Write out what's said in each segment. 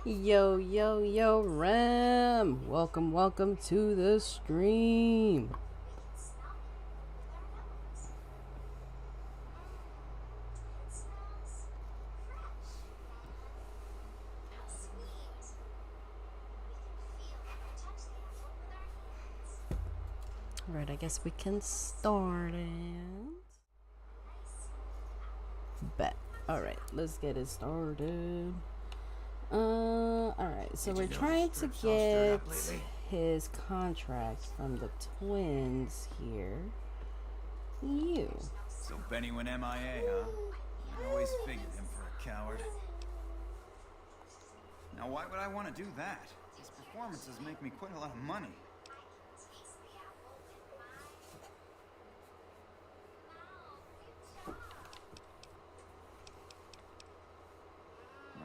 Yo, yo, yo, Ram! Welcome to the stream. Alright, I guess we can start it. Bet. Alright, let's get it started. Alright, so we're trying to get his contract from the twins here. You. So Benny went MIA, huh? I always figured him for a coward. Now why would I want to do that? His performances make me quite a lot of money.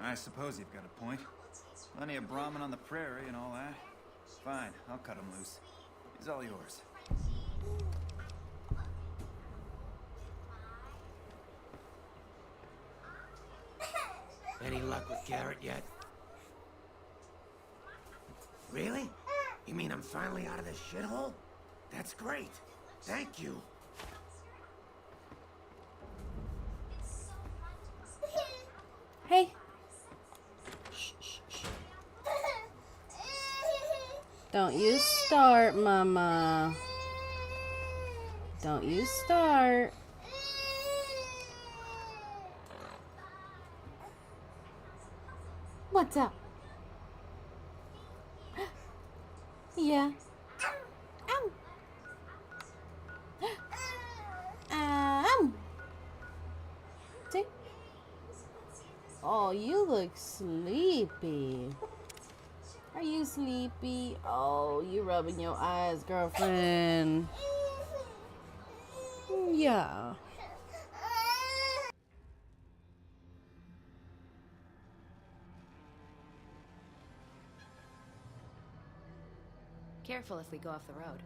I suppose you've got a point. Plenty of Brahmin on the prairie and all that. Fine, I'll cut him loose. He's all yours. Any luck with Garrett yet? Really? You mean I'm finally out of this shithole? That's great. Thank you. Hey. Don't you start, Mama. Don't you start. What's up? Yeah. Ow. See? Oh, you look sleepy. Are you sleepy? Oh, you rubbing your eyes, girlfriend. Yeah. Careful if we go off the road.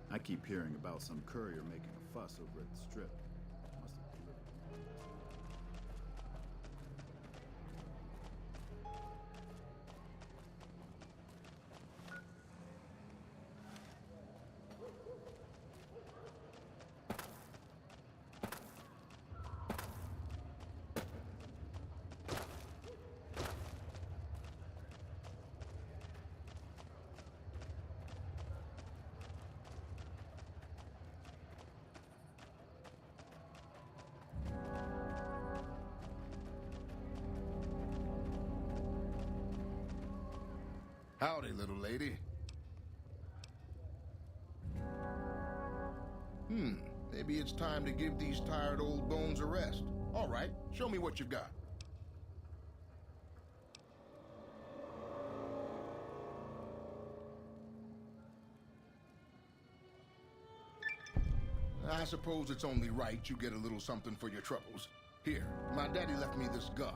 I keep hearing about some courier making a fuss over at the strip. Must have delivered. Howdy, little lady. Maybe it's time to give these tired old bones a rest. All right, show me what you've got. I suppose it's only right you get a little something for your troubles. Here, my daddy left me this gun.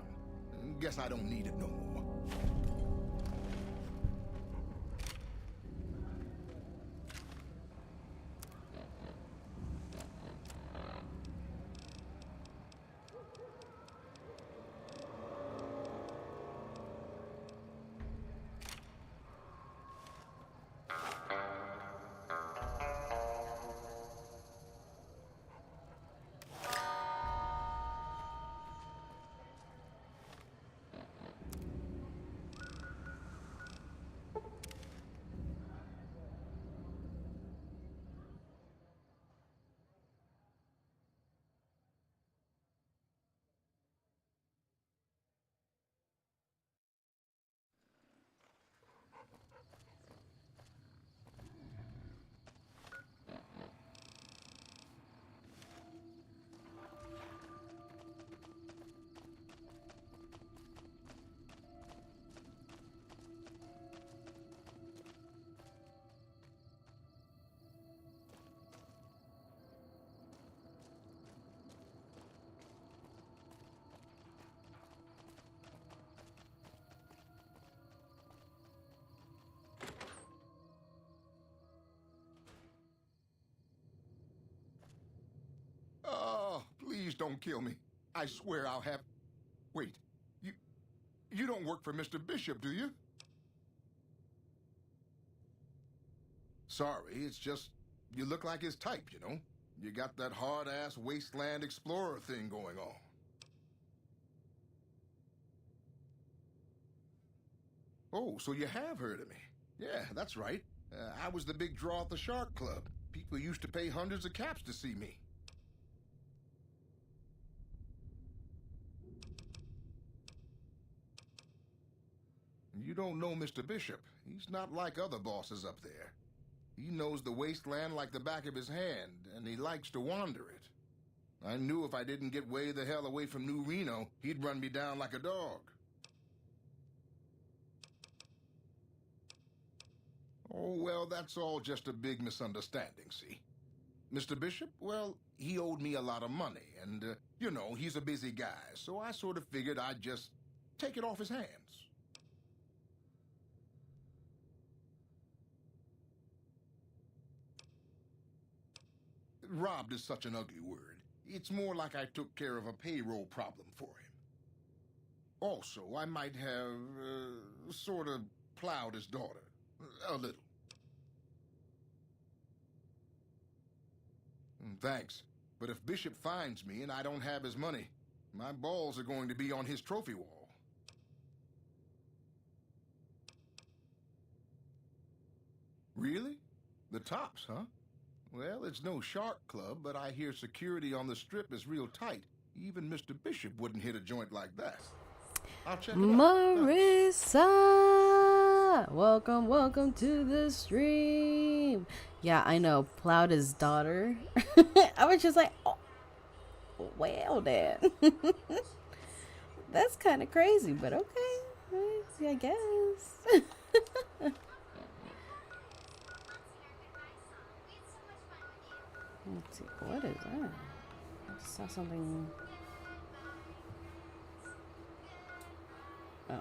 Guess I don't need it no more. don't kill me. I swear I'll have... Wait, you don't work for Mr. Bishop, do you? Sorry, it's just you look like his type, you know? You got that hard-ass wasteland explorer thing going on. Oh, so you have heard of me. Yeah, that's right. I was the big draw at the Shark Club. People used to pay hundreds of caps to see me. You don't know Mr. Bishop. He's not like other bosses up there. He knows the wasteland like the back of his hand, and he likes to wander it. I knew if I didn't get way the hell away from New Reno, he'd run me down like a dog. Oh, well, that's all just a big misunderstanding, see? Mr. Bishop, well, he owed me a lot of money, and, you know, he's a busy guy, so I sort of figured I'd just take it off his hands. Robbed is such an ugly word. It's more like I took care of a payroll problem for him. Also, I might have, sort of plowed his daughter. A little. Thanks. But if Bishop finds me and I don't have his money, my balls are going to be on his trophy wall. Really? The tops, huh? Well, it's no shark club, but I hear security on the strip is real tight. Even Mr. Bishop wouldn't hit a joint like that. I'll check it out. Marissa! Welcome to the stream. Yeah, I know. Plowed his daughter. I was just like, oh, well, Dad. That's kind of crazy, but okay. I guess. Let's see, what is that? I just saw something. Oh.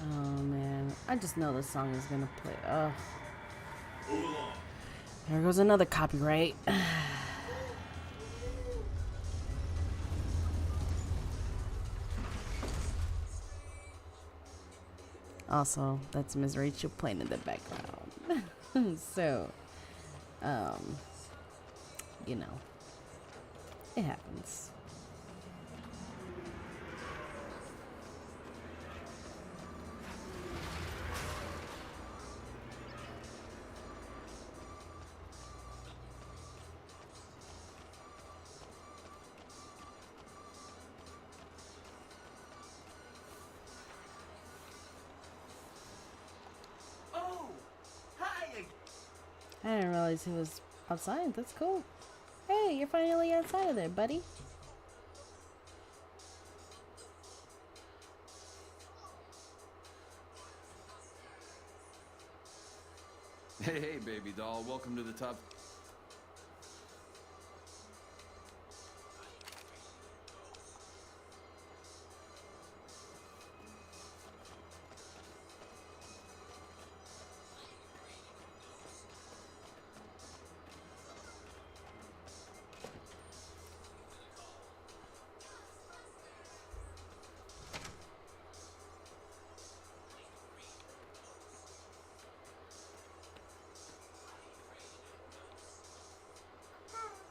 Oh man, I just know this song is gonna play. Oh. There goes another copyright. Also, that's Ms. Rachel playing in the background. So, you know, it happens. I didn't realize he was outside. That's cool. Hey, you're finally outside of there, buddy. Hey, baby doll. Welcome to the top.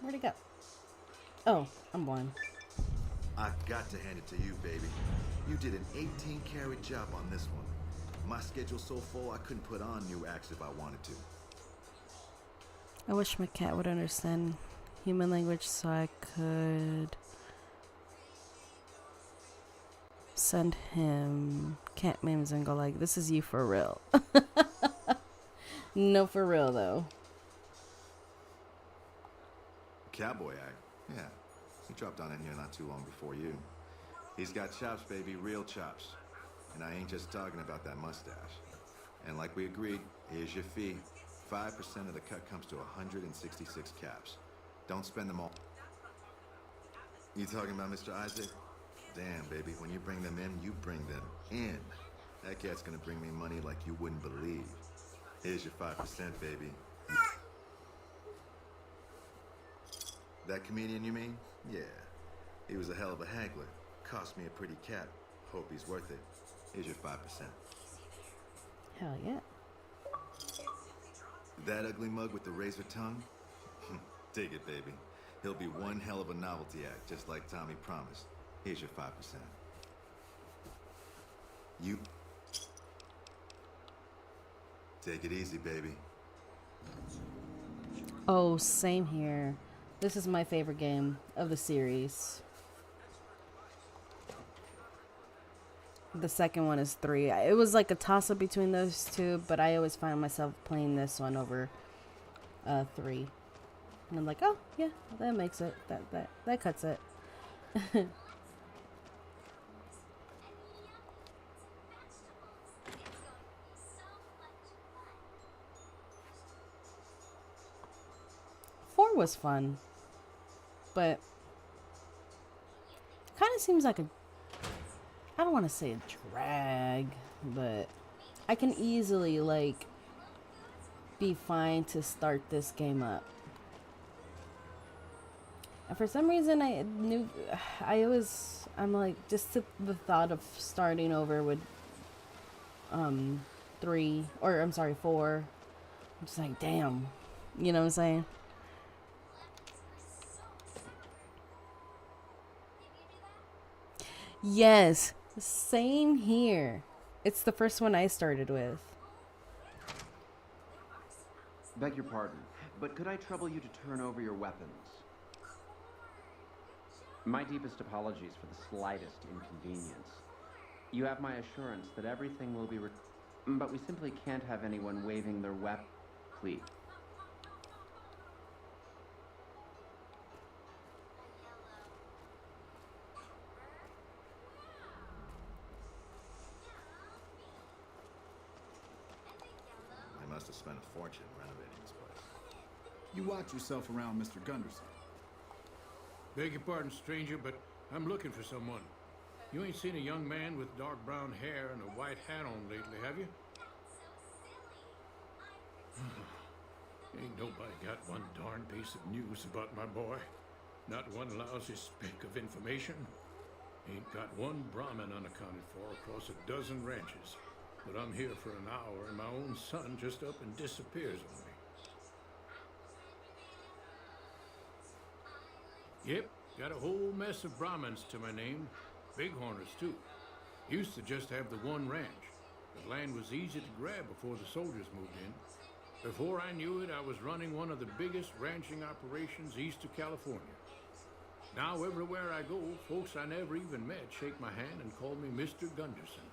Where'd he go? Oh, I'm blind. I got to hand it to you, baby. You did an 18-carat job on this one. My schedule's so full I couldn't put on new acts if I wanted to. I wish my cat would understand human language so I could send him cat memes and go like, this is you for real. No, for real though. Cowboy act? Yeah. He dropped on in here not too long before you. He's got chops, baby, real chops. And I ain't just talking about that mustache. And like we agreed, here's your fee. 5% of the cut comes to 166 caps. Don't spend them all. You talking about Mr. Isaac? Damn, baby, when you bring them in, you bring them in. That cat's gonna bring me money like you wouldn't believe. Here's your 5%, baby. That comedian, you mean? Yeah. He was a hell of a haggler. Cost me a pretty cap. Hope he's worth it. Here's your 5%. Hell yeah. That ugly mug with the razor tongue? Take it, baby. He'll be one hell of a novelty act, just like Tommy promised. Here's your 5%. You... Take it easy, baby. Oh, same here. This is my favorite game of the series. The second one is 3. It was like a toss-up between those two, but I always find myself playing this one over 3. And I'm like, oh, yeah, that makes it. That cuts it. 4 was fun, but kind of seems like I don't want to say a drag, but I can easily like be fine to start this game up. And for some reason I'm like, just the thought of starting over with 4, I'm just like, damn, you know what I'm saying? Yes, same here. It's the first one I started with. Beg your pardon, but could I trouble you to turn over your weapons? My deepest apologies for the slightest inconvenience. You have my assurance that everything will be but we simply can't have anyone waving their weapon. Please. I must have spent a fortune renovating this place. You watch yourself around Mr. Gunderson. Beg your pardon, stranger, but I'm looking for someone. You ain't seen a young man with dark brown hair and a white hat on lately, have you? Ain't nobody got one darn piece of news about my boy. Not one lousy speck of information. Ain't got one Brahmin unaccounted for across a dozen ranches. But I'm here for an hour and my own son just up and disappears on me. Yep, got a whole mess of Brahmins to my name. Bighorners, too. Used to just have the one ranch. The land was easy to grab before the soldiers moved in. Before I knew it, I was running one of the biggest ranching operations east of California. Now, everywhere I go, folks I never even met shake my hand and call me Mr. Gunderson.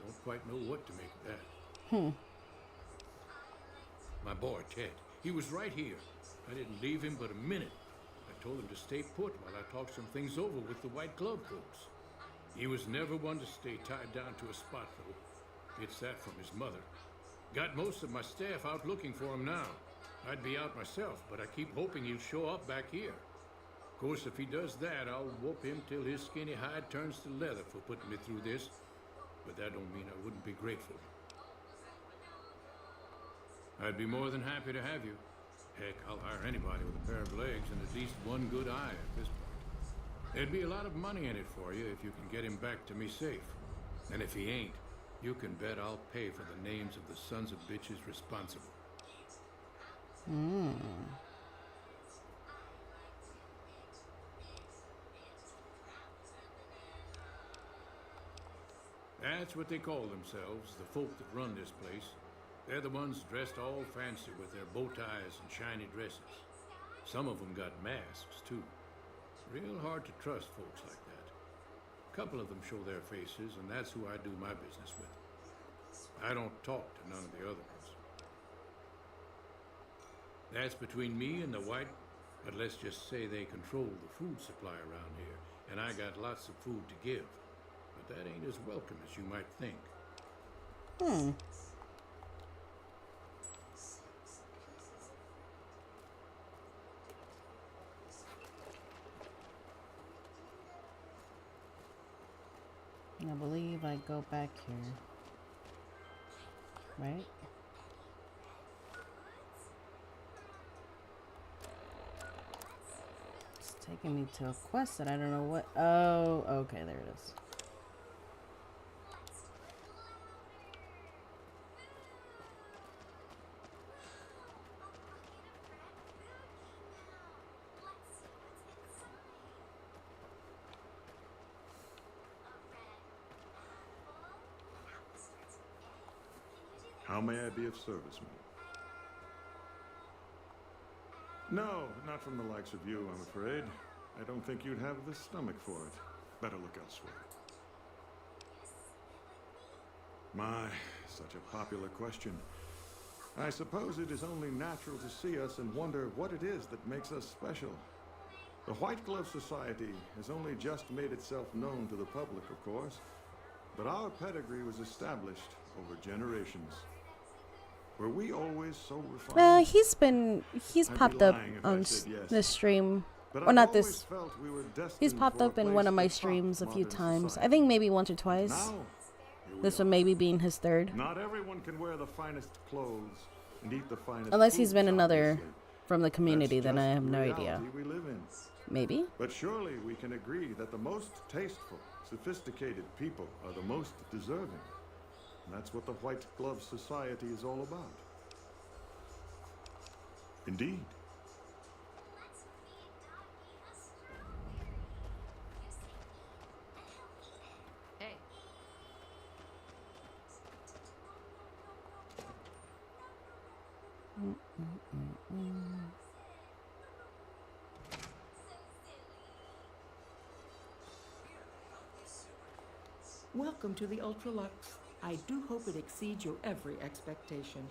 Don't quite know what to make of that. My boy, Ted, he was right here. I didn't leave him but a minute. I told him to stay put while I talked some things over with the White Glove folks. He was never one to stay tied down to a spot, though. Gets that from his mother. Got most of my staff out looking for him now. I'd be out myself, but I keep hoping he'll show up back here. Of course, if he does that, I'll whoop him till his skinny hide turns to leather for putting me through this. But that don't mean I wouldn't be grateful. I'd be more than happy to have you. Heck, I'll hire anybody with a pair of legs and at least one good eye at this point. There'd be a lot of money in it for you if you can get him back to me safe. And if he ain't, you can bet I'll pay for the names of the sons of bitches responsible. That's what they call themselves, the folk that run this place. They're the ones dressed all fancy with their bow ties and shiny dresses. Some of them got masks, too. Real hard to trust folks like that. A couple of them show their faces, and that's who I do my business with. I don't talk to none of the other ones. That's between me and the white, but let's just say they control the food supply around here, and I got lots of food to give. But that ain't as welcome as you might think. I believe I go back here. Right? It's taking me to a quest that I don't know what. Oh, okay, there it is. How may I be of service, ma'am? No, not from the likes of you, I'm afraid. I don't think you'd have the stomach for it. Better look elsewhere. My, such a popular question. I suppose it is only natural to see us and wonder what it is that makes us special. The White Glove Society has only just made itself known to the public, of course, but our pedigree was established over generations. Were we always so refined? He's popped up on this stream. Well, not this. He's popped up in one of my streams a few times. I think maybe once or twice. This one maybe being his third. Not everyone can wear the finest clothes and eat the finest Unless he's been foods, another obviously. from the community, That's then I just have the no reality idea. we live in. Maybe? But surely we can agree that the most tasteful, sophisticated people are the most deserving. And that's what the White Glove Society is all about. Indeed. Hey. Welcome to the Ultralux. I do hope it exceeds your every expectation.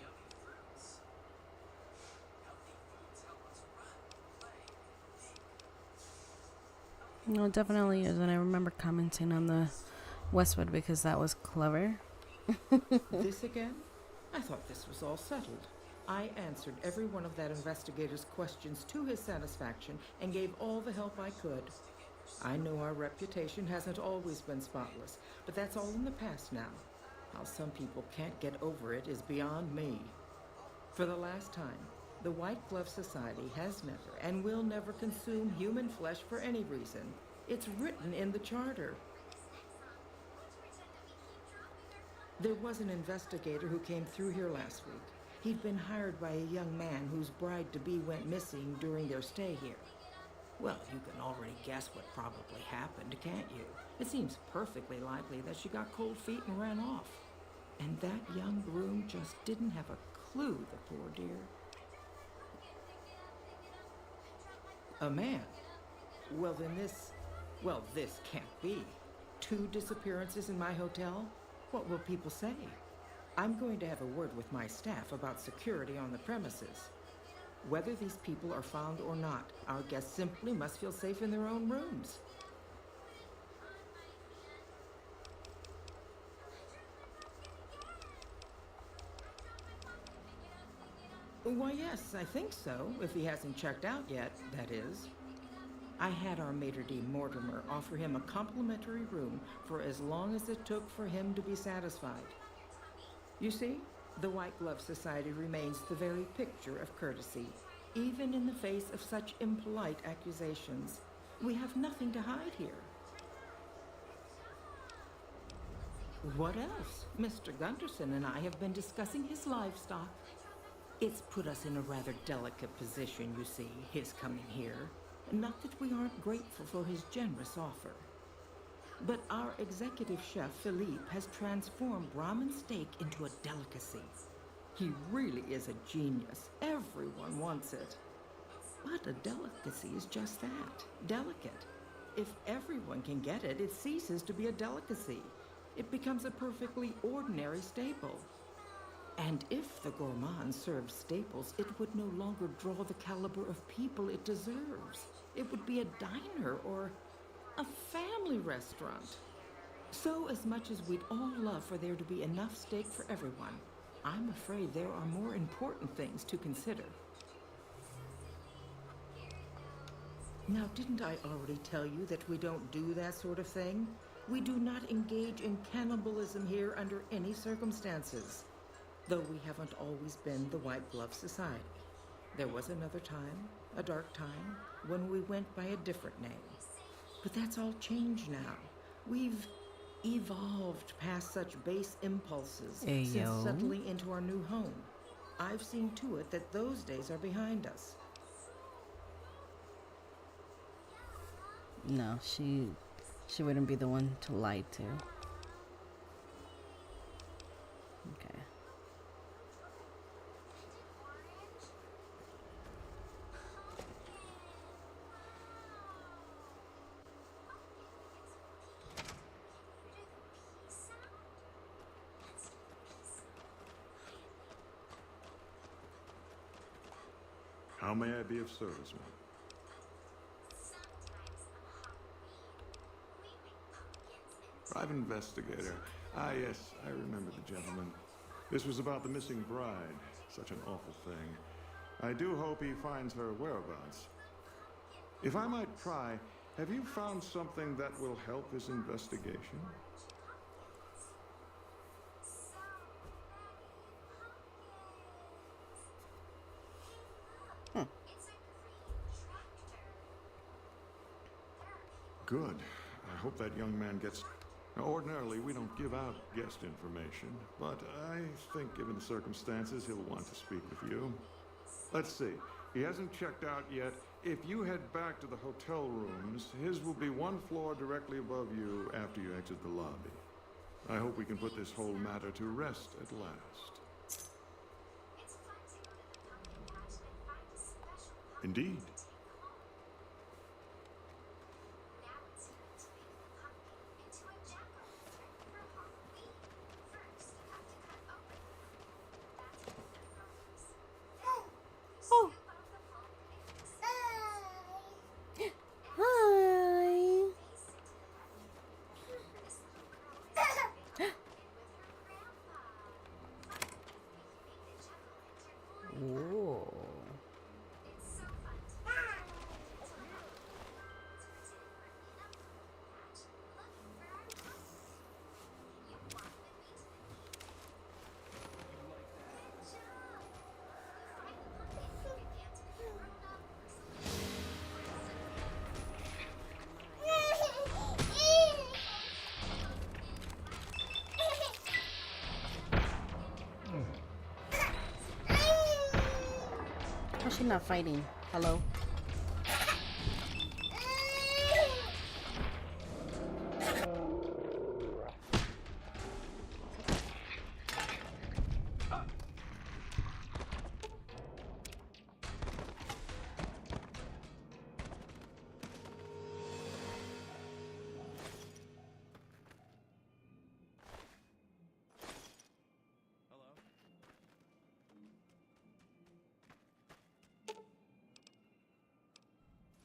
No, it definitely is. And I remember commenting on the Westwood because that was clever. This again? I thought this was all settled. I answered every one of that investigator's questions to his satisfaction and gave all the help I could. I know our reputation hasn't always been spotless, but that's all in the past now. How some people can't get over it is beyond me. For the last time, the White Glove Society has never and will never consume human flesh for any reason. It's written in the charter. There was an investigator who came through here last week. He'd been hired by a young man whose bride-to-be went missing during their stay here. Well, you can already guess what probably happened, can't you? It seems perfectly likely that she got cold feet and ran off. And that young groom just didn't have a clue, the poor dear. A man? Well, then this can't be. 2 disappearances in my hotel? What will people say? I'm going to have a word with my staff about security on the premises. Whether these people are found or not, our guests simply must feel safe in their own rooms. Why, yes, I think so, if he hasn't checked out yet, that is. I had our maitre d' Mortimer offer him a complimentary room for as long as it took for him to be satisfied. You see, the White Glove Society remains the very picture of courtesy, even in the face of such impolite accusations. We have nothing to hide here. What else? Mr. Gunderson and I have been discussing his livestock. It's put us in a rather delicate position, you see, his coming here. Not that we aren't grateful for his generous offer. But our executive chef, Philippe, has transformed Brahmin steak into a delicacy. He really is a genius. Everyone wants it. But a delicacy is just that, delicate. If everyone can get it, it ceases to be a delicacy. It becomes a perfectly ordinary staple. And if the gourmand served staples, it would no longer draw the caliber of people it deserves. It would be a diner or a family restaurant. So as much as we'd all love for there to be enough steak for everyone, I'm afraid there are more important things to consider. Now, didn't I already tell you that we don't do that sort of thing? We do not engage in cannibalism here under any circumstances, though we haven't always been the White Glove Society. There was another time, a dark time, when we went by a different name. But that's all changed now. We've evolved past such base impulses since settling into our new home. I've seen to it that those days are behind us. No, she wouldn't be the one to lie to. Okay. How may I be of service, ma'am? Private investigator. Ah, yes, I remember the gentleman. This was about the missing bride. Such an awful thing. I do hope he finds her whereabouts. If I might pry, have you found something that will help his investigation? Good. I hope that young man gets... Now, ordinarily, we don't give out guest information, but I think given the circumstances, he'll want to speak with you. Let's see. He hasn't checked out yet. If you head back to the hotel rooms, his will be one floor directly above you after you exit the lobby. I hope we can put this whole matter to rest at last. Indeed. How's she not fighting? Hello?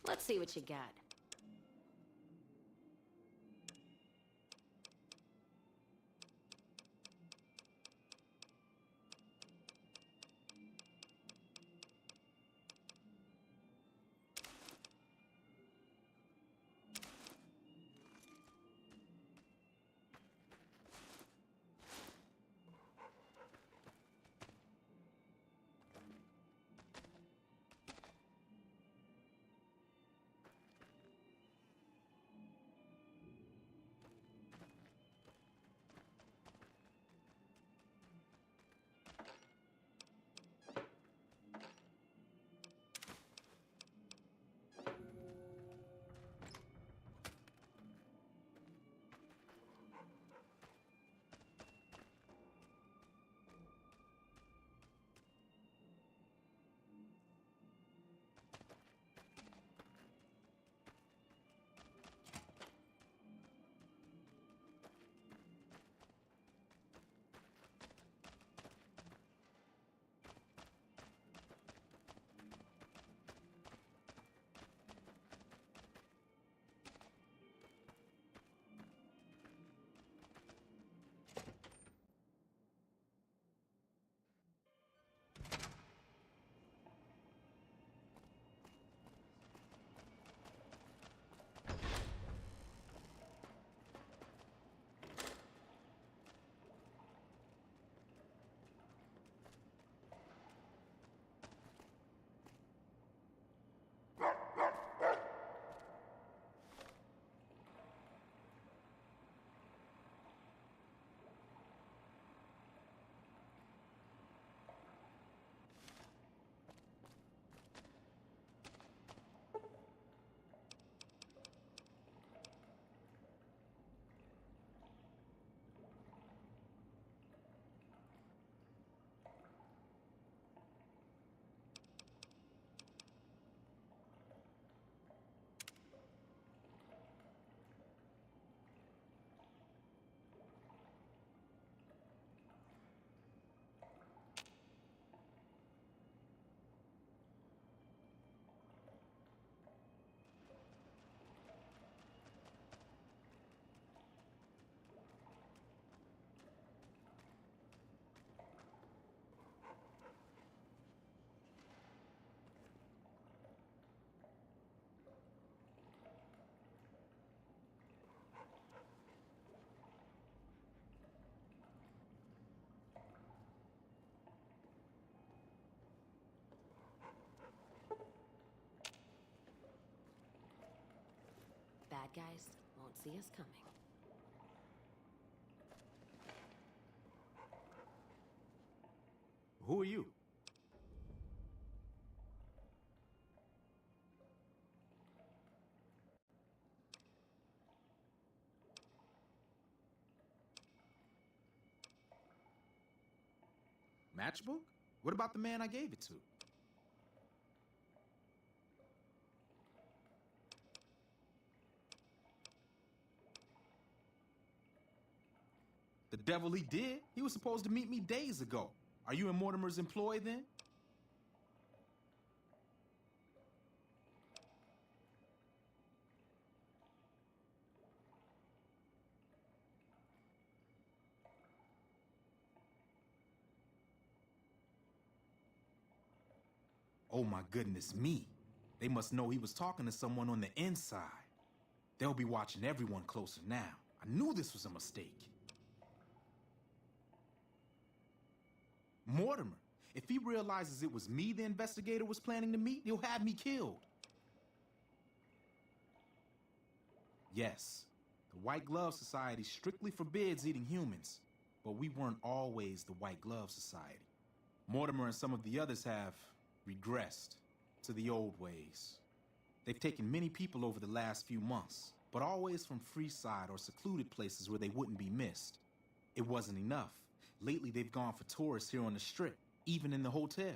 Let's see what you got. guys won't see us coming. Who are you? Matchbook? What about the man I gave it to? The devil he did? He was supposed to meet me days ago. Are you in Mortimer's employ then? Oh my goodness me. They must know he was talking to someone on the inside. They'll be watching everyone closer now. I knew this was a mistake. Mortimer, if he realizes it was me the investigator was planning to meet, he'll have me killed. Yes, the White Glove Society strictly forbids eating humans, but we weren't always the White Glove Society. Mortimer and some of the others have regressed to the old ways. They've taken many people over the last few months, but always from Freeside or secluded places where they wouldn't be missed. It wasn't enough. Lately, they've gone for tourists here on the Strip, even in the hotel.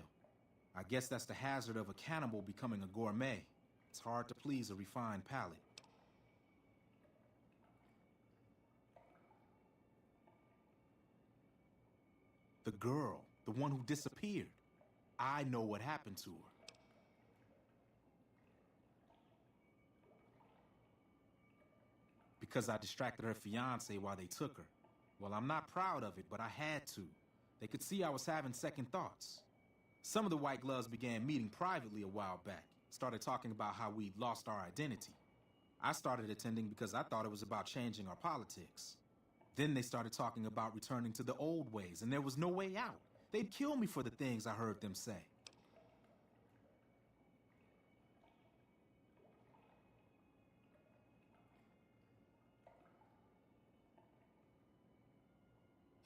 I guess that's the hazard of a cannibal becoming a gourmet. It's hard to please a refined palate. The girl, the one who disappeared. I know what happened to her. Because I distracted her fiancé while they took her. Well, I'm not proud of it, but I had to. They could see I was having second thoughts. Some of the White Gloves began meeting privately a while back, started talking about how we'd lost our identity. I started attending because I thought it was about changing our politics. Then they started talking about returning to the old ways, and there was no way out. They'd kill me for the things I heard them say.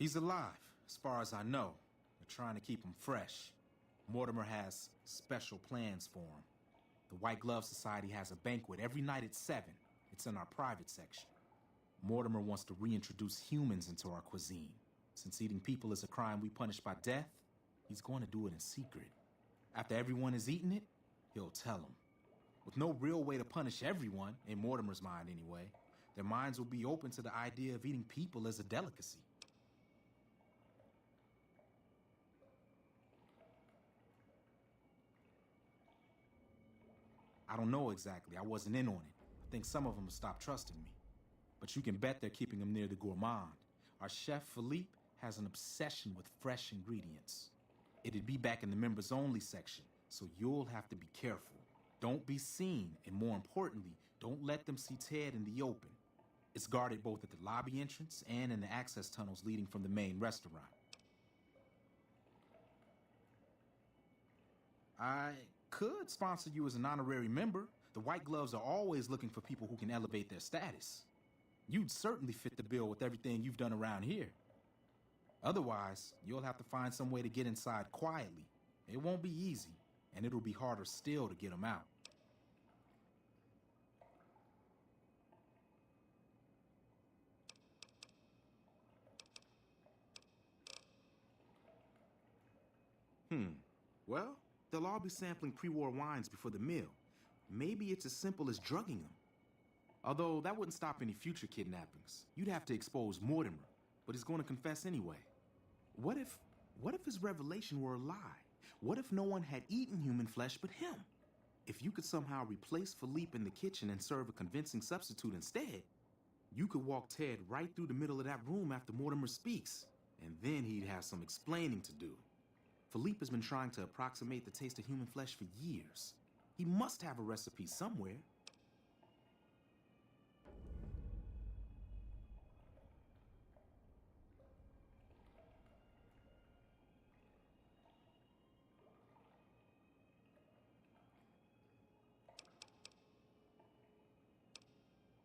He's alive, as far as I know. They're trying to keep him fresh. Mortimer has special plans for him. The White Glove Society has a banquet every night at 7. It's in our private section. Mortimer wants to reintroduce humans into our cuisine. Since eating people is a crime we punish by death, he's going to do it in secret. After everyone has eaten it, he'll tell them. With no real way to punish everyone, in Mortimer's mind anyway, their minds will be open to the idea of eating people as a delicacy. I don't know exactly. I wasn't in on it. I think some of them have stopped trusting me. But you can bet they're keeping him near the gourmand. Our chef, Philippe, has an obsession with fresh ingredients. It'd be back in the members-only section, so you'll have to be careful. Don't be seen, and more importantly, don't let them see Ted in the open. It's guarded both at the lobby entrance and in the access tunnels leading from the main restaurant. I could sponsor you as an honorary member. The White Gloves are always looking for people who can elevate their status. You'd certainly fit the bill with everything you've done around here. Otherwise, you'll have to find some way to get inside quietly. It won't be easy, and it'll be harder still to get them out. Well, they'll all be sampling pre-war wines before the meal. Maybe it's as simple as drugging them. Although that wouldn't stop any future kidnappings. You'd have to expose Mortimer, but he's going to confess anyway. What if his revelation were a lie? What if no one had eaten human flesh but him? If you could somehow replace Philippe in the kitchen and serve a convincing substitute instead, you could walk Ted right through the middle of that room after Mortimer speaks, and then he'd have some explaining to do. Philippe has been trying to approximate the taste of human flesh for years. He must have a recipe somewhere.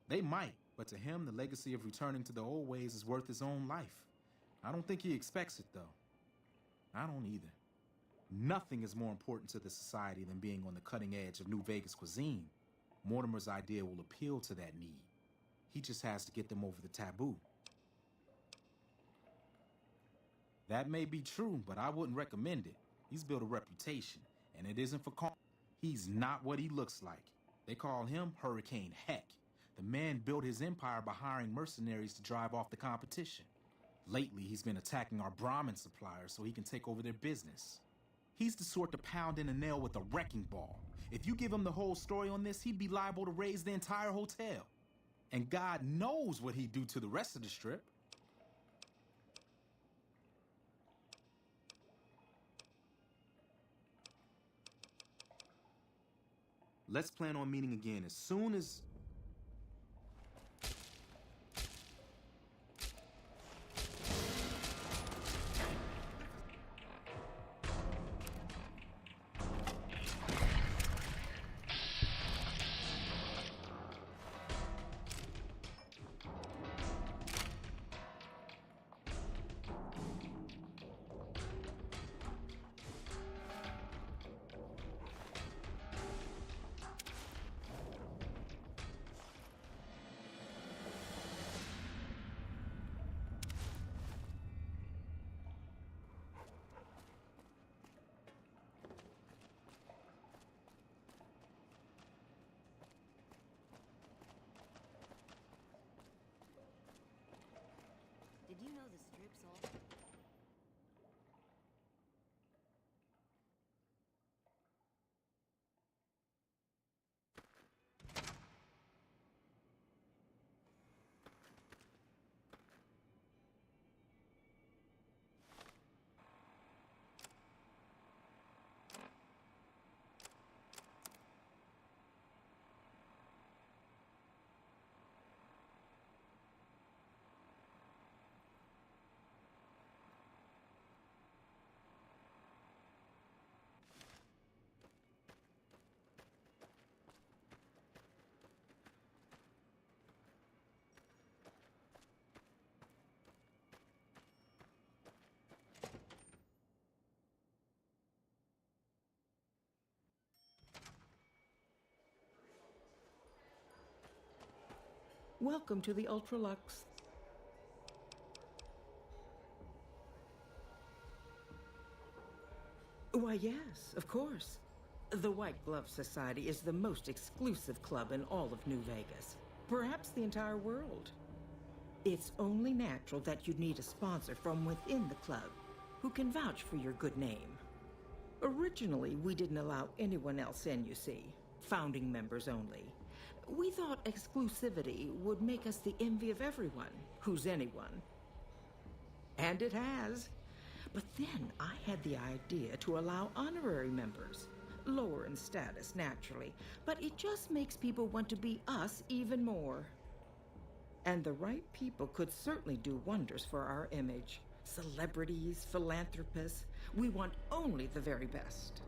They might, but to him, the legacy of returning to the old ways is worth his own life. I don't think he expects it, though. I don't either. Nothing is more important to the society than being on the cutting edge of New Vegas cuisine. Mortimer's idea will appeal to that need. He just has to get them over the taboo. That may be true, but I wouldn't recommend it. He's built a reputation, and it isn't for He's not what he looks like. They call him Hurricane Heck. The man built his empire by hiring mercenaries to drive off the competition. Lately, he's been attacking our Brahmin suppliers so he can take over their business. He's the sort to pound in a nail with a wrecking ball. If you give him the whole story on this, he'd be liable to raise the entire hotel. And God knows what he'd do to the rest of the Strip. Let's plan on meeting again as soon as... Did you know the Strip's all... Welcome to the Ultralux. Why, yes, of course. The White Glove Society is the most exclusive club in all of New Vegas, perhaps the entire world. It's only natural that you'd need a sponsor from within the club who can vouch for your good name. Originally, we didn't allow anyone else in, you see, founding members only. We thought exclusivity would make us the envy of everyone who's anyone. And it has. But then I had the idea to allow honorary members. Lower in status, naturally, but it just makes people want to be us even more. And the right people could certainly do wonders for our image. Celebrities, philanthropists, we want only the very best.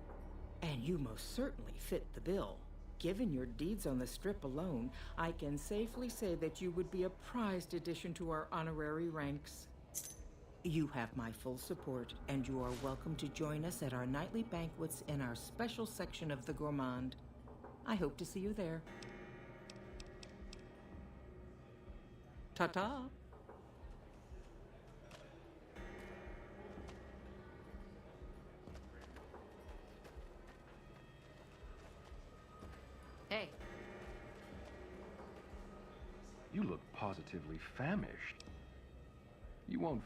And you most certainly fit the bill. Given your deeds on the Strip alone, I can safely say that you would be a prized addition to our honorary ranks. You have my full support, and you are welcome to join us at our nightly banquets in our special section of the Gourmand. I hope to see you there. Ta-ta! Hey. You look positively famished. You won't...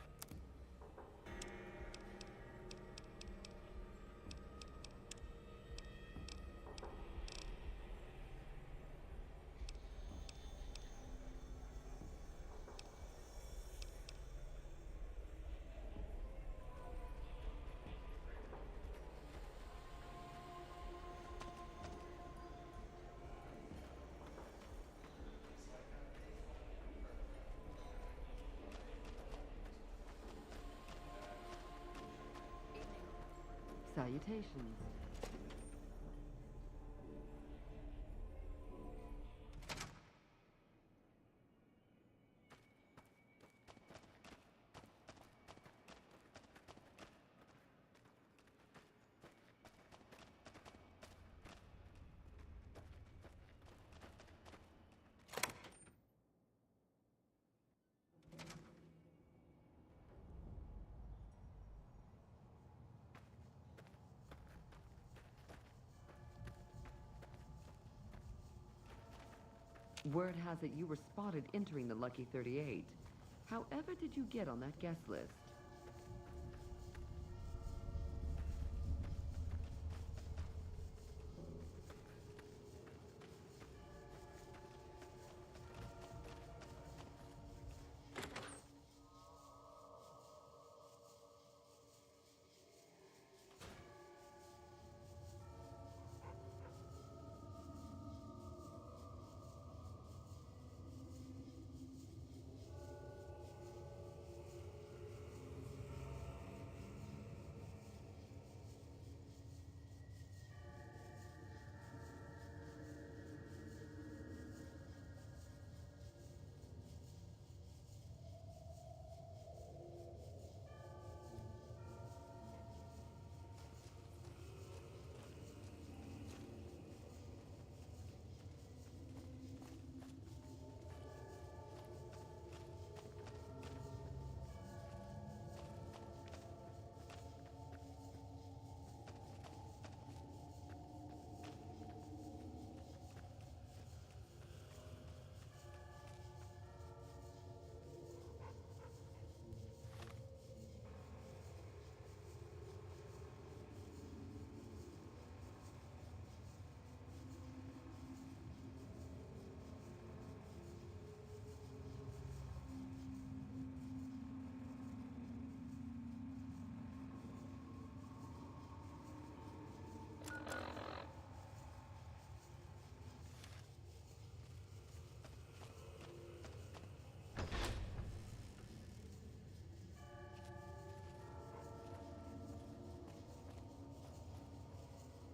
Salutations. Word has it you were spotted entering the Lucky 38. However did you get on that guest list?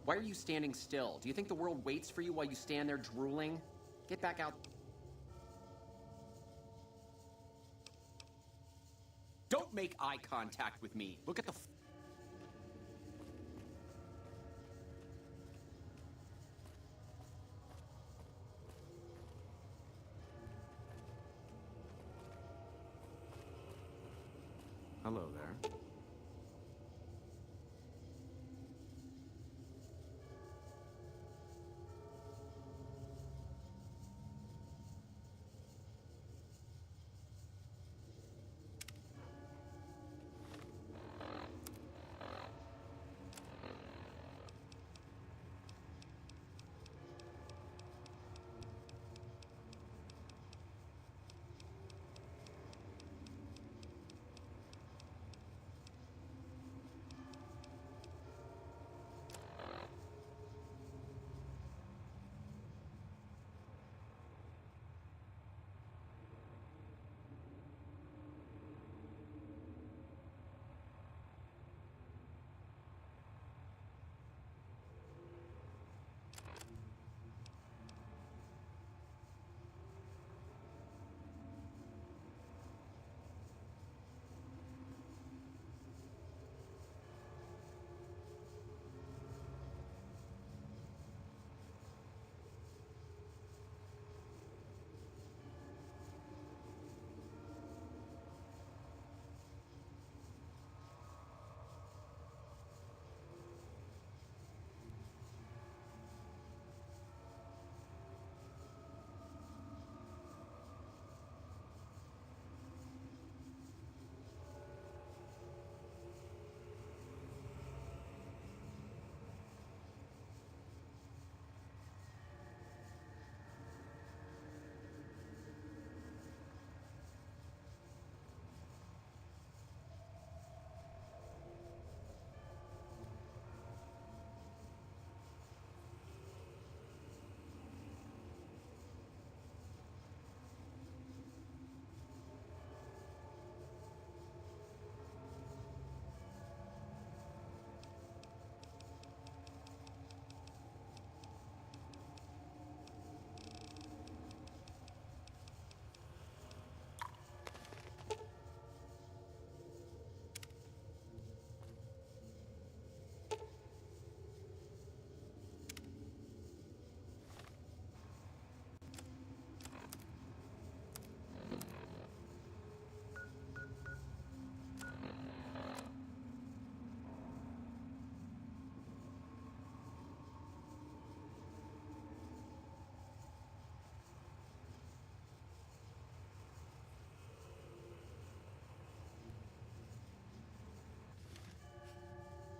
Why are you standing still? Do you think the world waits for you while you stand there drooling? Get back out. Don't make eye contact with me. Look at the... Hello there.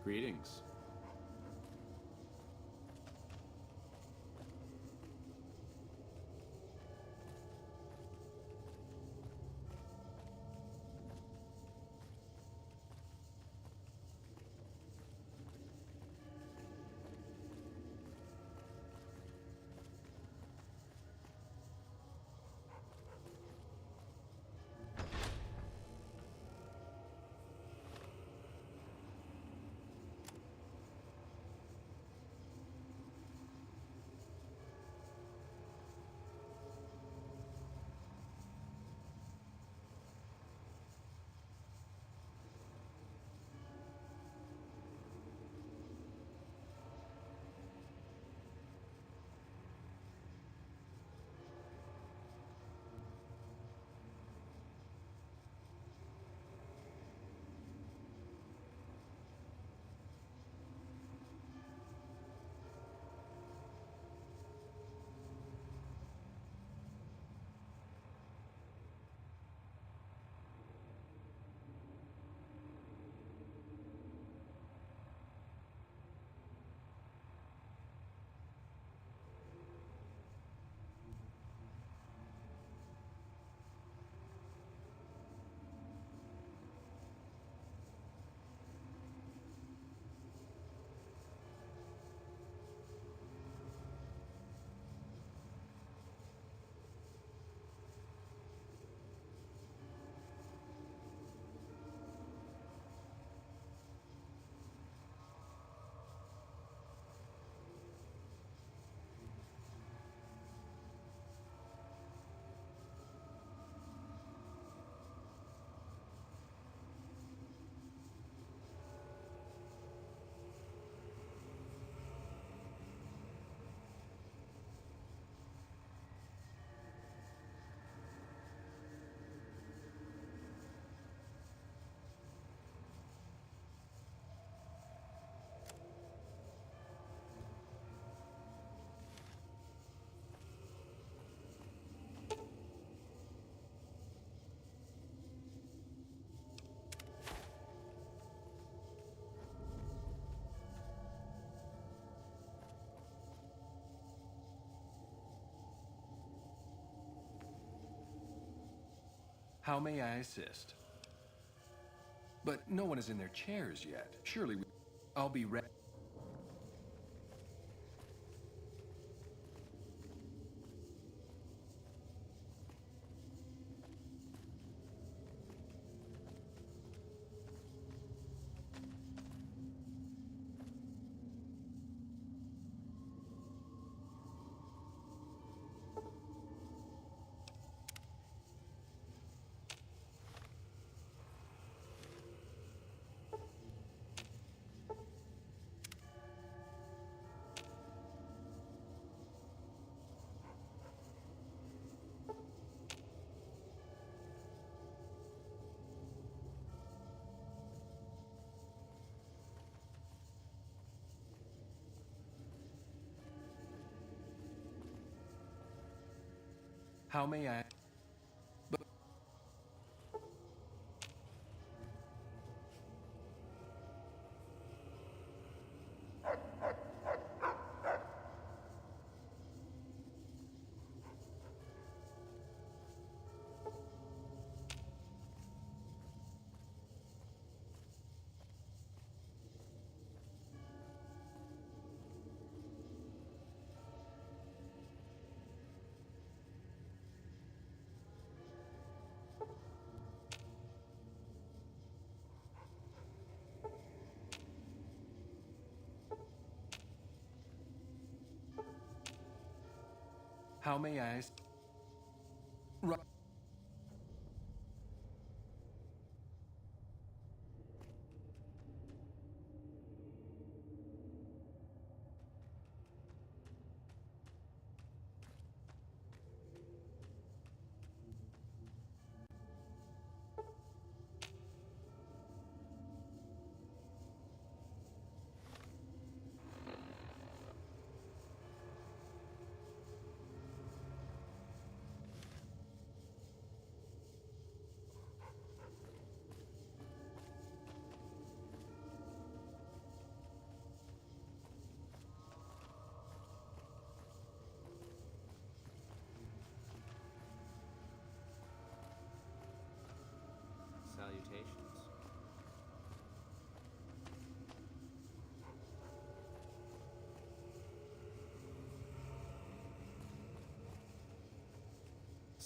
Greetings. How may I assist? But no one is in their chairs yet. Surely I'll be ready. How may I? How may I? Right.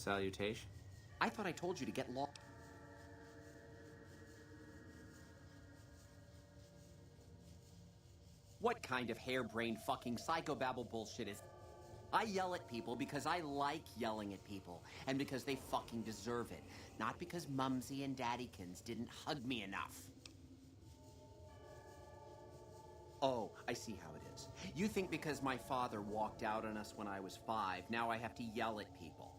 Salutation. I thought I told you to get lost. What kind of harebrained fucking psychobabble bullshit is... I yell at people because I like yelling at people, and because they fucking deserve it. Not because Mumsy and Daddykins didn't hug me enough. Oh, I see how it is. You think because my father walked out on us when I was 5, now I have to yell at people.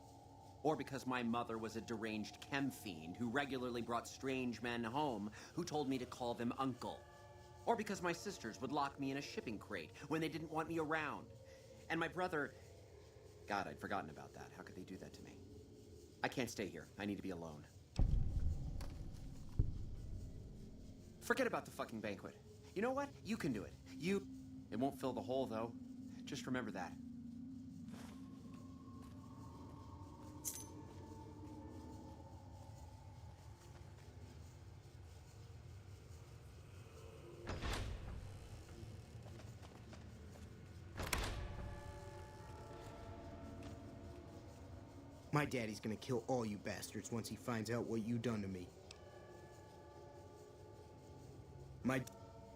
Or because my mother was a deranged chem fiend who regularly brought strange men home who told me to call them uncle. Or because my sisters would lock me in a shipping crate when they didn't want me around. And my brother... God, I'd forgotten about that. How could they do that to me? I can't stay here. I need to be alone. Forget about the fucking banquet. You know what? You can do it. It won't fill the hole, though. Just remember that. My daddy's gonna kill all you bastards once he finds out what you done to me.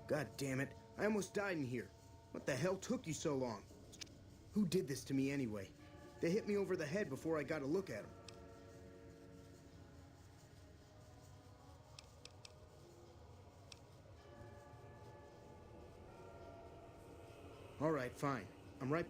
God damn it. I almost died in here. What the hell took you so long? Who did this to me anyway? They hit me over the head before I got a look at them. All right, fine. I'm right...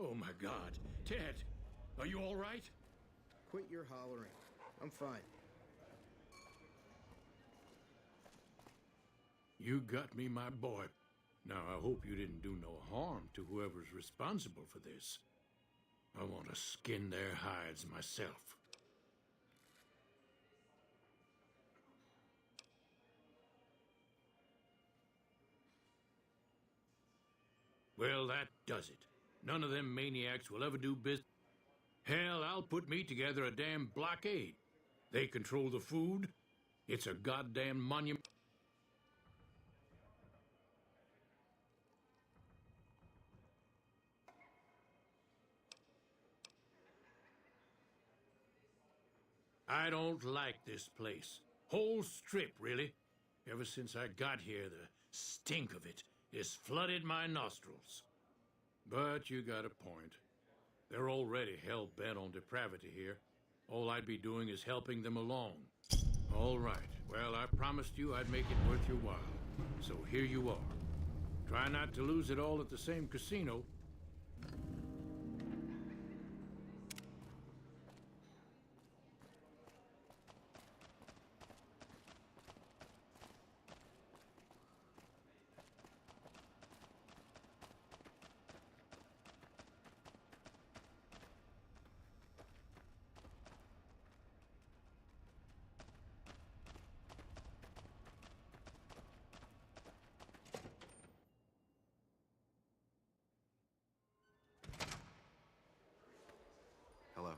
Oh my God. Ted, are you all right? Quit your hollering. I'm fine. You got me, my boy. Now, I hope you didn't do no harm to whoever's responsible for this. I want to skin their hides myself. Well, that does it. None of them maniacs will ever do business. Hell, I'll put me together a damn blockade. They control the food. It's a goddamn monument. I don't like this place. Whole strip, really. Ever since I got here, the stink of it has flooded my nostrils. But you got a point. They're already hell-bent on depravity here. All I'd be doing is helping them along. All right. Well, I promised you I'd make it worth your while. So here you are. Try not to lose it all at the same casino. Hello.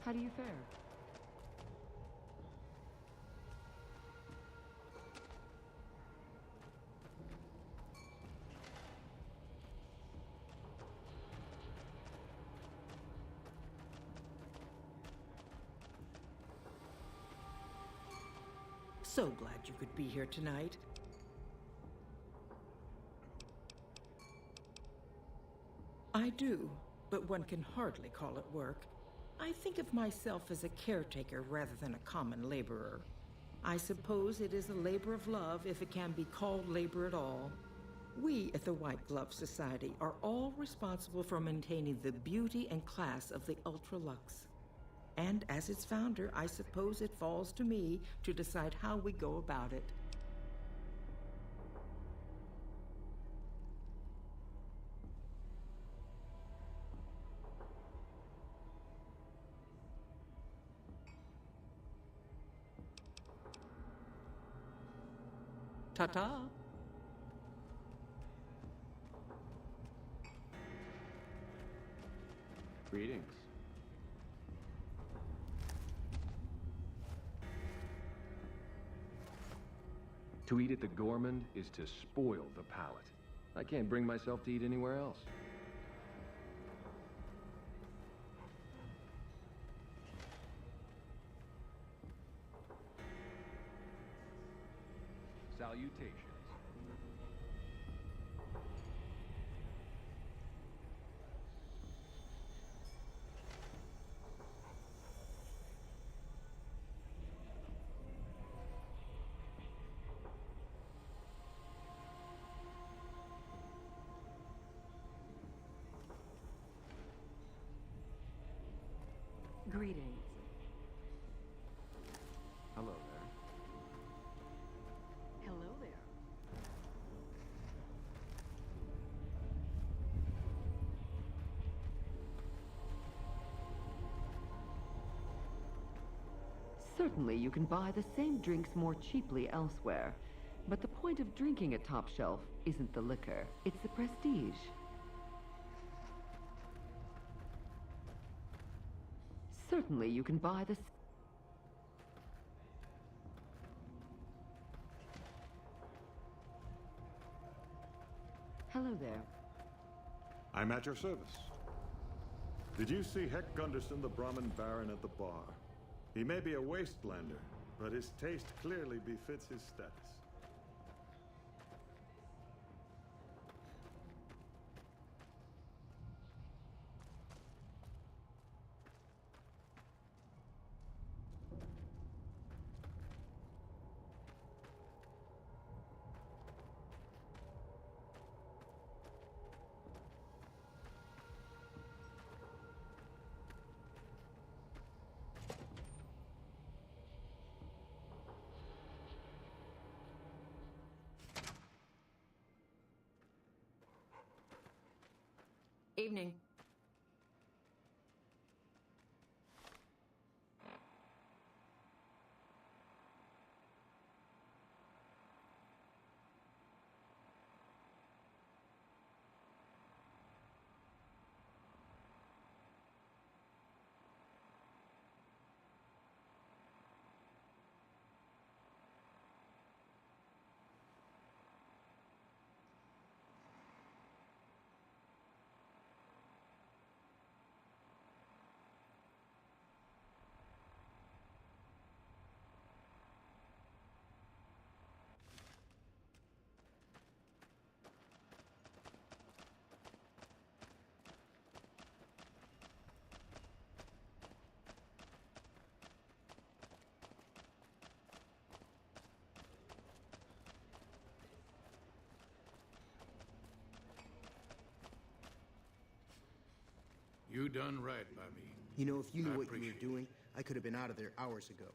How do you fare? So glad you could be here tonight. I do, but one can hardly call it work. I think of myself as a caretaker rather than a common laborer. I suppose it is a labor of love if it can be called labor at all. We at the White Glove Society are all responsible for maintaining the beauty and class of the Ultra-Luxe. And as its founder, I suppose it falls to me to decide how we go about it. Ta-ta. Greetings. To eat at the Gourmand is to spoil the palate. I can't bring myself to eat anywhere else. Salutations. Greetings. Hello there. Hello there. Certainly, you can buy the same drinks more cheaply elsewhere. But the point of drinking at Top Shelf isn't the liquor, it's the prestige. Certainly, you can buy the... Hello there. I'm at your service. Did you see Heck Gunderson, the Brahmin Baron, at the bar? He may be a wastelander, but his taste clearly befits his status. Evening. You done right by me. You know, if you knew I what you were appreciate doing, I could have been out of there hours ago.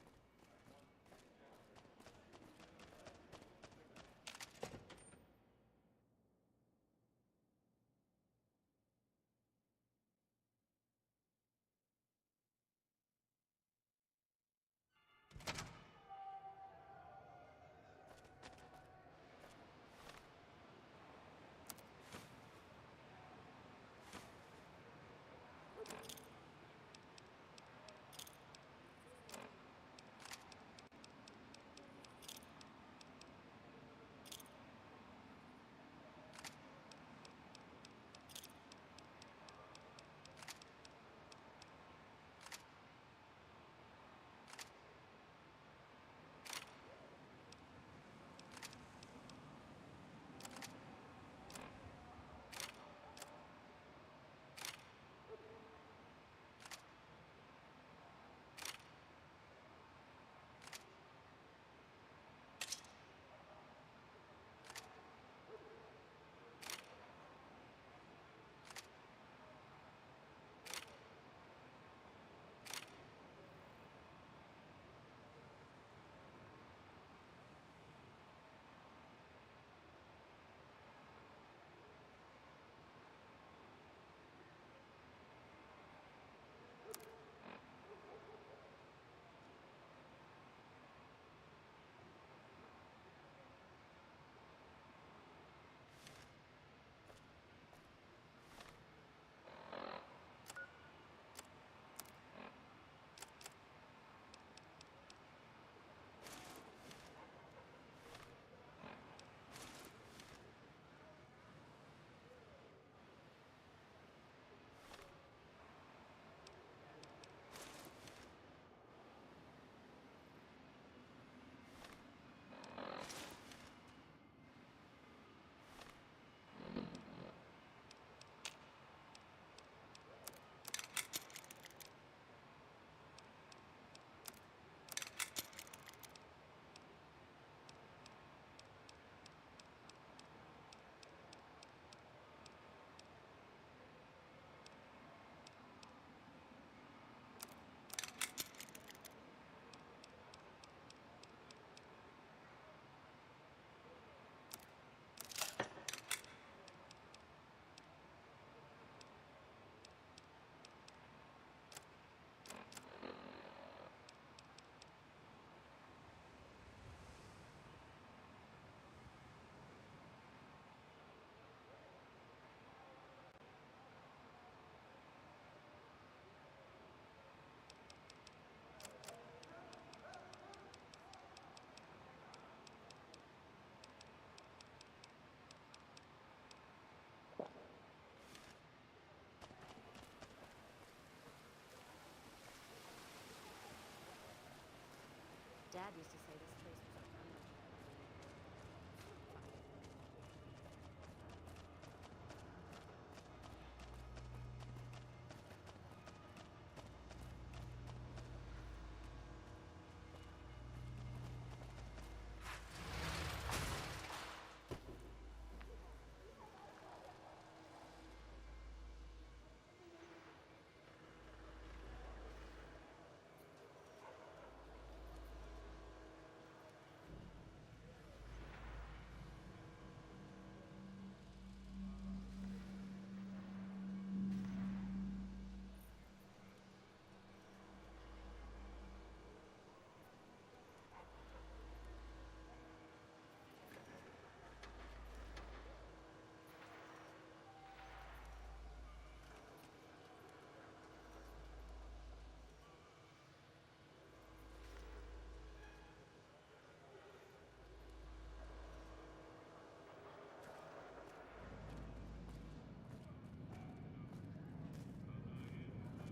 Dad used to say this place was a ruin.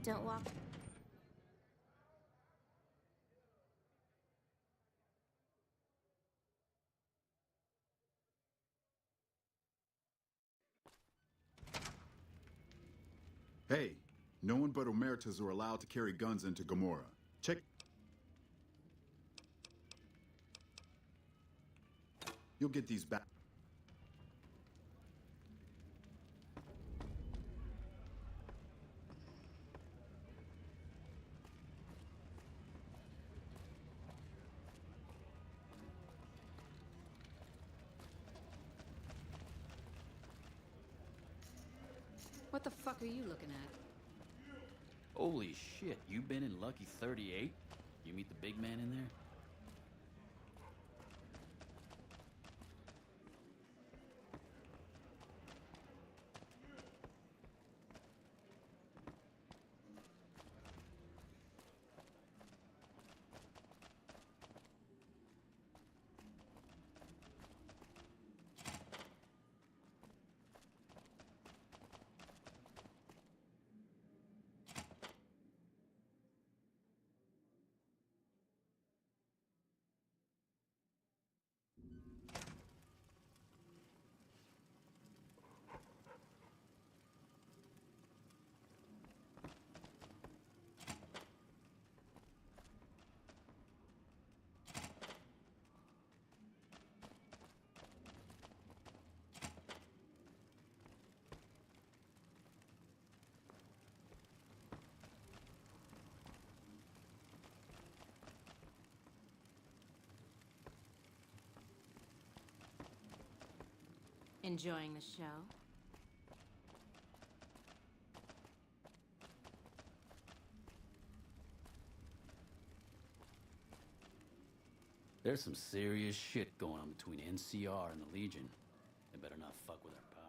Don't walk. Hey, no one but Omertas are allowed to carry guns into Gamora. Check. You'll get these back. What the fuck are you looking at? Holy shit, you been in Lucky 38? You meet the big man in there? Enjoying the show? There's some serious shit going on between NCR and the Legion. They better not fuck with our power.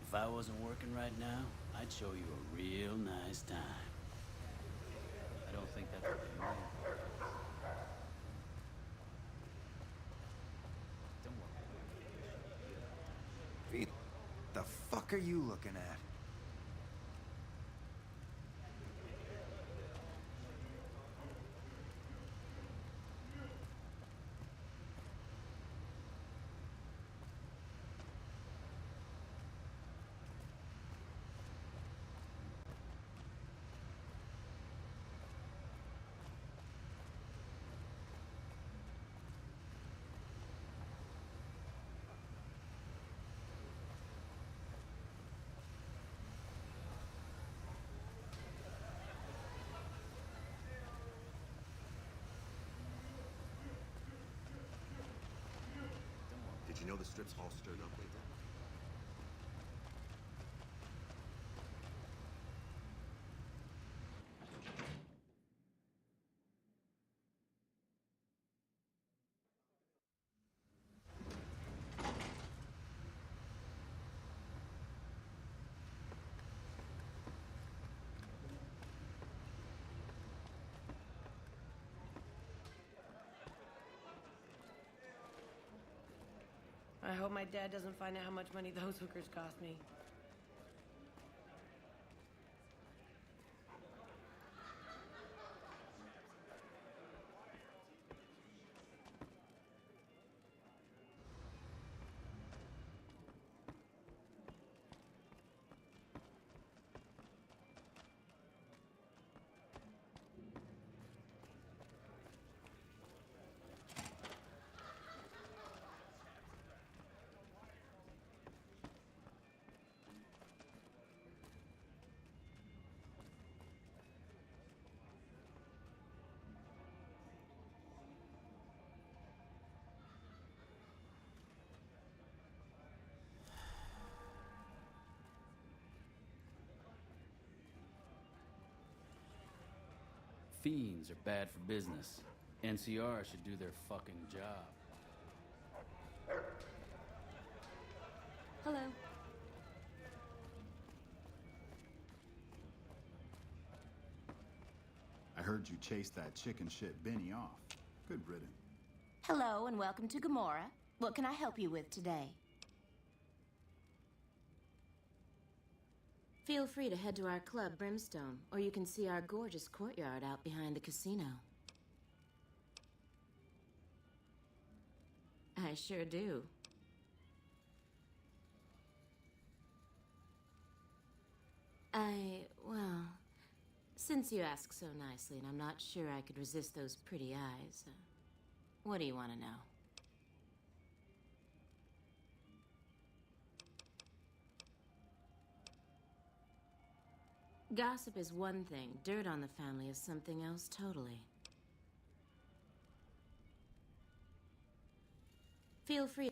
If I wasn't working right now, I'd show you a real nice time. I don't think that's what they meant. Pete, the fuck are you looking at? Did you know the strip's all stirred up like that? I hope my dad doesn't find out how much money those hookers cost me. Fiends are bad for business. NCR should do their fucking job. Hello. I heard you chased that chicken shit Benny off. Good riddance. Hello and welcome to Gomorrah. What can I help you with today? Feel free to head to our club, Brimstone, or you can see our gorgeous courtyard out behind the casino. I sure do. Well, since you ask so nicely, and I'm not sure I could resist those pretty eyes, what do you want to know? Gossip is one thing, dirt on the family is something else totally. Feel free.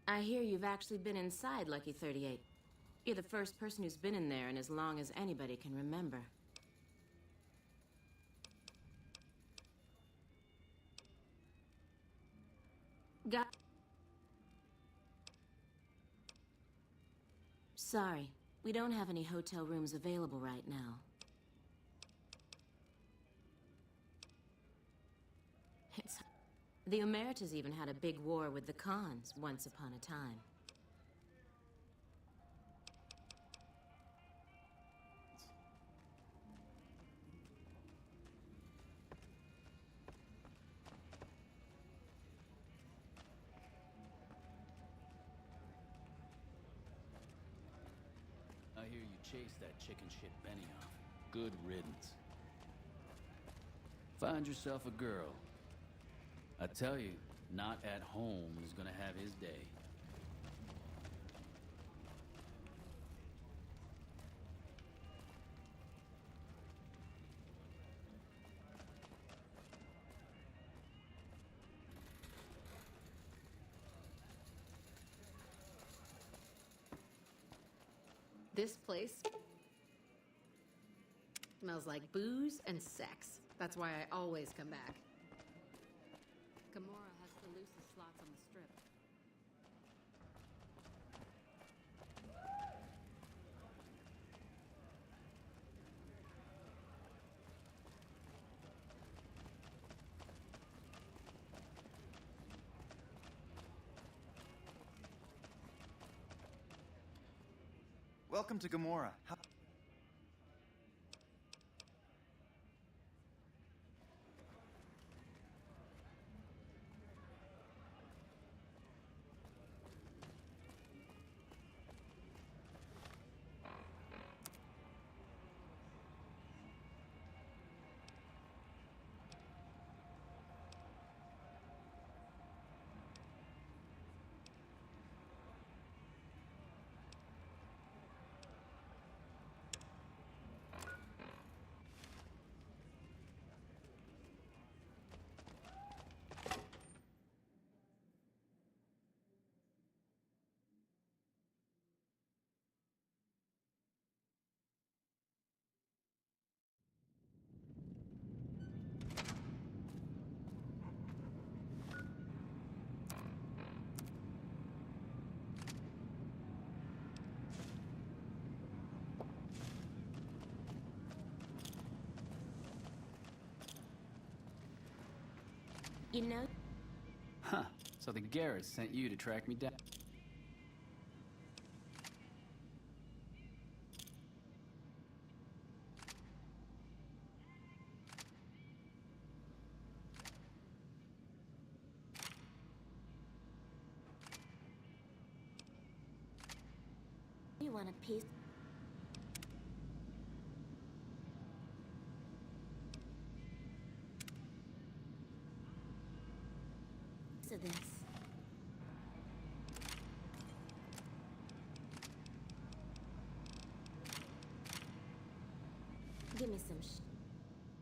I hear you've actually been inside Lucky 38. You're the first person who's been in there in as long as anybody can remember. Sorry, we don't have any hotel rooms available right now. The Emeritus even had a big war with the Khans once upon a time. I hear you chased that chicken shit Benny off. Good riddance. Find yourself a girl. I tell you, not at home is gonna have his day. This place smells like booze and sex. That's why I always come back. Gamora has the loosest slots on the strip. Welcome to Gamora. You know? Huh. So the Garrett sent you to track me down. You want a piece? Of this. Give me some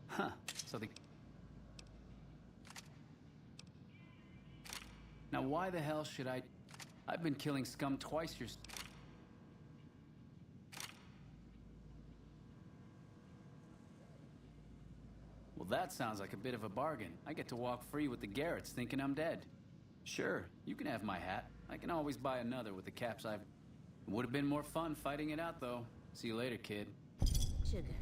Huh. So the... Now why the hell should I... I've been killing scum twice your... Well, that sounds like a bit of a bargain. I get to walk free with the Garretts thinking I'm dead. Sure, you can have my hat. I can always buy another with the caps I've... Would have been more fun fighting it out, though. See you later, kid. sugar.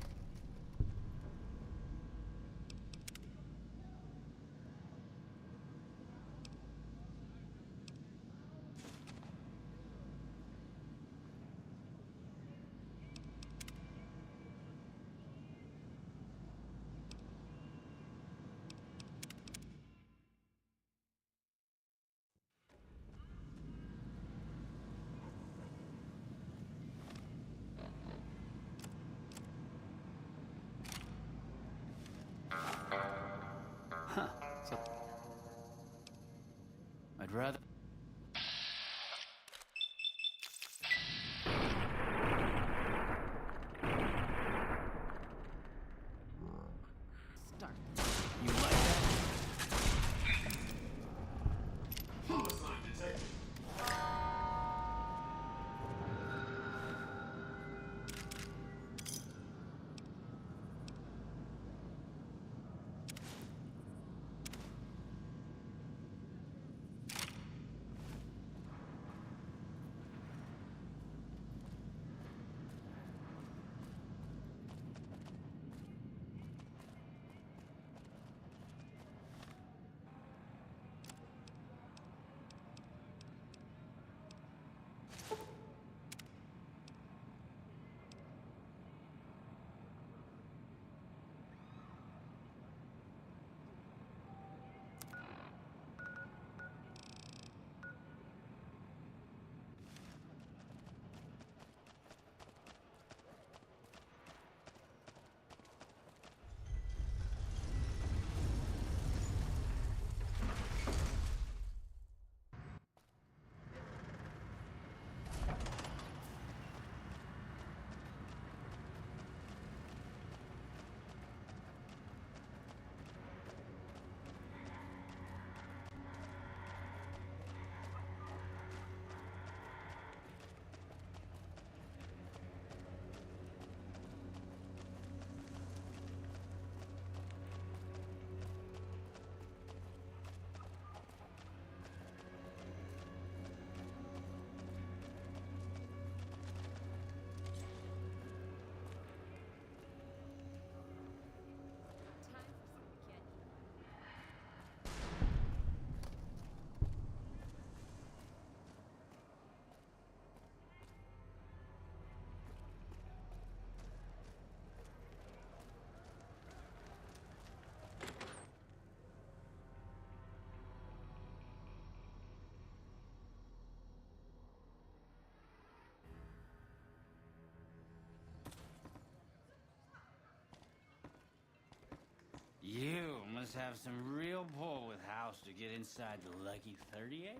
must have some real pull with House to get inside the Lucky 38.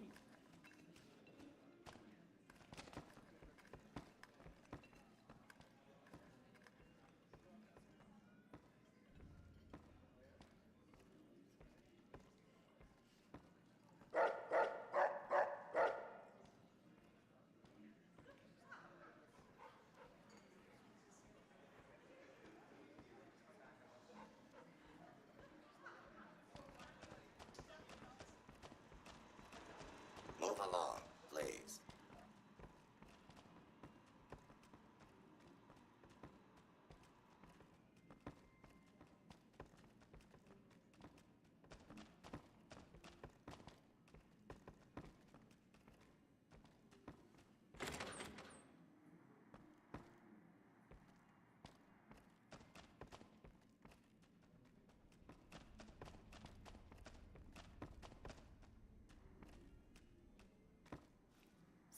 Move along, please.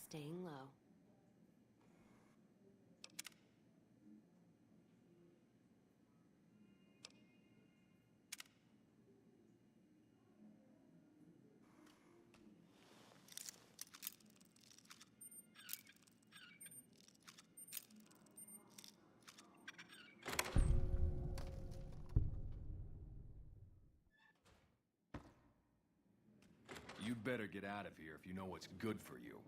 Staying low. You'd better get out of here if you know what's good for you.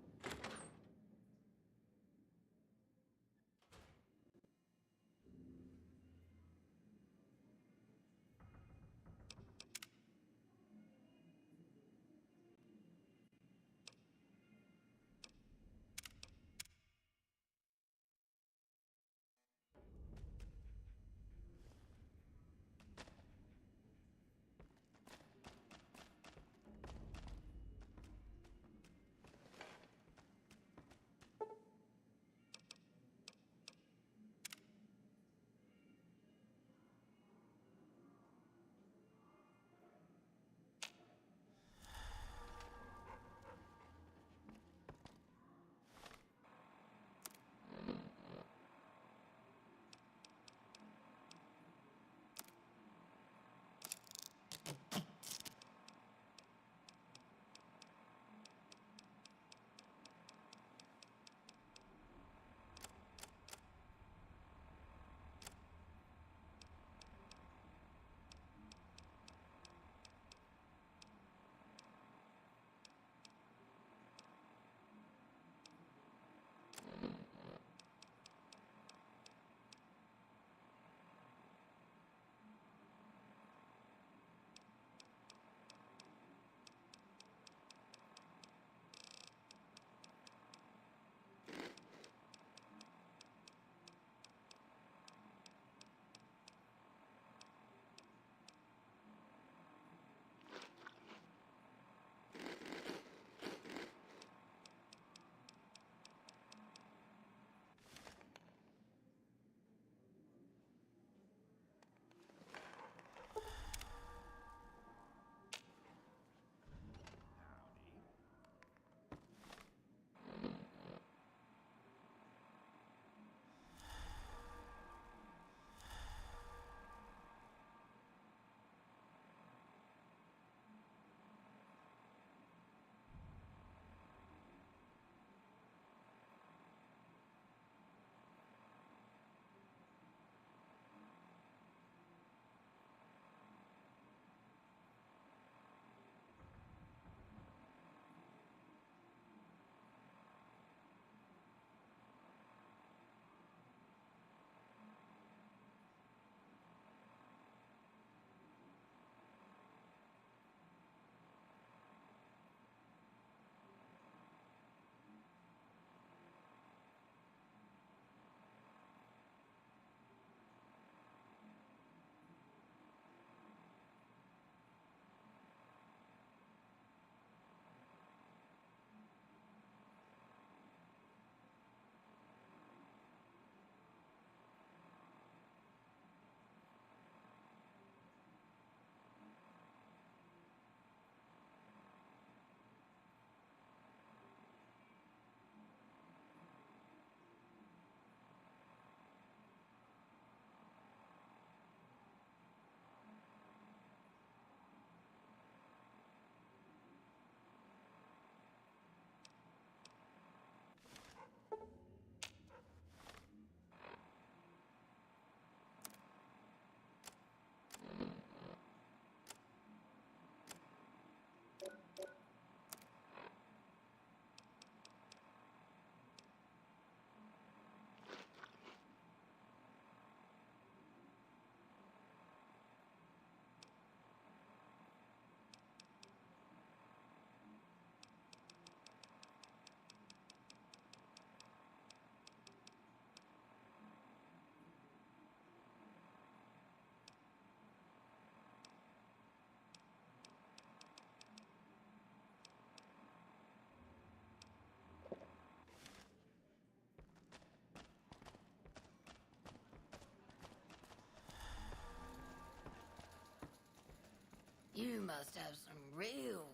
must have some real...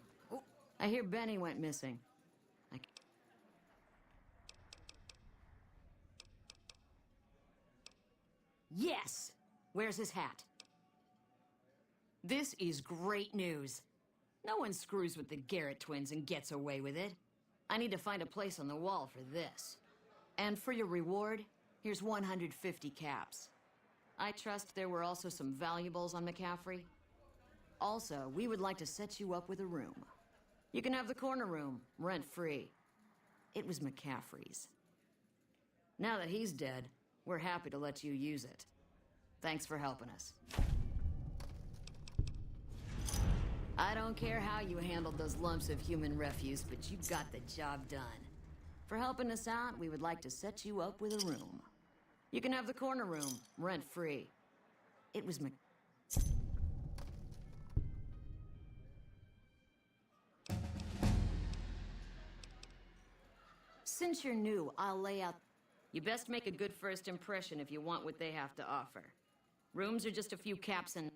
I hear Benny went missing. Yes! Where's his hat? This is great news. No one screws with the Garrett twins and gets away with it. I need to find a place on the wall for this. And for your reward, here's 150 caps. I trust there were also some valuables on McCaffrey. Also, we would like to set you up with a room. You can have the corner room, rent-free. It was McCaffrey's. Now that he's dead, we're happy to let you use it. Thanks for helping us. I don't care how you handled those lumps of human refuse, but you got the job done. For helping us out, we would like to set you up with a room. You can have the corner room, rent-free. It was Since you're new, I'll lay out... You best make a good first impression if you want what they have to offer. Rooms are just a few caps and...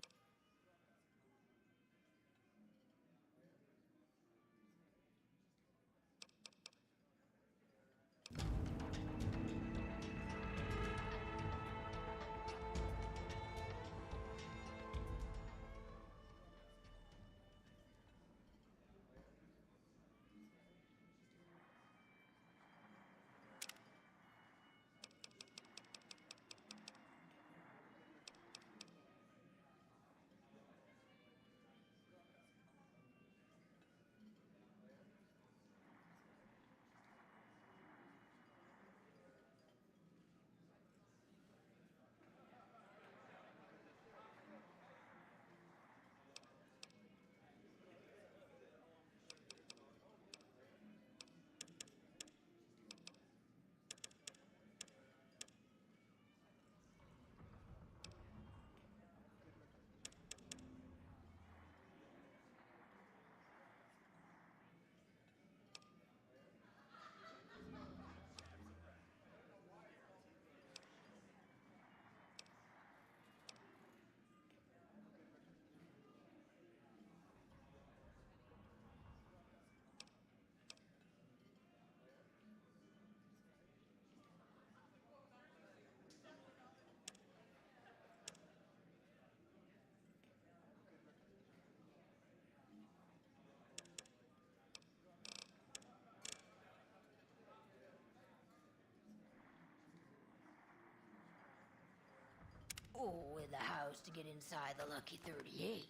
Oh, with a house to get inside the Lucky 38.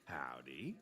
Howdy.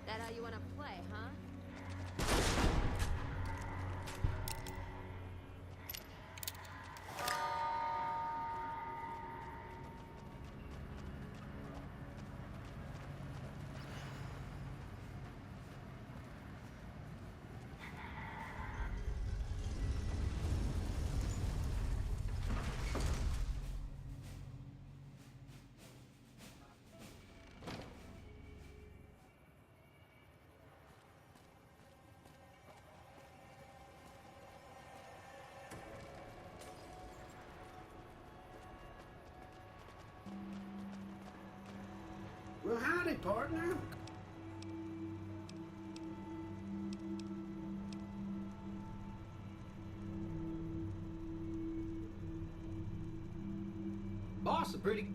That how you want to play, huh? Howdy, partner. Boss, a pretty...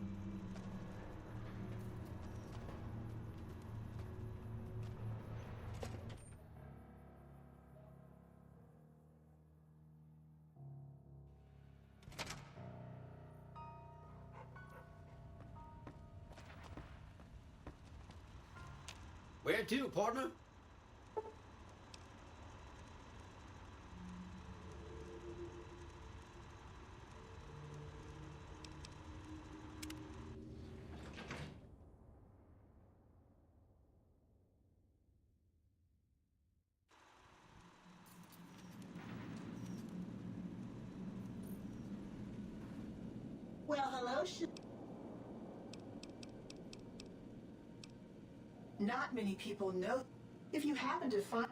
Where to, partner? Well, hello, Not many people know. If you happen to find...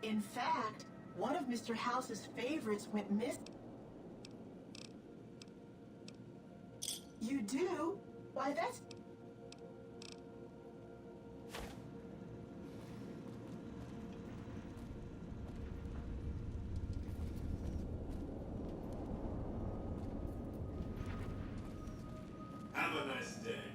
In fact, one of Mr. House's favorites went missing. You do? Why, that's... Have a nice day.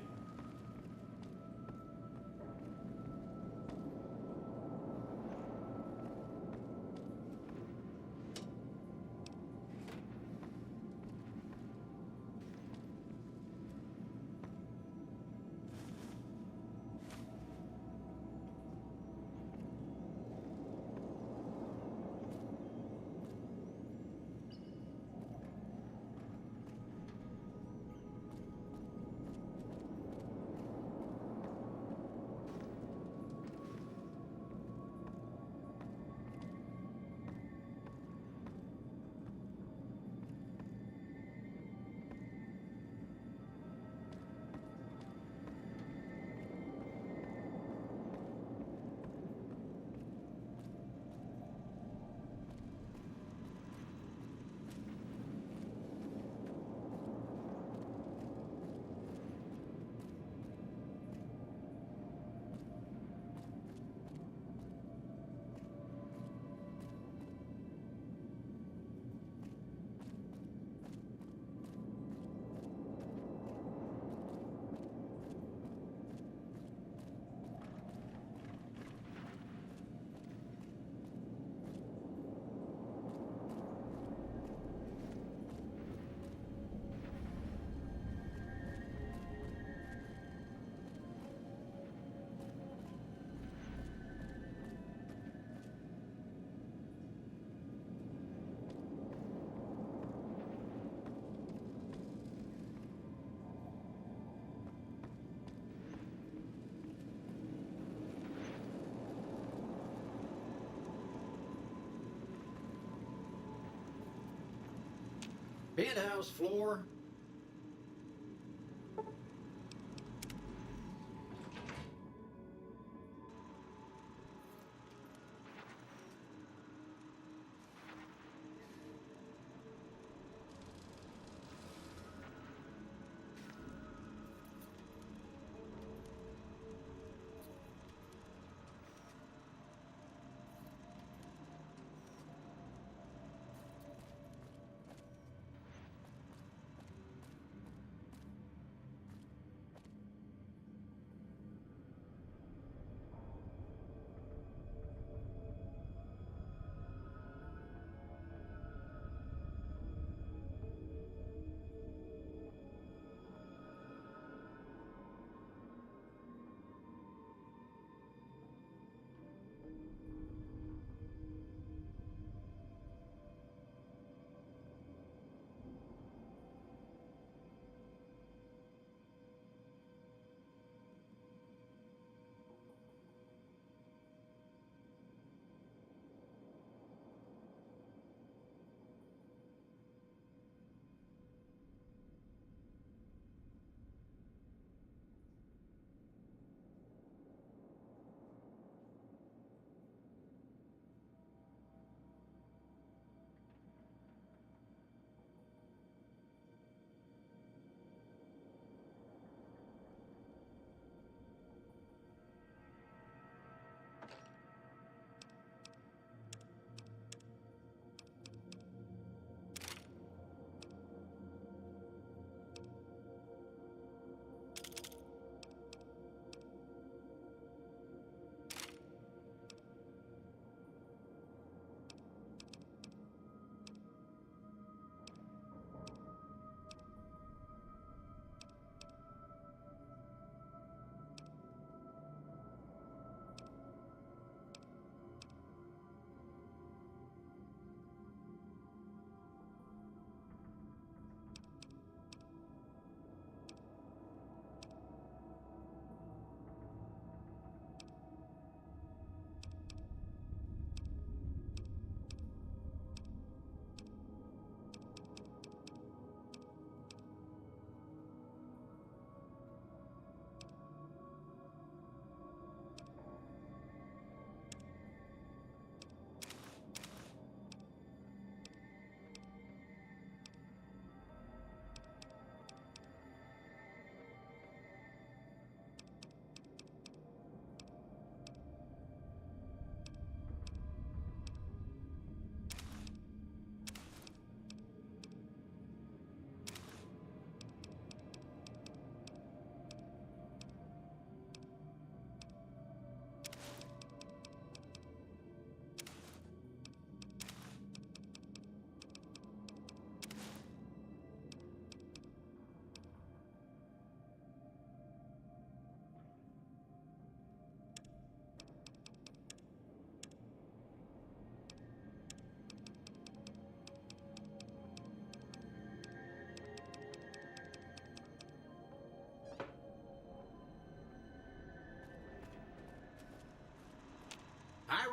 Penthouse floor.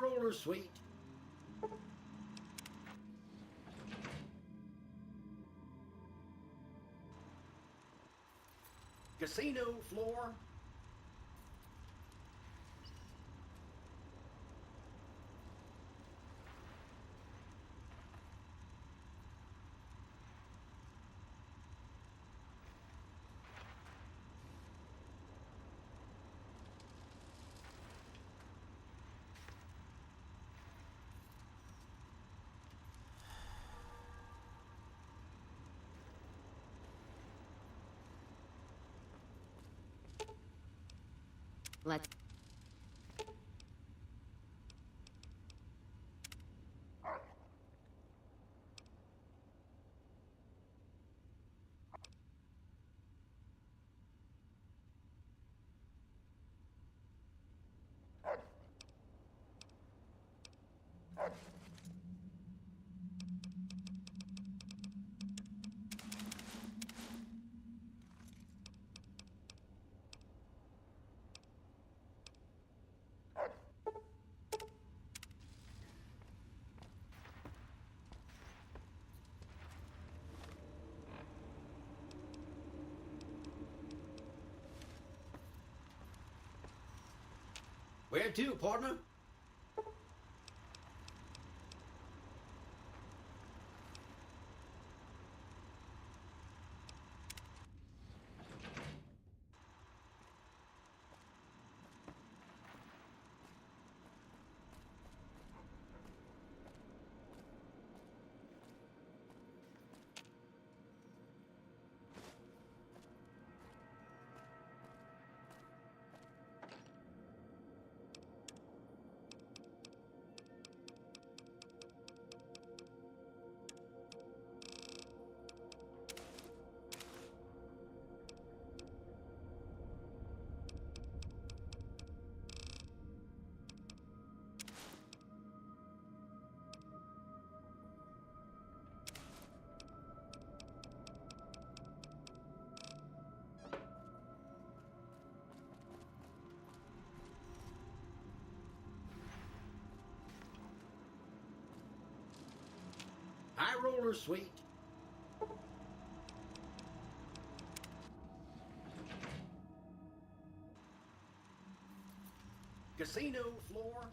roller suite. Casino floor. Let's... Where to, partner? High roller suite. Casino floor.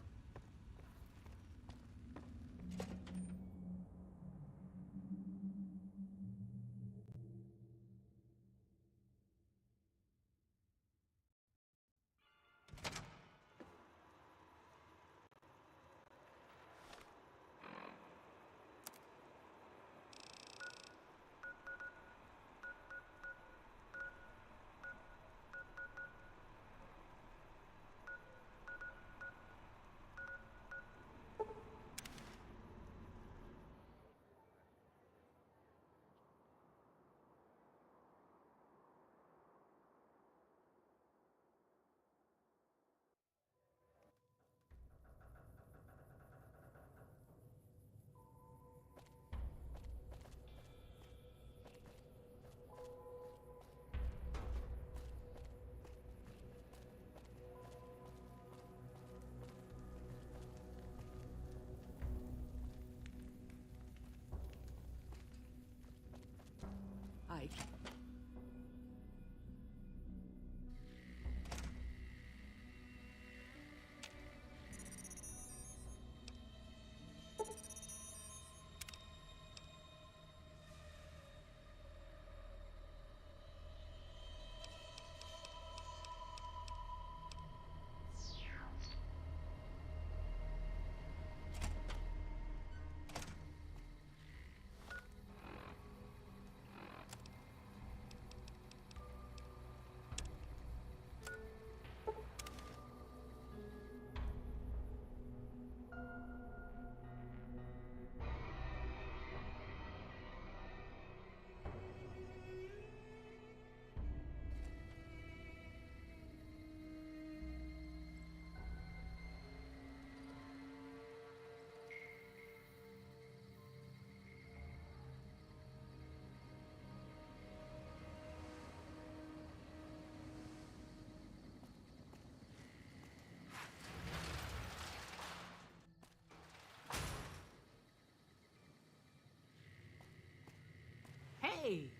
Hey!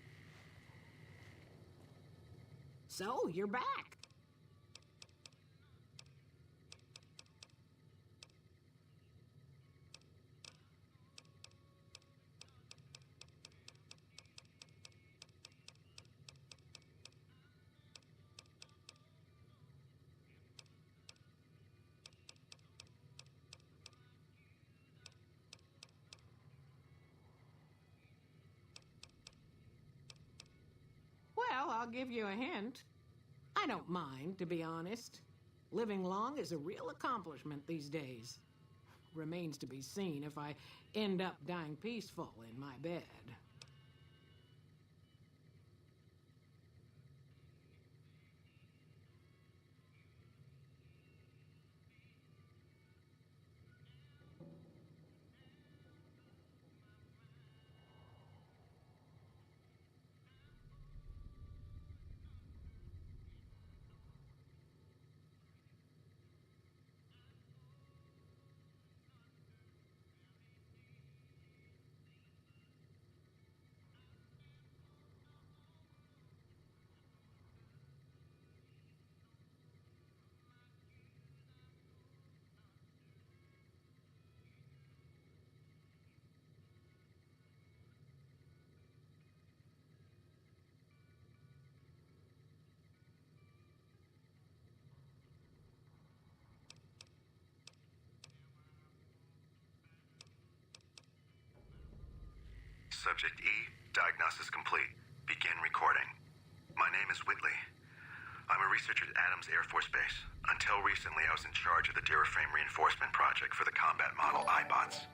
So, you're back. Well, I'll give you a hint. I don't mind, to be honest. Living long is a real accomplishment these days. Remains to be seen if I end up dying peaceful in my bed. Subject E, diagnosis complete. Begin recording. My name is Whitley. I'm a researcher at Adams Air Force Base. Until recently, I was in charge of the Duraframe reinforcement project for the combat model iBots.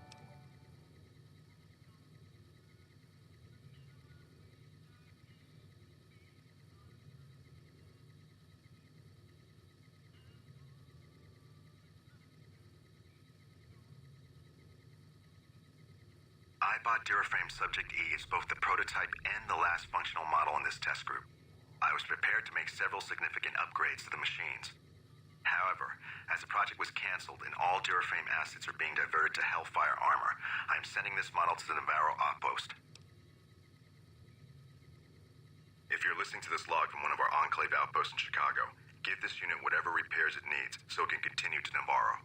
iBot Duraframe Subject E is both the prototype and the last functional model in this test group. I was prepared to make several significant upgrades to the machines. However, as the project was canceled and all Duraframe assets are being diverted to Hellfire armor, I am sending this model to the Navarro outpost. If you're listening to this log from one of our Enclave outposts in Chicago, give this unit whatever repairs it needs so it can continue to Navarro.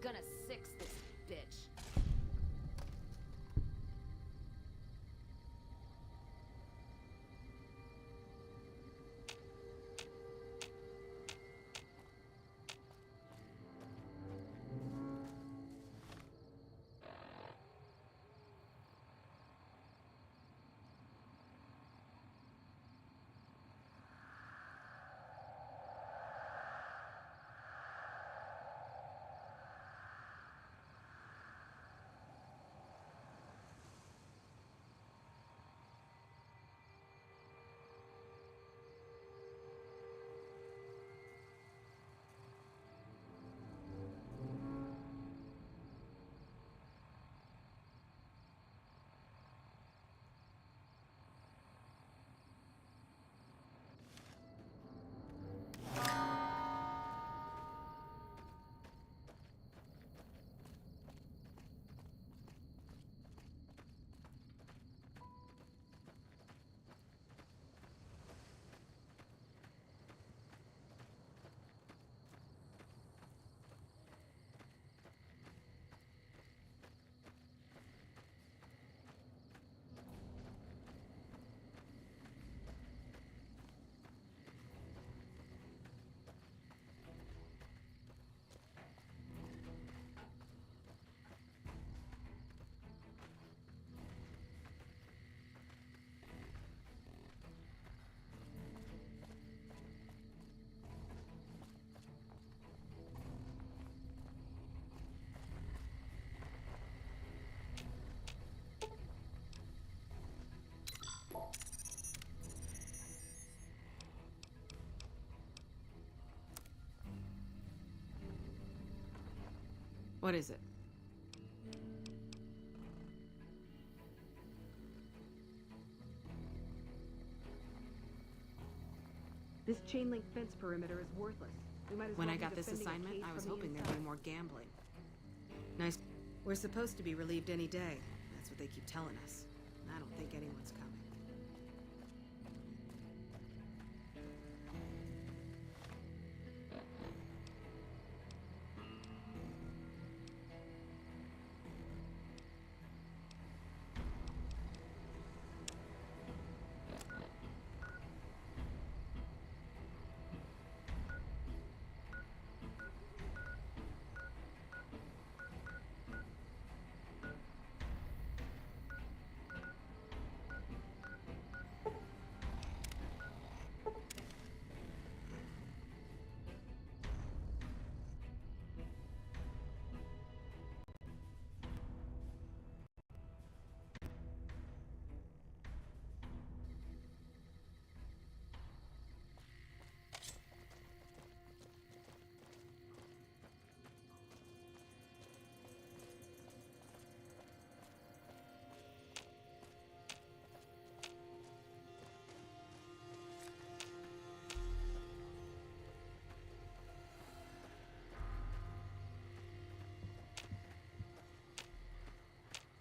Gonna six this bitch. What is it? This chain link fence perimeter is worthless. We might as When well I be got this defending a assignment, cave I was from the hoping there'd inside. be more gambling. Nice. We're supposed to be relieved any day. That's what they keep telling us. I don't think anyone's coming.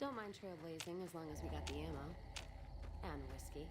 Don't mind trailblazing as long as we got the ammo. And whiskey.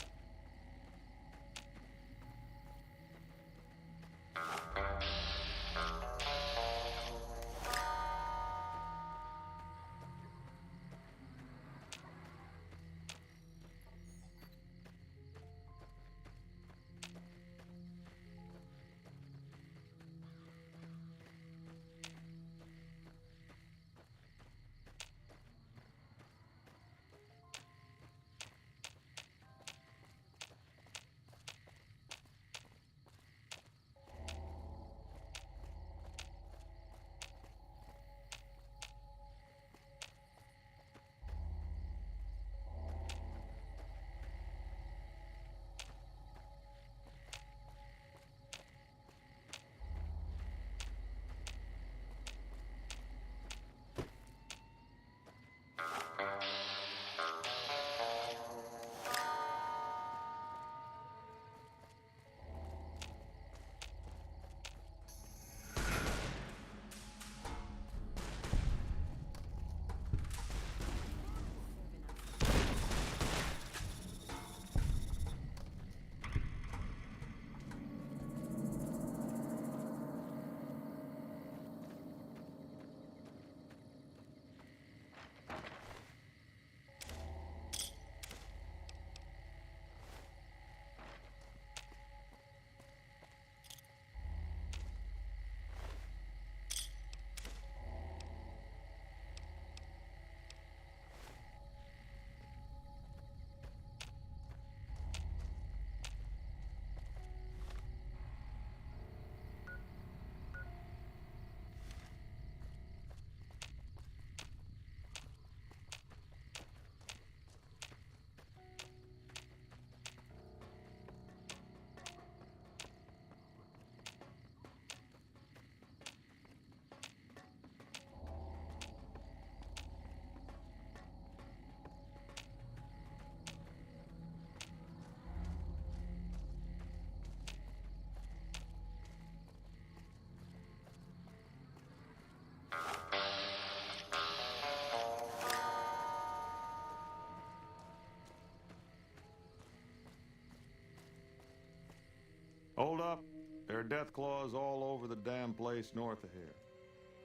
Hold up. There are death claws all over the damn place north of here.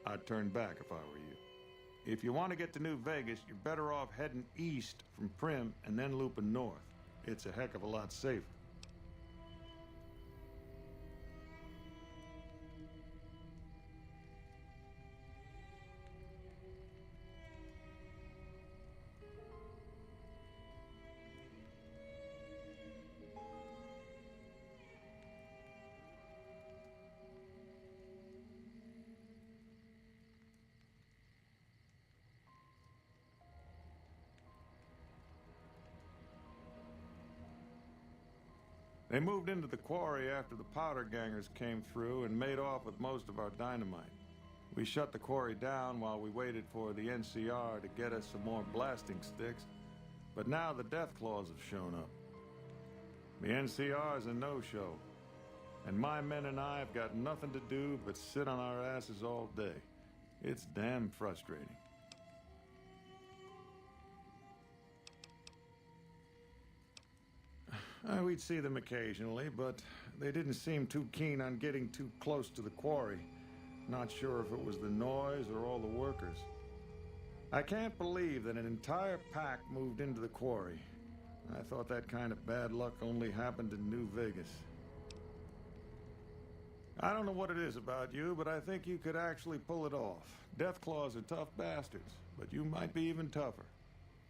I'd turn back if I were you. If you want to get to New Vegas, you're better off heading east from Primm and then looping north. It's a heck of a lot safer. They moved into the quarry after the powder gangers came through and made off with most of our dynamite. We shut the quarry down while we waited for the NCR to get us some more blasting sticks, but now the Deathclaws have shown up. The NCR's a no-show, and my men and I have got nothing to do but sit on our asses all day. It's damn frustrating. We'd see them occasionally, but they didn't seem too keen on getting too close to the quarry. Not sure if it was the noise or all the workers. I can't believe that an entire pack moved into the quarry. I thought that kind of bad luck only happened in New Vegas. I don't know what it is about you, but I think you could actually pull it off. Deathclaws are tough bastards, but you might be even tougher.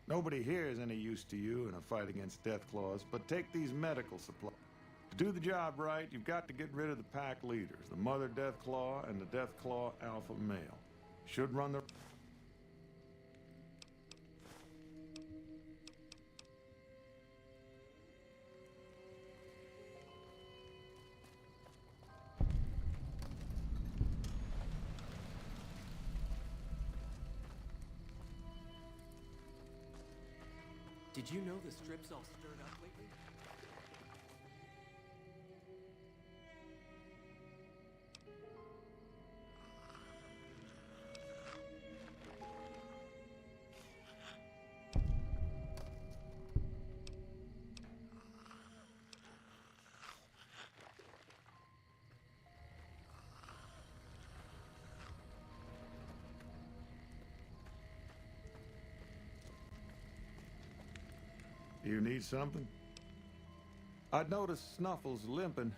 Nobody here is any use to you in a fight against Deathclaws, but take these medical supplies. To do the job right, you've got to get rid of the pack leaders, the Mother Deathclaw and the Deathclaw Alpha Male. Should run the... Did you know the strip's all stirred up lately? You need something? I'd noticed Snuffles limping.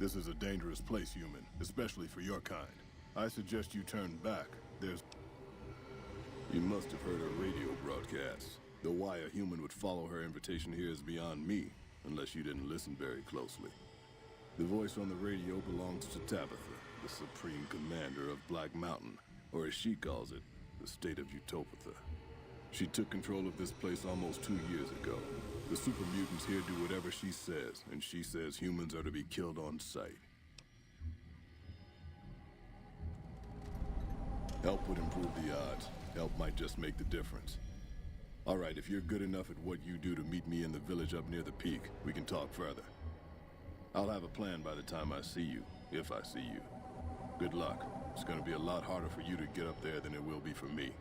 This is a dangerous place, human, especially for your kind. I suggest you turn back. You must have heard her radio broadcast. Though why a human would follow her invitation here is beyond me, unless you didn't listen very closely. The voice on the radio belongs to Tabitha, the supreme commander of Black Mountain, or as she calls it, the state of Utopatha. She took control of this place almost 2 years ago. The super mutants here do whatever she says, and she says humans are to be killed on sight. Help would improve the odds. Help might just make the difference. All right, if you're good enough at what you do to meet me in the village up near the peak, we can talk further. I'll have a plan by the time I see you, if I see you. Good luck. It's gonna be a lot harder for you to get up there than it will be for me.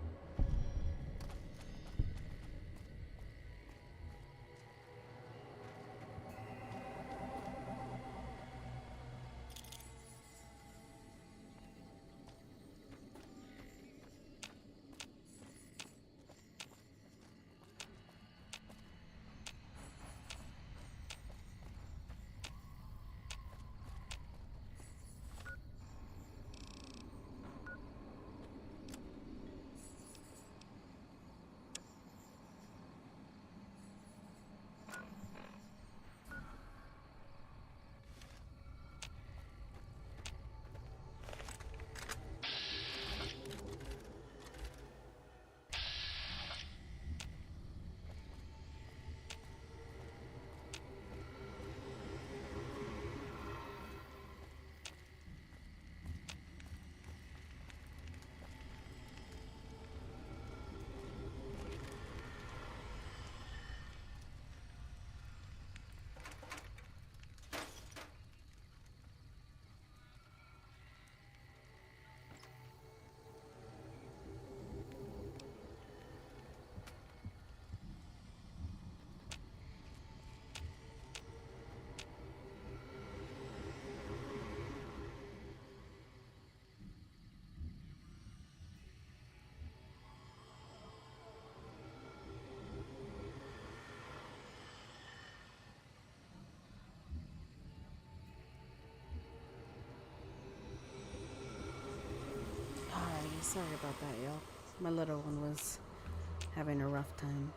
Sorry about that, y'all. My little one was having a rough time.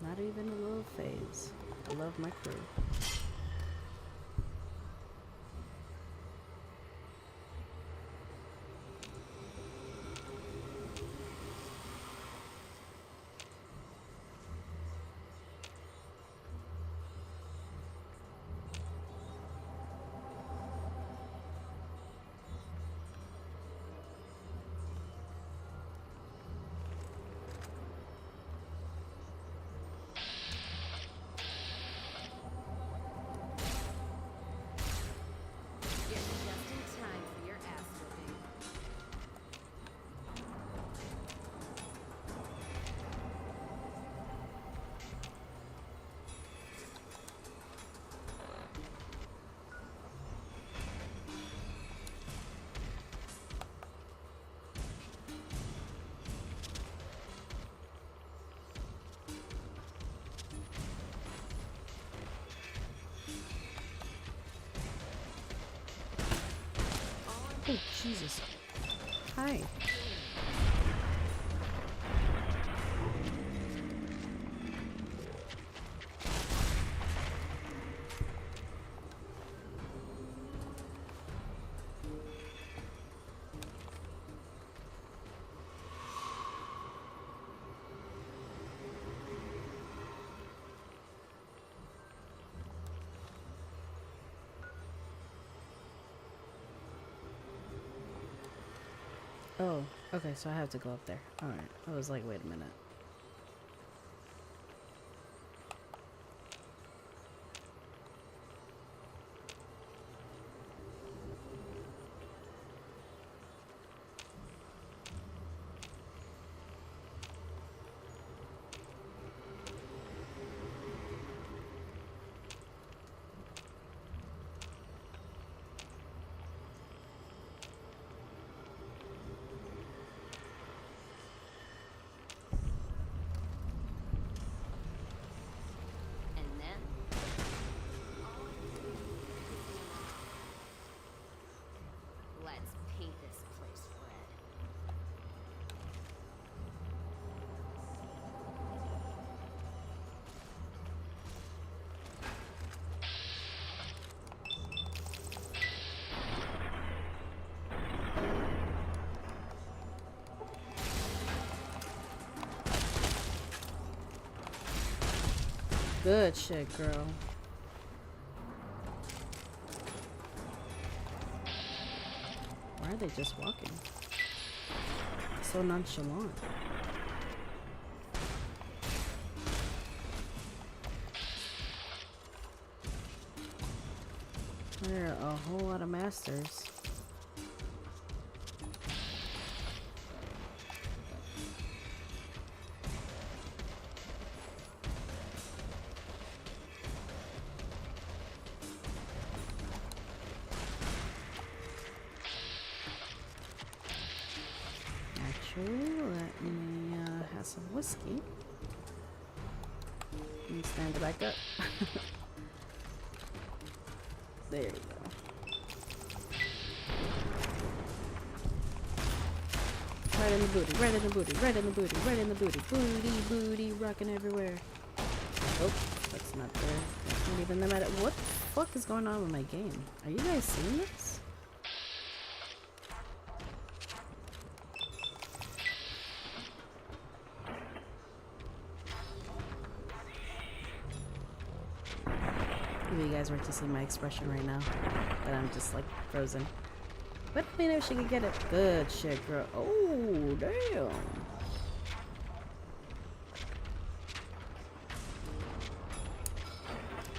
Not even a little phase. I love my crew. Oh, Jesus. Hi. Oh, okay, so I have to go up there. Alright, I was like, wait a minute. Let's paint this place red. Good shit, girl. Why are they just walking? So nonchalant. There are a whole lot of masters. Let me have some whiskey and stand it back up. There you go. Right in the booty, right in the booty, right in the booty, right in the booty. Booty, booty, rocking everywhere. Oh, that's not there. That's not even the matter. What the fuck is going on with my game? Are you guys seeing this? If you guys were to see my expression right now, but I'm just like frozen. But I mean, if she could get it. Good shit, girl. Oh, damn.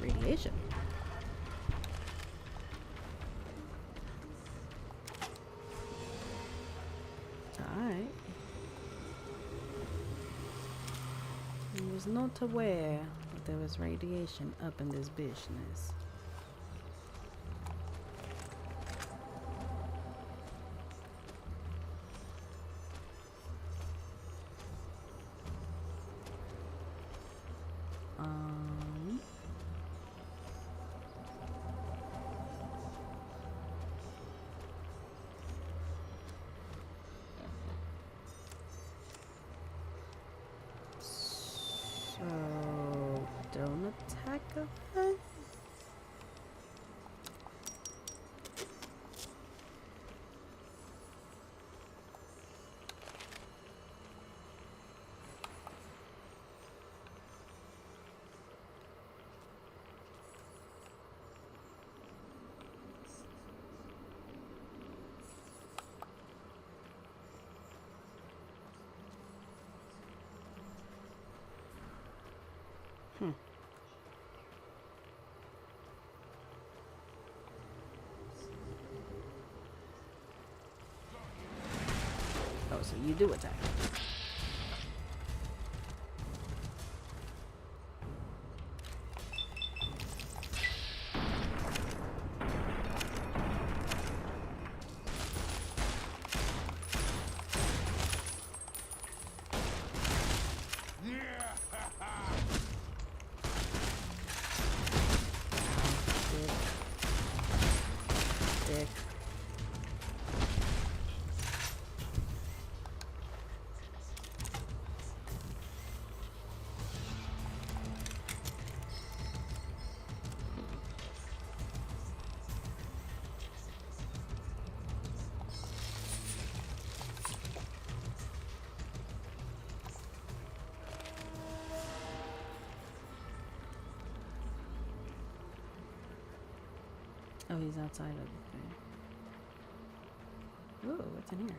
Radiation. Alright. I was not aware that there was radiation up in this business. So don't attack her. Oh, so you do attack. Dick. Oh, he's outside of the thing. Ooh, what's in here?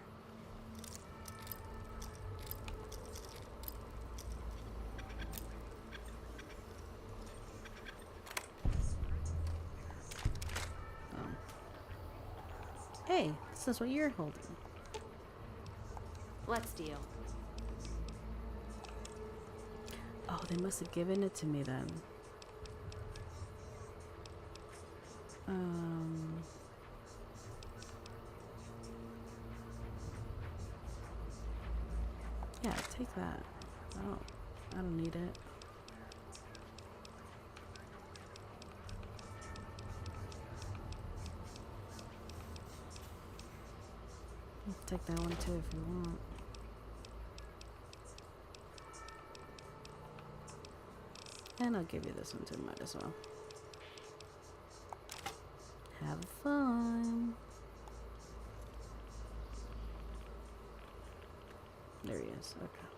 Hey, this is what you're holding. Let's deal. Oh, they must have given it to me then. Yeah, take that. I don't need it. Take that one too if you want. And I'll give you this one too, might as well. Have fun. There he is, okay.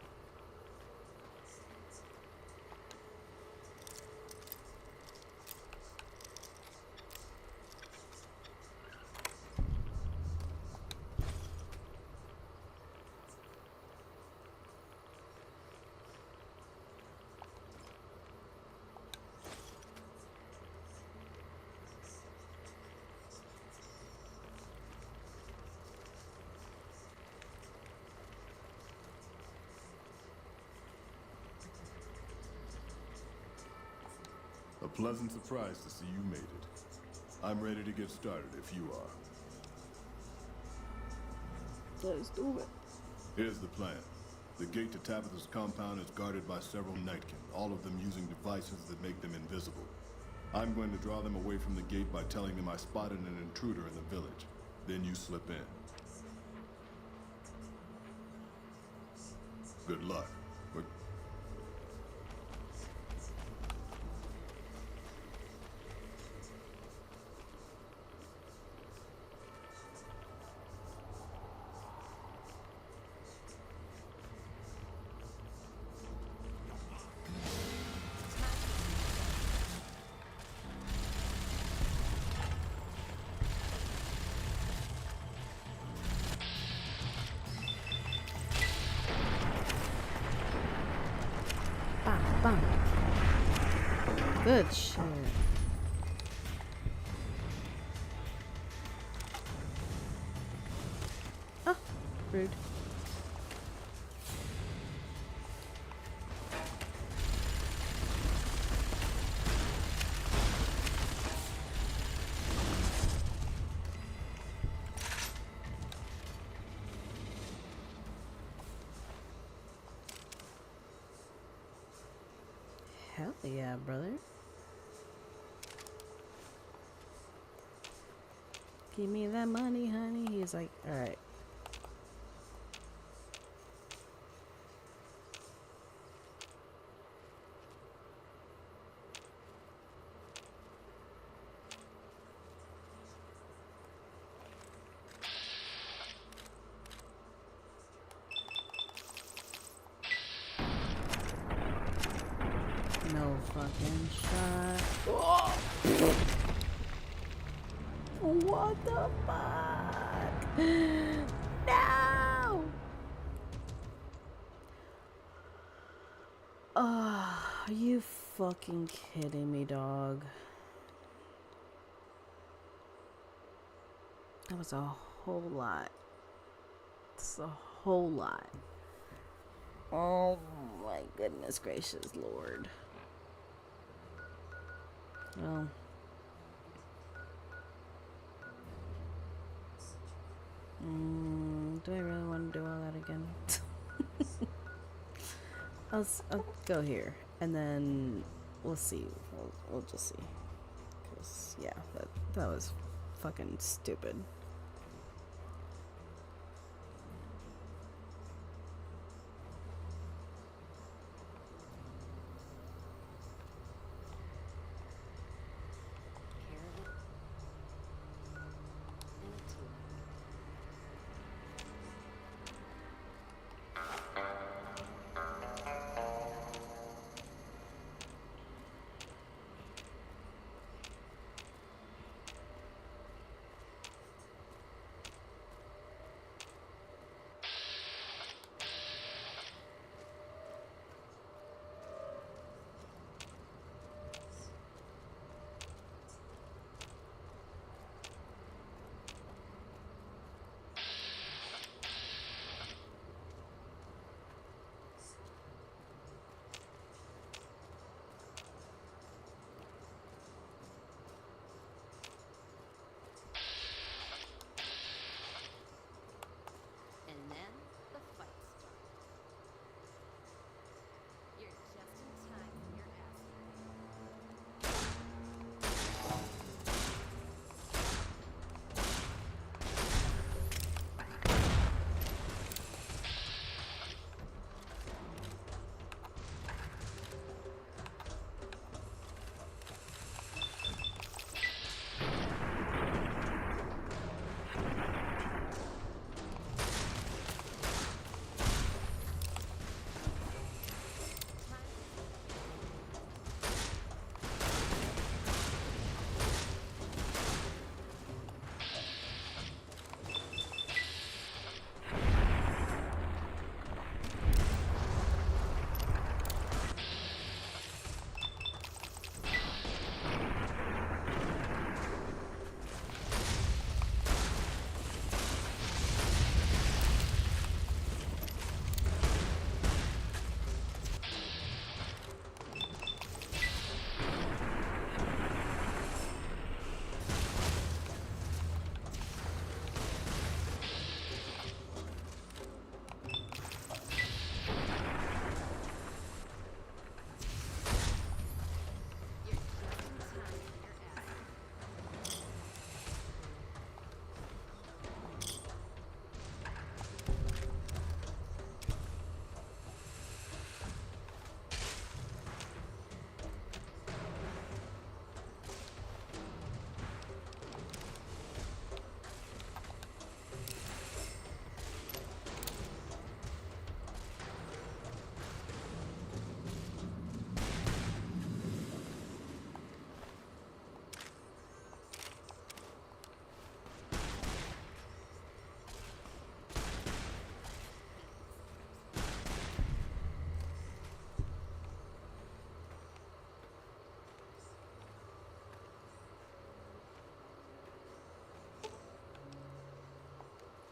A pleasant surprise to see you made it. I'm ready to get started if you are. Let's do it. Here's the plan. The gate to Tabitha's compound is guarded by several Nightkin, all of them using devices that make them invisible. I'm going to draw them away from the gate by telling them I spotted an intruder in the village. Then you slip in. Good luck. Bam. Good shit. Oh, rude. Hell yeah, brother. Give me that money, honey. He's like, alright. No fucking shot. Oh. What the fuck? No! Are you fucking kidding me, dog? That was a whole lot. That's a whole lot. Oh my goodness gracious Lord. Well, do I really want to do all that again? I'll go here, and then we'll see. We'll just see. 'Cause yeah, that was fucking stupid.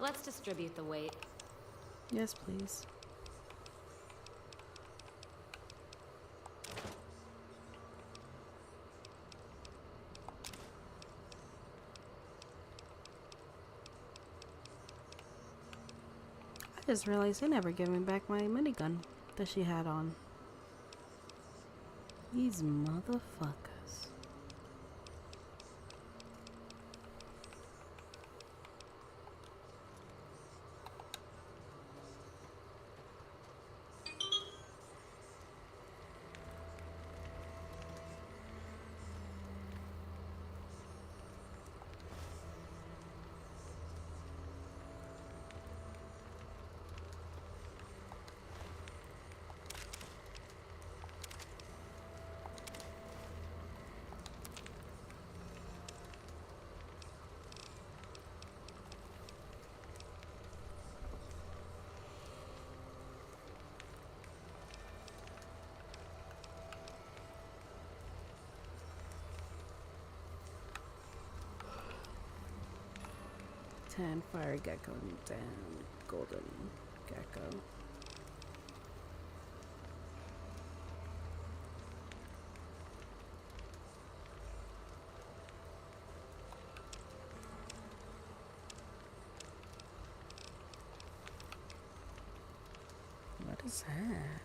Let's distribute the weight. Yes, please. I just realized they never gave me back my minigun that she had on. These motherfuckers. Tan fire gecko down, golden gecko. What is that?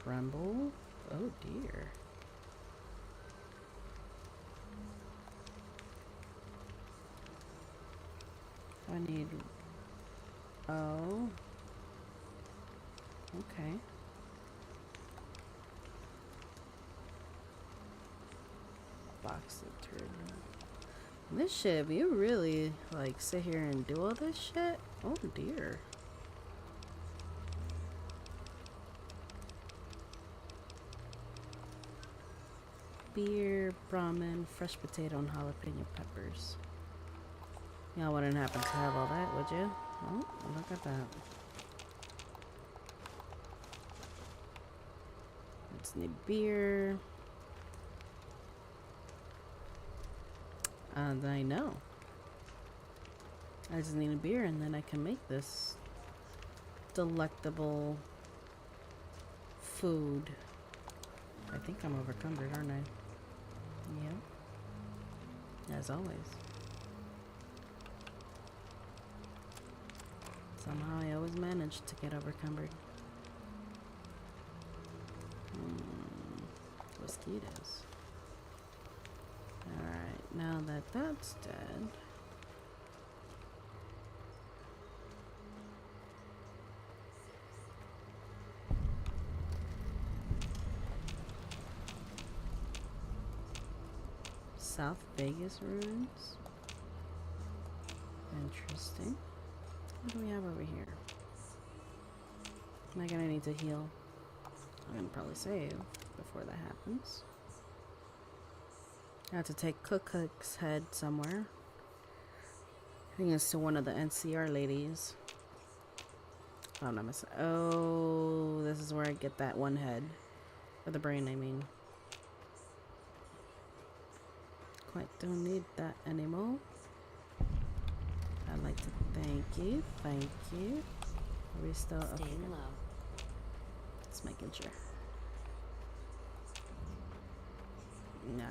Tremble? Oh dear. I need... Oh. Okay. Box of turtle. This shit, you really like sit here and do all this shit? Oh dear. Beer, Brahmin, fresh potato, and jalapeno peppers. Y'all wouldn't happen to have all that, would you? Oh, look at that. Let's need beer. And I know. I just need a beer and then I can make this delectable food. I think I'm overcumbered, aren't I? Yep. As always. Somehow I always manage to get overcumbered. Mosquitoes. Alright, now that that's dead. South Vegas ruins. Interesting. What do we have over here? Am I gonna need to heal? I'm gonna probably save before that happens. I have to take Cook's head somewhere. I think it's to one of the NCR ladies. Oh, I'm not missing. Oh, this is where I get that one head. For the brain, I mean. Quite don't need that anymore. I'd like to thank you. Thank you. Are we still up here? Staying low. Just making sure. No.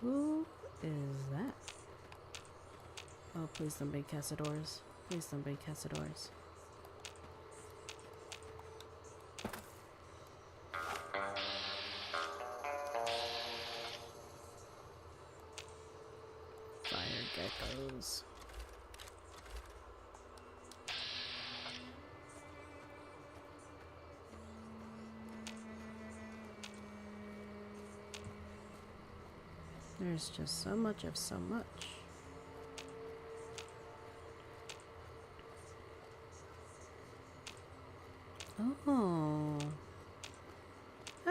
Who is that? Oh, please don't be Cazadores. Please don't be Cazadores. Fire geckos. There's just so much of so much. Oh.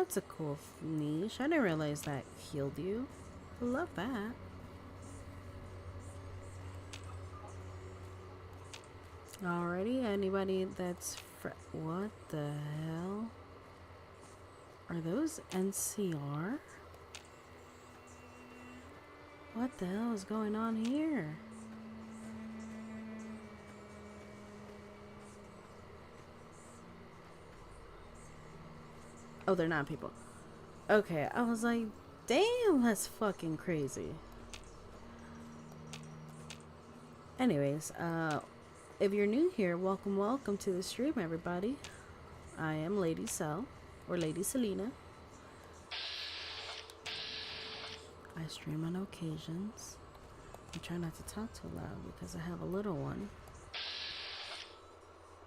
That's a cool niche. I didn't realize that healed you. I love that. Alrighty, anybody that's what the hell? Are those NCR? What the hell is going on here? Oh, they're not people. Okay, I was like, damn, that's fucking crazy. Anyways, if you're new here, welcome to the stream, everybody. I am Lady Cell, or Lady Selena. I stream on occasions. I try not to talk too loud because I have a little one.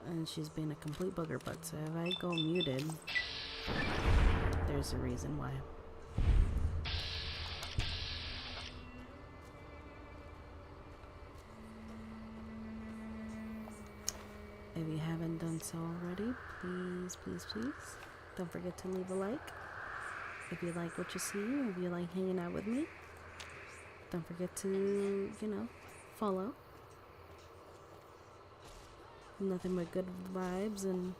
And she's being a complete booger butt, so if I go muted, there's a reason why. If you haven't done so already, please, don't forget to leave a like. If you like what you see, if you like hanging out with me, don't forget to, follow. Nothing but good vibes and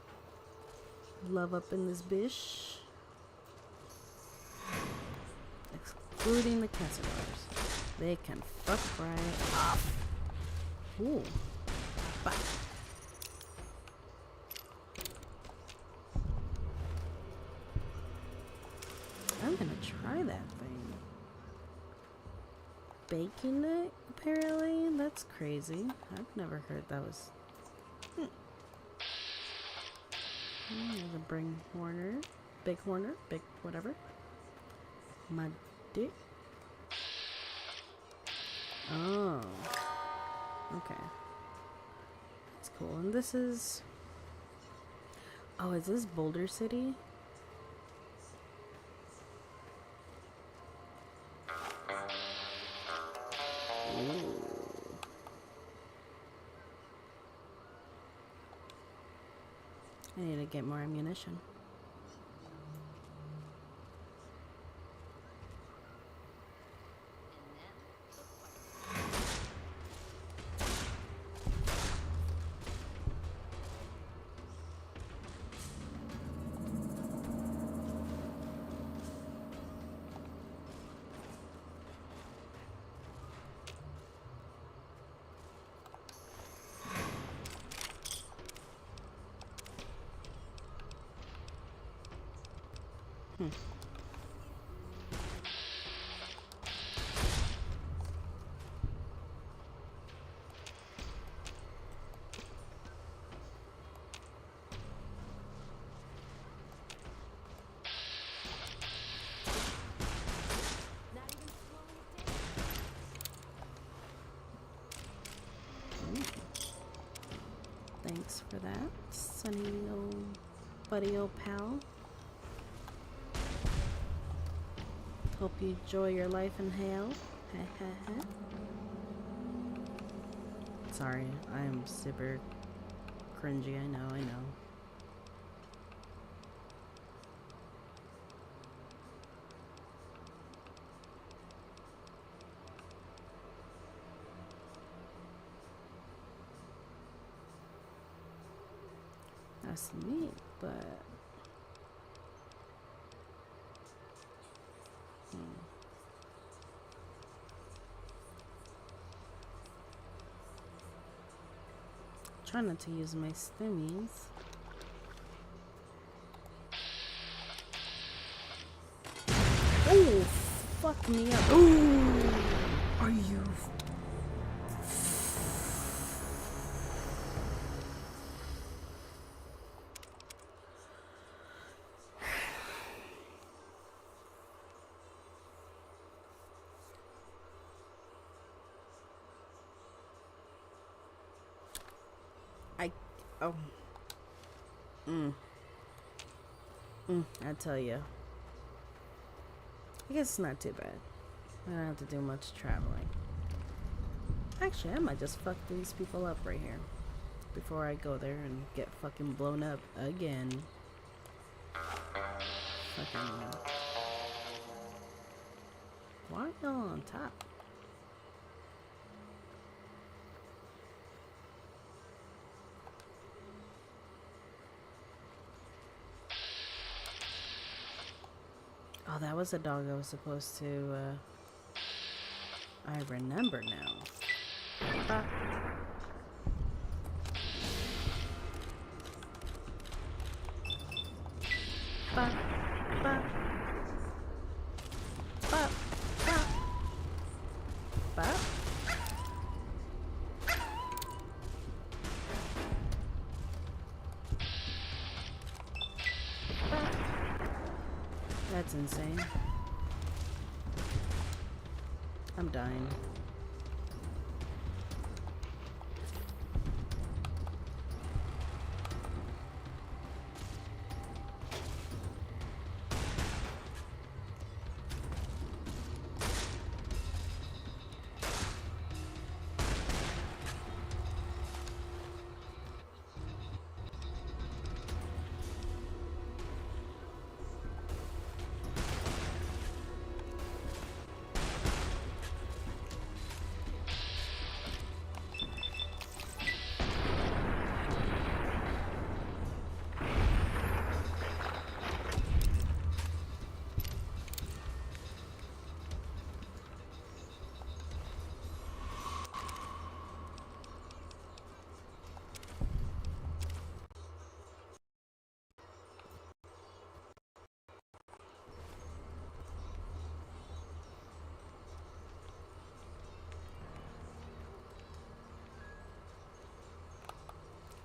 love up in this bish. Excluding the Cassadors. They can fuck right off. Ooh. Bye. I'm gonna try that thing. Baking it, apparently? That's crazy. I've never heard that was... There's a big Horner, big whatever. My dick. Oh. Okay. That's cool. And this is... Oh, is this Boulder City? Ooh. I need to get more ammunition. Thanks for that, sunny old buddy old pal. Hope you enjoy your life in hell. Sorry, I am super cringy, I know. That's neat, but... Try not to use my stimmies. Oh, fuck me up. Ooh, are you... Oh. I tell you. I guess it's not too bad. I don't have to do much traveling. Actually, I might just fuck these people up right here. Before I go there and get fucking blown up again. Fuck fucking... Why are y'all on top? Oh, that was a dog I was supposed to, I remember now. Ah. Ba, ba. Ba, ba. Ba. That's insane. I'm dying.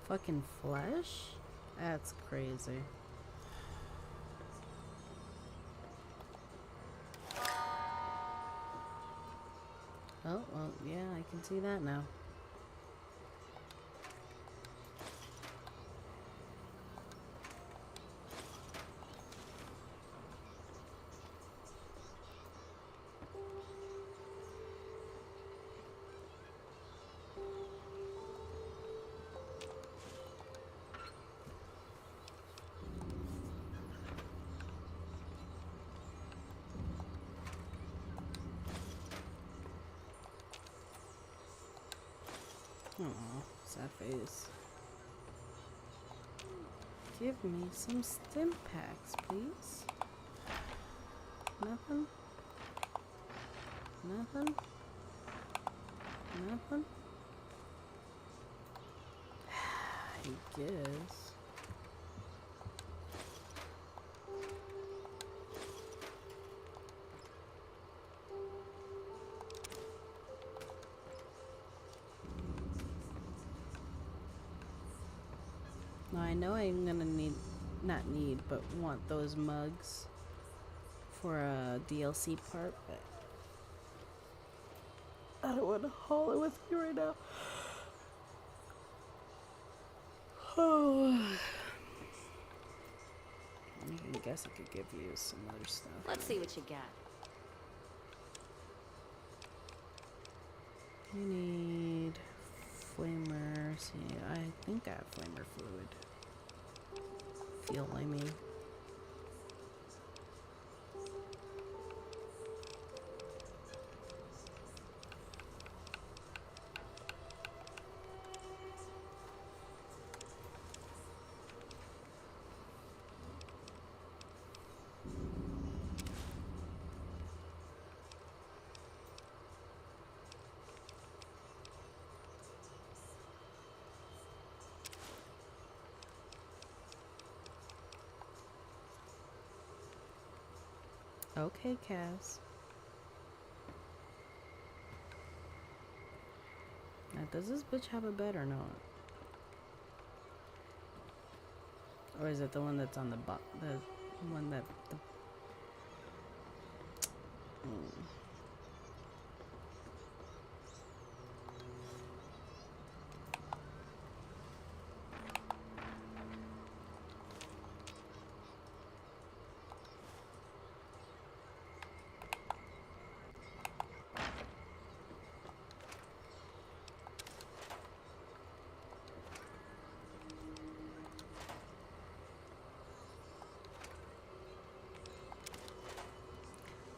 Fucking flesh? That's crazy. Oh, well, yeah, I can see that now. Aw, sad face. Give me some stim packs, please. Nothing? Nothing? Nothing? I guess. Now I know I'm gonna not need, but want those mugs for a DLC part, but I don't want to haul it with me right now. Oh. I guess I could give you some other stuff. Let's see what you got. You need flamer. See, I think I have flamer fluid. Fuel, I mean. Okay, Cass. Now, does this bitch have a bed or not? Or is it the one that's on the the one that the...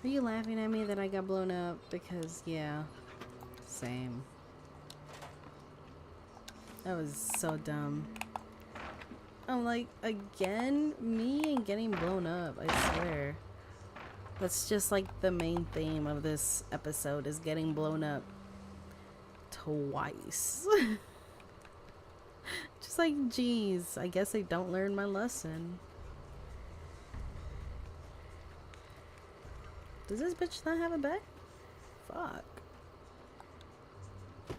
Are you laughing at me that I got blown up? Because, yeah. Same. That was so dumb. I'm like, again? Me and getting blown up, I swear. That's just like the main theme of this episode is getting blown up twice. Just like, geez, I guess I don't learn my lesson. Does this bitch not have a bed? Fuck.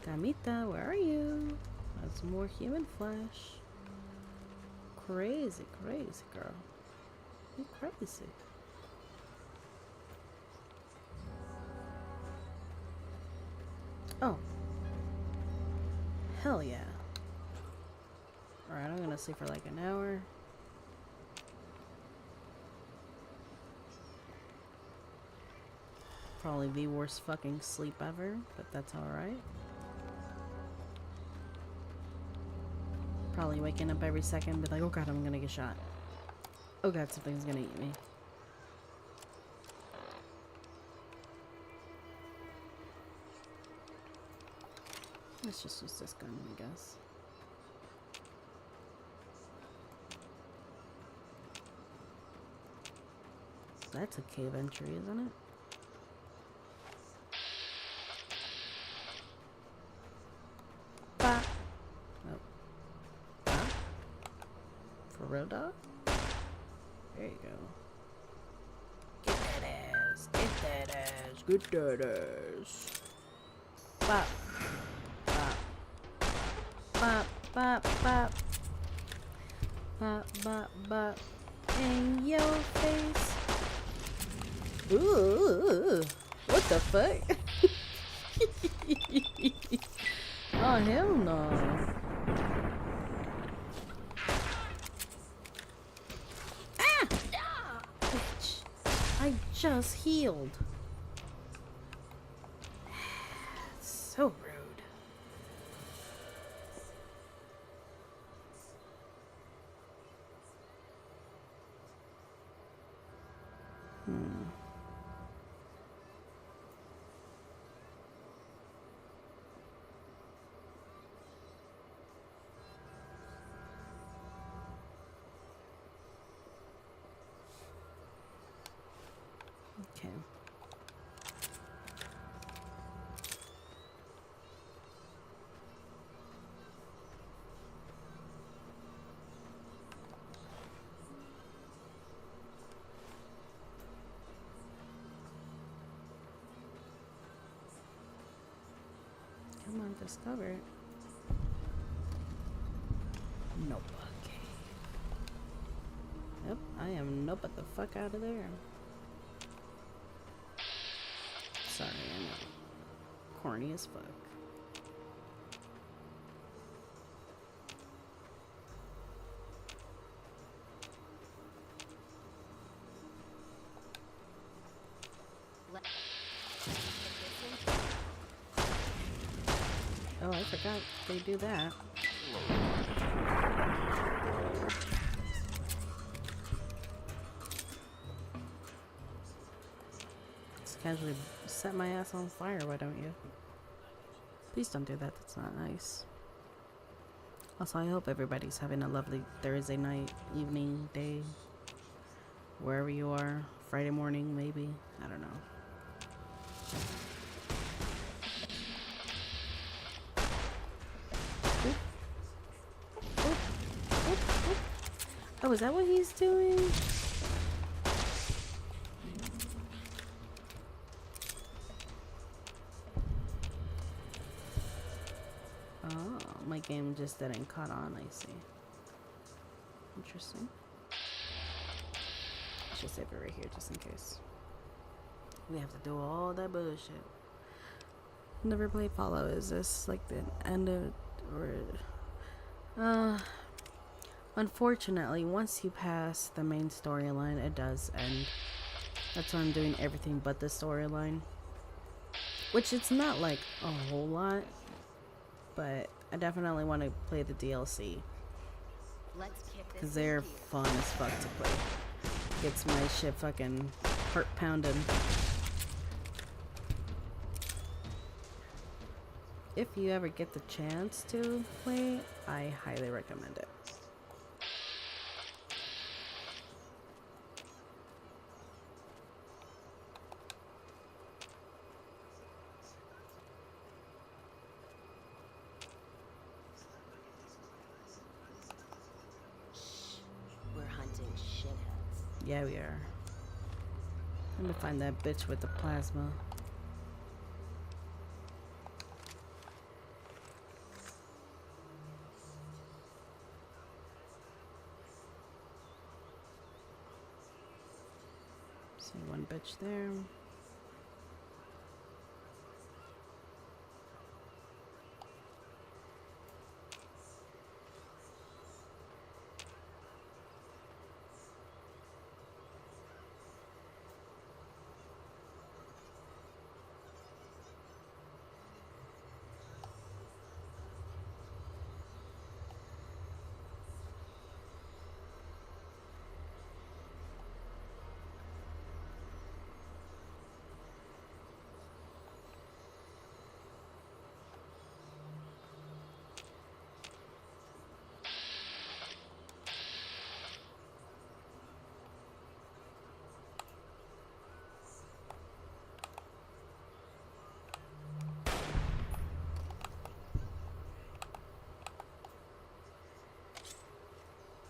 Camita, where are you? That's more human flesh. Crazy, crazy girl. You crazy. Oh. Hell yeah. Alright, I'm gonna sleep for like an hour. Probably the worst fucking sleep ever, but that's alright. Probably waking up every second, be like, oh god, I'm gonna get shot. Oh god, something's gonna eat me. Let's just use this gun, I guess. That's a cave entry, isn't it? Bah. Nope. Bah. For real, dog? There you go. Get that ass. Get that ass. Get that ass. Bop. Bop. Bop. Bop. Bop. Bop. Bop. Bop. In your face. Ooh. What the fuck? Oh, hell no. Ah! Bitch. I just healed. So rude. Okay. Come on, discover it. Nope. Okay. Yep, I am nope the fuck out of there. Sorry, I know. Corny as fuck. Oh, I forgot they do that. Just casually set my ass on fire, why don't you? Please don't do that, that's not nice. Also, I hope everybody's having a lovely Thursday night, evening, day, wherever you are. Friday morning, maybe. I don't know. Oh, is that what he's doing? Oh, my game just didn't cut on, I see. Interesting. I should save it right here just in case. We have to do all that bullshit. Never played Fallout. Is this like the end of or unfortunately, once you pass the main storyline, it does end. That's why I'm doing everything but the storyline. Which it's not like a whole lot, but I definitely want to play the DLC. Because they're fun as fuck to play. Gets my shit fucking heart pounding. if you ever get the chance to play, I highly recommend it. We're hunting shitheads. Yeah, we are. Let me find that bitch with the plasma. See one bitch there.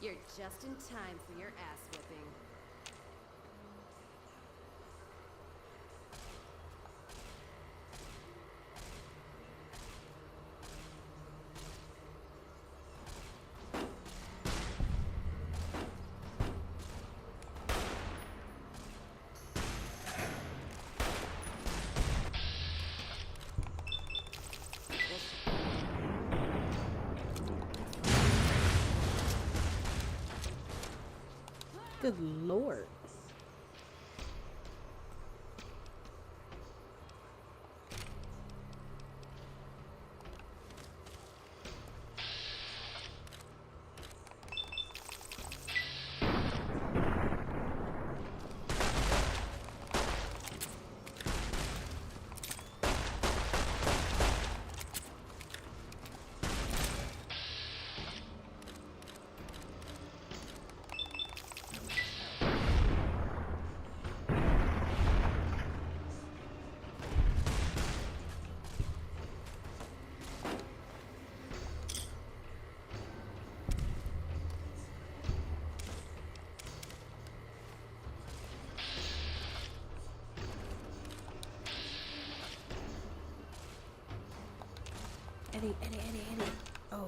You're just in time for your ass whipping. Good lord. Eddie. Oh.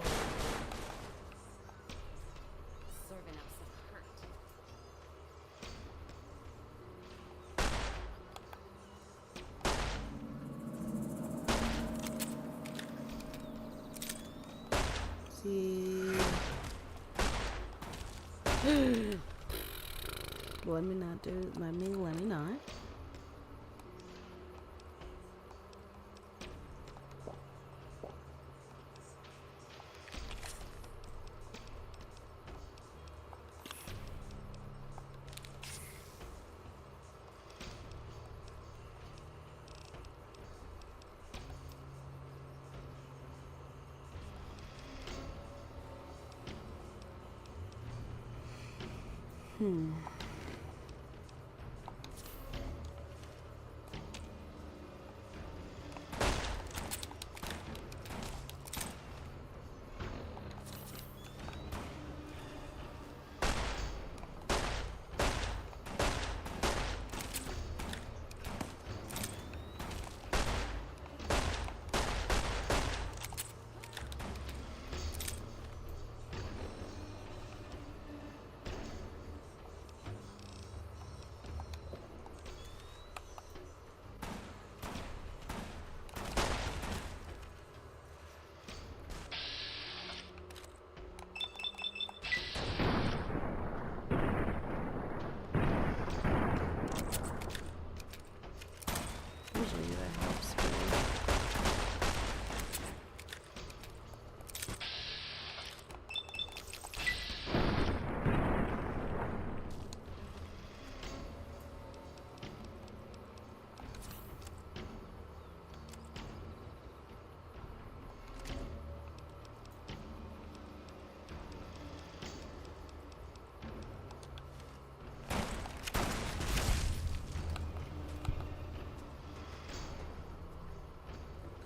Serving up some hurt. See. Let me not do. Let me not.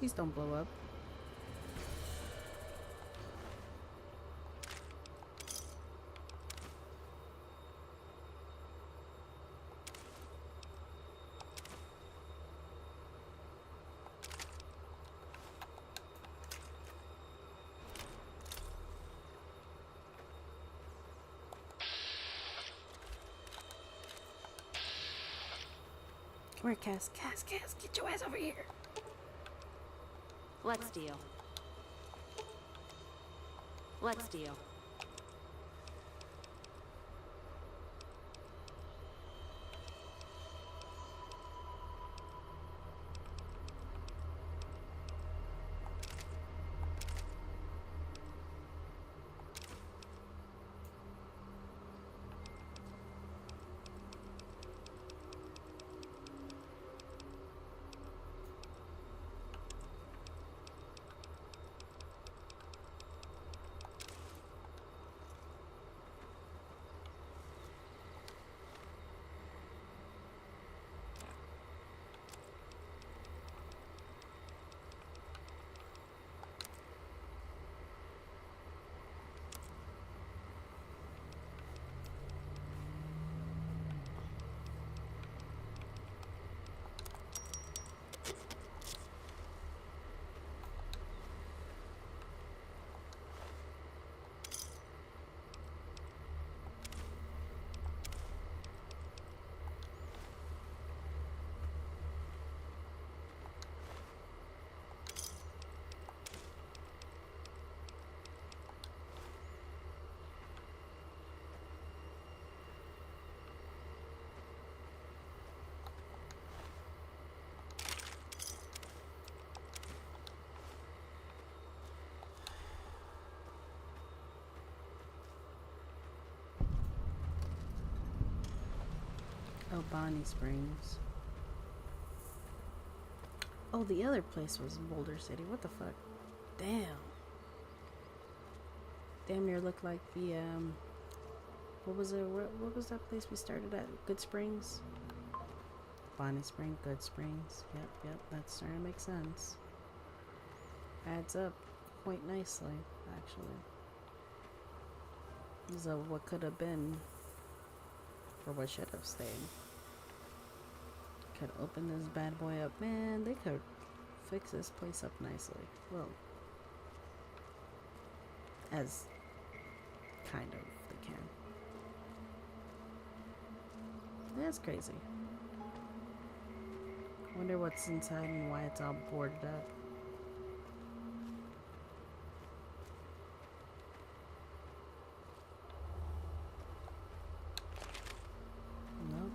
Please don't blow up. Come here, Cass. Cass, get your ass over here. What steal? What steal? Oh, Bonnie Springs. Oh, the other place was Boulder City. What the fuck? Damn. Damn near looked like the, what was it? What was that place we started at? Good Springs? Bonnie Spring, Good Springs. Yep, that's starting to make sense. Adds up quite nicely, actually. So what could have been, or what should have stayed. Could open this bad boy up. Man, they could fix this place up nicely. Well, as kind of they can. That's crazy. Wonder what's inside and why it's all boarded up. Nope.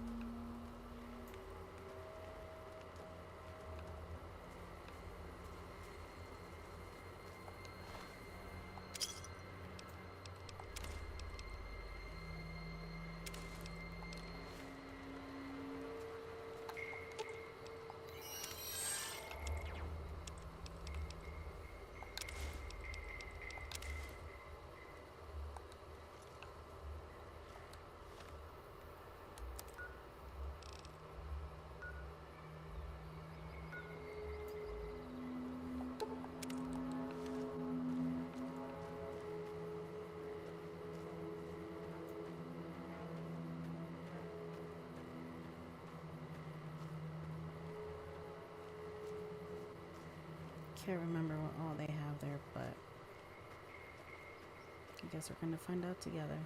Can't remember what all they have there, but I guess we're gonna find out together.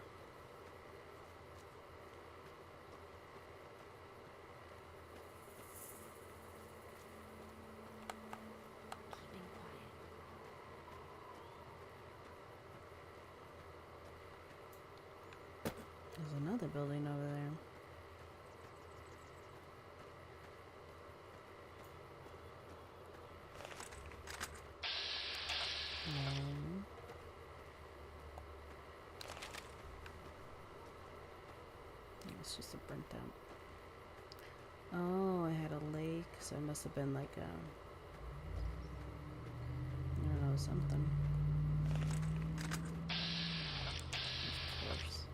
There's another building over there. It's just a burnt out. Oh, I had a lake, so it must have been like a, I don't know, something. Of course.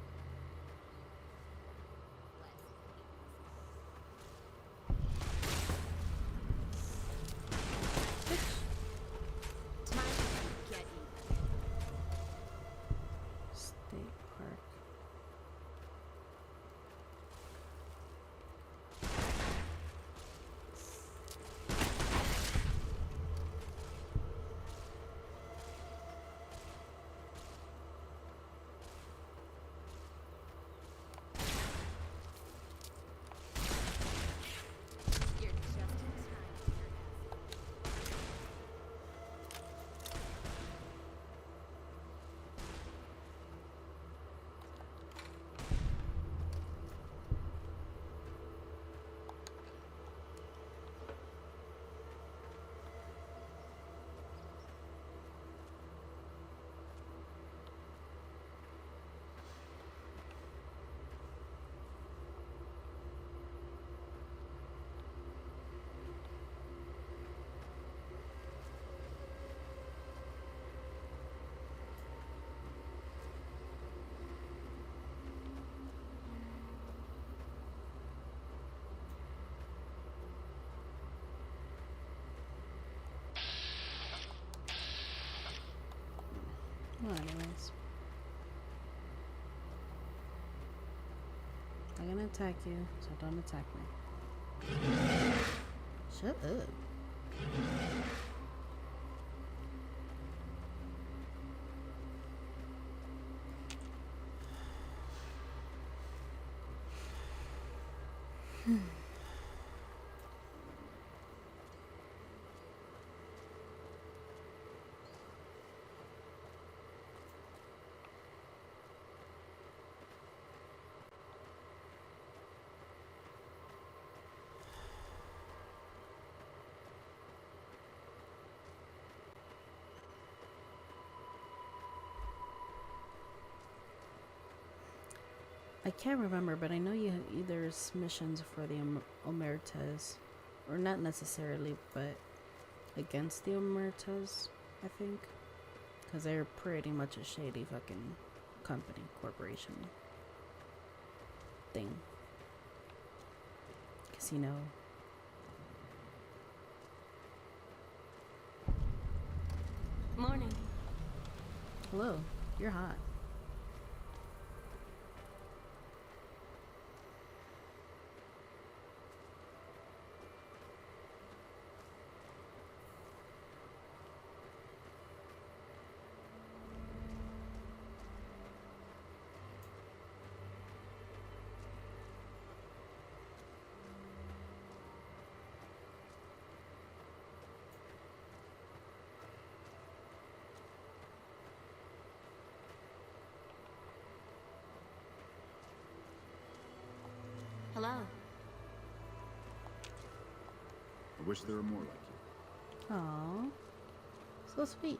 Well, anyways. I'm gonna attack you, so don't attack me. Shut up. I can't remember, but I know there's missions for the Omertas, or not necessarily, but against the Omertas, I think, because they're pretty much a shady fucking company, corporation thing. Casino. Morning. Hello, you're hot. Hello. I wish there were more like you. Aww. So sweet.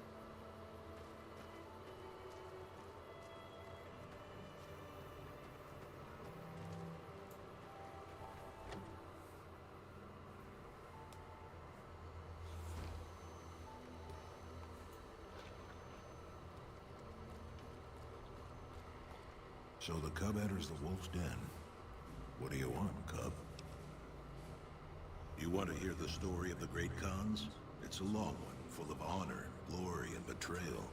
So the cub enters the wolf's den. What do you want, cub? You want to hear the story of the great Khans? It's a long one, full of honor, glory, and betrayal.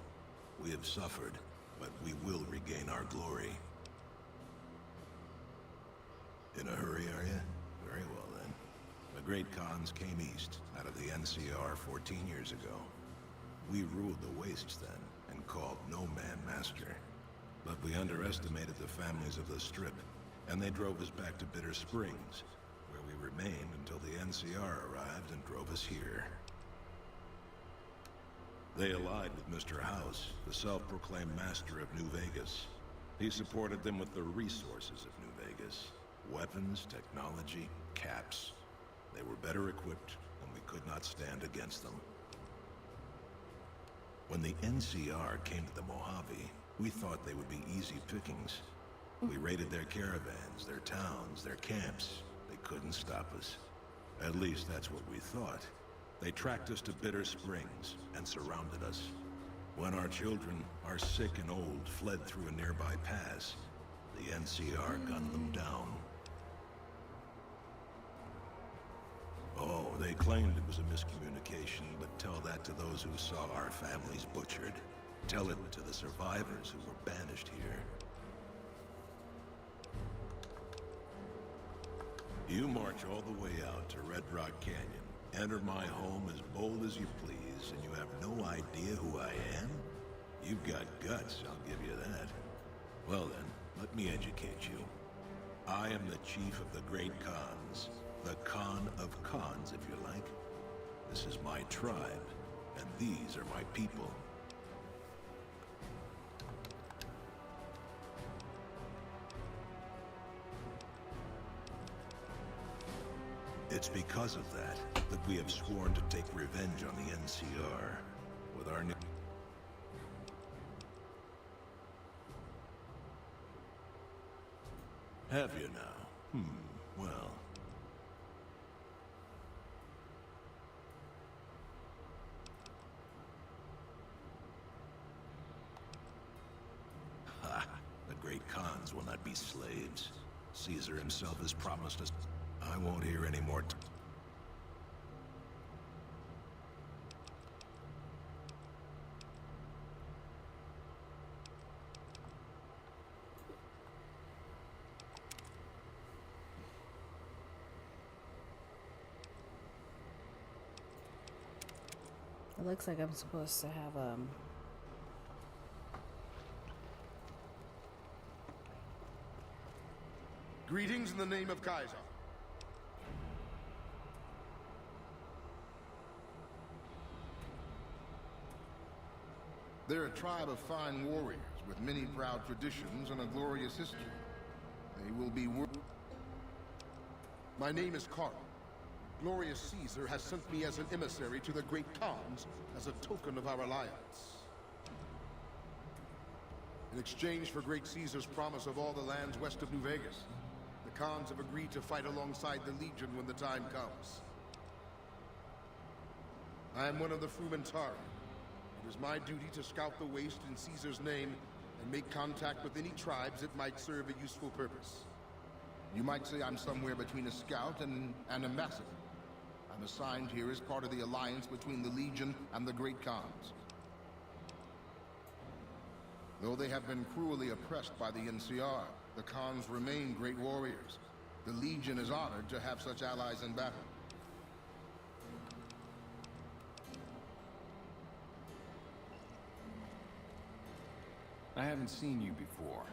We have suffered, but we will regain our glory. In a hurry, are you? Very well, then. The great Khans came east, out of the NCR 14 years ago. We ruled the wastes then, and called no man master. But we underestimated the families of the Strip, and they drove us back to Bitter Springs, where we remained until the NCR arrived and drove us here. They allied with Mr. House, the self-proclaimed master of New Vegas. He supported them with the resources of New Vegas. Weapons, technology, caps. They were better equipped, and we could not stand against them. When the NCR came to the Mojave, we thought they would be easy pickings. We raided their caravans, their towns, their camps. They couldn't stop us. At least that's what we thought. They tracked us to Bitter Springs and surrounded us. When our children, our sick and old, fled through a nearby pass, the NCR gunned them down. Oh, they claimed it was a miscommunication, but tell that to those who saw our families butchered. Tell it to the survivors who were banished here. You march all the way out to Red Rock Canyon, enter my home as bold as you please, and you have no idea who I am? You've got guts, I'll give you that. Well then, let me educate you. I am the chief of the great Khans. The Khan of Khans, if you like. This is my tribe, and these are my people. It's because of that we have sworn to take revenge on the NCR with our new... Have you now? Well... Ha! The great Khans will not be slaves. Caesar himself has promised us... I won't hear any more... It looks like I'm supposed to have, Greetings in the name of Kaiser. They're a tribe of fine warriors with many proud traditions and a glorious history. They will be My name is Carl. Glorious Caesar has sent me as an emissary to the Great Khans as a token of our alliance. In exchange for Great Caesar's promise of all the lands west of New Vegas, the Khans have agreed to fight alongside the Legion when the time comes. I am one of the Frumentarii. It is my duty to scout the waste in Caesar's name and make contact with any tribes that might serve a useful purpose. You might say I'm somewhere between a scout and an ambassador. I'm assigned here as part of the alliance between the Legion and the Great Khans. Though they have been cruelly oppressed by the NCR, the Khans remain great warriors. The Legion is honored to have such allies in battle. I haven't seen you before.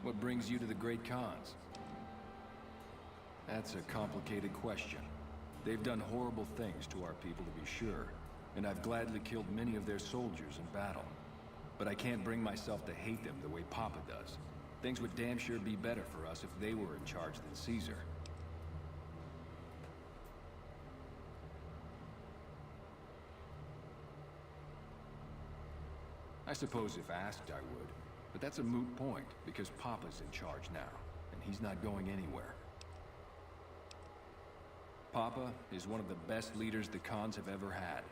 What brings you to the Great Khans? That's a complicated question. They've done horrible things to our people, to be sure, and I've gladly killed many of their soldiers in battle. But I can't bring myself to hate them the way Papa does. Things would damn sure be better for us if they were in charge than Caesar. I suppose if asked, I would. But that's a moot point, because Papa's in charge now, and he's not going anywhere. Papa is one of the best leaders the Khans have ever had.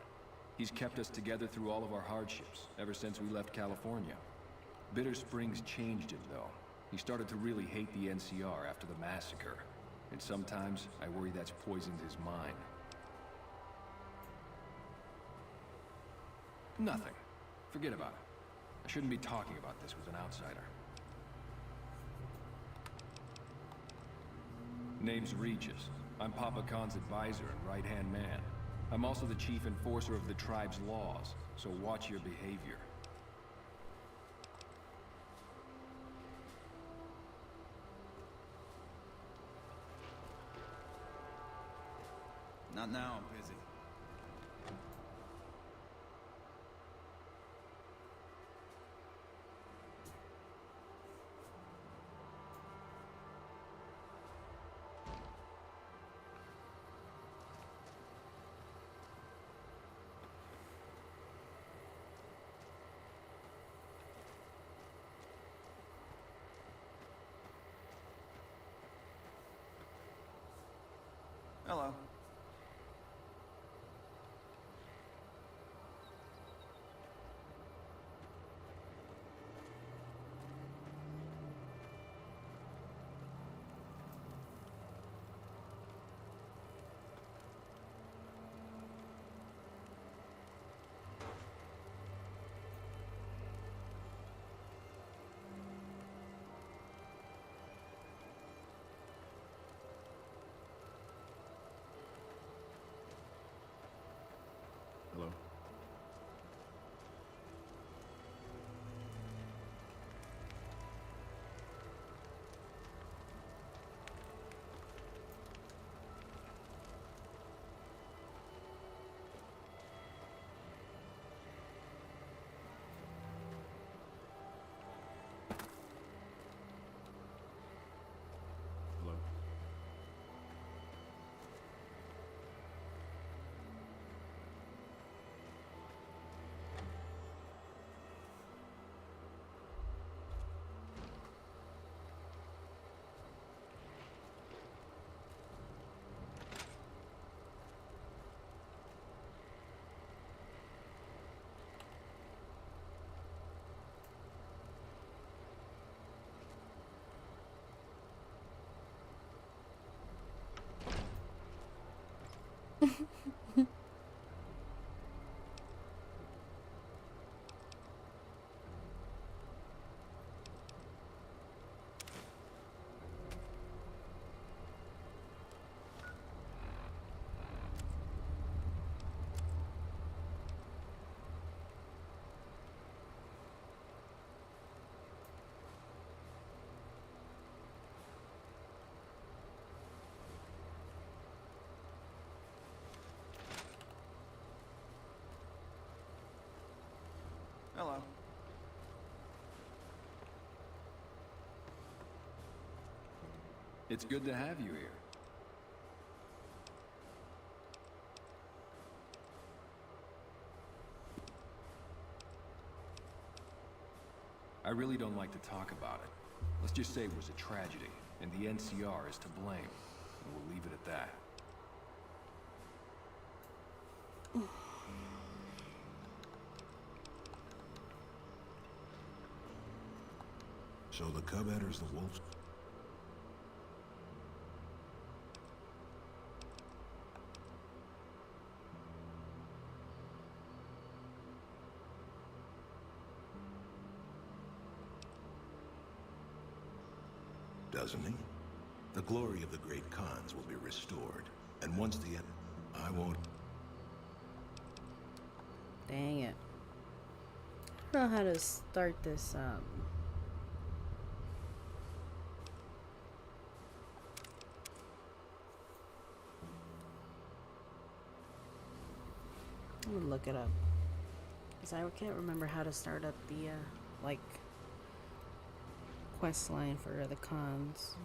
He's kept us together through all of our hardships, ever since we left California. Bitter Springs changed him, though. He started to really hate the NCR after the massacre, and sometimes I worry that's poisoned his mind. Nothing. Forget about it. I shouldn't be talking about this with an outsider. Name's Regis. I'm Papa Khan's advisor and right-hand man. I'm also the chief enforcer of the tribe's laws, so watch your behavior. Not now, I'm busy. Hello. Hello? Hello? It's good to have you here. I really don't like to talk about it. Let's just say it was a tragedy, and the NCR is to blame. And we'll leave it at that. So the cub enters the wolves. Doesn't he? The glory of the great Khans will be restored. And once the end, I won't... Dang it. I don't know how to start this, I'm gonna look it up. Because I can't remember how to start up the, like, quest line for the Khans.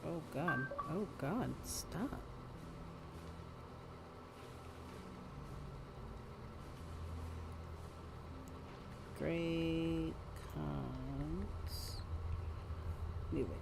Oh god. Oh god. Stop. Great Khans. New Vegas.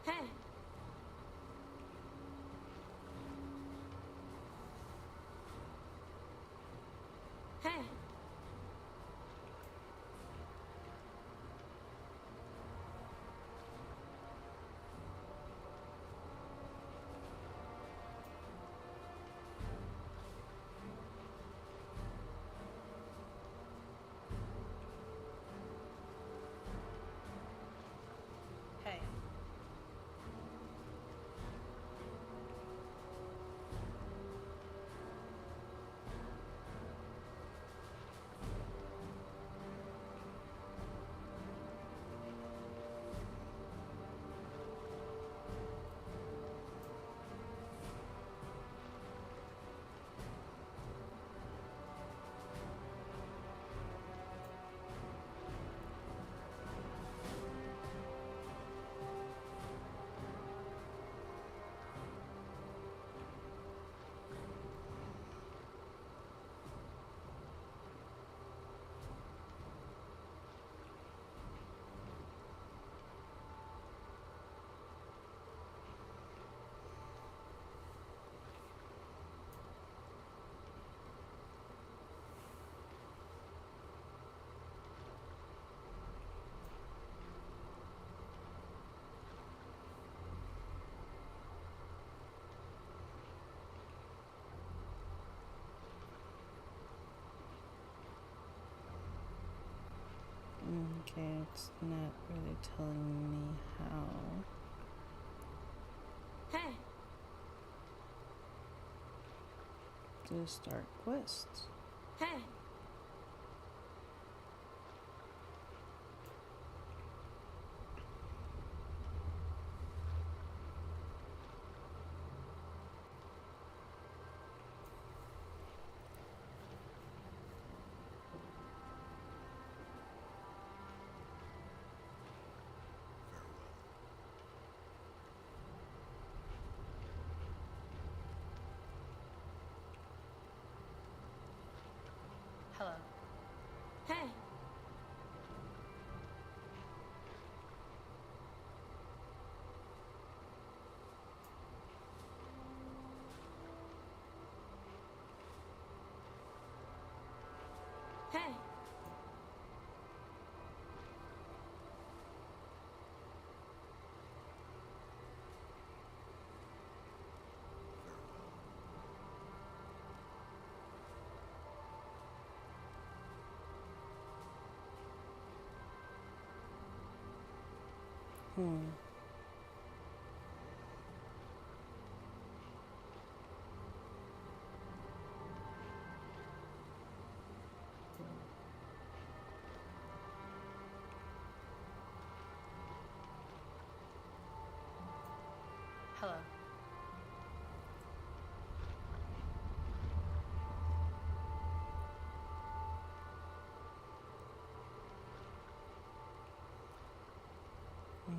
Hey. Hey. Hey. Okay, it's not really telling me how. Hey. To start quests. Hey. Hello. Hey. Hey.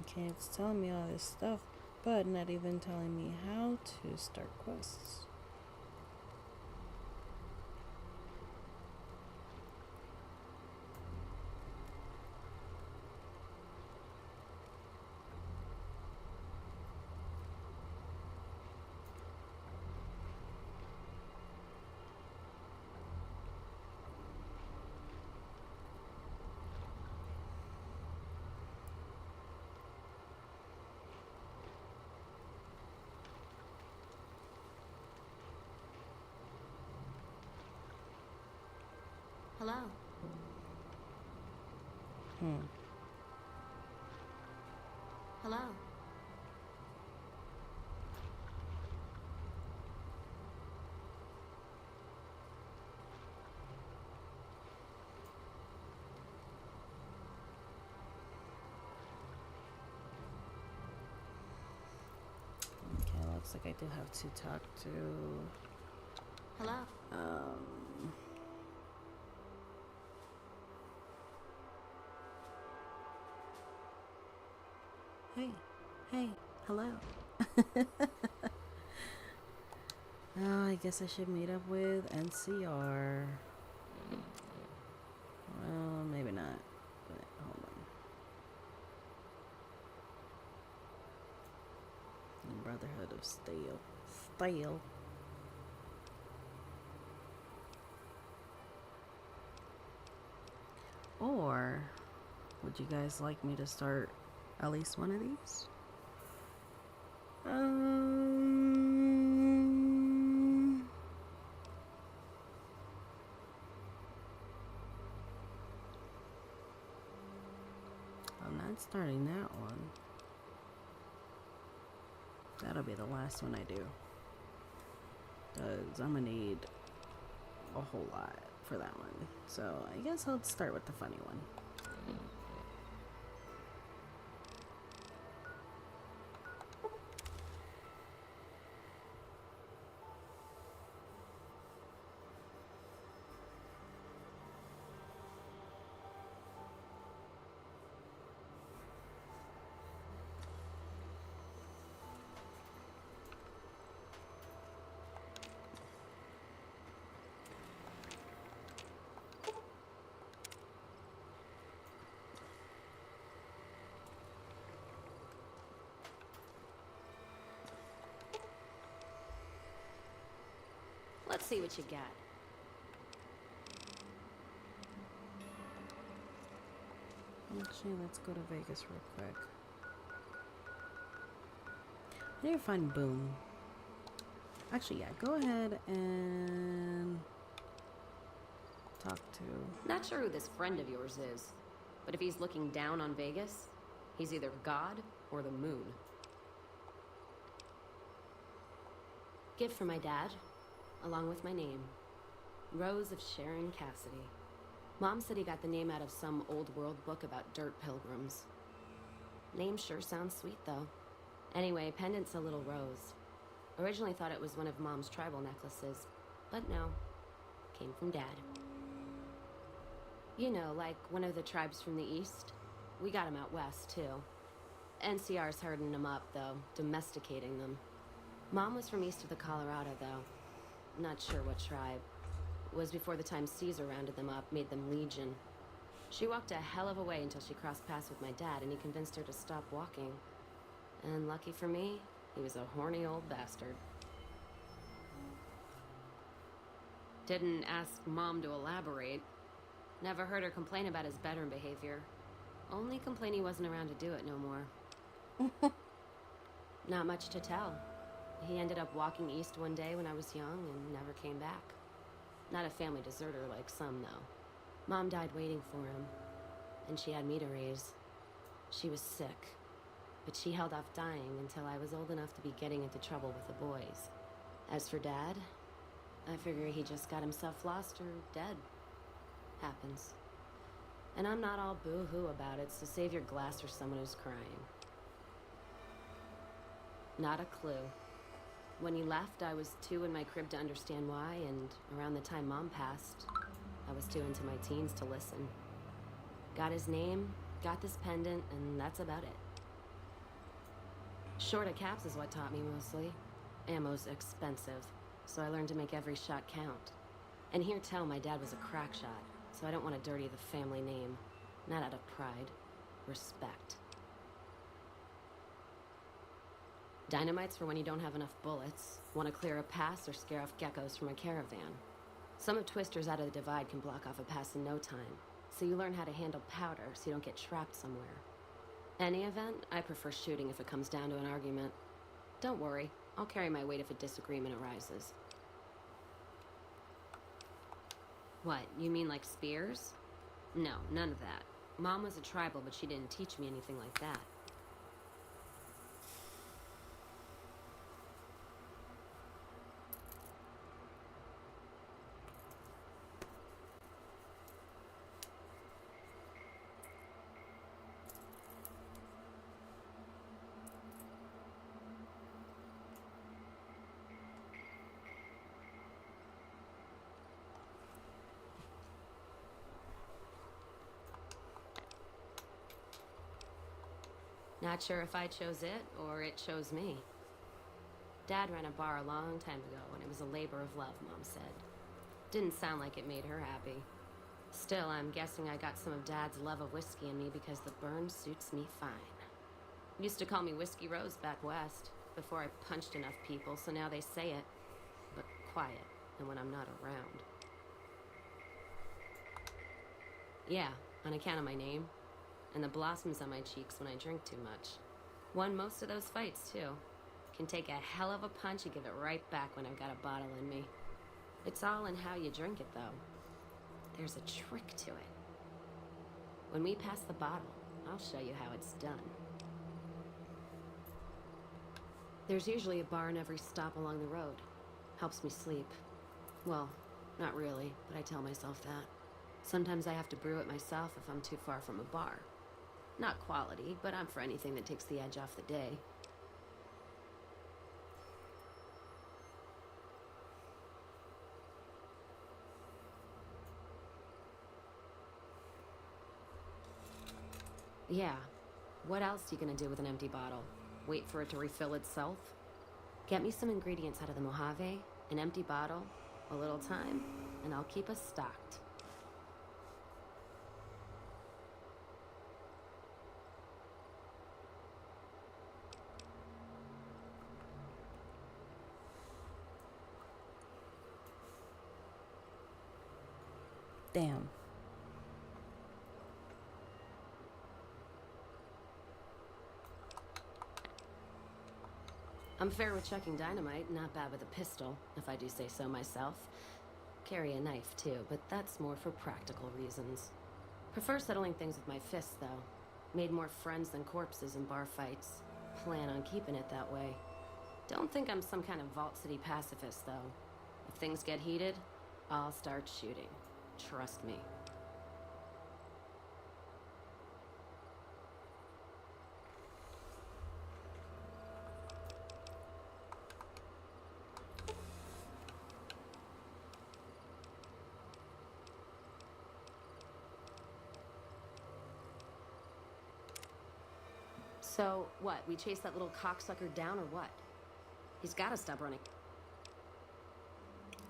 Okay, it's telling me all this stuff, but not even telling me how to start quests. Hello. Hello. Okay, looks like I do have to talk to... Hello. Hey, hello. Oh, I guess I should meet up with NCR. Well, maybe not. But hold on. Brotherhood of Steel. Steel. Or would you guys like me to start at least one of these? I'm not starting that one. That'll be the last one I do. Because I'm gonna need a whole lot for that one. So I guess I'll start with the funny one. Let's see what you got. Actually, let's go to Vegas real quick. I need to find Boom. Actually, yeah, go ahead and talk to... Not sure who this friend of yours is, but if he's looking down on Vegas, he's either God or the moon. Gift for my dad, along with my name. Rose of Sharon Cassidy. Mom said he got the name out of some old world book about dirt pilgrims. Name sure sounds sweet, though. Anyway, pendant's a little rose. Originally thought it was one of Mom's tribal necklaces, but no. Came from Dad. You know, like one of the tribes from the east. We got them out west, too. NCR's herding them up, though, domesticating them. Mom was from east of the Colorado, though. Not sure what tribe. It was before the time Caesar rounded them up, made them legion. She walked a hell of a way until she crossed paths with my dad, and he convinced her to stop walking. And lucky for me, he was a horny old bastard. Didn't ask Mom to elaborate. Never heard her complain about his bedroom behavior. Only complain he wasn't around to do it no more. Not much to tell. He ended up walking east one day when I was young and never came back. Not a family deserter like some, though. Mom died waiting for him, and she had me to raise. She was sick, but she held off dying until I was old enough to be getting into trouble with the boys. As for Dad, I figure he just got himself lost or dead. Happens. And I'm not all boo-hoo about it, so save your glass for someone who's crying. Not a clue. When he left, I was too in my crib to understand why, and around the time Mom passed, I was too into my teens to listen. Got his name, got this pendant, and that's about it. Short of caps is what taught me mostly. Ammo's expensive, so I learned to make every shot count. And hear tell my dad was a crack shot, so I don't want to dirty the family name. Not out of pride. Respect. Dynamite's for when you don't have enough bullets, want to clear a pass, or scare off geckos from a caravan. Some of Twister's Out of the Divide can block off a pass in no time, so you learn how to handle powder so you don't get trapped somewhere. Any event, I prefer shooting if it comes down to an argument. Don't worry, I'll carry my weight if a disagreement arises. What, you mean like spears? No, none of that. Mom was a tribal, but she didn't teach me anything like that. Not sure if I chose it or it chose me. Dad ran a bar a long time ago and it was a labor of love, Mom said. Didn't sound like it made her happy. Still, I'm guessing I got some of Dad's love of whiskey in me because the burn suits me fine. Used to call me Whiskey Rose back west, before I punched enough people, so now they say it, but quiet, and when I'm not around. Yeah, on account of my name. And the blossoms on my cheeks when I drink too much. Won most of those fights, too. Can take a hell of a punch and give it right back when I've got a bottle in me. It's all in how you drink it, though. There's a trick to it. When we pass the bottle, I'll show you how it's done. There's usually a bar in every stop along the road. Helps me sleep. Well, not really, but I tell myself that. Sometimes I have to brew it myself if I'm too far from a bar. Not quality, but I'm for anything that takes the edge off the day. Yeah. What else are you gonna do with an empty bottle? Wait for it to refill itself? Get me some ingredients out of the Mojave, an empty bottle, a little time, and I'll keep us stocked. Damn. I'm fair with chucking dynamite, not bad with a pistol, if I do say so myself. Carry a knife, too, but that's more for practical reasons. Prefer settling things with my fists, though. Made more friends than corpses in bar fights. Plan on keeping it that way. Don't think I'm some kind of Vault City pacifist, though. If things get heated, I'll start shooting. Trust me. So, what? We chase that little cocksucker down or what? He's gotta stop running.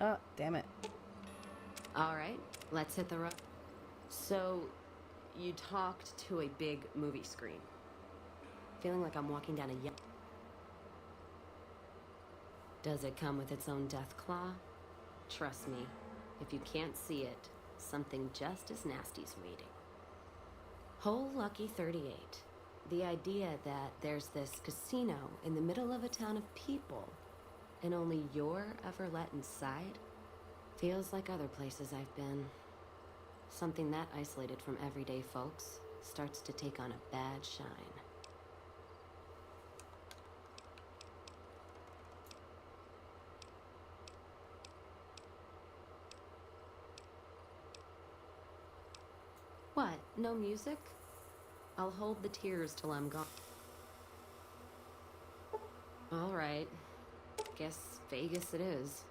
Oh, damn it. Alright, let's hit the road. So, you talked to a big movie screen. Feeling like I'm walking down a Does it come with its own death claw? Trust me, if you can't see it, something just as nasty's waiting. Whole Lucky 38. The idea that there's this casino in the middle of a town of people, and only you're ever let inside, feels like other places I've been. Something that isolated from everyday folks starts to take on a bad shine. What? No music? I'll hold the tears till I'm gone. All right. Guess Vegas it is.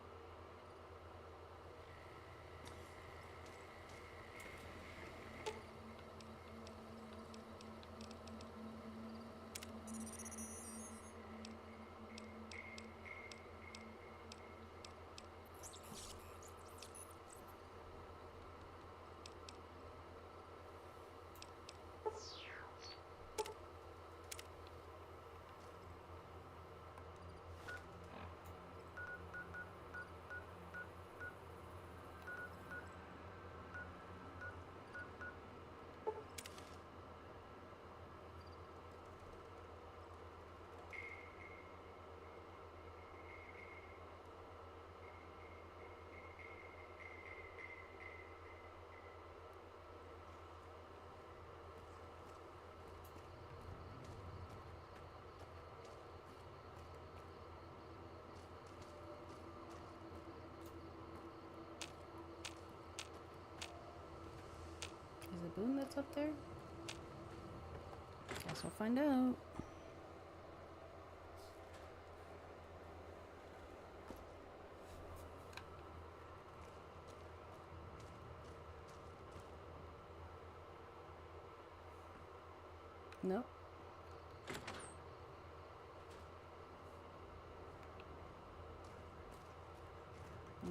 spoon that's up there? Guess we'll find out. Nope.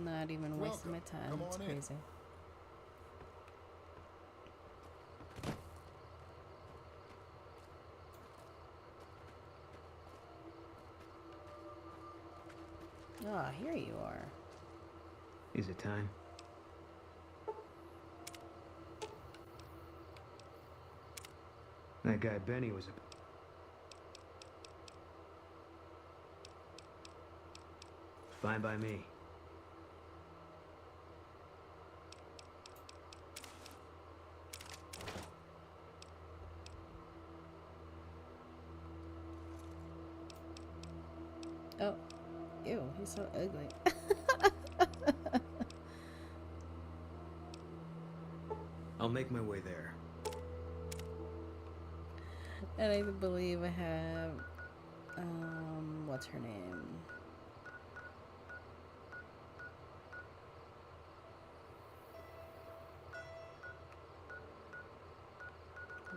Not even wasting my time. It's crazy. Ah, here you are. Is it time? That guy Benny was a... Fine by me. Oh, ew, he's so ugly. I'll make my way there. And I believe I have, what's her name?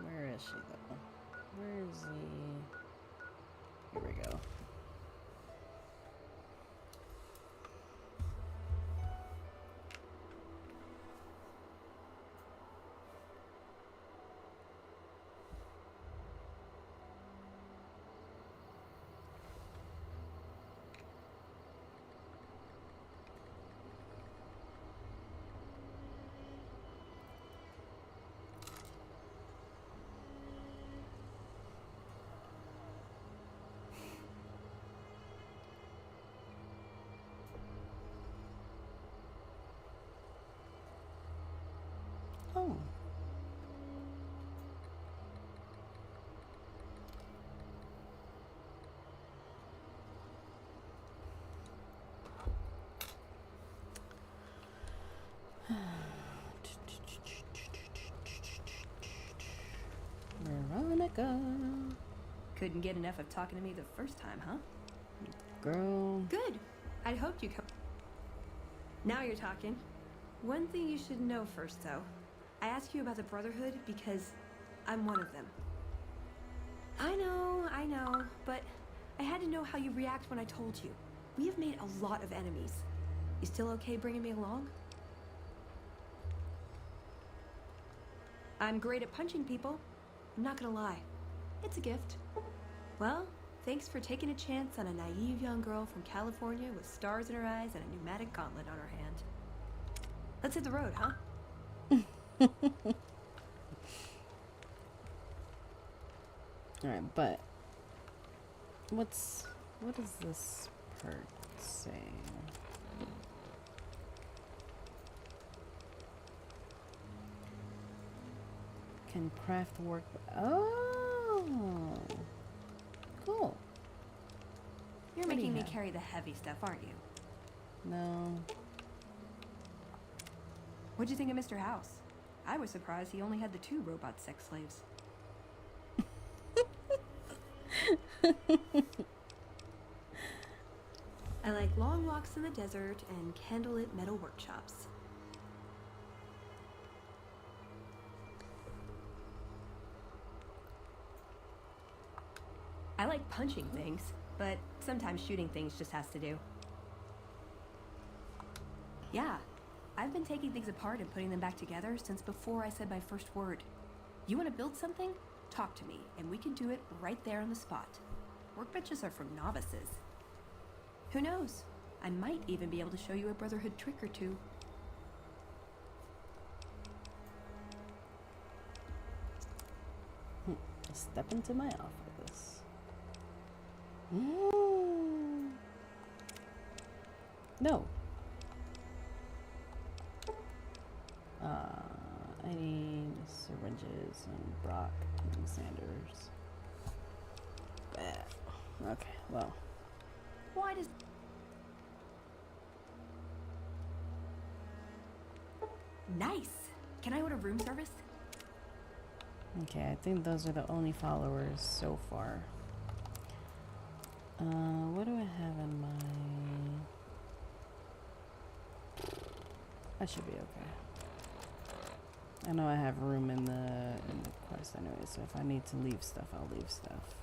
Where is she though? Where is the... Here we go. Oh. Veronica. Couldn't get enough of talking to me the first time, huh? Girl. Good. I'd hoped you'd come. Now you're talking. One thing you should know first, though. I ask you about the Brotherhood because I'm one of them. I know, but I had to know how you react when I told you. We have made a lot of enemies. You still okay bringing me along? I'm great at punching people. I'm not gonna lie. It's a gift. Well, thanks for taking a chance on a naive young girl from California with stars in her eyes and a pneumatic gauntlet on her hand. Let's hit the road, huh? Alright, but what is this part saying? Can craft work? Oh, cool. You're making me carry the heavy stuff, aren't you? No. What'd you think of Mr. House? I was surprised he only had the 2 robot sex slaves. I like long walks in the desert and candlelit metal workshops. I like punching things, but sometimes shooting things just has to do. Yeah, I've been taking things apart and putting them back together since before I said my first word. You want to build something? Talk to me, and we can do it right there on the spot. Workbenches are for novices. Who knows? I might even be able to show you a Brotherhood trick or two. Step into my office. No. I need syringes and Brock and Sanders. Okay, well. Why does... Nice! Can I order room service? Okay, I think those are the only followers so far. What do I have in my... I should be okay. I know I have room in the quest anyway, so if I need to leave stuff, I'll leave stuff.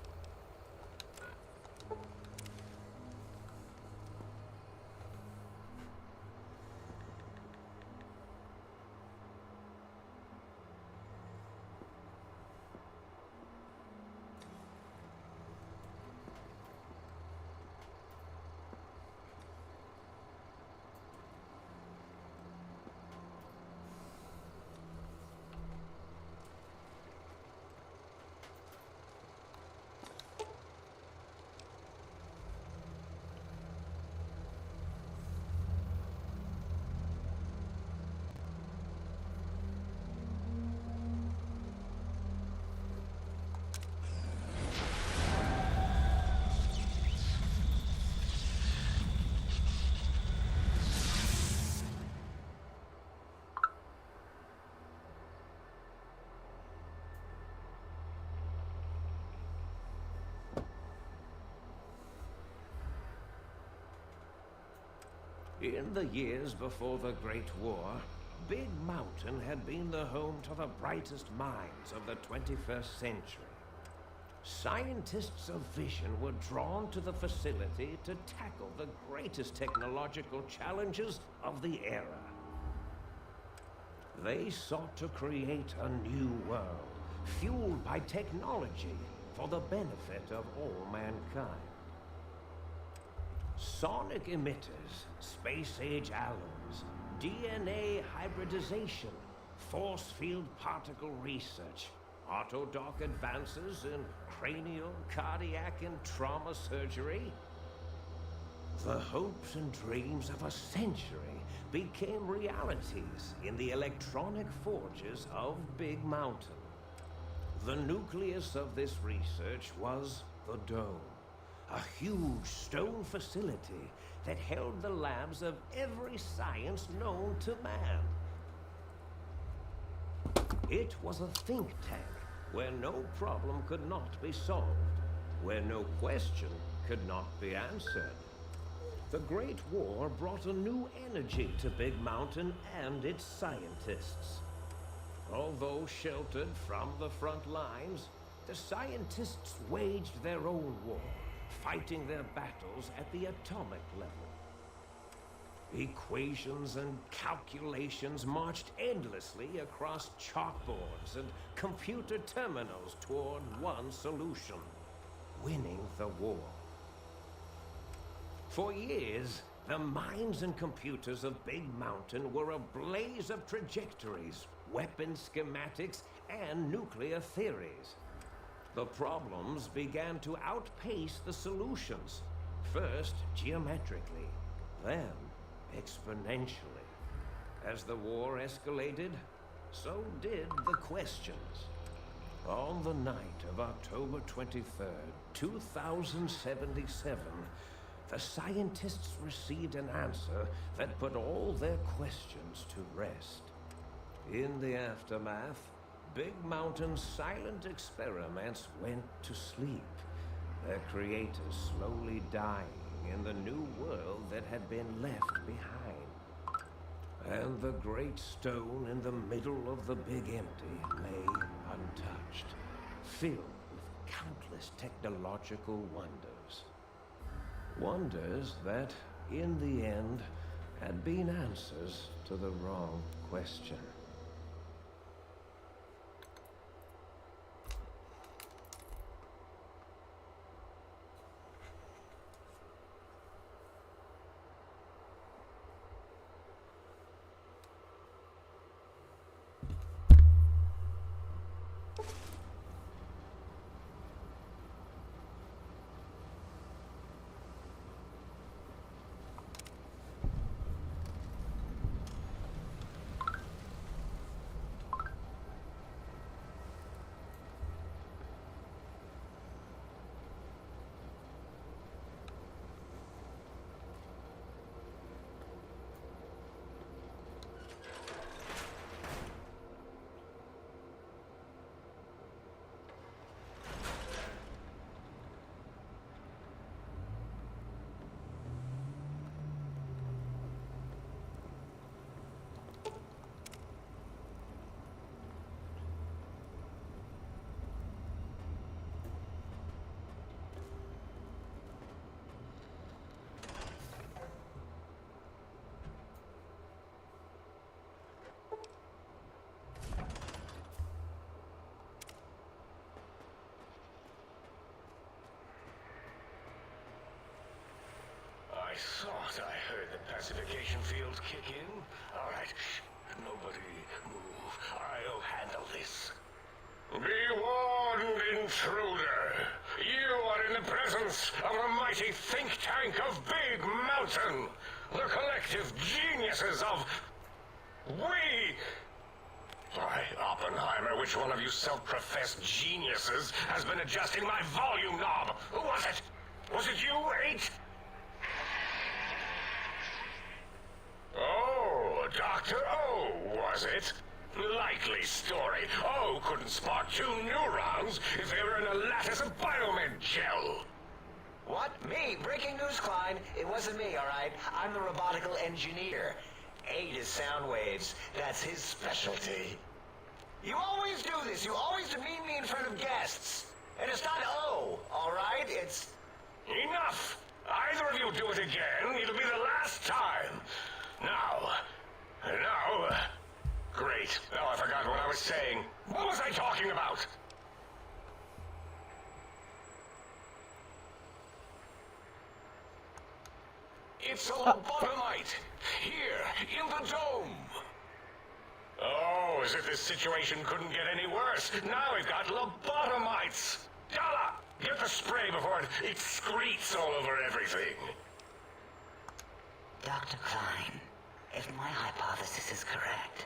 In the years before the Great War, Big Mountain had been the home to the brightest minds of the 21st century. Scientists of vision were drawn to the facility to tackle the greatest technological challenges of the era. They sought to create a new world, fueled by technology for the benefit of all mankind. Sonic emitters, space-age alloys, DNA hybridization, force field particle research, autodoc advances in cranial, cardiac, and trauma surgery. The hopes and dreams of a century became realities in the electronic forges of Big Mountain. The nucleus of this research was the Dome. A huge stone facility that held the labs of every science known to man. It was a think tank where no problem could not be solved, where no question could not be answered. The Great War brought a new energy to Big Mountain and its scientists. Although sheltered from the front lines, the scientists waged their own war, fighting their battles at the atomic level. Equations and calculations marched endlessly across chalkboards and computer terminals toward one solution: winning the war. For years, the minds and computers of Big Mountain were a blaze of trajectories, weapon schematics, and nuclear theories. The problems began to outpace the solutions, first geometrically, then exponentially. As the war escalated, so did the questions. On the night of October 23rd, 2077, the scientists received an answer that put all their questions to rest. In the aftermath, Big Mountain's silent experiments went to sleep, their creators slowly dying in the new world that had been left behind. And the great stone in the middle of the Big Empty lay untouched, filled with countless technological wonders. Wonders that, in the end, had been answers to the wrong question. classification fields kick in. All right, shh, nobody move. I'll handle this. Be warned, intruder. You are in the presence of the mighty think tank of Big Mountain. The collective geniuses of... We... Why, Oppenheimer, which one of you self-professed geniuses has been adjusting my volume knob? Who was it? Was it you, 8? Oh, Dr. O, was it? Likely story. O couldn't spark 2 neurons if they were in a lattice of biomed gel. What? Me? Breaking news, Klein. It wasn't me, all right? I'm the robotical engineer. 8 is sound waves. That's his specialty. You always do this. You always demean me in front of guests. And it's not O, all right? It's... Enough! Either of you do it again, it'll be the last time. Now... Great. Now I forgot what I was saying. What was I talking about? It's a lobotomite! Here, in the dome! Oh, as if this situation couldn't get any worse. Now we've got lobotomites! Dala, get the spray before it excretes all over everything. Dr. Klein, if my hypothesis is correct,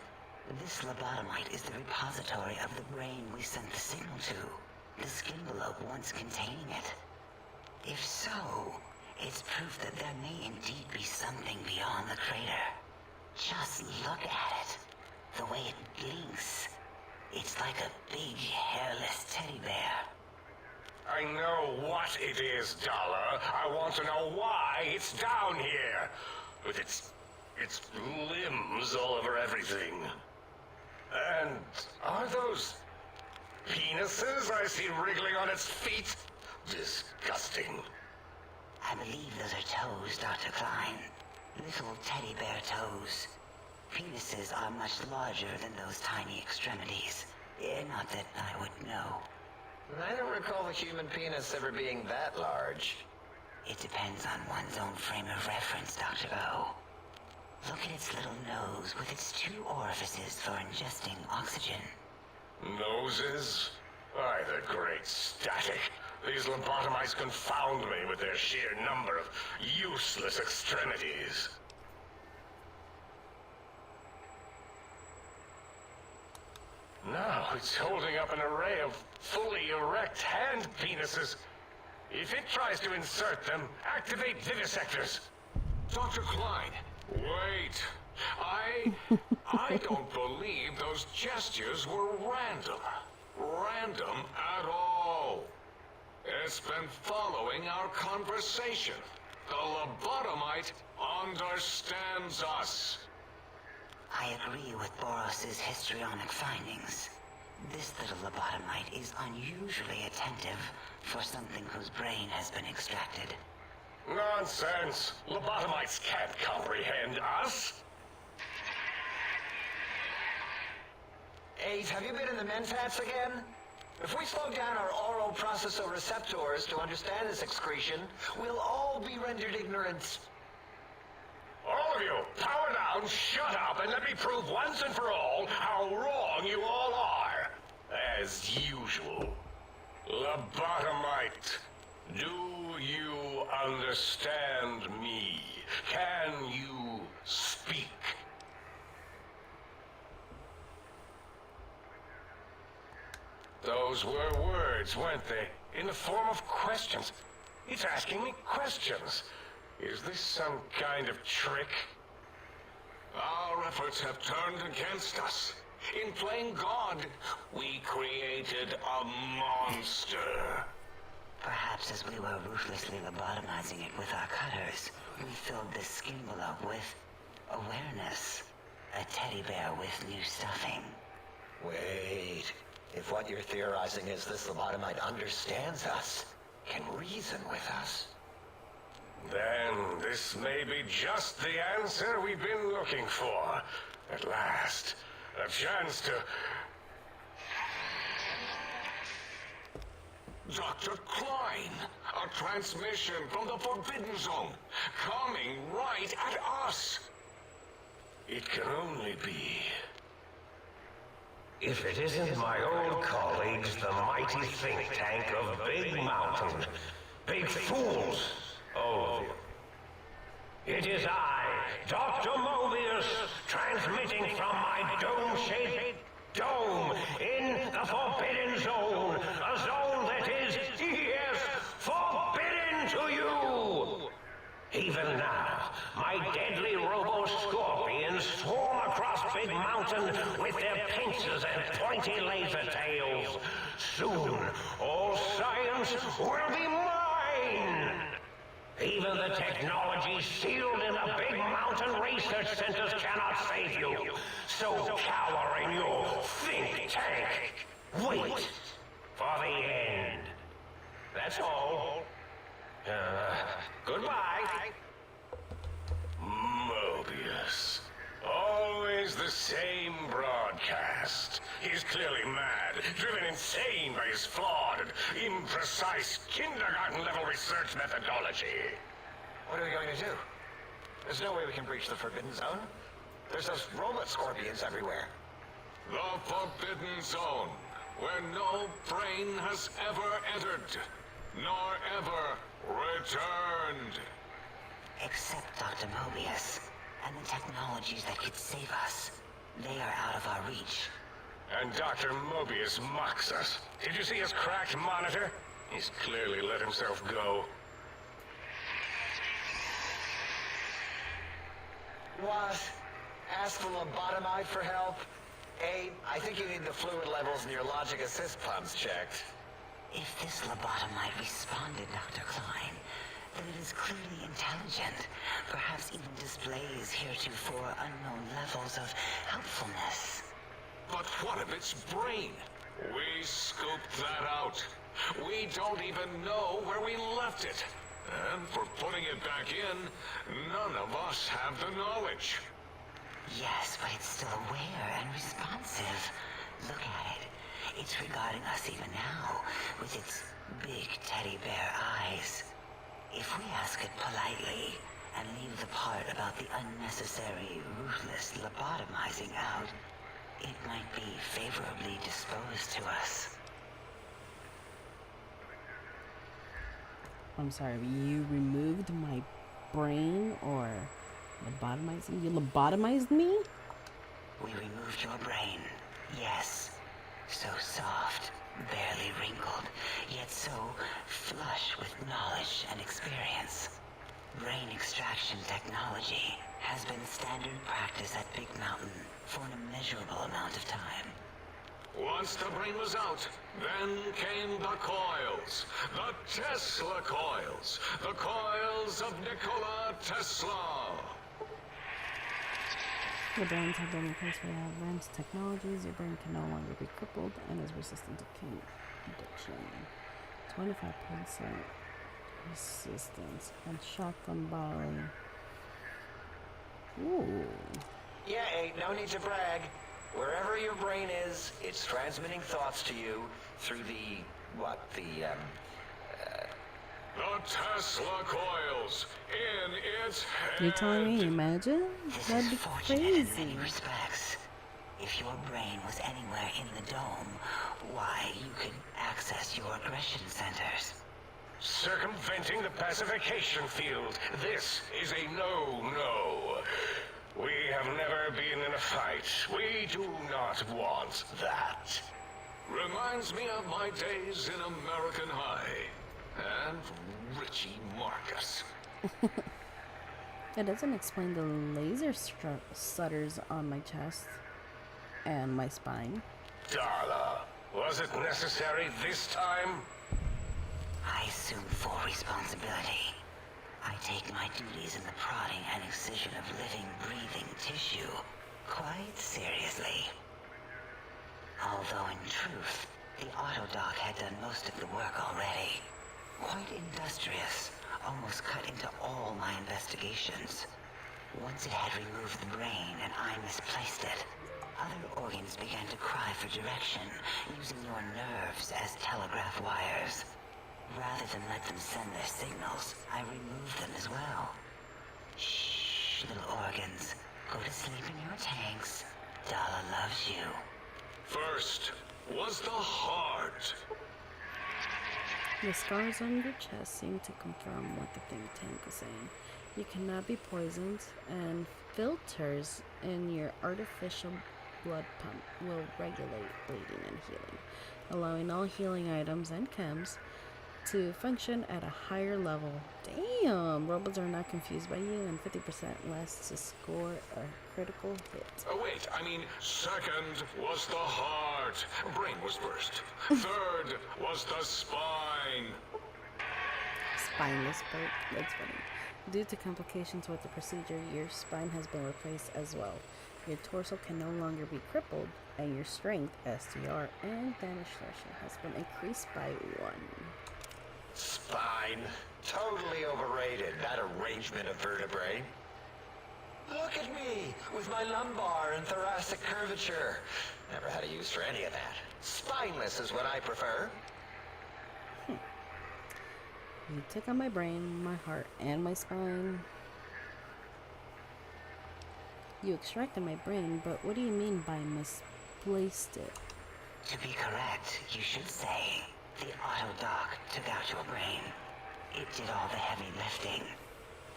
this lobotomite is the repository of the brain we sent the signal to, the skin envelope once containing it. If so, it's proof that there may indeed be something beyond the crater. Just look at it. The way it blinks. It's like a big, hairless teddy bear. I know what it is, Dollar. I want to know why it's down here. With its limbs all over everything. And are those penises I see wriggling on its feet? Disgusting. I believe those are toes, Dr. Klein. Little teddy bear toes. Penises are much larger than those tiny extremities. Not that I would know. I don't recall the human penis ever being that large. It depends on one's own frame of reference, Dr. O. Look at its little nose with its 2 orifices for ingesting oxygen. Noses? Why, the great static. These lobotomites confound me with their sheer number of useless extremities. Now it's holding up an array of fully erect hand penises. If it tries to insert them, activate vivisectors. Dr. Klein, wait. I don't believe those gestures were random. Random at all. It's been following our conversation. The lobotomite understands us. I agree with Boros's histrionic findings. This little lobotomite is unusually attentive for something whose brain has been extracted. Nonsense! Lobotomites can't comprehend us! 8, have you been in the Mentats again? If we slow down our oral processoreceptors to understand this excretion, we'll all be rendered ignorant. All of you, power down, shut up, and let me prove once and for all how wrong you all are. As usual. Lobotomite, do you understand me? Can you speak? Those were words, weren't they? In the form of questions. It's asking me questions. Is this some kind of trick? Our efforts have turned against us. In playing God, we created a monster. Perhaps as we were ruthlessly lobotomizing it with our cutters, we filled this skin envelope with awareness. A teddy bear with new stuffing. Wait. If what you're theorizing is this lobotomite understands us, can reason with us, then this may be just the answer we've been looking for. At last, a chance to... Dr. Klein! A transmission from the Forbidden Zone, coming right at us! It can only be... If it isn't my old colleagues, the mighty think tank of Big Mountain. Big fools, all of you. It is I, Dr. Mobius, transmitting from my dome-shaped dome in the Forbidden Zone. A zone that is, yes, forbidden to you! Even now, my deadly robo-scorpions swarm across Big Mountain with their pincers and pointy laser tails. Soon, all science will be mine! Even the technology sealed in the Big Mountain research centers cannot save you. So cower in your think tank. Wait for the end. That's all. Goodbye. Mobius. Always the same broadcast. He's clearly mad, driven insane by his flawed and imprecise kindergarten-level research methodology. What are we going to do? There's no way we can breach the Forbidden Zone. There's those robot scorpions everywhere. The Forbidden Zone, where no brain has ever entered, nor ever returned. Except Dr. Mobius and the technologies that could save us. They are out of our reach. And Dr. Mobius mocks us. Did you see his cracked monitor? He's clearly let himself go. What? Ask the lobotomite for help? A, I think you need the fluid levels in your logic assist pumps checked. If this lobotomite responded, Dr. Klein, then it is clearly intelligent, perhaps even displays heretofore unknown levels of helpfulness. But what of its brain? We scooped that out. We don't even know where we left it. And for putting it back in, none of us have the knowledge. Yes, but it's still aware and responsive. Look at it. It's regarding us even now, with its big teddy bear eyes. If we ask it politely, and leave the part about the unnecessary, ruthless lobotomizing out, it might be favorably disposed to us. I'm sorry, you removed my brain or lobotomized me? You lobotomized me? We removed your brain, yes. So soft, barely wrinkled, yet so flush with knowledge and experience. Brain extraction technology has been standard practice at Big Mountain for an immeasurable amount of time. Once the brain was out, then came the coils. The Tesla coils. The coils of Nikola Tesla. Your brains have been replaced with advanced technologies. Your brain can no longer be crippled and is resistant to cane addiction. 25% resistance and shotgun volley. Ooh. Yeah, ain't no need to brag. Wherever your brain is, it's transmitting thoughts to you through the Tesla coils in its head. You're telling me, imagine? That'd be Fortunate in many crazy. respects. If your brain was anywhere in the dome, why, you could access your aggression centers. Circumventing the pacification field. This is a no-no. We have never been in a fight. We do not want that. Reminds me of my days in American High. And Richie Marcus. It doesn't explain the laser stutters on my chest and my spine. Darla, was it necessary this time? I assume full responsibility. I take my duties in the prodding and excision of living, breathing tissue quite seriously. Although in truth, the Autodoc had done most of the work already. Quite industrious, almost cut into all my investigations. Once it had removed the brain and I misplaced it, other organs began to cry for direction, using your nerves as telegraph wires. Rather than let them send their signals, I removed them as well. Shh, little organs. Go to sleep in your tanks. Dala loves you. First was the heart. The scars on your chest seem to confirm what the think tank is saying. You cannot be poisoned, and filters in your artificial blood pump will regulate bleeding and healing, allowing all healing items and chems to function at a higher level. Damn! Robots are not confused by you, and 50% less to score a critical hit. Oh, wait, I mean, second was the heart. Brain was first. Third was the spine. Spineless part? That's funny. Due to complications with the procedure, your spine has been replaced as well. Your torso can no longer be crippled, and your strength, STR, and damage threshold has been increased by 1. Spine. Totally overrated, that arrangement of vertebrae. Look at me, with my lumbar and thoracic curvature. Never had a use for any of that. Spineless is what I prefer. You took on my brain, my heart, and my spine. You extracted my brain, but what do you mean by misplaced it? To be correct, you should say, the auto-dock took out your brain. It did all the heavy lifting.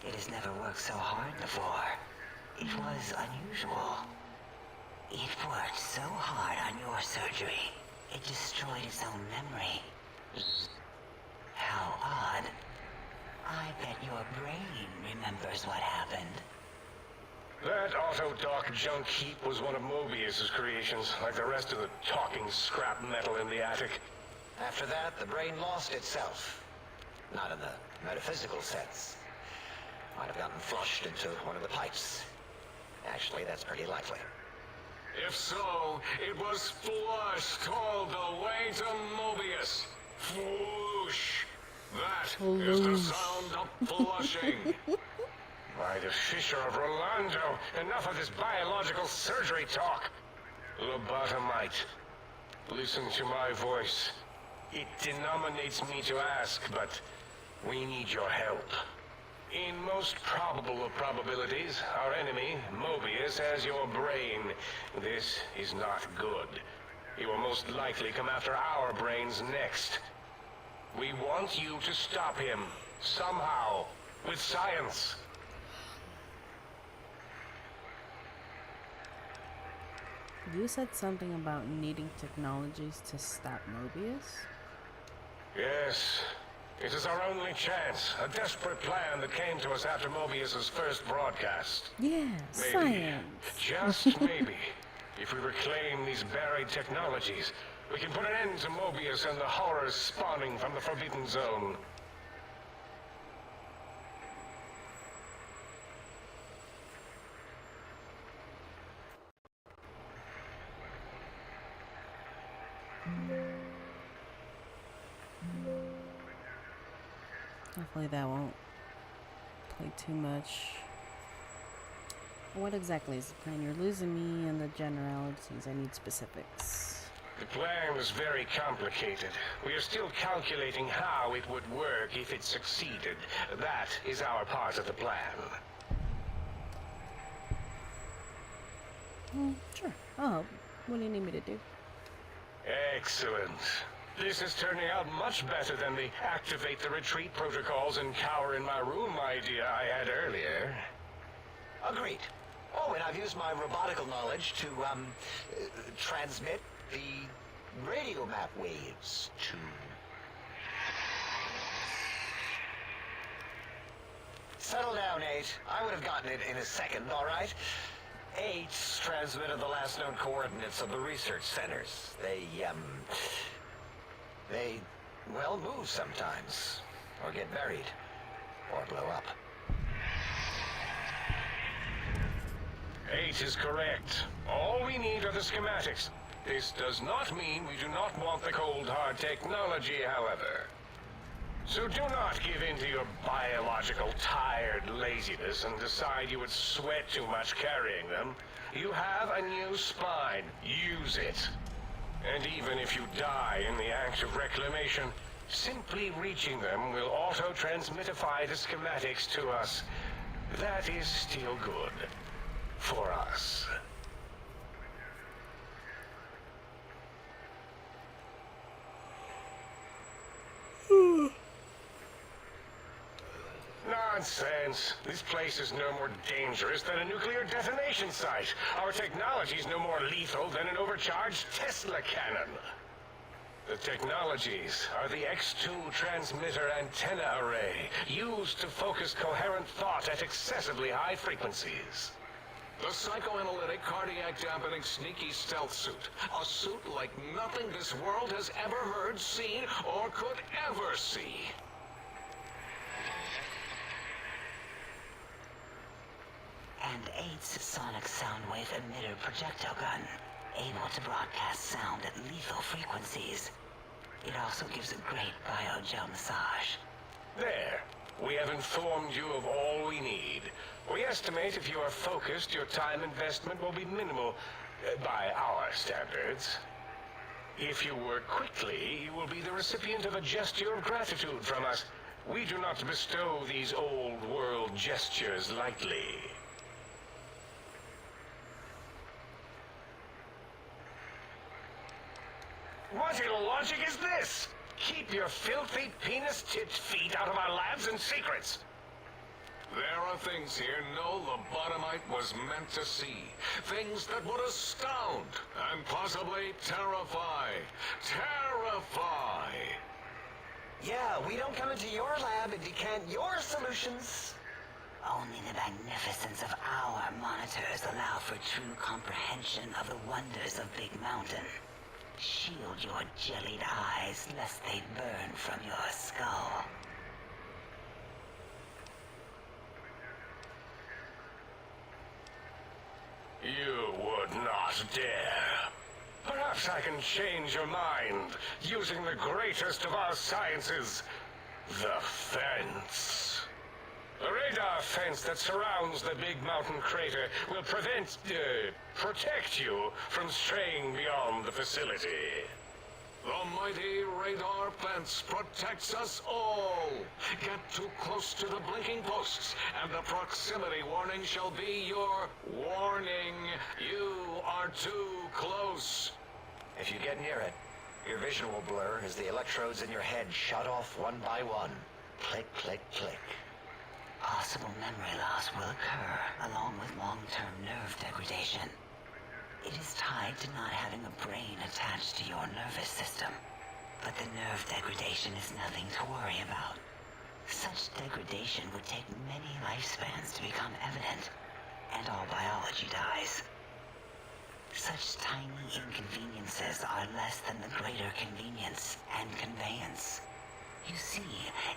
It has never worked so hard before. It was unusual. It worked so hard on your surgery, it destroyed its own memory. How odd. I bet your brain remembers what happened. That auto-dock junk heap was one of Mobius's creations, like the rest of the talking scrap metal in the attic. After that, the brain lost itself. Not in the metaphysical sense. Might have gotten flushed into one of the pipes. Actually, that's pretty likely. If so, it was flushed all the way to Mobius. Flush. That is the sound of flushing. By the Fisher of Rolando, enough of this biological surgery talk. Lobotomite, listen to my voice. It denominates me to ask, but we need your help. In most probable of probabilities, our enemy, Mobius, has your brain. This is not good. He will most likely come after our brains next. We want you to stop him, somehow, with science. You said something about needing technologies to stop Mobius? Yes. It is our only chance. A desperate plan that came to us after Mobius's first broadcast. Yeah, Maybe, science. just maybe, if we reclaim these buried technologies, we can put an end to Mobius and the horrors spawning from the Forbidden Zone. Hopefully that won't play too much. What exactly is the plan? You're losing me in the generalities. I need specifics. The plan is very complicated. We are still calculating how it would work if it succeeded. That is our part of the plan. Sure. I'll help. What do you need me to do? Excellent. This is turning out much better than the activate the retreat protocols and cower in my room idea I had earlier. Agreed. Oh, and I've used my robotical knowledge to, transmit the radio map waves to... Settle down, 8. I would have gotten it in a second, all right? 8's transmitted the last known coordinates of the research centers. They, well, move sometimes, or get buried, or blow up. 8 is correct. All we need are the schematics. This does not mean we do not want the cold hard technology, however. So do not give in to your biological tired laziness and decide you would sweat too much carrying them. You have a new spine. Use it. And even if you die in the act of reclamation, Simply reaching them will auto-transmitify the schematics to us. That is still good. For us. Nonsense. This place is no more dangerous than a nuclear detonation site. Our technology's no more lethal than an overcharged Tesla cannon. The technologies are the X2 transmitter antenna array, used to focus coherent thought at excessively high frequencies. The psychoanalytic, cardiac dampening, sneaky stealth suit. A suit like nothing this world has ever heard, seen, or could ever see. And 8's sonic soundwave emitter projectile gun, able to broadcast sound at lethal frequencies. It also gives a great biogel massage. There. We have informed you of all we need. We estimate if you are focused, your time investment will be minimal, by our standards. If you work quickly, you will be the recipient of a gesture of gratitude from us. We do not bestow these old-world gestures lightly. What illogic is this? Keep your filthy, penis-tipped feet out of our labs and secrets. There are things here no lobotomite was meant to see. Things that would astound and possibly terrify. Terrify! Yeah, we don't come into your lab and decant your solutions. Only the magnificence of our monitors allow for true comprehension of the wonders of Big Mountain. Shield your jellied eyes lest they burn from your skull. You would not dare. Perhaps I can change your mind using the greatest of our sciences, the fence. The radar fence that surrounds the Big Mountain crater will protect you from straying beyond the facility. The mighty radar fence protects us all. Get too close to the blinking posts, and the proximity warning shall be your warning. You are too close. If you get near it, your vision will blur as the electrodes in your head shut off one by one. Click, click, click. Possible memory loss will occur, along with long-term nerve degradation. It is tied to not having a brain attached to your nervous system. But the nerve degradation is nothing to worry about. Such degradation would take many lifespans to become evident, and all biology dies. Such tiny inconveniences are less than the greater convenience and conveyance. You see,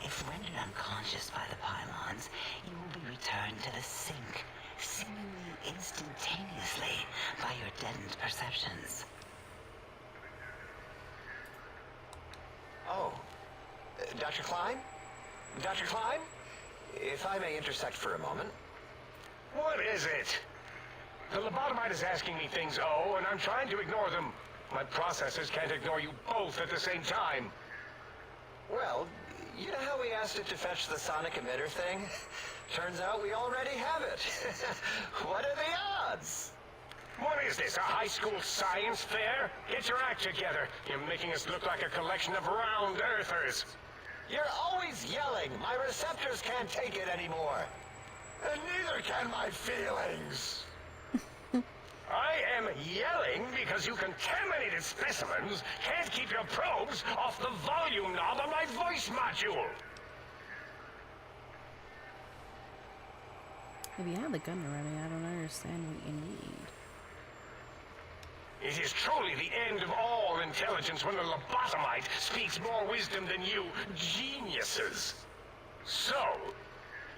if rendered unconscious by the pylons, you will be returned to the sink, seemingly instantaneously by your deadened perceptions. Oh, Dr. Klein? Dr. Klein? If I may intersect for a moment. What is it? The lobotomite is asking me things, oh, and I'm trying to ignore them. My processors can't ignore you both at the same time. Well, you know how we asked it to fetch the sonic emitter thing? Turns out we already have it. What are the odds? What is this, a high school science fair? Get your act together. You're making us look like a collection of round earthers. You're always yelling. My receptors can't take it anymore. And neither can my feelings. I am yelling because you contaminated specimens can't keep your probes off the volume knob on my voice module. If you have the gun already, I don't understand what you need. It is truly the end of all intelligence when the lobotomite speaks more wisdom than you geniuses. So,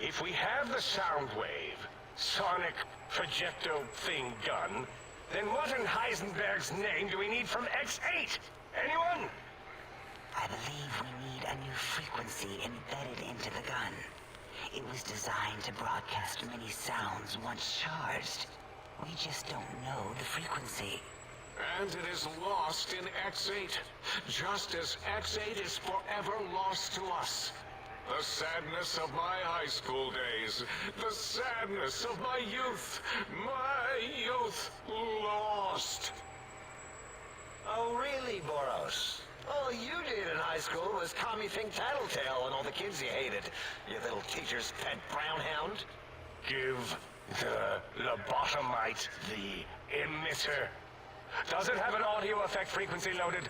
if we have the sound wave, sonic projecto thing gun, then what in Heisenberg's name do we need from X8? Anyone? I believe we need a new frequency embedded into the gun. It was designed to broadcast many sounds once charged. We just don't know the frequency. and it is lost in X8, just as X8 is forever lost to us. The sadness of my high school days, the sadness of my youth lost. Oh, really, Boros? All you did in high school was Tommy Fink Tattletale and all the kids you hated. You little teacher's pet brown hound. Give the lobotomite the emitter. Does it have an audio effect frequency loaded?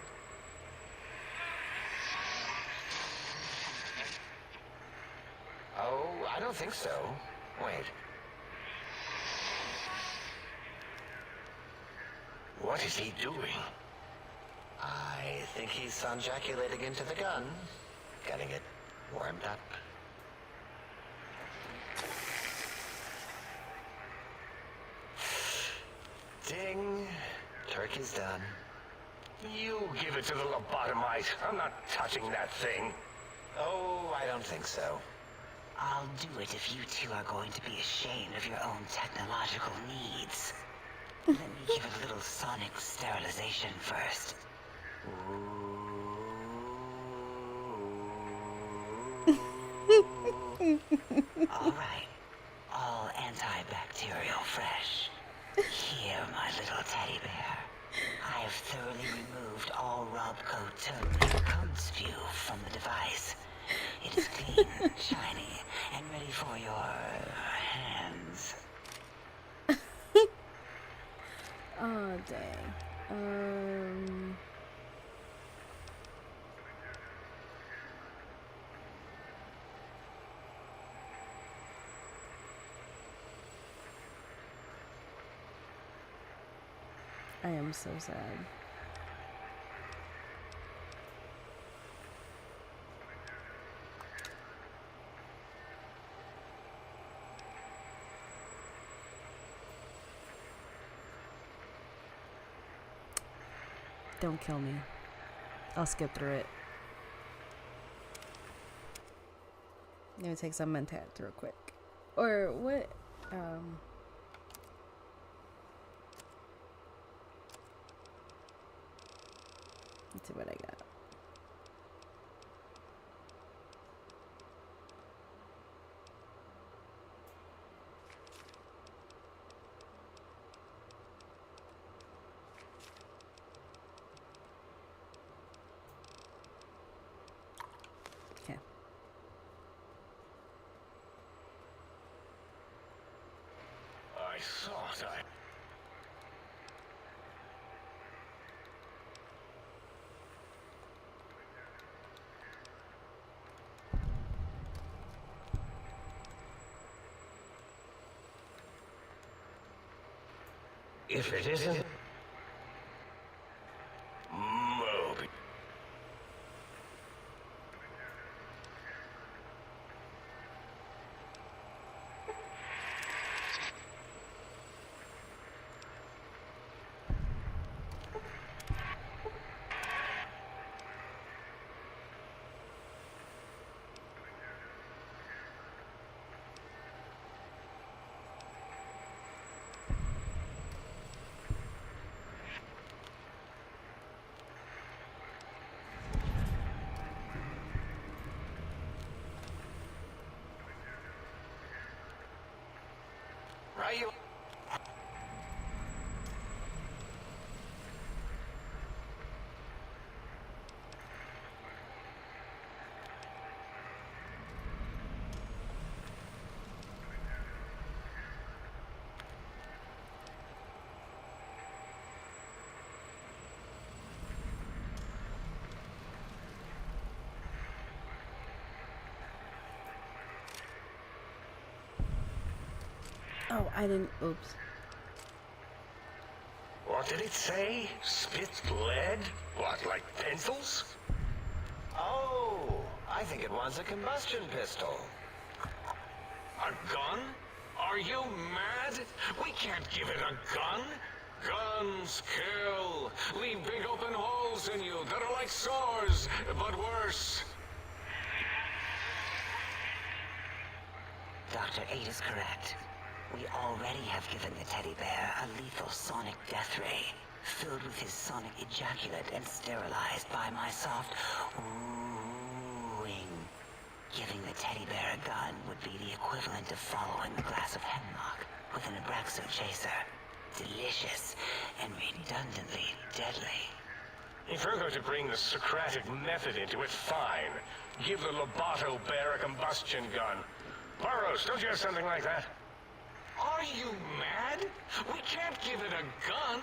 Oh, I don't think so. Wait. What is he doing? I think he's sonjaculating into the gun. Getting it warmed up. Ding. Turkey's done. You give it to the lobotomite. I'm not touching that thing. Oh, I don't think so. I'll do it if you two are going to be ashamed of your own technological needs. Let me give it a little sonic sterilization first. All right. All antibacterial fresh. Here, my little teddy bear. I have thoroughly removed all Robco code spew from the device. It is clean, shiny, and ready for your hands. Oh, dang. I am so sad. Don't kill me. I'll skip through it. Let me take some mentat real quick. Or what? Let's see what I got. Okay. I thought I... If it isn't... Moby. Right, you... Oh, I didn't. Oops. What did it say? Spit lead? What, like pencils? Oh, I think it wants a combustion pistol. A gun? Are you mad? We can't give it a gun. Guns kill. Leave big open holes in you that are like sores, but worse. Dr. 8 is correct. We already have given the teddy bear a lethal sonic death ray. filled with his sonic ejaculate and sterilized by my soft wooing. Giving the teddy bear a gun would be the equivalent of following a glass of hemlock with an Abraxo chaser. Delicious and redundantly deadly. If we're going to bring the Socratic method into it, fine. Give the Lobato bear a combustion gun. Burroughs, don't you have something like that? Are you mad? We can't give it a gun.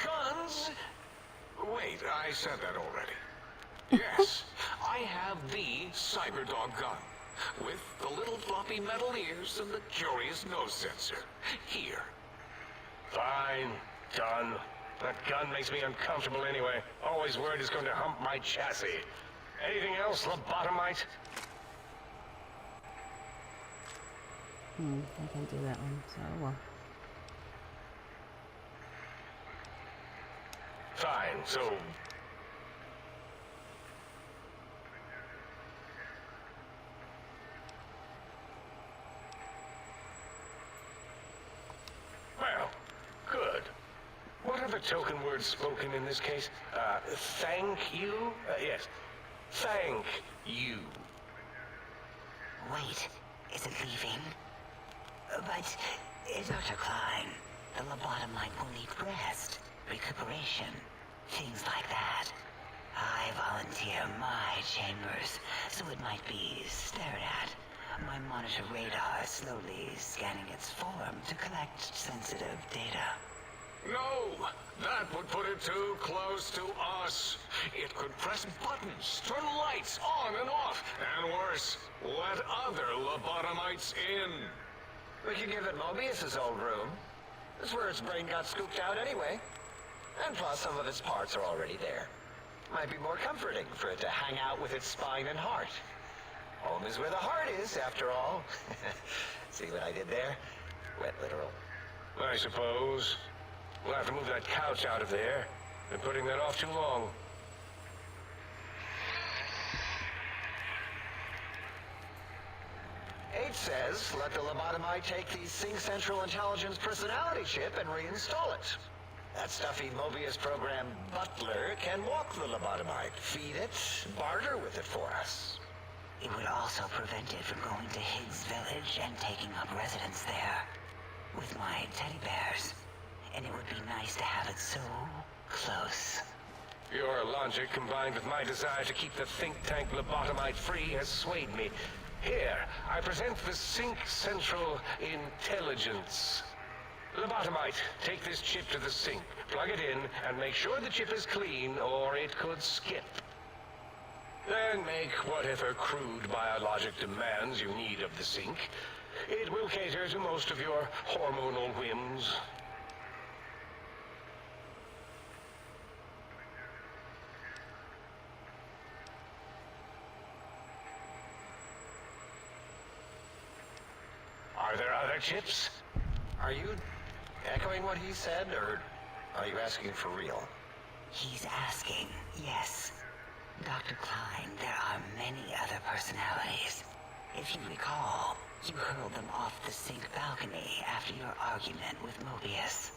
Guns... Wait, I said that already. Yes, I have the Cyberdog gun. With the little floppy metal ears and the curious nose sensor. Here. Fine. Done. That gun makes me uncomfortable anyway. Always worried it's going to hump my chassis. Anything else, lobotomite? I can't do that one, so well. Fine, so... Well, good. What are the token words spoken in this case? Thank you? Yes. Thank you. Wait, is it leaving? But, Dr. Klein, the lobotomite will need rest, recuperation, things like that. I volunteer my chambers, so it might be stared at. My monitor radar slowly scanning its form to collect sensitive data. No! That would put it too close to us. It could press buttons, turn lights on and off, and worse, let other lobotomites in. We could give it Mobius's old room. That's where its brain got scooped out anyway. And plus, some of its parts are already there. Might be more comforting for it to hang out with its spine and heart. Home is where the heart is, after all. See what I did there? Wet literal. I suppose. We'll have to move that couch out of there. Been putting that off too long. H says, let the lobotomite take the Sync Central Intelligence personality chip and reinstall it. That stuffy Mobius program butler can walk the lobotomite, feed it, barter with it for us. It would also prevent it from going to Higgs Village and taking up residence there. With my teddy bears. And it would be nice to have it so close. Your logic combined with my desire to keep the think tank lobotomite free has swayed me. Here, I present the Sync Central Intelligence. Lobotomite, take this chip to the sink, plug it in, and make sure the chip is clean, or it could skip. Then make whatever crude biologic demands you need of the sink. It will cater to most of your hormonal whims. Are there other chips? Are you echoing what he said, or are you asking for real? He's asking, yes. Dr. Klein, there are many other personalities. If you recall, you hurled them off the sink balcony after your argument with Mobius.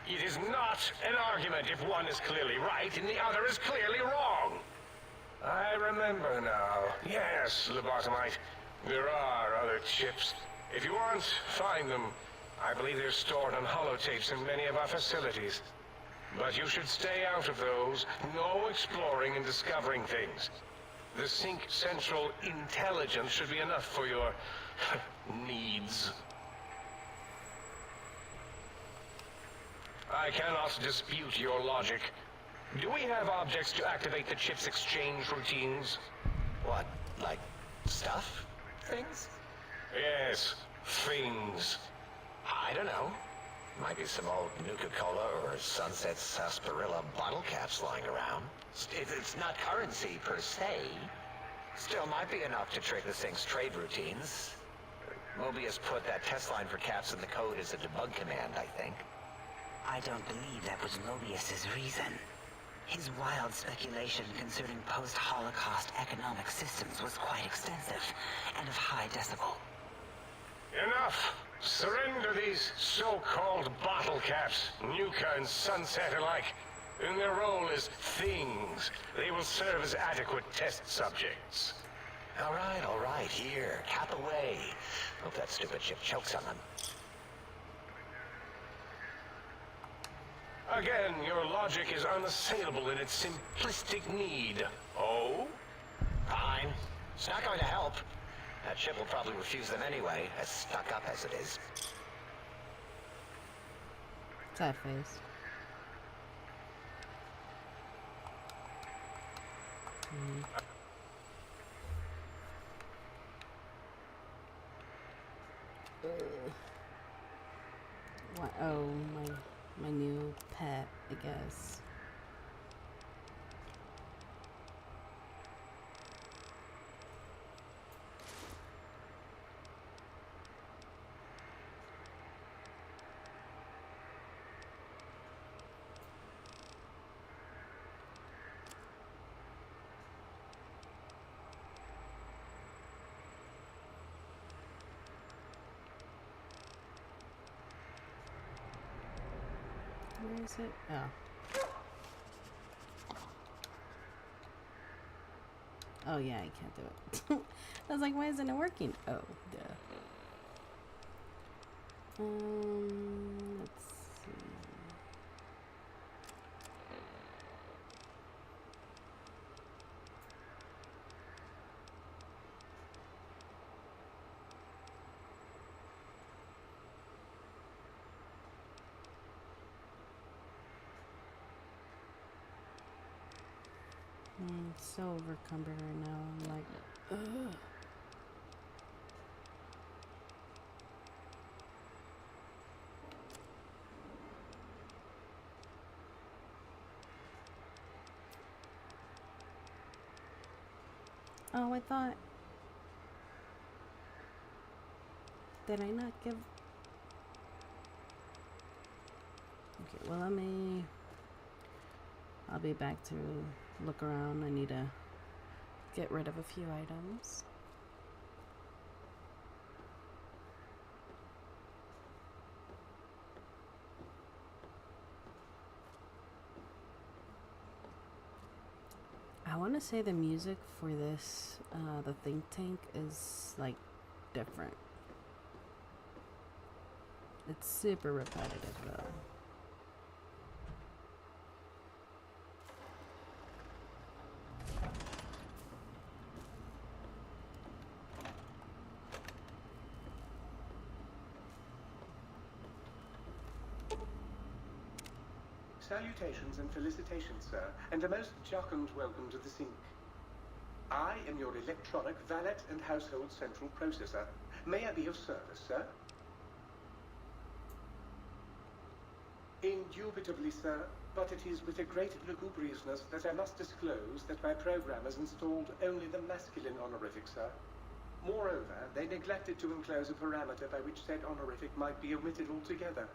It is not an argument if one is clearly right and the other is clearly wrong. I remember now. Yes, lobotomite. There are other chips. If you want, find them. I believe they're stored on holotapes in many of our facilities. But you should stay out of those. No exploring and discovering things. The Sync Central Intelligence should be enough for your needs. I cannot dispute your logic. Do we have objects to activate the chip's exchange routines? What, like stuff? Things? Yes, things. I don't know. Might be some old Nuka-Cola or Sunset Sarsaparilla bottle caps lying around. It's not currency per se. Still might be enough to trick the Sync's trade routines. Mobius put that test line for caps in the code as a debug command, I think. I don't believe that was Mobius's reason. His wild speculation concerning post-Holocaust economic systems was quite extensive and of high decibel. Enough! Surrender these so-called bottle caps, Nuka and Sunset alike. In their role as things, they will serve as adequate test subjects. All right, here, cap away. Hope that stupid ship chokes on them. Again, your logic is unassailable in its simplistic need. Oh? Fine. It's not going to help. That ship will probably refuse them anyway, as stuck up as it is. Sad face. What? Oh, my new pet, I guess. Where is it? Oh. Oh yeah, I can't do it. I was like, why isn't it working? Oh, duh. Let's see. I'm so overcumbered right now. I'm like, ugh. Oh, I thought... Did I not give... Okay, well, I'll be back to look around. I need to get rid of a few items. I want to say the music for this, the think tank, is like different. It's super repetitive though. Salutations and felicitations, sir, and a most jocund welcome to the sink. I am your electronic valet and household central processor. May I be of service, sir? Indubitably, sir, but it is with a great lugubriousness that I must disclose that my programmers installed only the masculine honorific, sir. Moreover, they neglected to enclose a parameter by which said honorific might be omitted altogether.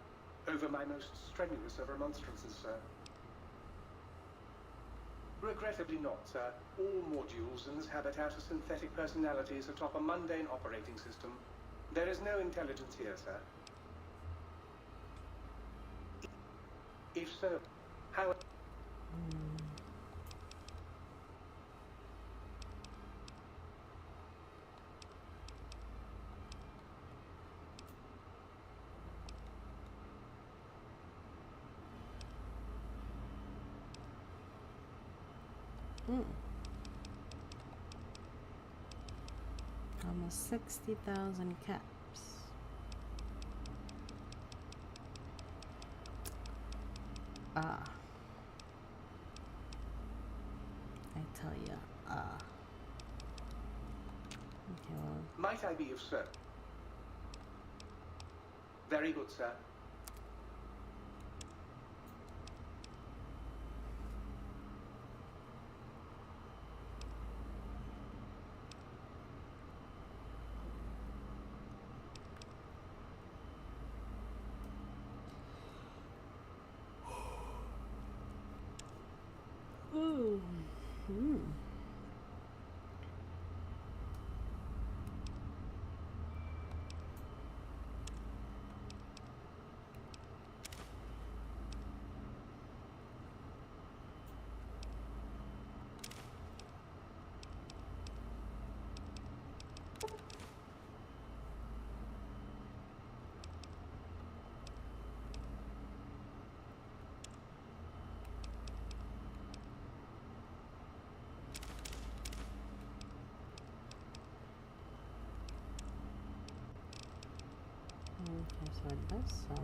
Over my most strenuous of remonstrances, sir. Regrettably not, sir. All modules inhabit outer synthetic personalities atop a mundane operating system. There is no intelligence here, sir. If so, how... Almost 60,000 caps. Ah. I tell ya, ah. Okay, well... Might I be of service? Very good, sir. Ooh. Hmm. Okay, so it does so.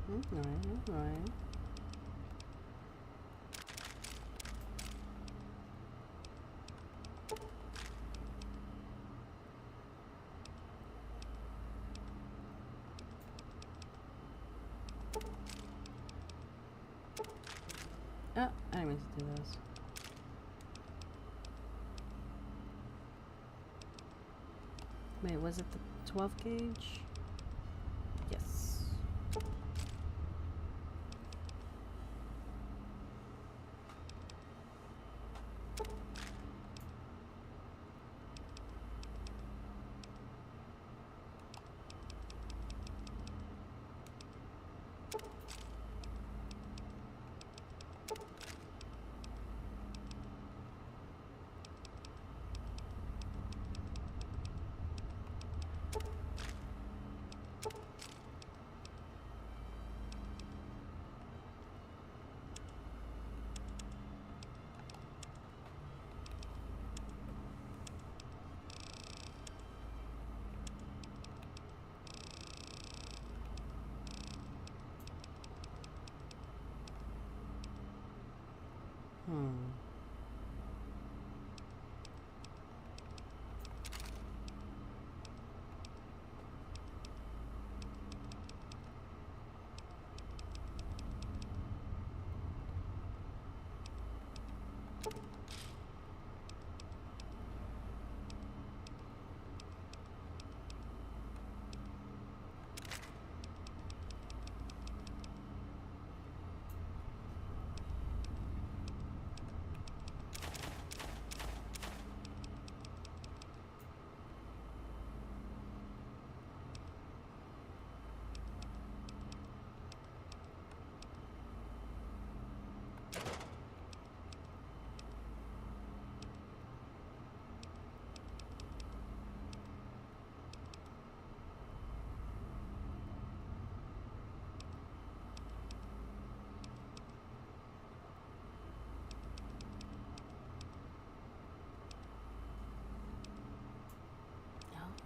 Alright, alright. Oh, I didn't mean to do those. Wait, was it the 12 gauge? Yes.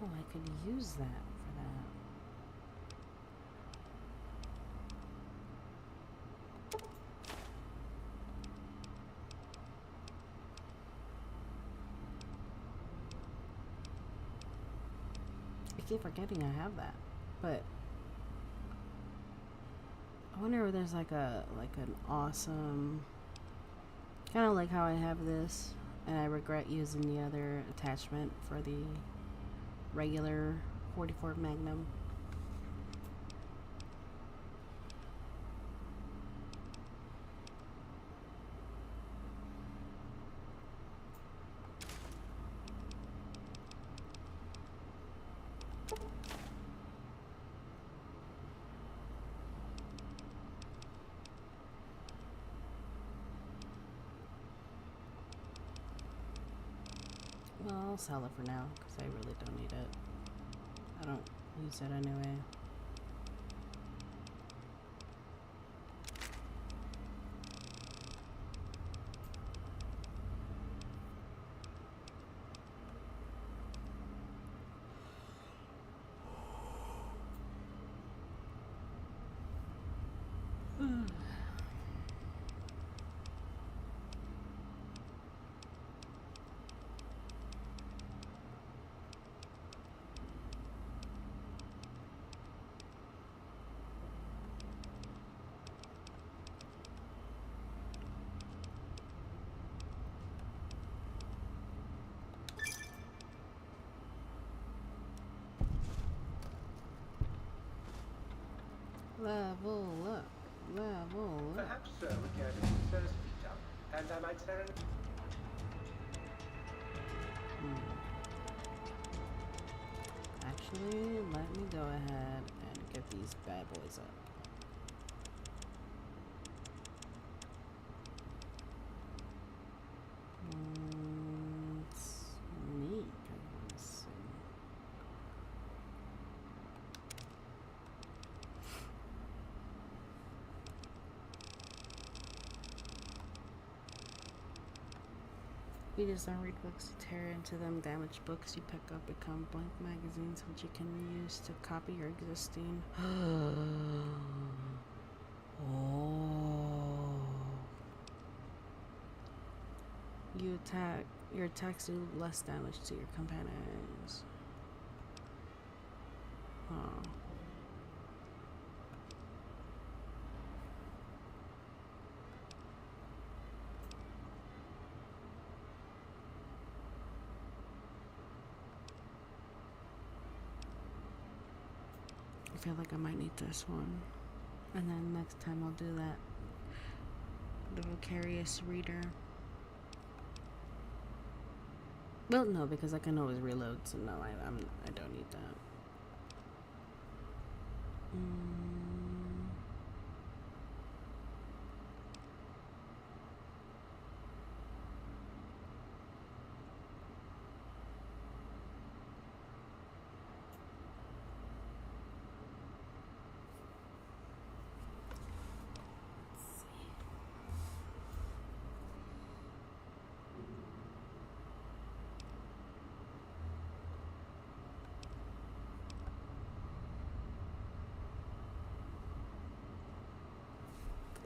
Oh, I could use that for that. I keep forgetting I have that, but I wonder if there's like an awesome, kind of like how I have this, and I regret using the other attachment for the regular 44 Magnum. Well, I'll sell it for now because I really don't need it. I don't use it anyway. Level up. Level up. Perhaps so, Academy. First feet up. And I might serenade. Actually, let me go ahead and get these bad boys up. Sneak, I want to say. You just don't read books, you tear into them. Damaged books you pick up become blank magazines which you can reuse to copy your existing. Oh. Your attacks do less damage to your companions. Oh. I feel like I might need this one. And then next time I'll do that. The Vicarious Reader. Well, no, because I can always reload, so no, I don't need that.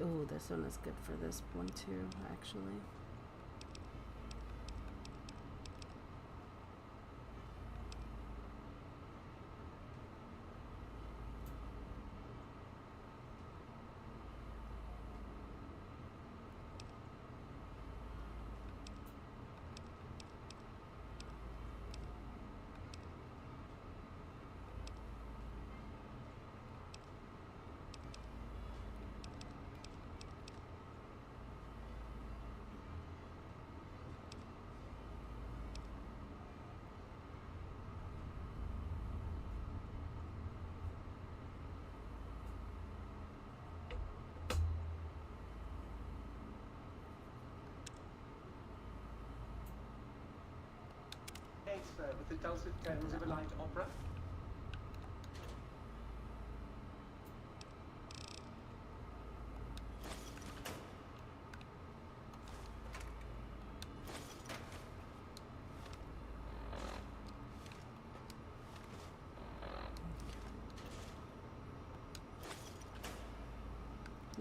Oh, this one is good for this one too, actually. With the dulcet tones of a light opera.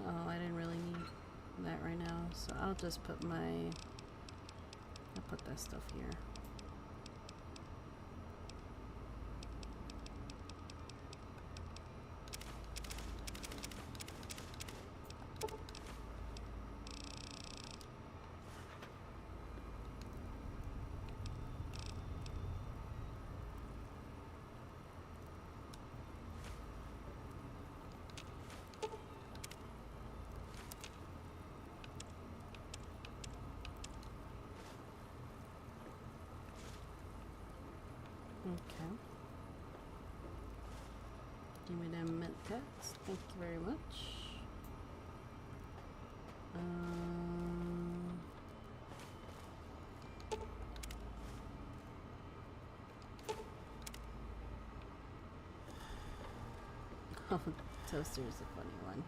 Oh, I didn't really need that right now, so I'll just put I'll put that stuff here. Okay. Give me them mint pets. Thank you very much. Oh, toaster is a funny one.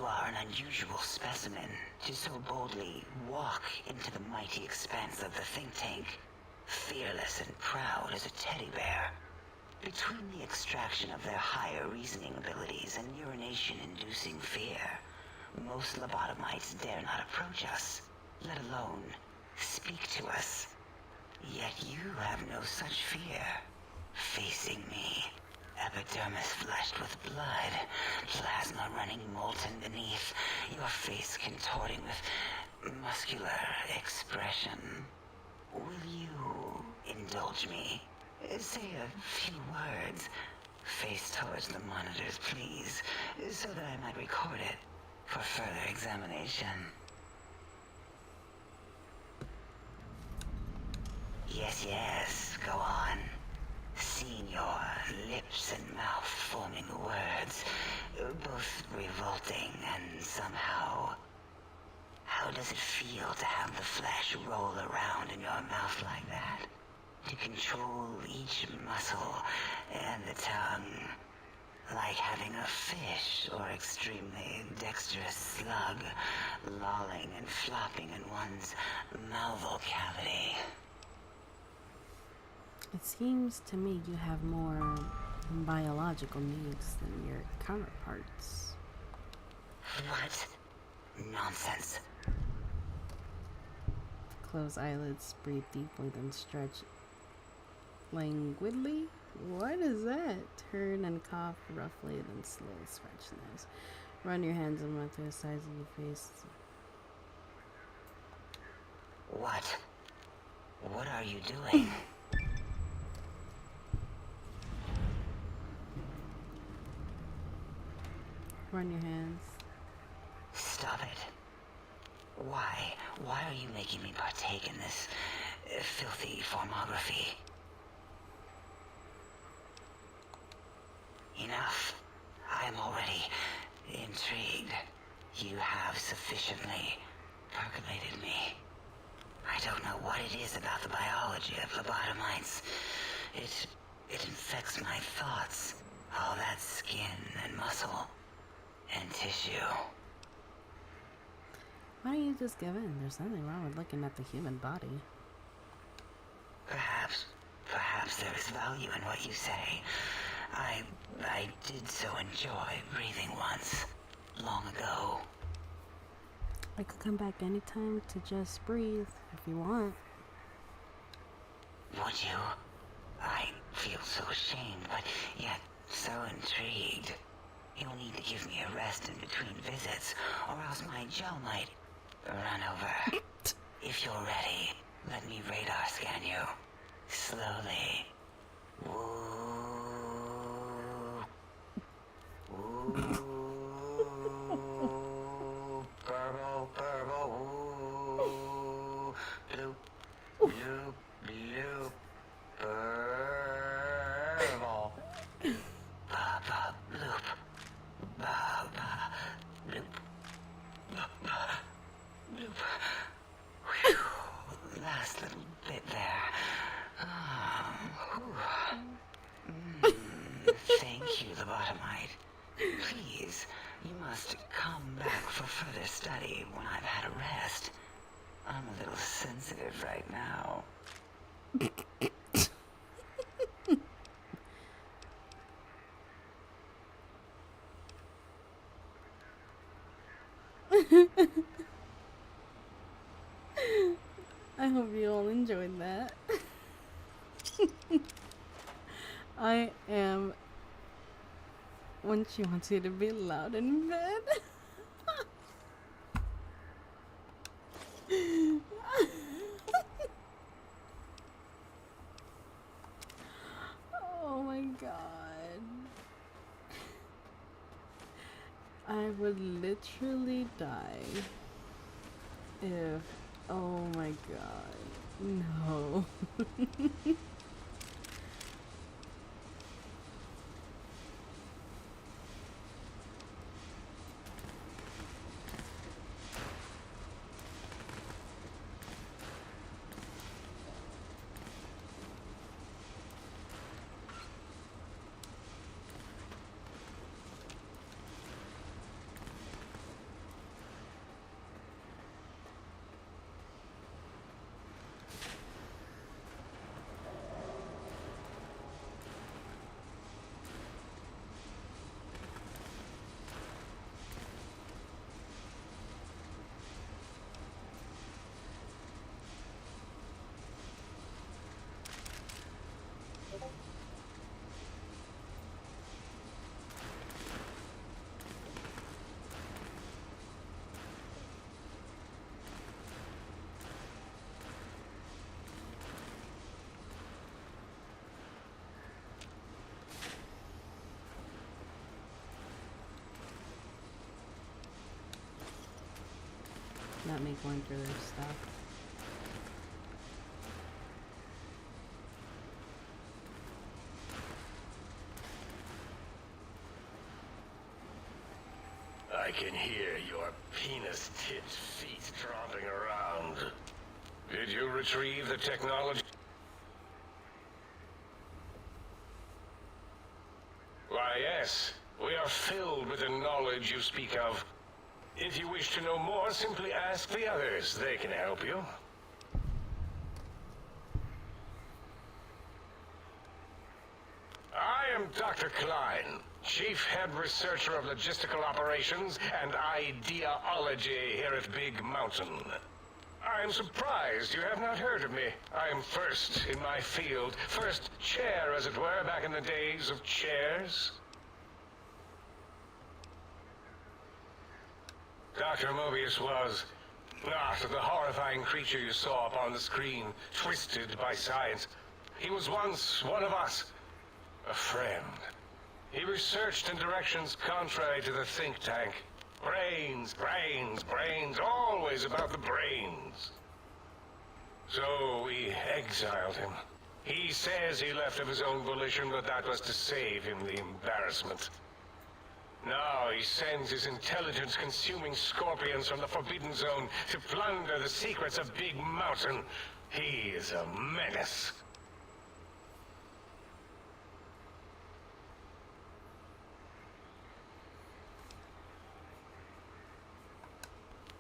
are an unusual specimen to so boldly walk into the mighty expanse of the think tank, fearless and proud as a teddy bear. Between the extraction of their higher reasoning abilities and urination-inducing fear, most lobotomites dare not approach us, let alone speak to us. Yet you have no such fear. Facing me, epidermis flushed with blood, plasma running molten beneath, your face contorting with muscular expression. Will you indulge me? Say a few words. Face towards the monitors, please, so that I might record it for further examination. Yes, go on. Seeing your lips and mouth forming words, both revolting and somehow... How does it feel to have the flesh roll around in your mouth like that? To control each muscle and the tongue, like having a fish or extremely dexterous slug lolling and flopping in one's malval cavity. It seems to me you have more biological needs than your counterparts. What? Nonsense. Close eyelids, breathe deeply, then stretch languidly? What is that? Turn and cough roughly, then slowly scratch the nose. Run your hands and mouth to the sides of your face. What? What are you doing? Run your hands. Stop it. Why? Why are you making me partake in this filthy formography? Enough. I am already intrigued. You have sufficiently percolated me. I don't know what it is about the biology of lobotomites. It infects my thoughts. All that skin and muscle and tissue. Why don't you just give in? There's nothing wrong with looking at the human body. Perhaps there is value in what you say. I did so enjoy breathing once, long ago. I could come back anytime to just breathe, if you want. Would you? I feel so ashamed, but yet so intrigued. You'll need to give me a rest in between visits, or else my jaw might run over. If you're ready, let me radar scan you. Slowly. Purple, purple, bloop, bloop, bloop, purple. Ba, ba, bloop, ba, ba, bloop, ba, ba, bloop. Whew. Last little bit there. Thank you, lobotomite. Please, you must come back for further study when I've had a rest. I'm a little sensitive right now. I hope you all enjoyed that. I am when she wants you to be loud in bed. Oh my god. I would literally die if... Oh my god. No. not me going through their stuff. I can hear your penis-tipped feet tromping around. Did you retrieve the technology? Why, yes. We are filled with the knowledge you speak of. If you wish to know more, simply ask the others. They can help you. I am Dr. Klein, Chief Head Researcher of Logistical Operations and Ideology here at Big Mountain. I am surprised you have not heard of me. I am first in my field, first chair, as it were, back in the days of chairs. Dr. Mobius was not the horrifying creature you saw upon the screen, twisted by science. He was once one of us, a friend. He researched in directions contrary to the think tank. Brains, brains, brains, always about the brains. So we exiled him. He says he left of his own volition, but that was to save him the embarrassment. Now he sends his intelligence-consuming scorpions from the Forbidden Zone to plunder the secrets of Big Mountain. He is a menace.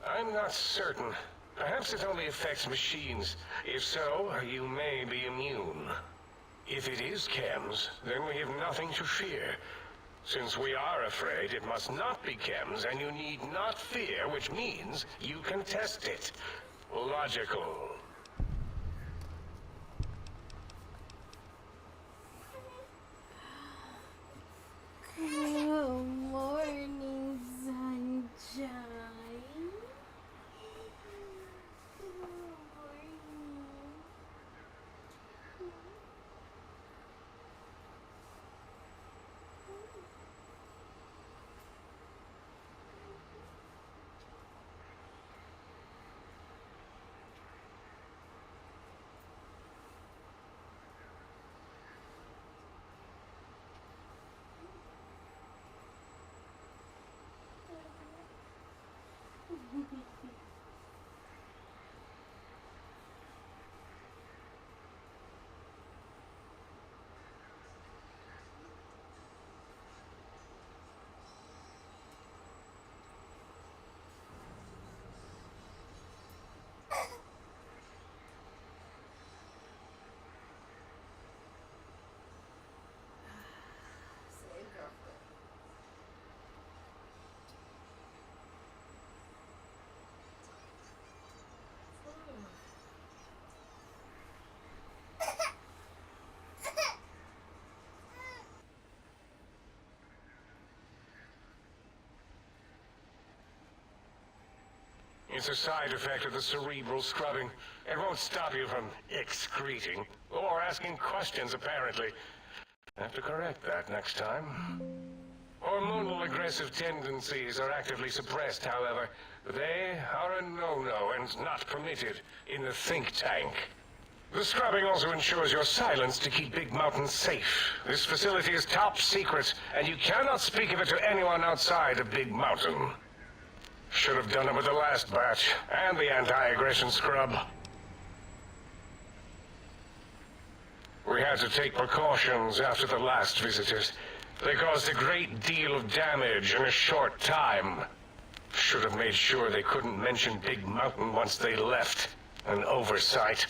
I'm not certain. Perhaps it only affects machines. If so, you may be immune. If it is chems, then we have nothing to fear. Since we are afraid, it must not be chems, and you need not fear, which means you can test it. Logical. Good morning, sunshine. It's a side effect of the cerebral scrubbing. It won't stop you from excreting, or asking questions, apparently. I have to correct that next time. Hormonal aggressive tendencies are actively suppressed, however. They are a no-no and not permitted in the think tank. The scrubbing also ensures your silence to keep Big Mountain safe. This facility is top secret, and you cannot speak of it to anyone outside of Big Mountain. Should have done it with the last batch, and the anti-aggression scrub. We had to take precautions after the last visitors. They caused a great deal of damage in a short time. Should have made sure they couldn't mention Big Mountain once they left. An oversight.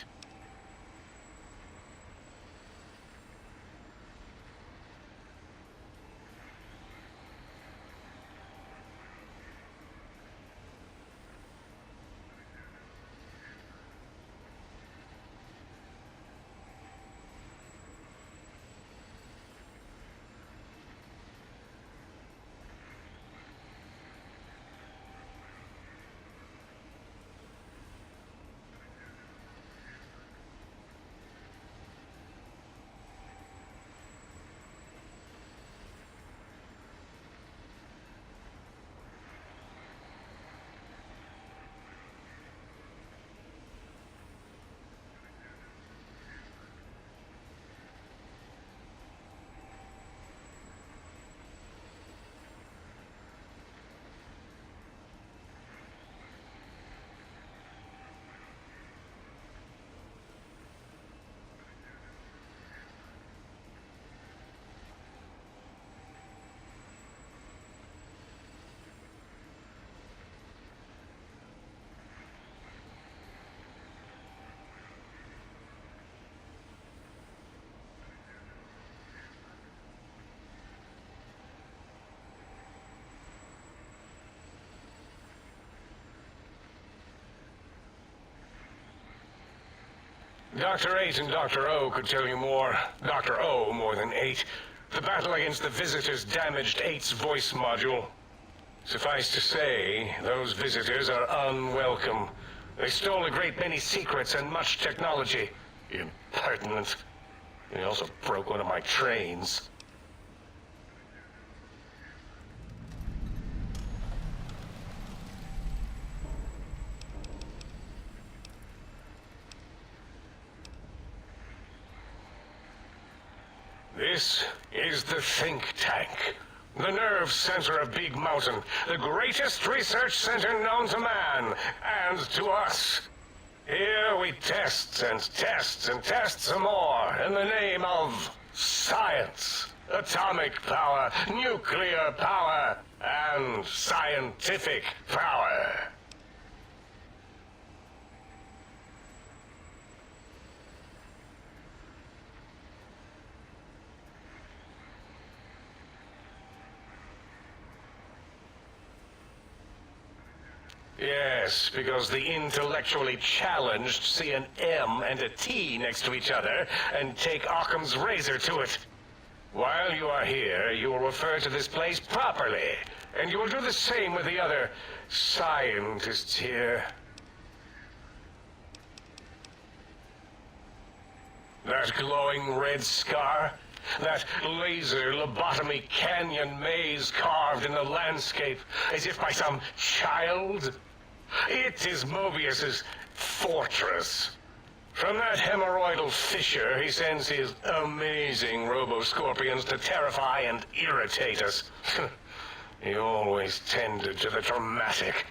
Dr. 8 and Dr. O could tell you more. Dr. O more than 8. The battle against the visitors damaged 8's voice module. Suffice to say, those visitors are unwelcome. They stole a great many secrets and much technology. Impertinent. They also broke one of my trains. This is the think tank. The nerve center of Big Mountain. The greatest research center known to man and to us. Here we test and test and test some more in the name of science. Atomic power, nuclear power, and scientific power. Yes, because the intellectually challenged see an M and a T next to each other and take Occam's razor to it. While you are here, you will refer to this place properly, and you will do the same with the other scientists here. That glowing red scar? That laser lobotomy canyon maze carved in the landscape as if by some child? It is Mobius's fortress. From that hemorrhoidal fissure, he sends his amazing robo-scorpions to terrify and irritate us. He always tended to the dramatic.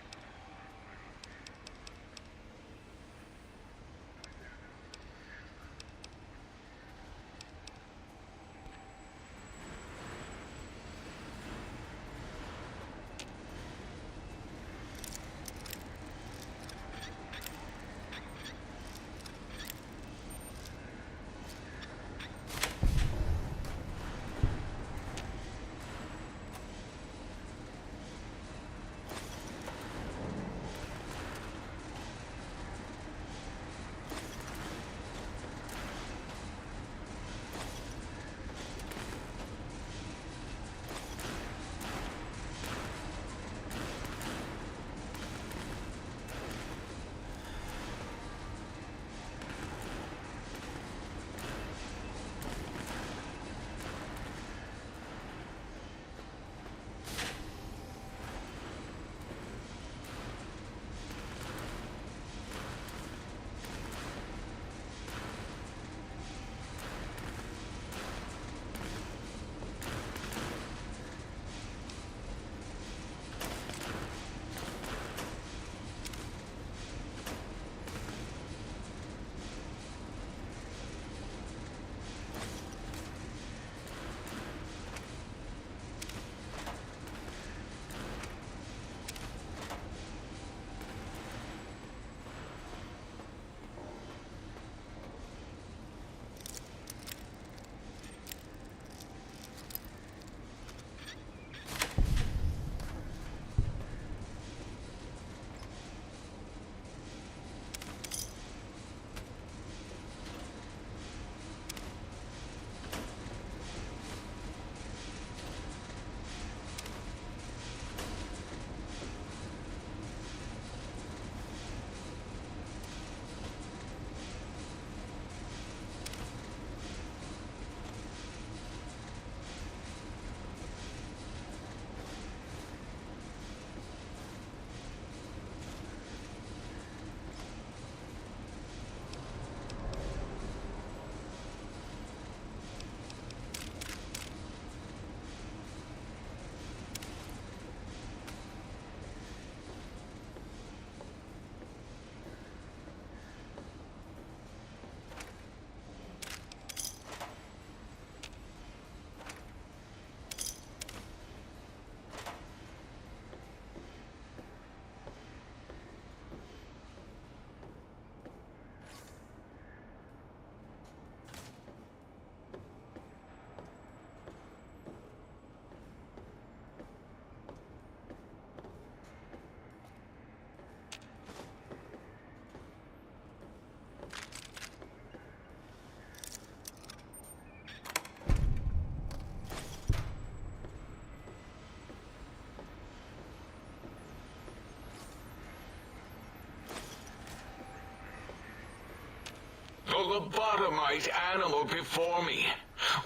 lobotomite animal before me.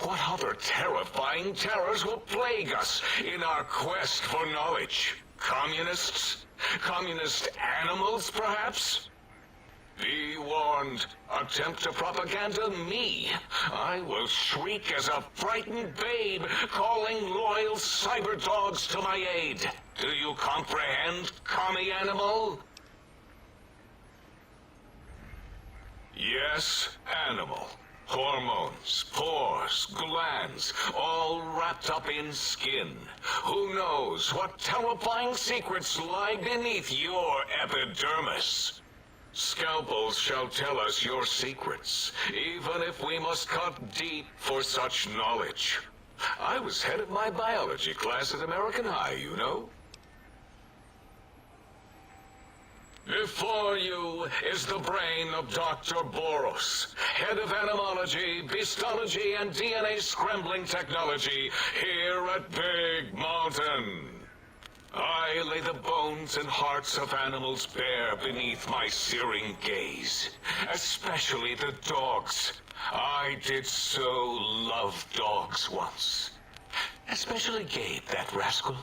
What other terrifying terrors will plague us in our quest for knowledge? Communists? Communist animals, perhaps? Be warned. Attempt to propaganda me. I will shriek as a frightened babe, calling loyal cyber dogs to my aid. Do you comprehend, commie animal? Yes, animal. Hormones, pores, glands, all wrapped up in skin. Who knows what terrifying secrets lie beneath your epidermis? Scalpels shall tell us your secrets, even if we must cut deep for such knowledge. I was head of my biology class at American High, you know. Before you is the brain of Dr. Boros, head of animology, beastology, and DNA scrambling technology here at Big Mountain. I lay the bones and hearts of animals bare beneath my searing gaze, especially the dogs. I did so love dogs once. Especially Gabe, that rascal.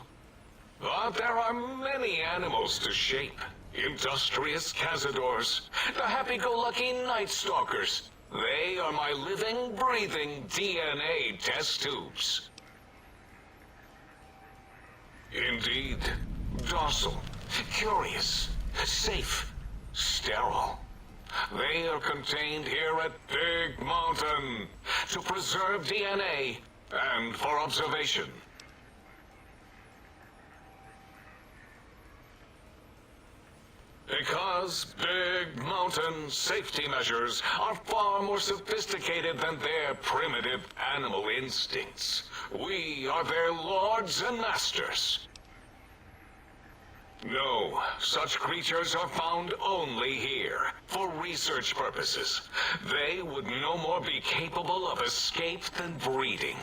But there are many animals to shape. Industrious cazadors, the happy-go-lucky night stalkers. They are my living, breathing DNA test tubes. Indeed, docile, curious, safe, sterile. They are contained here at Big Mountain to preserve DNA and for observation. Because Big Mountain safety measures are far more sophisticated than their primitive animal instincts. We are their lords and masters. No, such creatures are found only here, for research purposes. They would no more be capable of escape than breeding.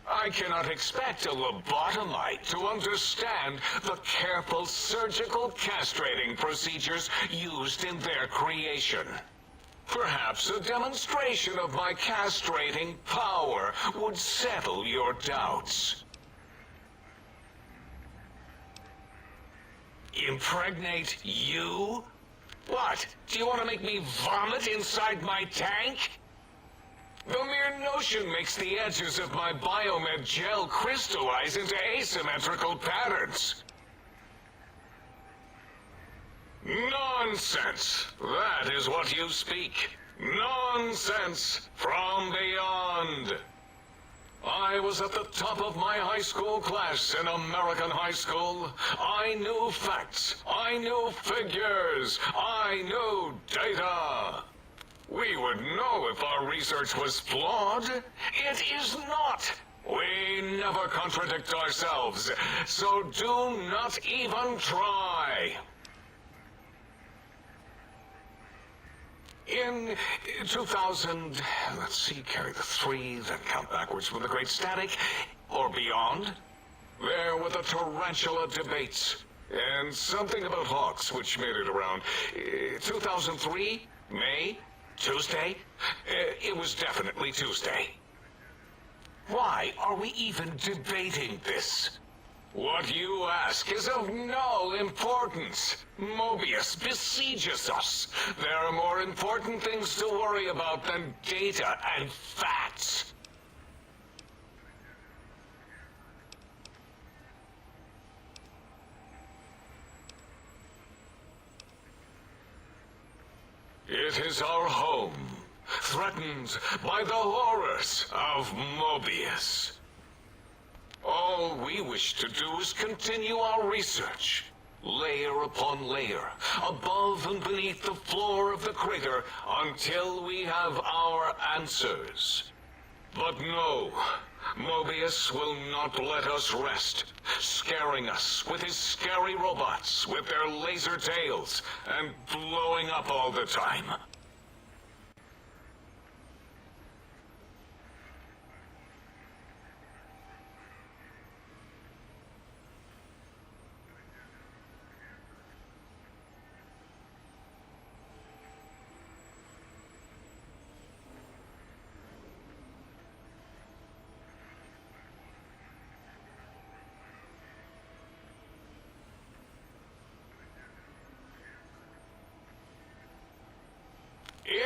I cannot expect a lobotomite to understand the careful surgical castrating procedures used in their creation. Perhaps a demonstration of my castrating power would settle your doubts. Impregnate you? What? Do you want to make me vomit inside my tank? The mere notion makes the edges of my biomed gel crystallize into asymmetrical patterns. Nonsense! That is what you speak. Nonsense from beyond. I was at the top of my high school class in American high school. I knew facts. I knew figures. I knew data. We would know if our research was flawed. It is not. We never contradict ourselves, so do not even try. In 2000, let's see, carry the 3, then count backwards from the Great Static, or beyond, there were the tarantula debates, and something about hawks, which made it around 2003, May, Tuesday. It was definitely Tuesday. Why are we even debating this? What you ask is of no importance. Mobius besieges us. There are more important things to worry about than data and facts. It is our home, threatened by the horrors of Mobius. All we wish to do is continue our research, layer upon layer, above and beneath the floor of the crater, until we have our answers. But no, Mobius will not let us rest, scaring us with his scary robots with their laser tails and blowing up all the time.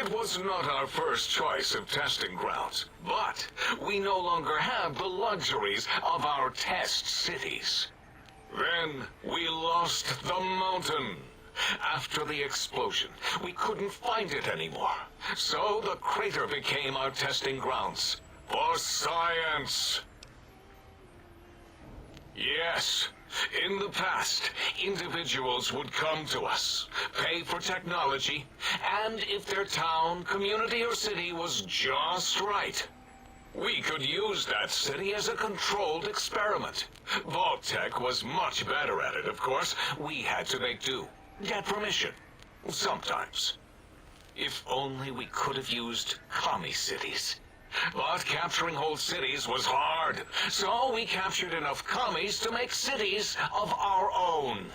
It was not our first choice of testing grounds, but we no longer have the luxuries of our test cities. Then we lost the mountain. After the explosion, we couldn't find it anymore. So the crater became our testing grounds for science. Yes, in the past, individuals would come to us, pay for technology, and if their town, community, or city was just right, we could use that city as a controlled experiment. Vault-Tec was much better at it, of course. We had to make do. Get permission. Sometimes. If only we could have used commie cities. But capturing whole cities was hard, so we captured enough commies to make cities of our own.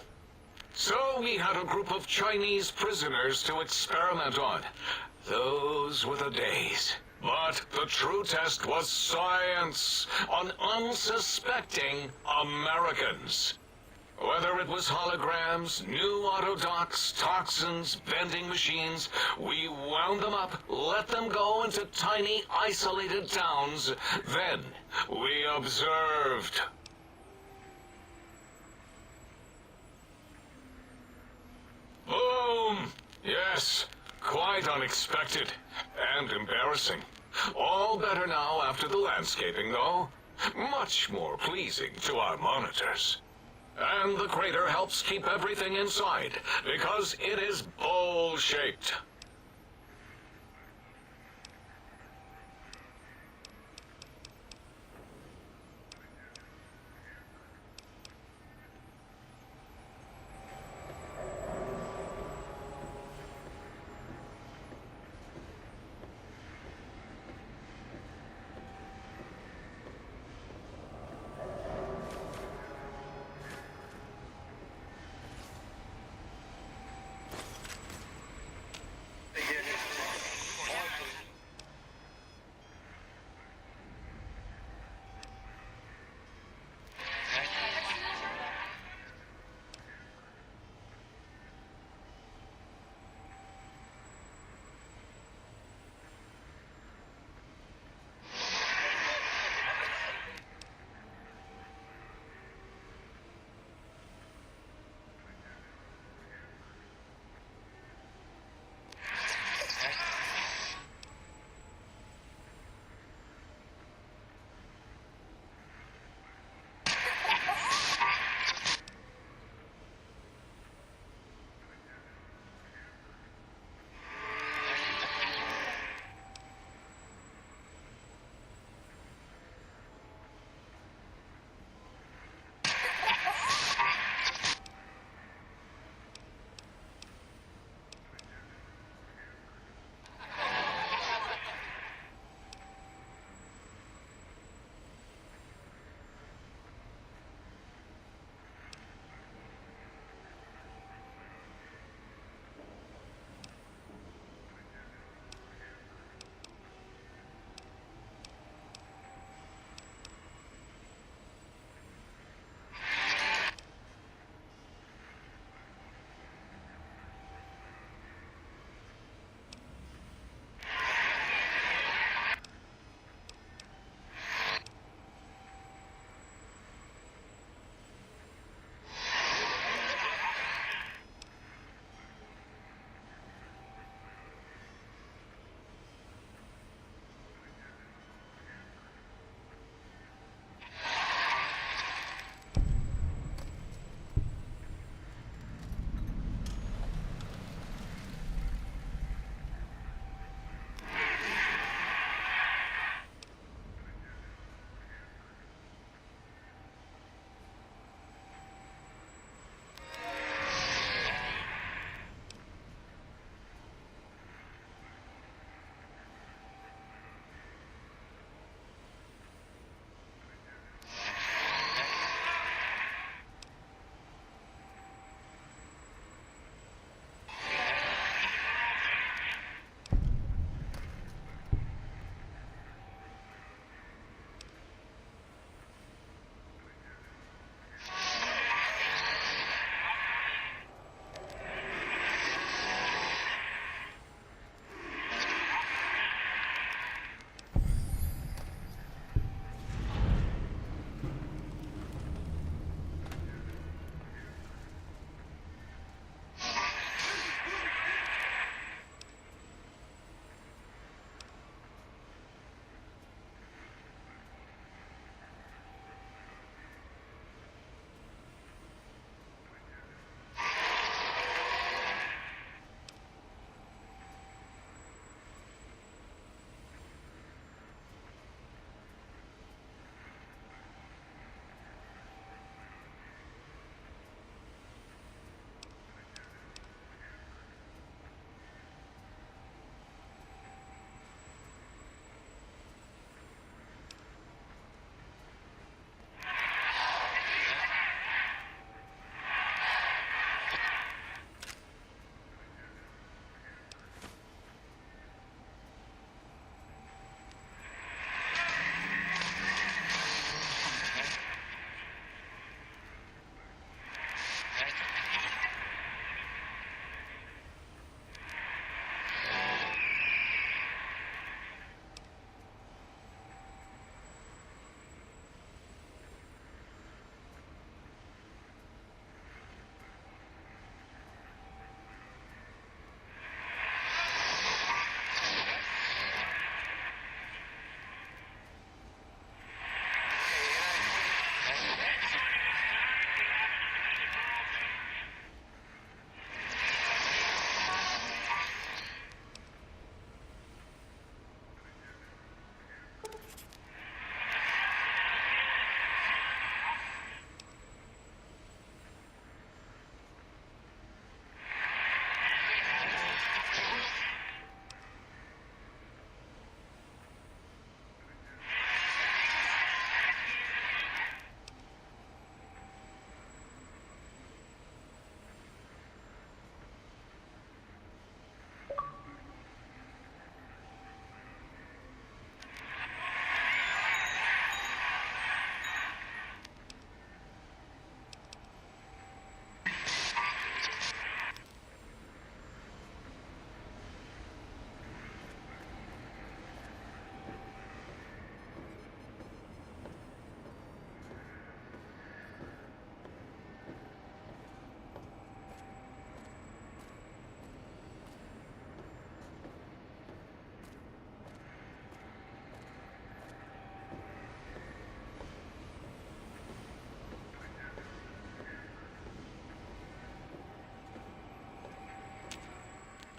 So we had a group of Chinese prisoners to experiment on. Those were the days. But the true test was science on unsuspecting Americans. Whether it was holograms, new autodocs, toxins, vending machines, we wound them up, let them go into tiny, isolated towns. Then we observed. Boom! Yes, quite unexpected and embarrassing. All better now after the landscaping, though. Much more pleasing to our monitors. And the crater helps keep everything inside, because it is bowl-shaped.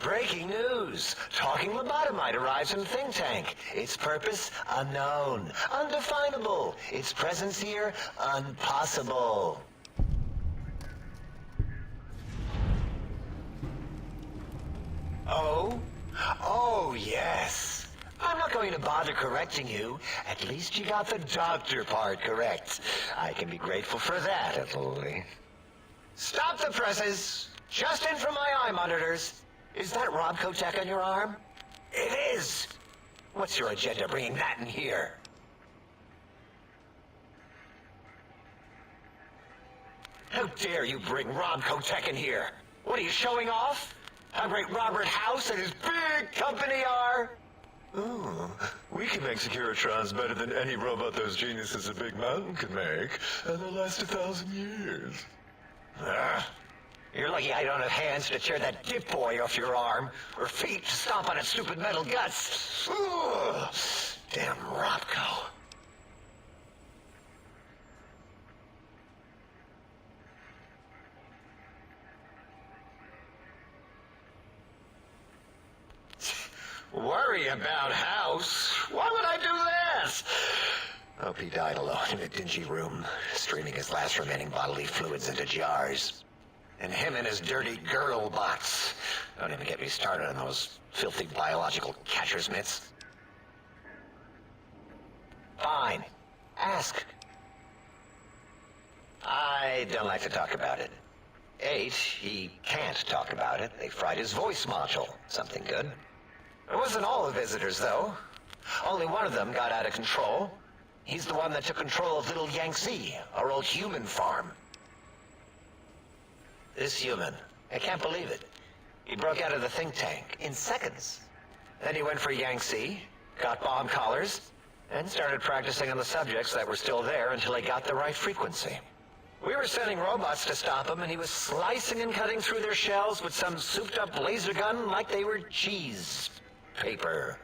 Breaking news. Talking lobotomite arrives in the think tank. Its purpose, unknown. Undefinable. Its presence here, impossible. Oh? Oh, yes. I'm not going to bother correcting you. At least you got the doctor part correct. I can be grateful for that, at least. Stop the presses! Just in from my eye monitors. Is that Rob Kotek on your arm? It is! What's your agenda bringing that in here? How dare you bring Rob Kotek in here? What are you showing off? How great Robert House and his big company are? Ooh, we can make Securitrons better than any robot those geniuses at Big Mountain could make, and they'll last 1,000 years. You're lucky I don't have hands to tear that dip boy off your arm, or feet to stomp on its stupid metal guts. Ooh, damn Robco. Worry about House? Why would I do this? Hope he died alone in a dingy room, streaming his last remaining bodily fluids into jars. And him and his dirty girl bots. Don't even get me started on those filthy biological catcher's mitts. Fine. Ask. I don't like to talk about it. 8, he can't talk about it. They fried his voice module. Something good. It wasn't all the visitors, though. Only one of them got out of control. He's the one that took control of Little Yangtze, our old human farm. This human, I can't believe it. He broke out of the think tank in seconds. Then he went for Yangtze, got bomb collars, and started practicing on the subjects that were still there until he got the right frequency. We were sending robots to stop him, and he was slicing and cutting through their shells with some souped-up laser gun like they were cheese paper.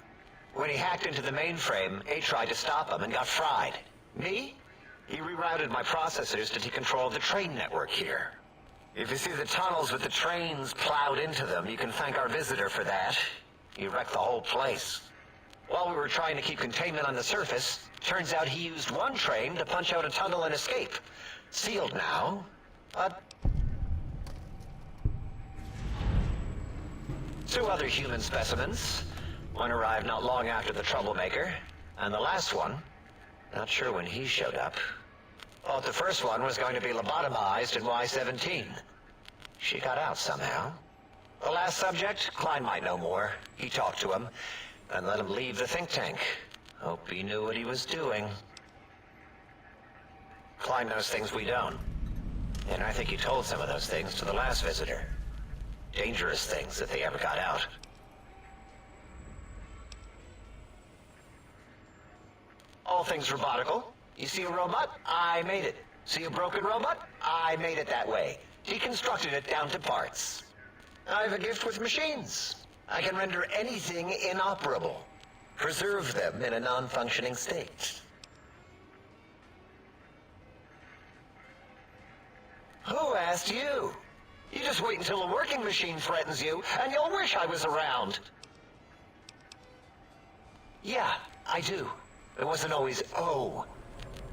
When he hacked into the mainframe, A tried to stop him and got fried. Me? He rerouted my processors to take control of the train network here. If you see the tunnels with the trains plowed into them, you can thank our visitor for that. He wrecked the whole place. While we were trying to keep containment on the surface, turns out he used one train to punch out a tunnel and escape. Sealed now, but 2 other human specimens. One arrived not long after the troublemaker, and the last one, not sure when he showed up. Thought the first one was going to be lobotomized in Y-17. She got out somehow. The last subject, Klein might know more. He talked to him, and let him leave the think tank. Hope he knew what he was doing. Klein knows things we don't. And I think he told some of those things to the last visitor. Dangerous things if they ever got out. All things robotical. You see a robot? I made it. See a broken robot? I made it that way. Deconstructed it down to parts. I have a gift with machines. I can render anything inoperable. Preserve them in a non-functioning state. Who asked you? You just wait until a working machine threatens you, and you'll wish I was around. Yeah, I do. It wasn't always oh.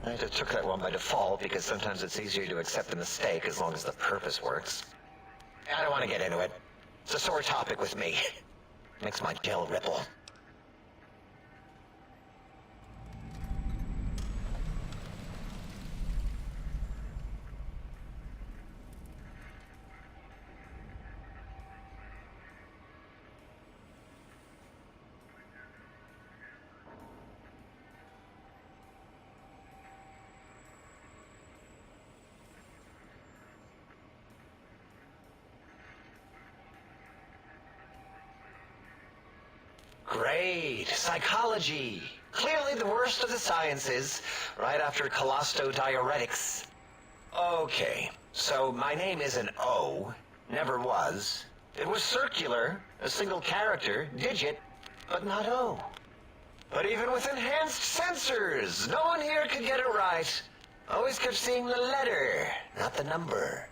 I just took that one by default because sometimes it's easier to accept the mistake as long as the purpose works. I don't want to get into it. It's a sore topic with me. Makes my tail ripple. Great. Psychology. Clearly the worst of the sciences, right after cholestodiuretics. Okay, so my name isn't O, never was. It was circular, a single character, digit, but not O. But even with enhanced sensors, no one here could get it right. Always kept seeing the letter, not the number.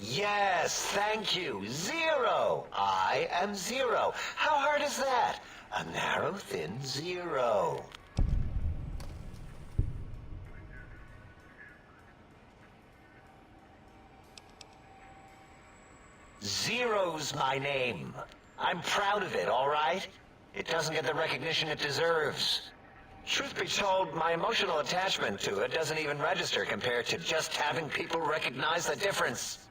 Yes, thank you. Zero. I am Zero. How hard is that? A narrow, thin zero. Zero's my name. I'm proud of it, all right? It doesn't get the recognition it deserves. Truth be told, my emotional attachment to it doesn't even register compared to just having people recognize the difference.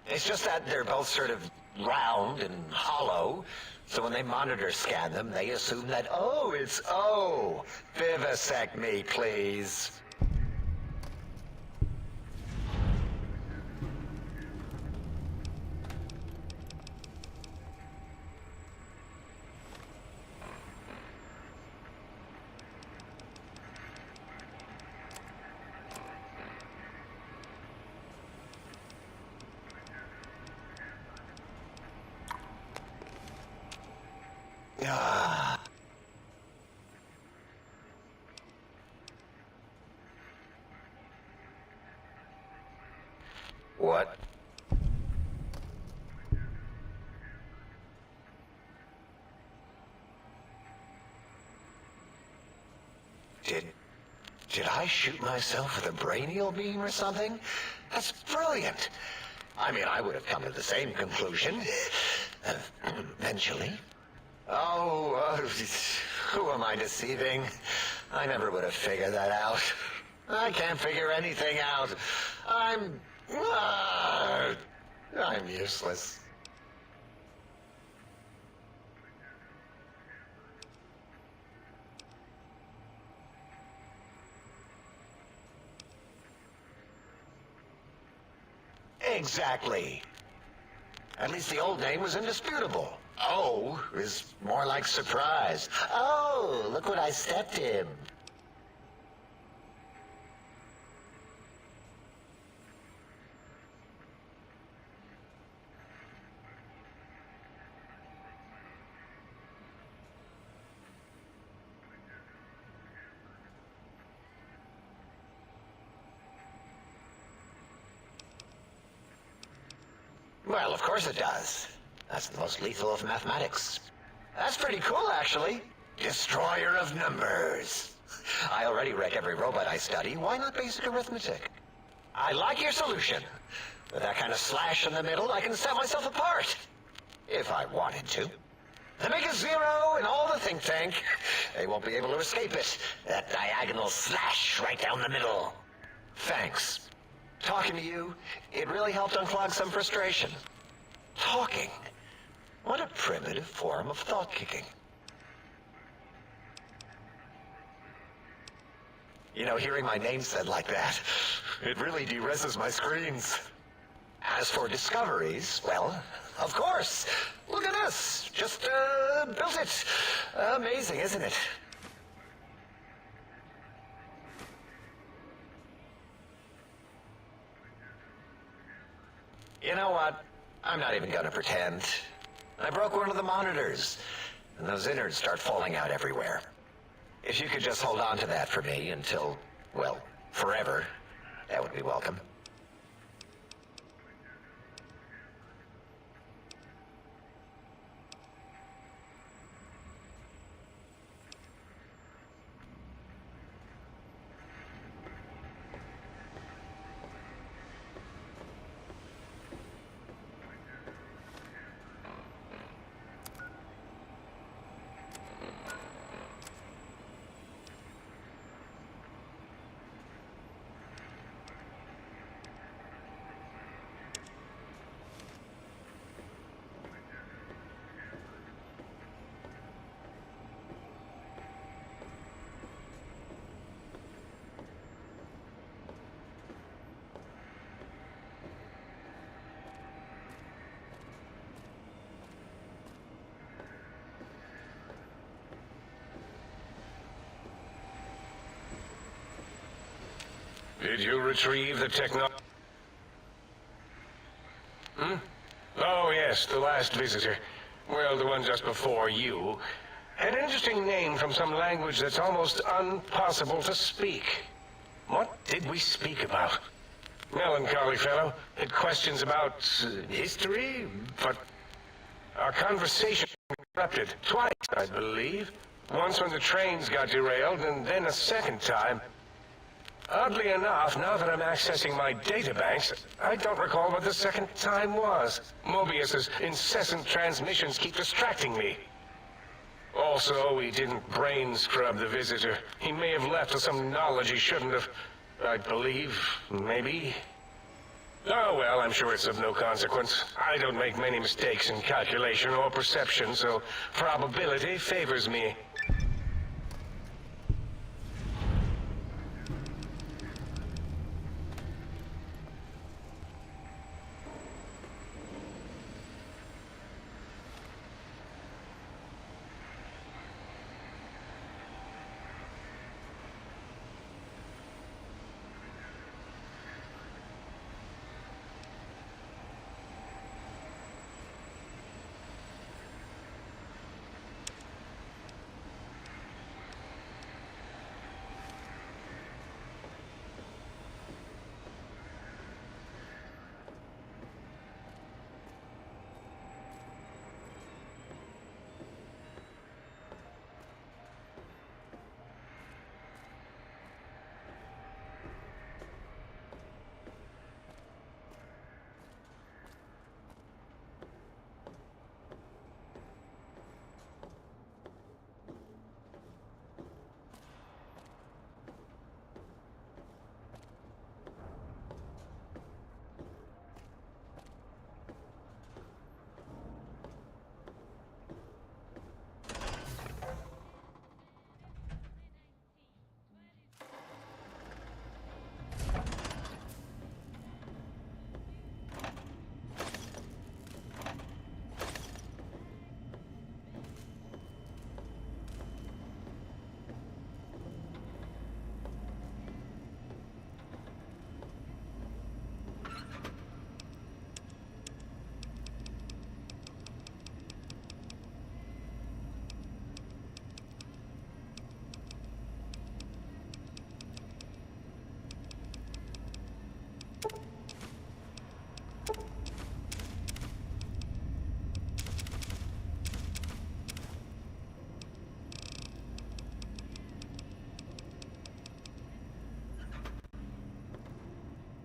It's just that they're both sort of round and hollow, so when they monitor scan them, they assume that, oh, it's O. Vivisect me, please. What? Did I shoot myself with a brainial beam or something? That's brilliant. I mean, I would have come to the same conclusion. Eventually. Oh, who am I deceiving? I never would have figured that out. I can't figure anything out. I'm useless. Exactly. At least the old name was indisputable. O is more like surprise. Oh, look what I stepped in. Well, of course it does. That's the most lethal of mathematics. That's pretty cool, actually. Destroyer of numbers. I already wreck every robot I study. Why not basic arithmetic? I like your solution. With that kind of slash in the middle, I can set myself apart. If I wanted to. The make a zero and all the think tank. They won't be able to escape it. That diagonal slash right down the middle. Thanks. Talking to you, it really helped unclog some frustration. Talking. What a primitive form of thought kicking. You know, hearing my name said like that, it really de-reses my screens. As for discoveries, well, of course. Look at this. Just, built it. Amazing, isn't it? You know what? I'm not even gonna pretend. I broke one of the monitors, and those innards start falling out everywhere. If you could just hold on to that for me until, well, forever, that would be welcome. Did you retrieve the techno... Oh, yes, the last visitor. Well, the one just before you. Had an interesting name from some language that's almost impossible to speak. What did we speak about? Melancholy fellow. Had questions about history, but our conversation interrupted twice, I believe. Once when the trains got derailed, and then a second time. Oddly enough, now that I'm accessing my databanks, I don't recall what the second time was. Mobius's incessant transmissions keep distracting me. Also, we didn't brain scrub the visitor. He may have left with some knowledge he shouldn't have. I believe, maybe. Oh well, I'm sure it's of no consequence. I don't make many mistakes in calculation or perception, so probability favors me.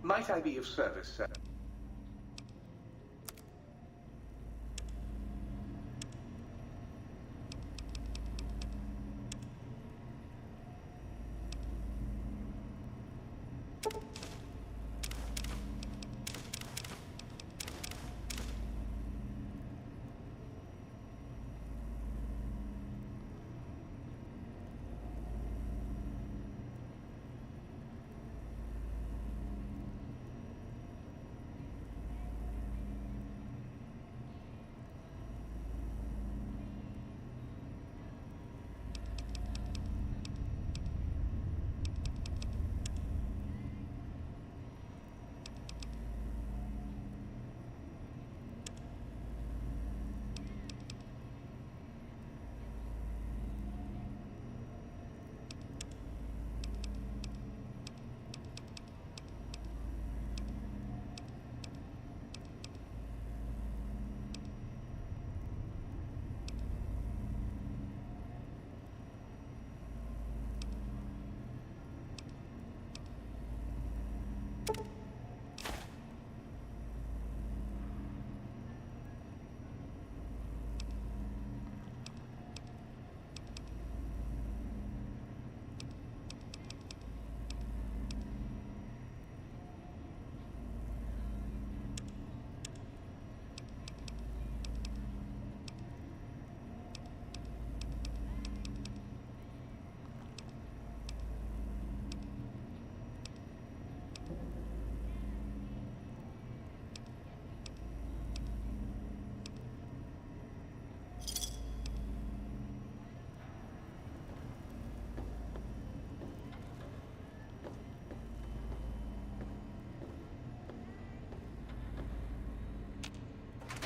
Might I be of service, sir?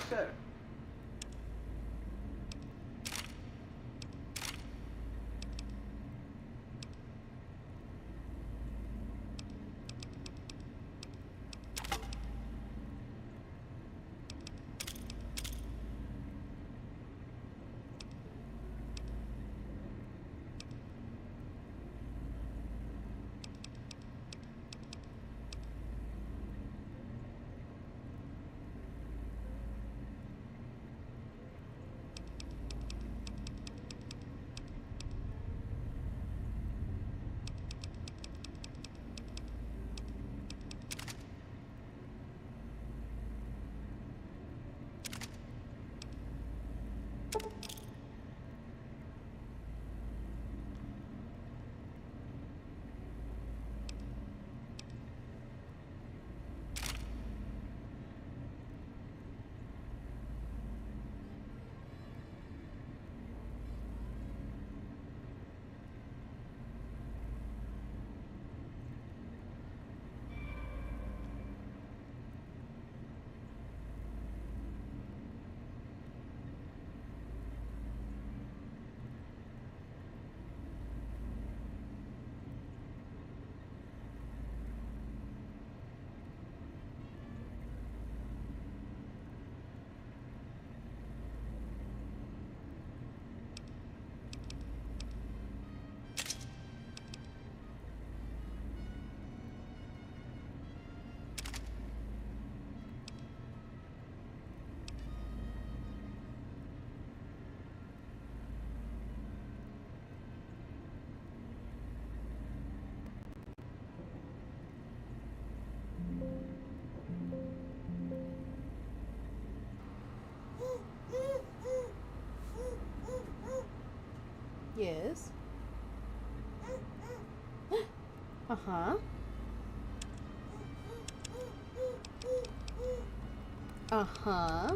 Sir. Yes. Uh-huh. Uh-huh.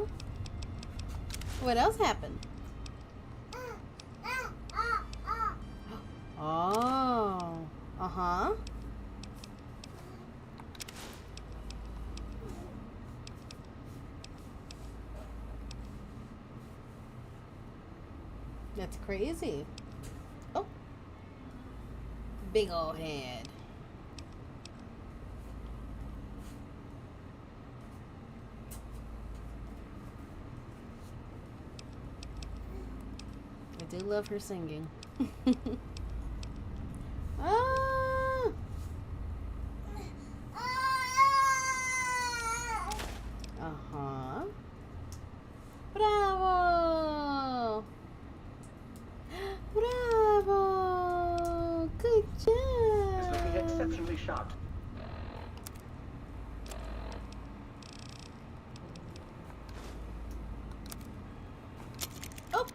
What else happened? Oh. Uh-huh. That's crazy. Oh. Big old head. I do love her singing. Ah! Uh-huh. Bravo! Bravo! Good It's job! looking exceptionally sharp. Oh!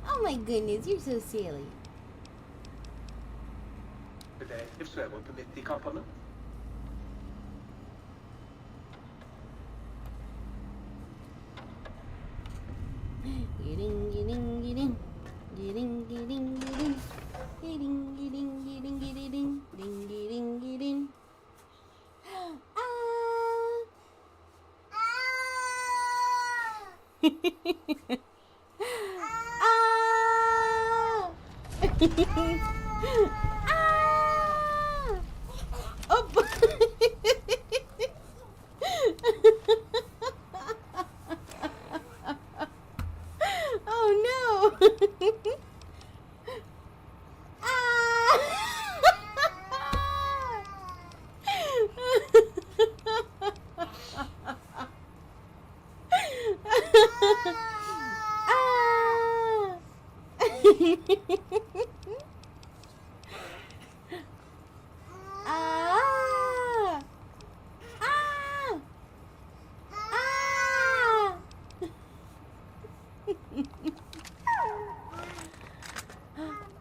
Oh my goodness, you're so silly. Today, if so will permit the compliment. Getting, getting, getting. Getting, getting, getting. Getting, getting, getting, getting. Getting, getting, getting. Ah! Ah! Ah! Oh! Oh no! Ah! Ah! Ah! Ah!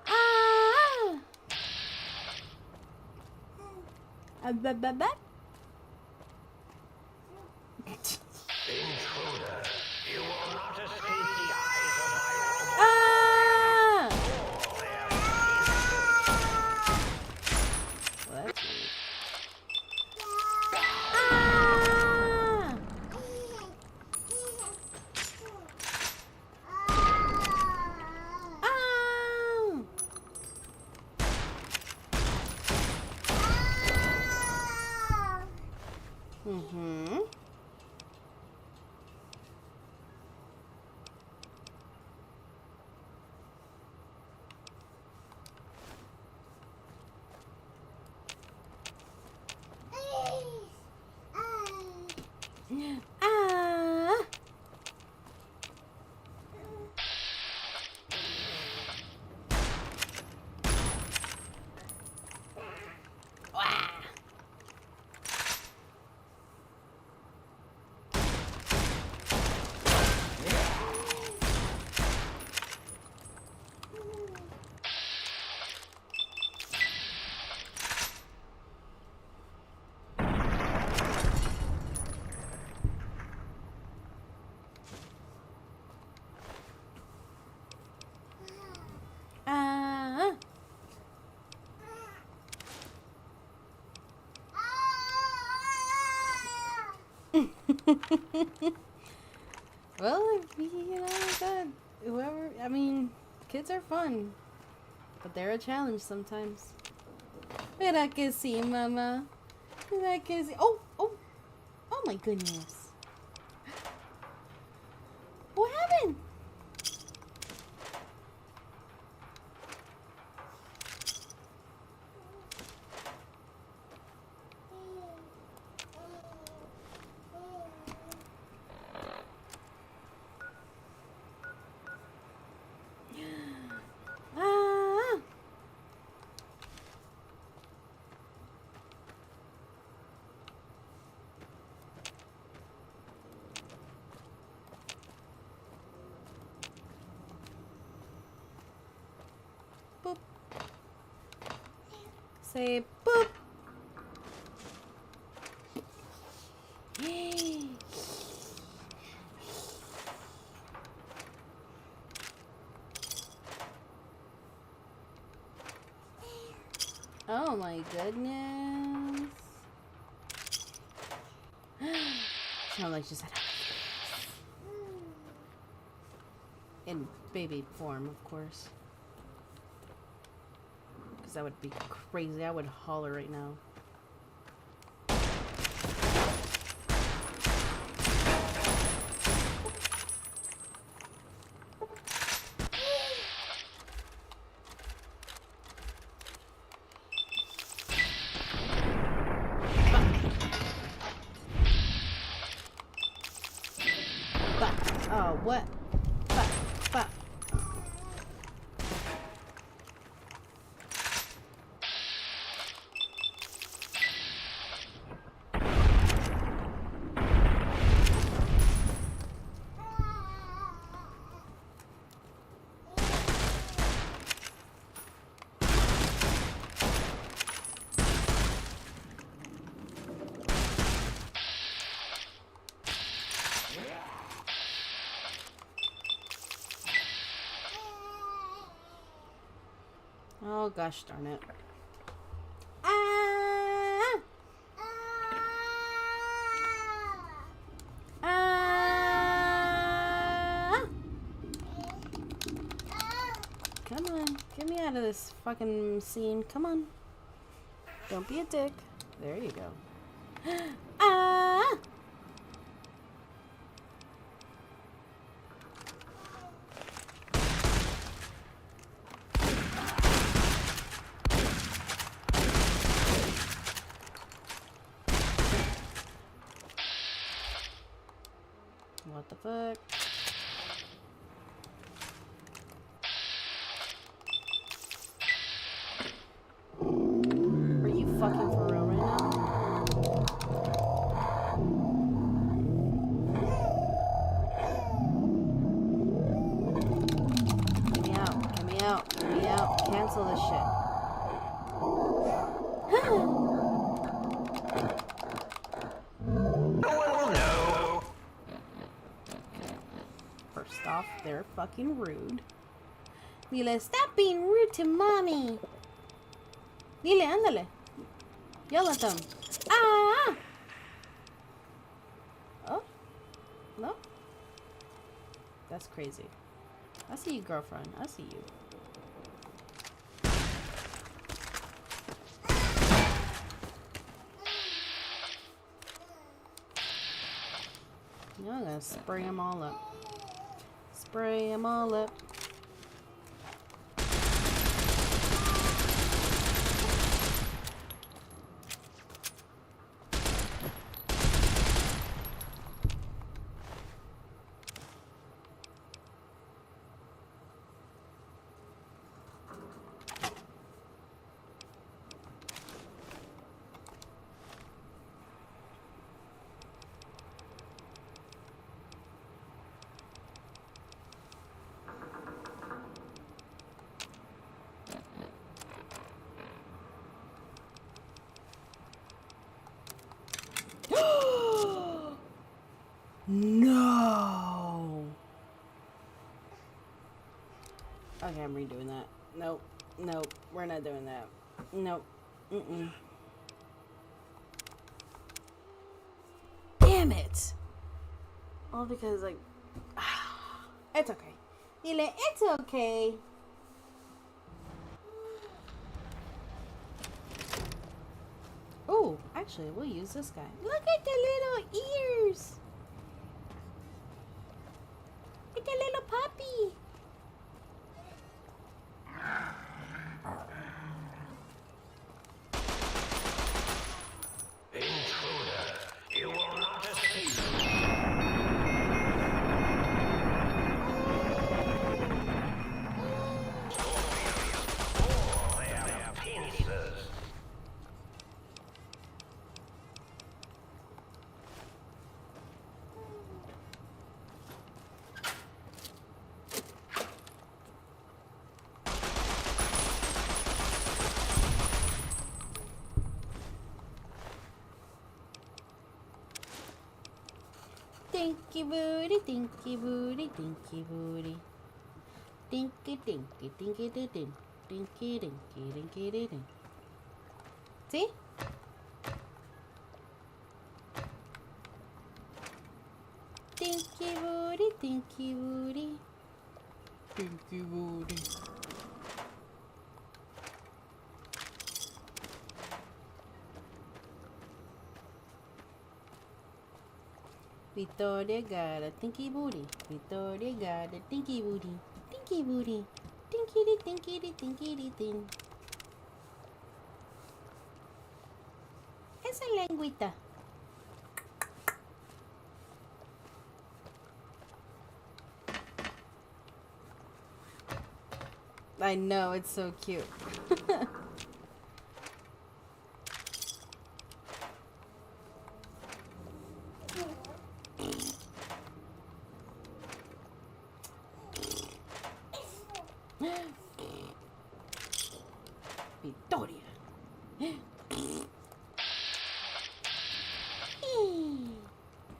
Ah! Ba-ba-ba? Intruder, you will not escape the eyes of my robot. Ah! Well, that's weird. Ah! Ah! Mm-hmm. Ah! Ah! Well, you know, that whoever, I mean, kids are fun, but they're a challenge sometimes. Mira que sí, mama. Mira que sí. Oh, oh, oh my goodness. What happened? Ah! Say boop. Oh my goodness. Sound like she said in baby form, of course. Because that would be crazy. I would holler right now. Oh, what? Fuck. Oh gosh darn it. Come on, get me out of this fucking scene. Come on. Don't be a dick. There you go. What the fuck? Are you fucking for real right now? Get me out, get me out, get me out. Cancel this shit. First off, they're fucking rude. Dile, stop being rude to mommy. Dile, ándale. Yell at them. Ah! Oh? No? That's crazy. I see you, girlfriend. I see you. I'm gonna spray them all up. Spray them all up. No. Okay, I'm redoing that. Nope. Nope. We're not doing that. Nope. Mm-mm. Damn it. All because, like... It's okay. Dile, it's okay. Oh, actually, we'll use this guy. Look at the little ears. Look at the little puppy. Intruder, you will not escape. Oh, they are pincers. Dinky booty, dinky booty, dinky booty. Dinky, dinky, dinky, dinky, dinky, dinky, dinky, dinky. See? Dinky booty, dinky booty. Dinky booty. Victoria got a dinky booty. Victoria got a dinky booty. Dinky booty. Dinky dinky dinky ding. Esa lengüita. I know, it's so cute. Victoria.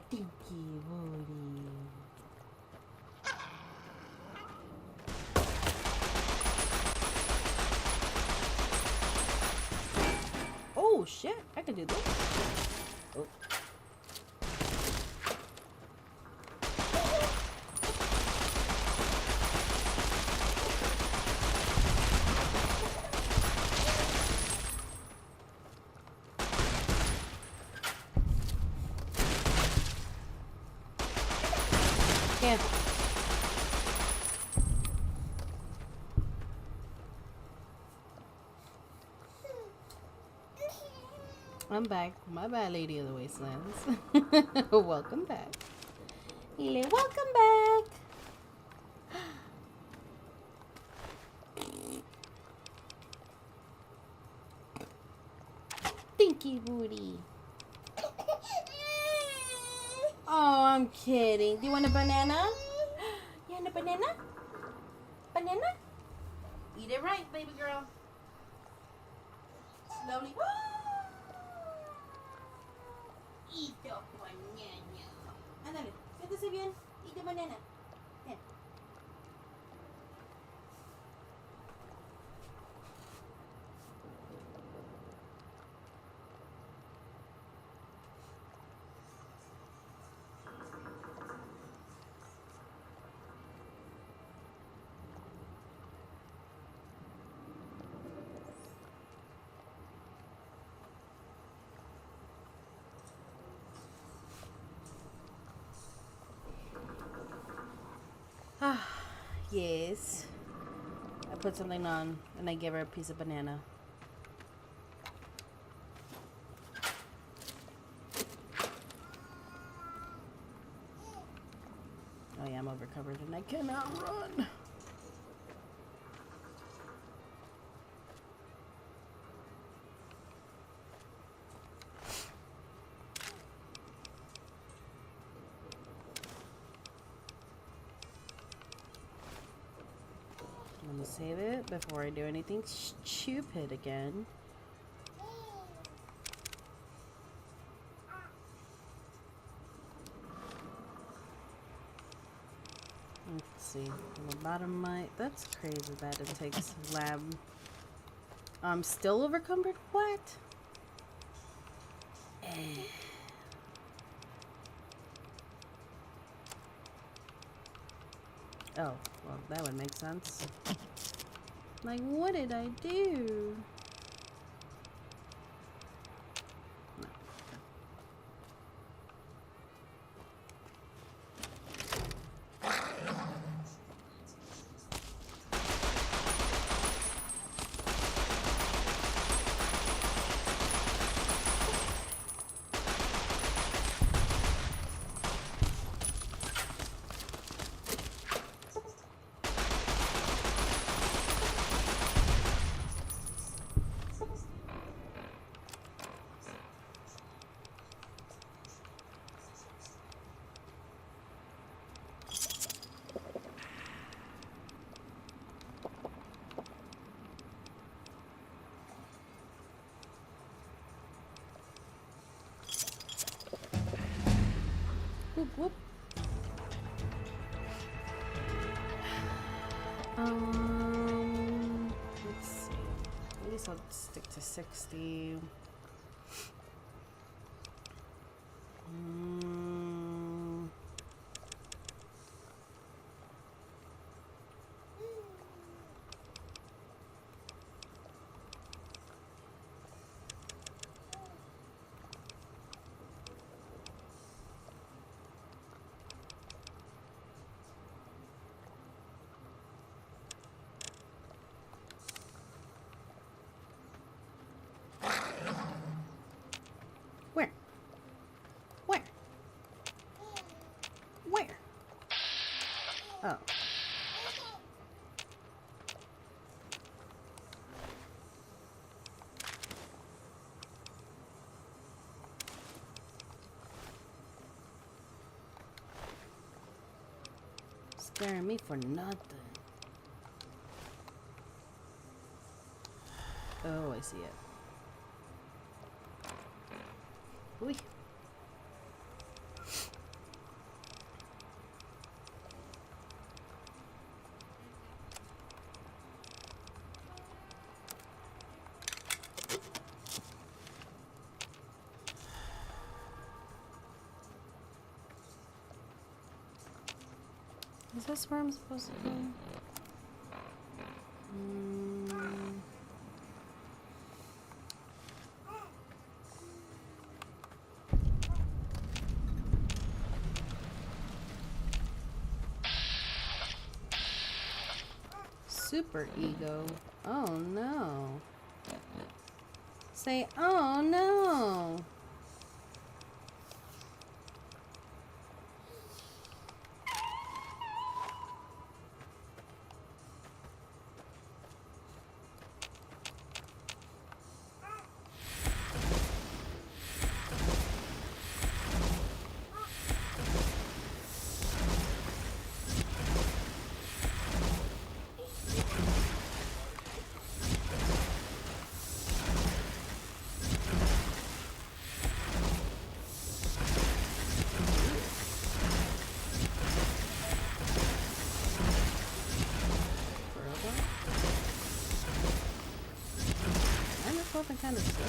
Dinky booty. Oh shit, I can do this. Oh. Yeah. I'm back. My bad, Lady of the Wastelands. Welcome back. Welcome back. Dinky booty. Oh, I'm kidding. Do you want a banana? You want a banana? Banana? Eat it right, baby girl. Slowly. Eat the banana. Ándale, siéntese bien. Eat the banana. Bien. Yes. I put something on and I gave her a piece of banana. Oh yeah, I'm overcovered and I cannot run. I'm gonna save it before I do anything stupid again. Let's see. Lobotomite. That's crazy that it takes lab. I'm still overcumbered? What? Oh, well, that would make sense. Like, what did I do? No. Whoop whoop. Let's see. At least I'll stick to 60. Where? Where? Where? Oh. Scaring me for nothing. Oh, I see it. Ooh. Is this where I'm supposed to go? Super ego. Oh no. Say, oh no. Something kind of slow.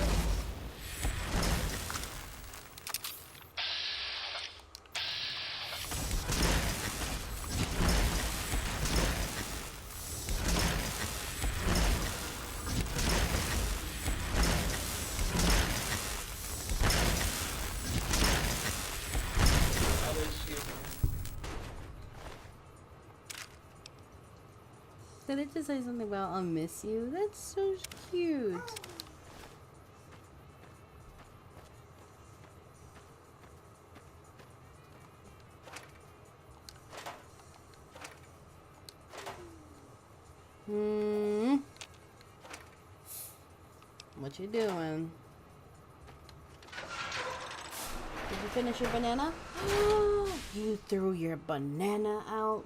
Did it just say something about I'll miss you? That's so cute. What you doing? Did you finish your banana? You threw your banana out?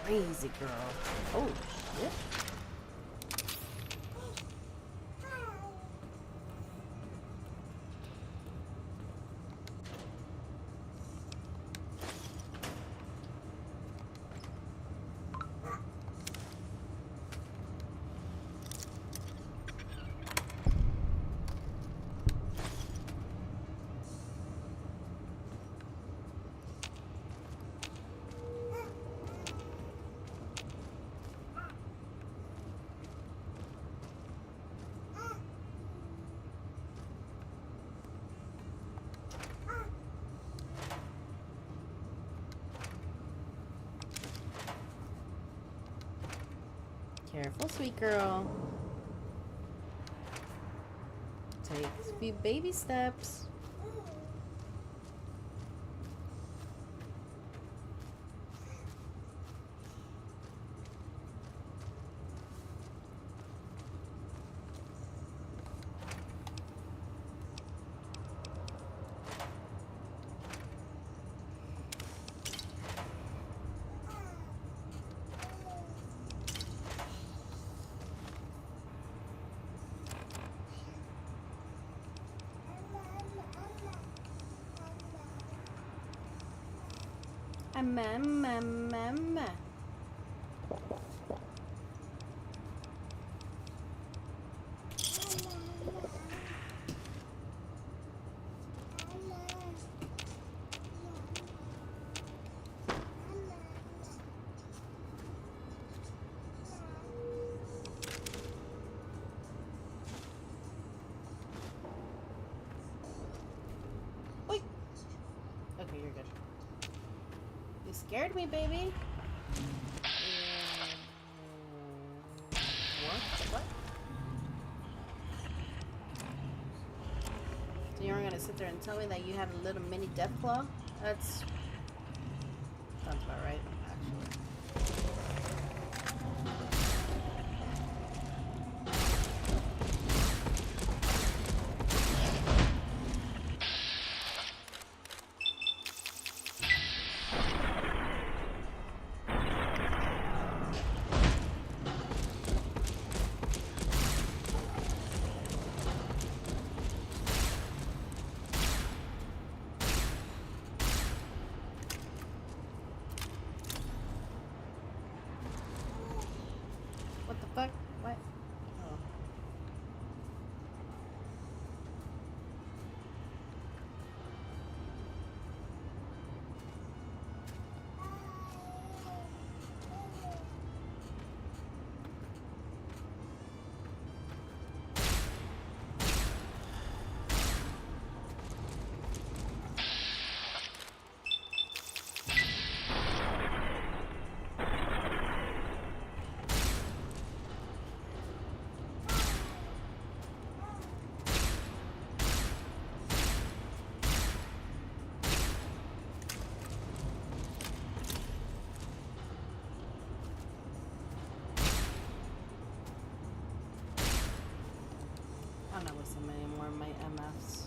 Crazy girl. Oh, shit. Careful, sweet girl. Take a few baby steps. Okay, you're good. You scared me, baby. What? So you're gonna sit there and tell me that you have a little mini Deathclaw? That's... sounds about right, actually. What the fuck? What? Oh. I'm not listening anymore, my MFs.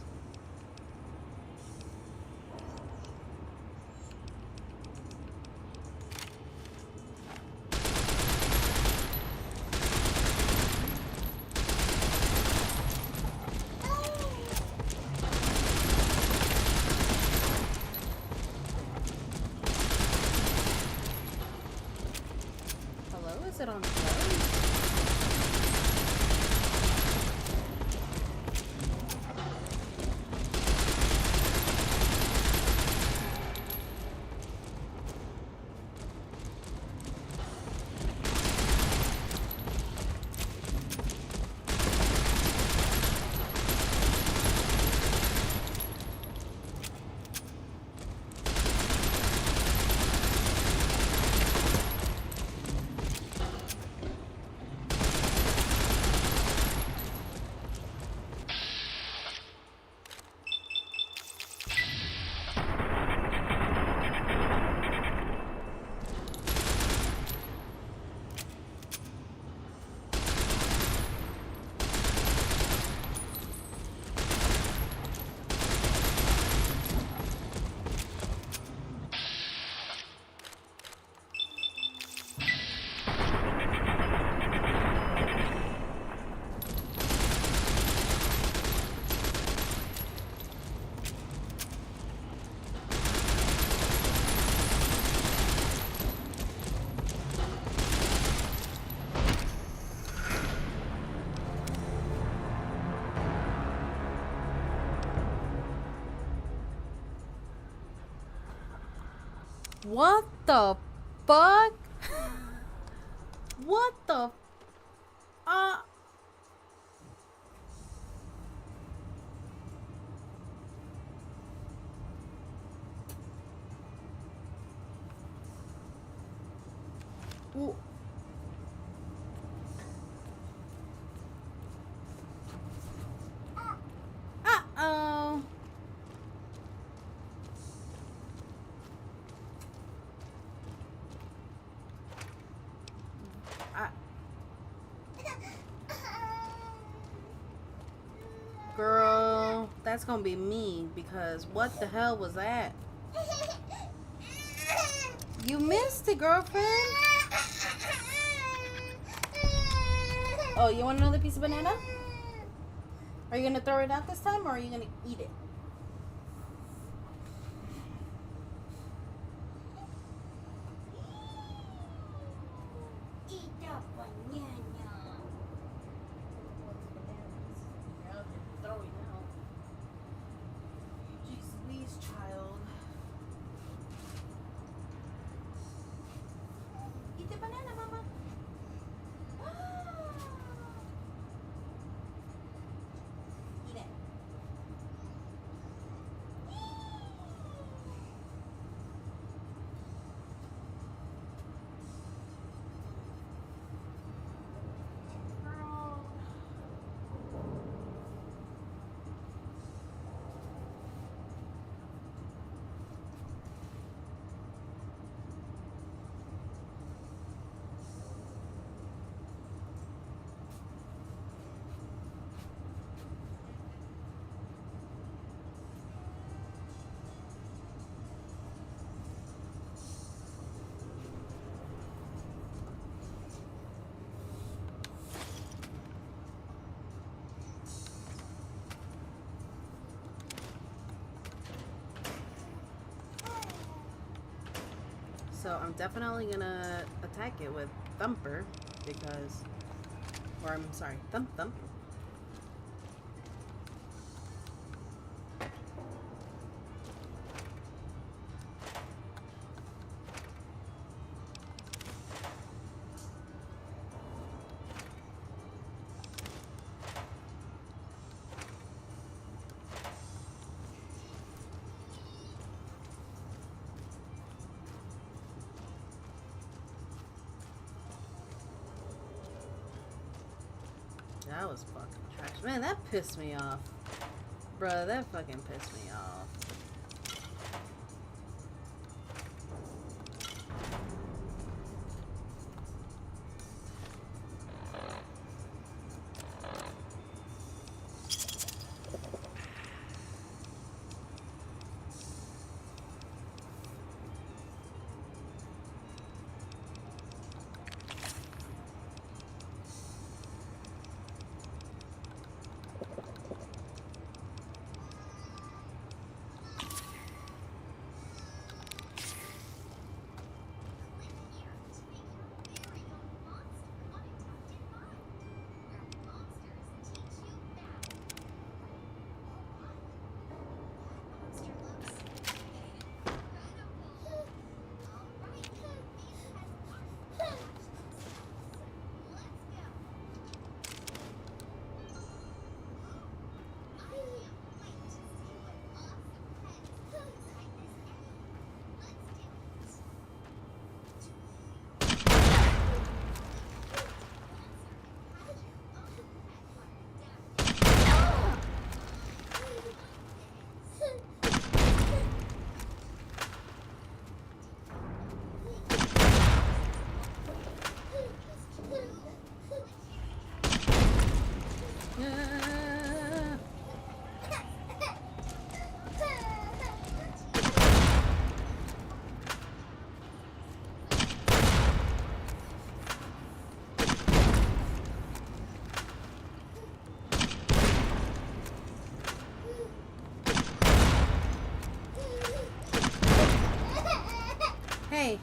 Hello, is it on close? What the fuck? What the Ooh. Uh-oh. Girl, that's gonna be me because what the hell was that? You missed it, girlfriend. Oh, you want another piece of banana? Are you gonna throw it out this time or are you gonna eat it? Yeah, yeah. You're out there throwing out. Jeez Louise, child. Eat the banana, mama. Eat it. So I'm definitely gonna attack it with Thumper because, or I'm sorry, Thump Thump. That was fucking trash. Man, that pissed me off. Bruh, that fucking pissed me off. Hey.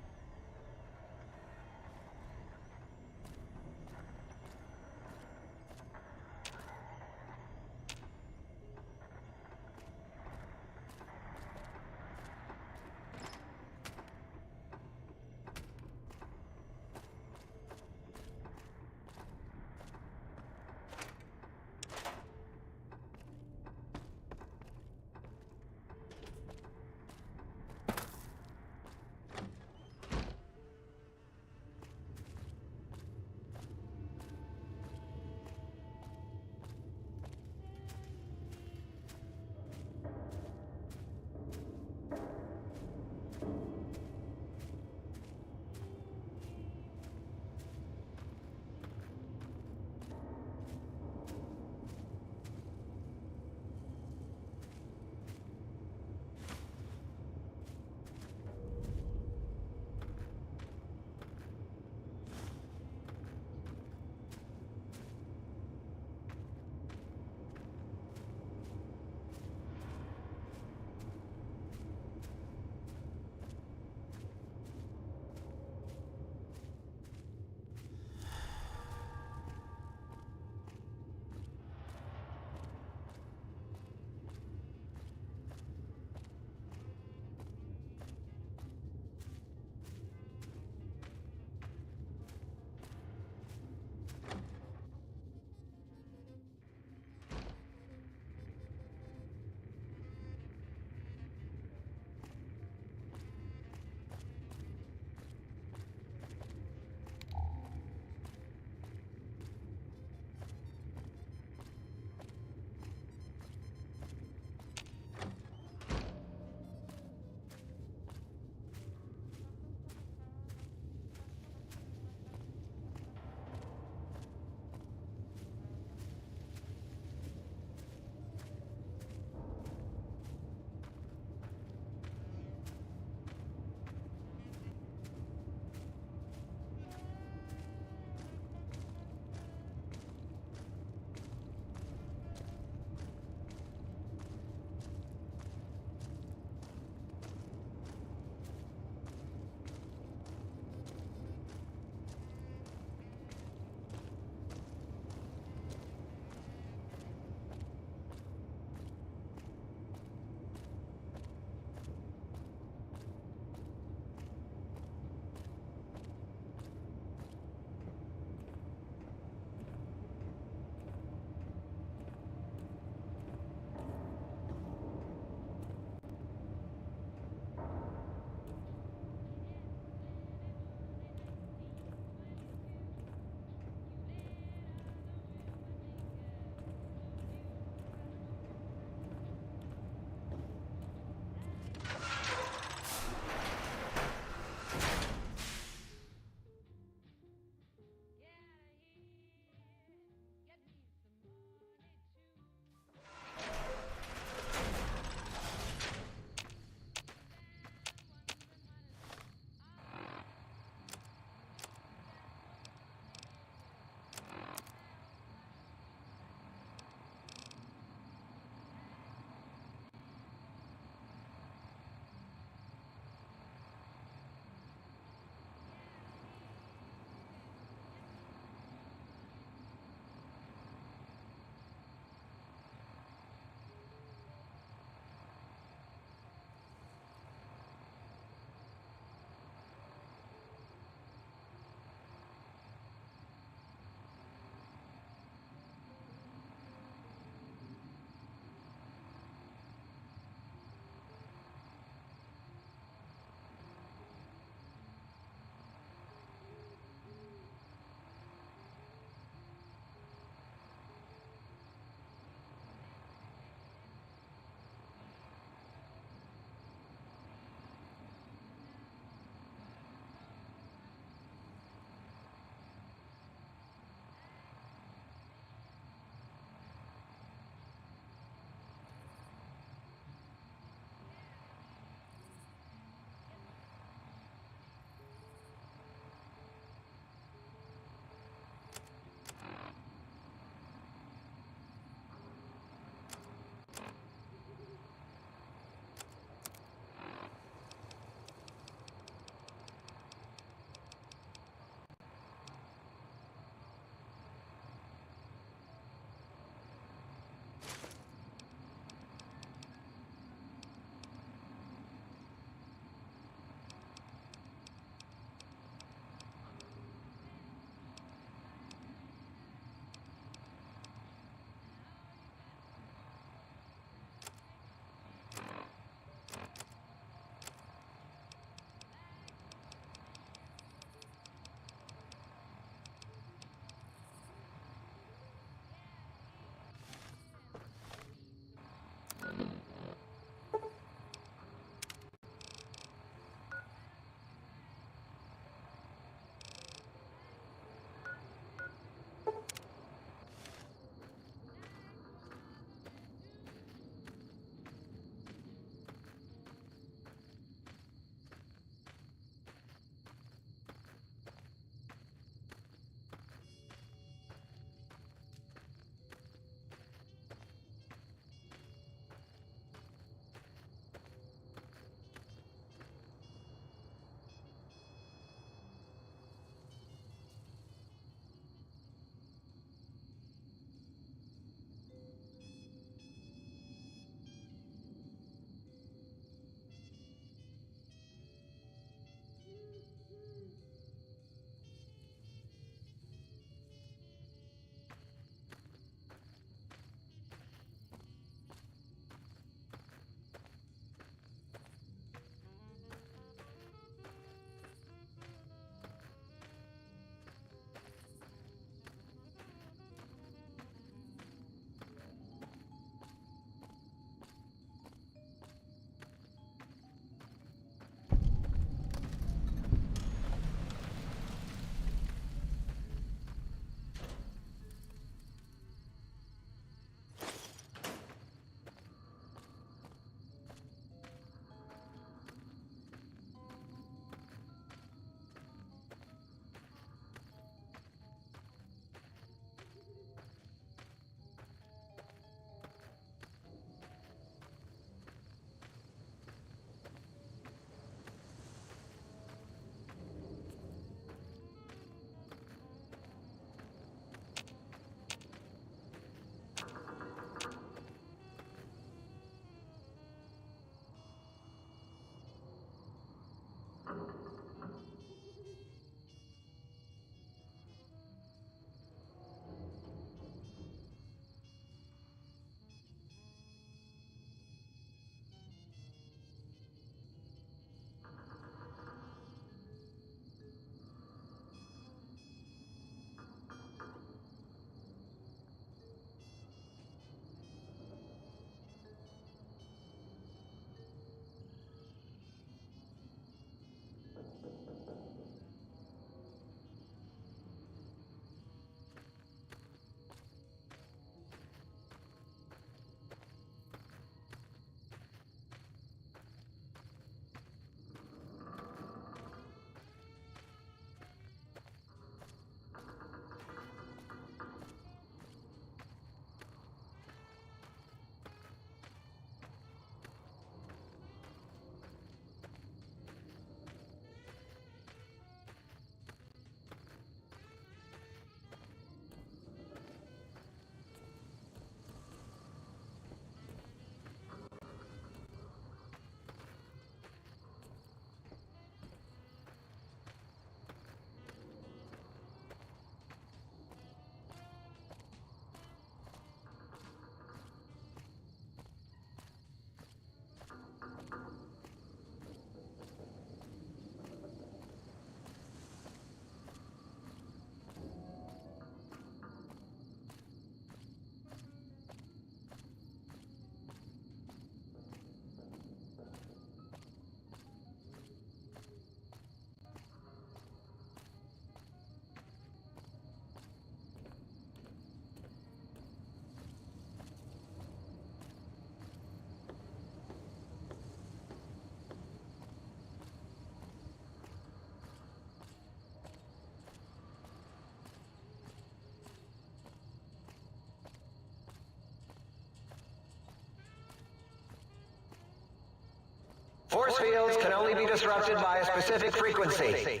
Force fields can only be disrupted by a specific frequency.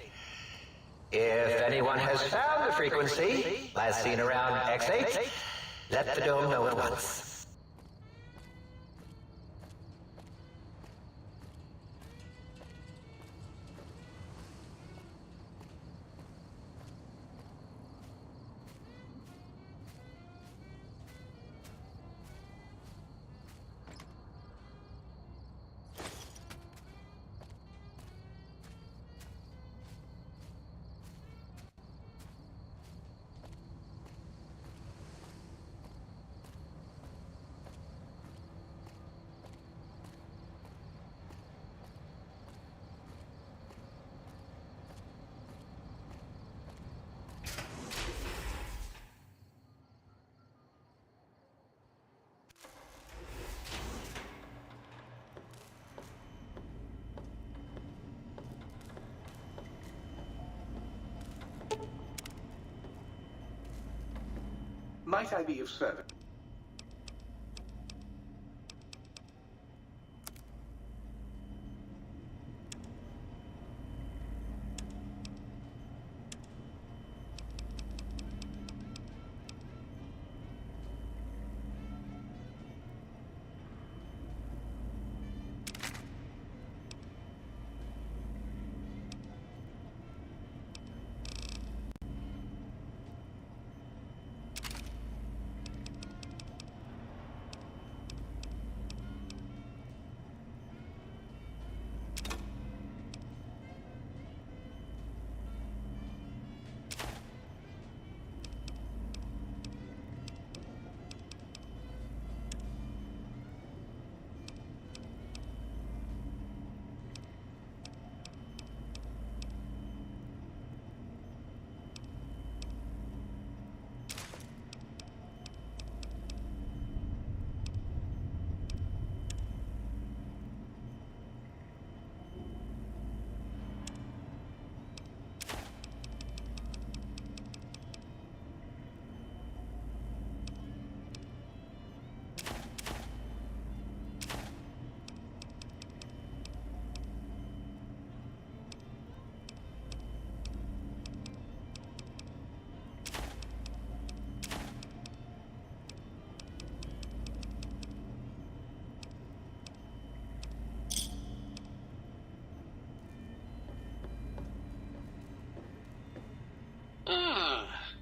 If anyone has found the frequency, last seen around X8, let the dome know at once. Might I be of service?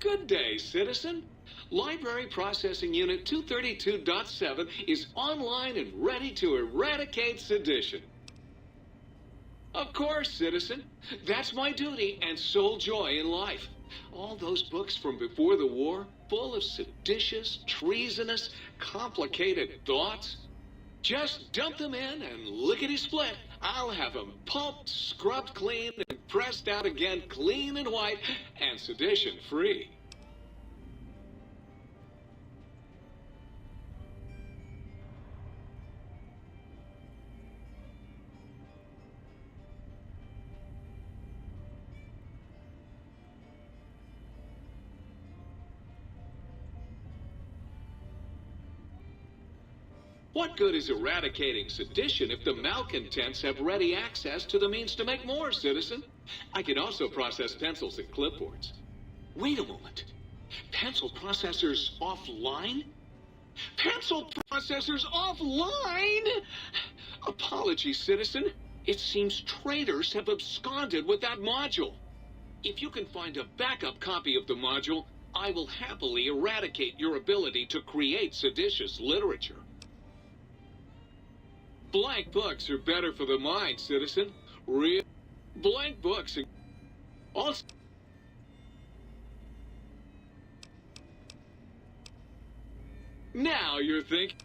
Good day, citizen. Library Processing Unit 232.7 is online and ready to eradicate sedition. Of course, citizen. That's my duty and sole joy in life. All those books from before the war, full of seditious, treasonous, complicated thoughts. Just dump them in and lickety-split. I'll have them pulped, scrubbed clean, and pressed out again clean and white and sedition-free. What good is eradicating sedition if the malcontents have ready access to the means to make more, citizen? I can also process pencils and clipboards. Wait a moment. Pencil processors offline? Pencil processors offline? Apologies, citizen. It seems traitors have absconded with that module. If you can find a backup copy of the module, I will happily eradicate your ability to create seditious literature. Blank books are better for the mind, citizen. Real blank books are also. Now you're thinking.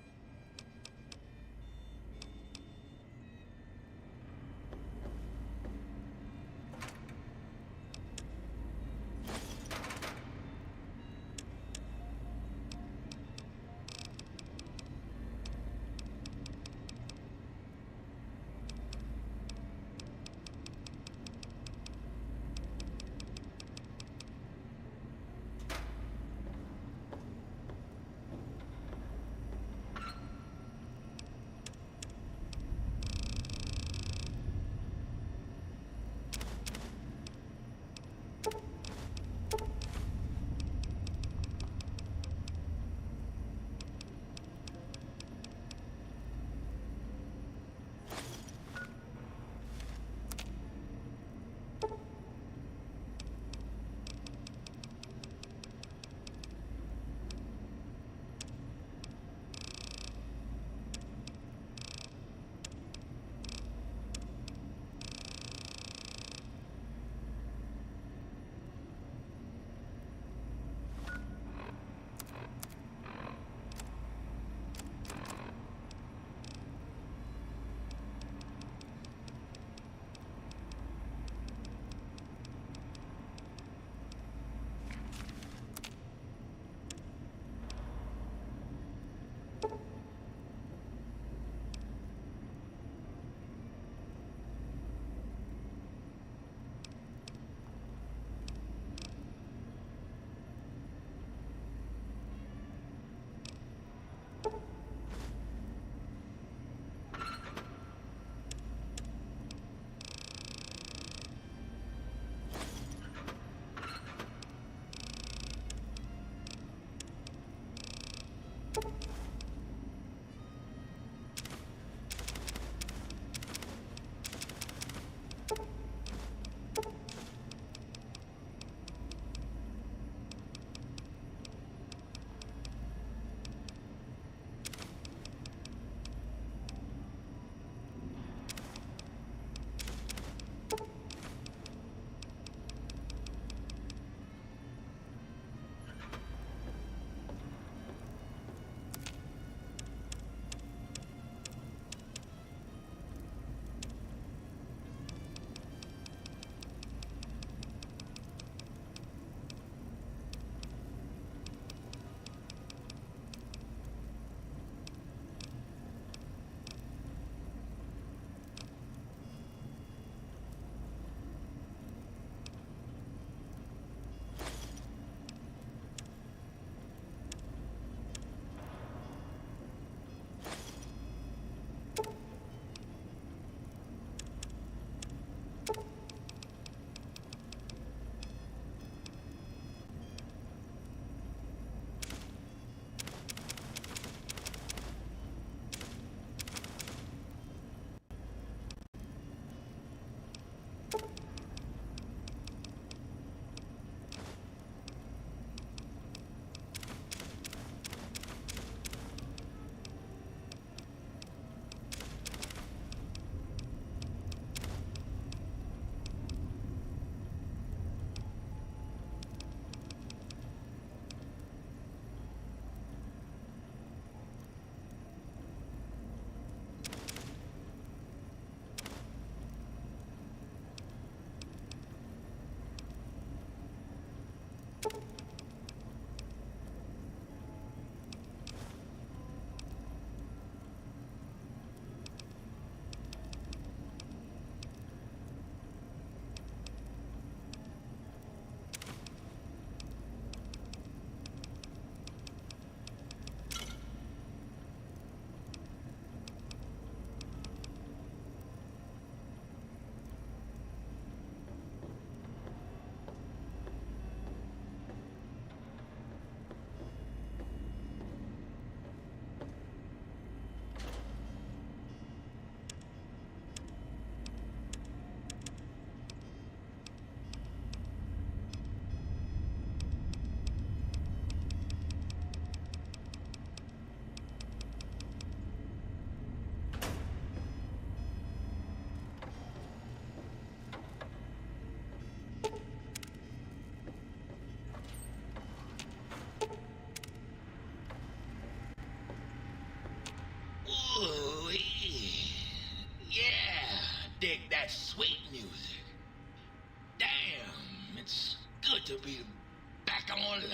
back online.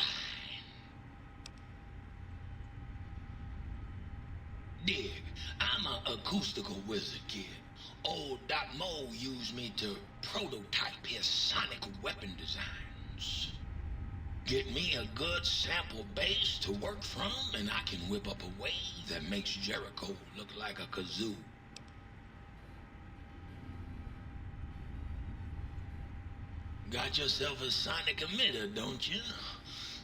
Dig, I'm an acoustical wizard, kid. Old Doc Mo used me to prototype his sonic weapon designs. Get me a good sample base to work from, and I can whip up a wave that makes Jericho look like a kazoo. Got yourself a sonic emitter, don't you?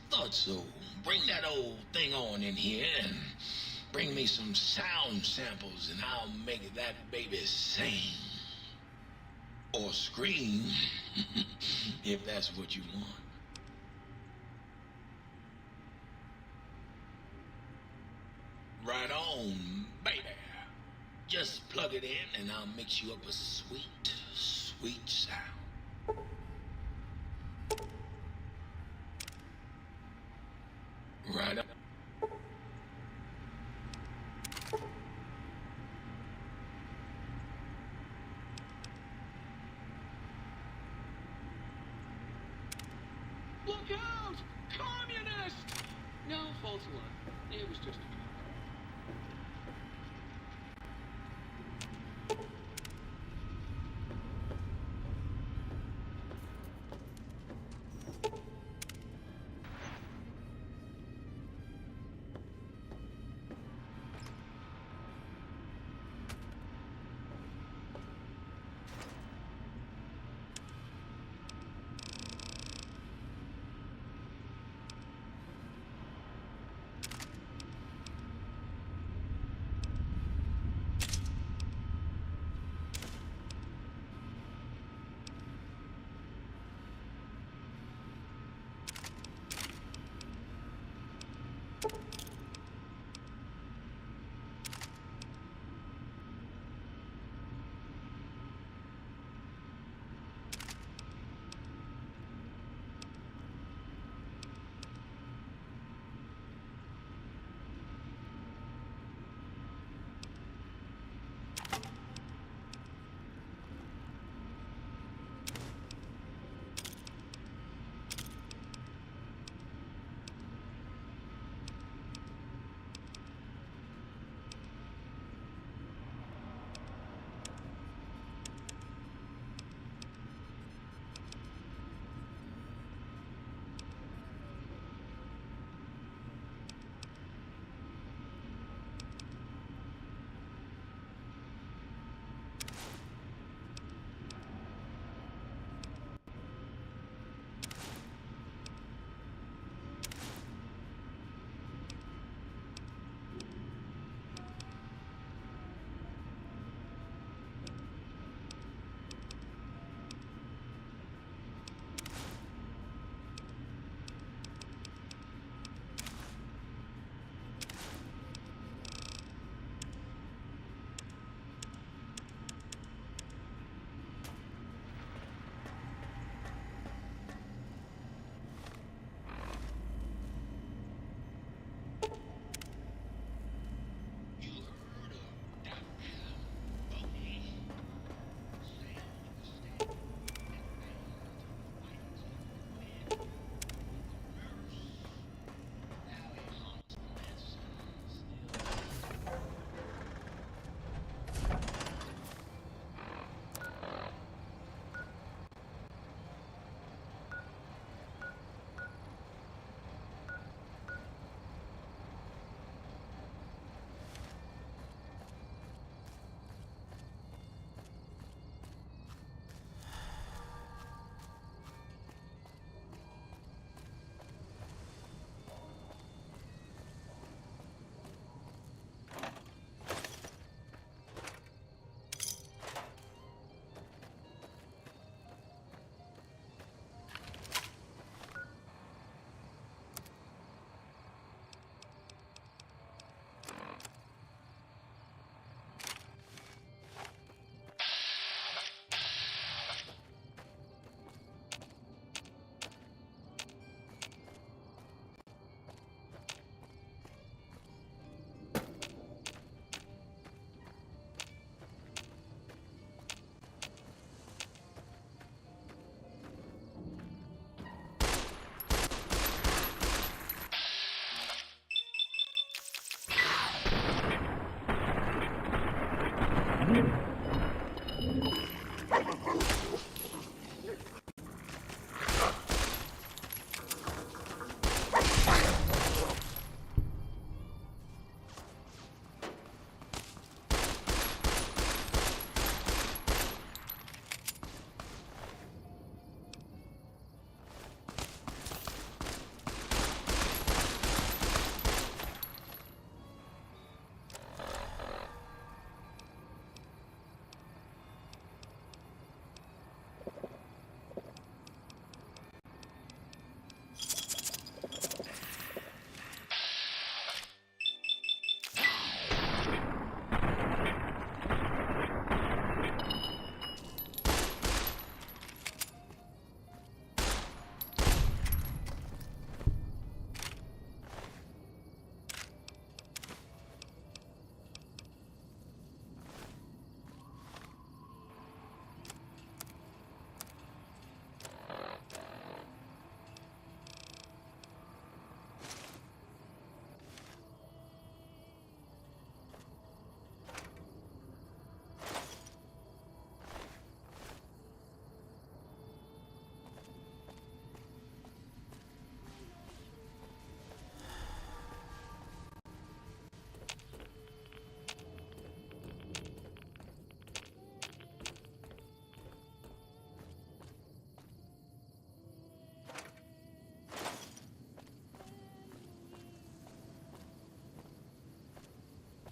Thought so. Bring that old thing on in here and bring me some sound samples and I'll make that baby sing. Or scream, if that's what you want. Right on, baby. Just plug it in and I'll mix you up a sweet, sweet sound. Right up. Look out! Communist! No, false alarm. It was just a joke.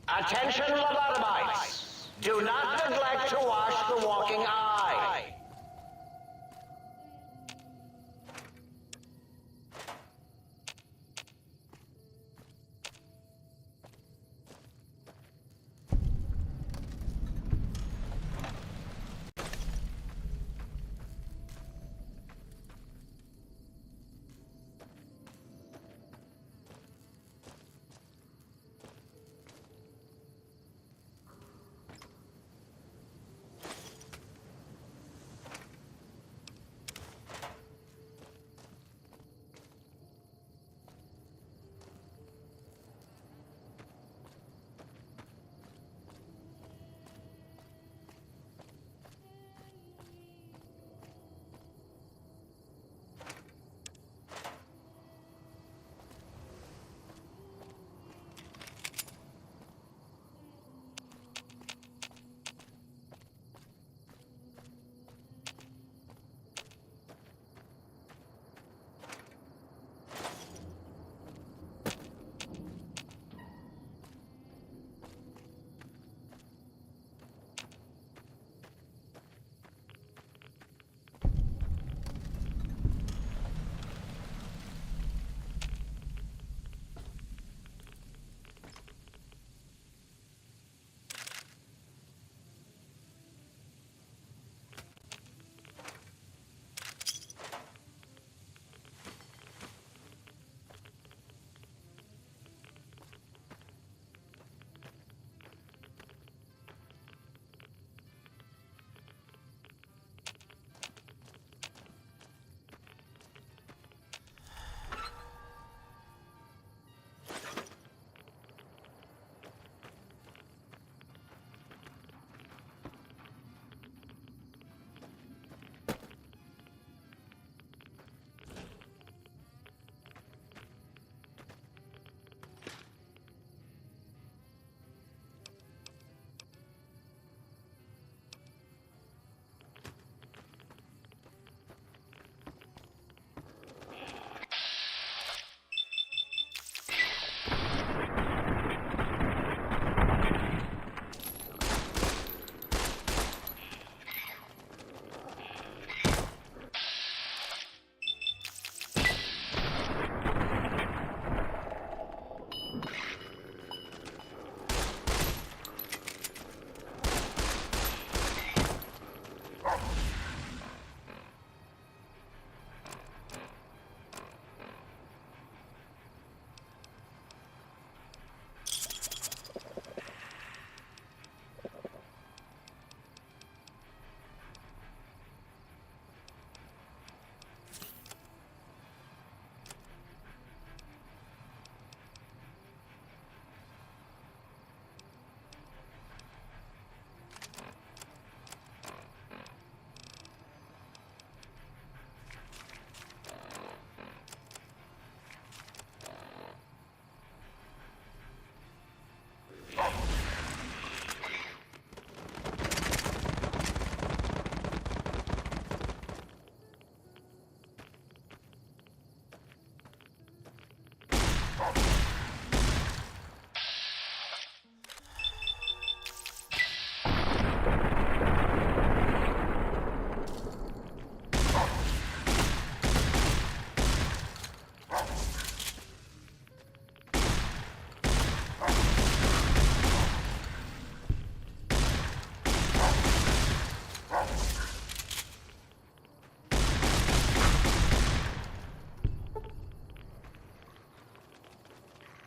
Attention, lobotomites! Do not neglect to wash the walking eye.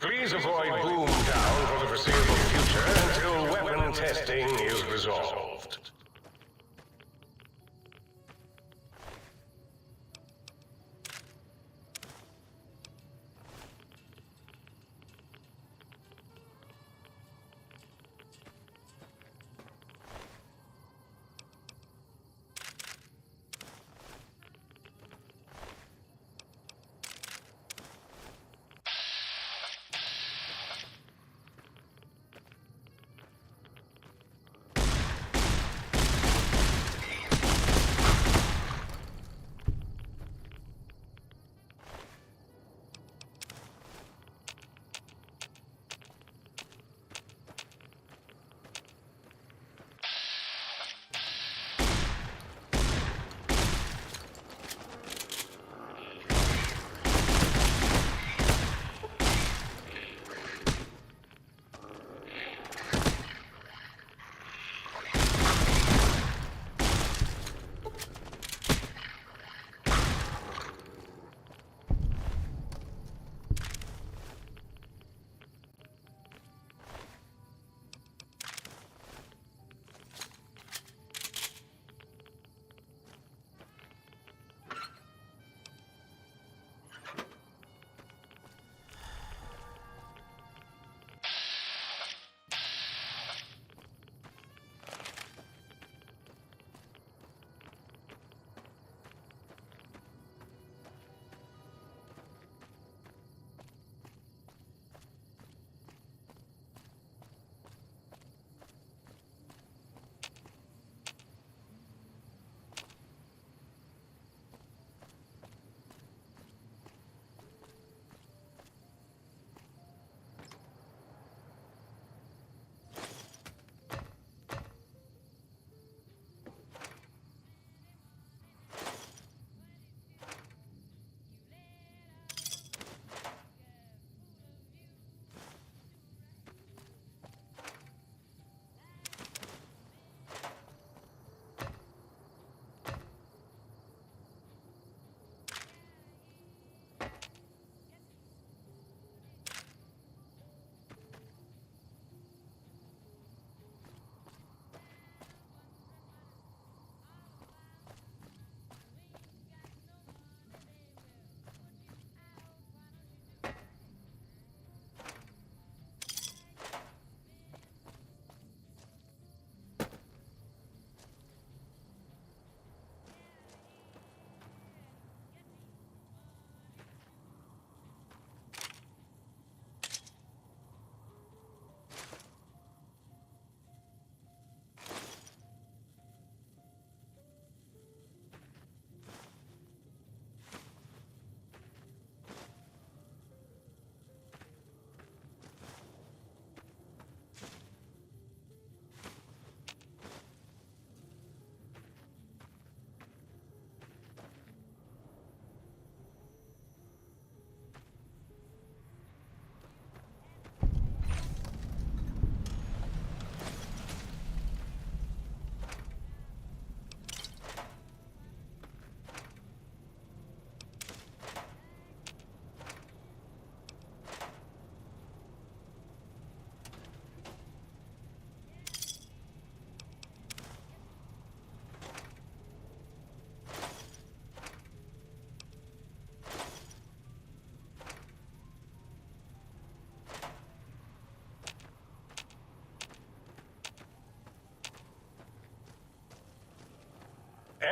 Please avoid Boomtown for the foreseeable future until weapon testing is resolved.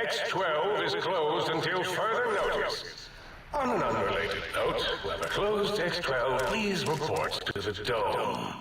X-12 is closed until further notice. On an unrelated note, whoever closed X-12, please report to the Dome.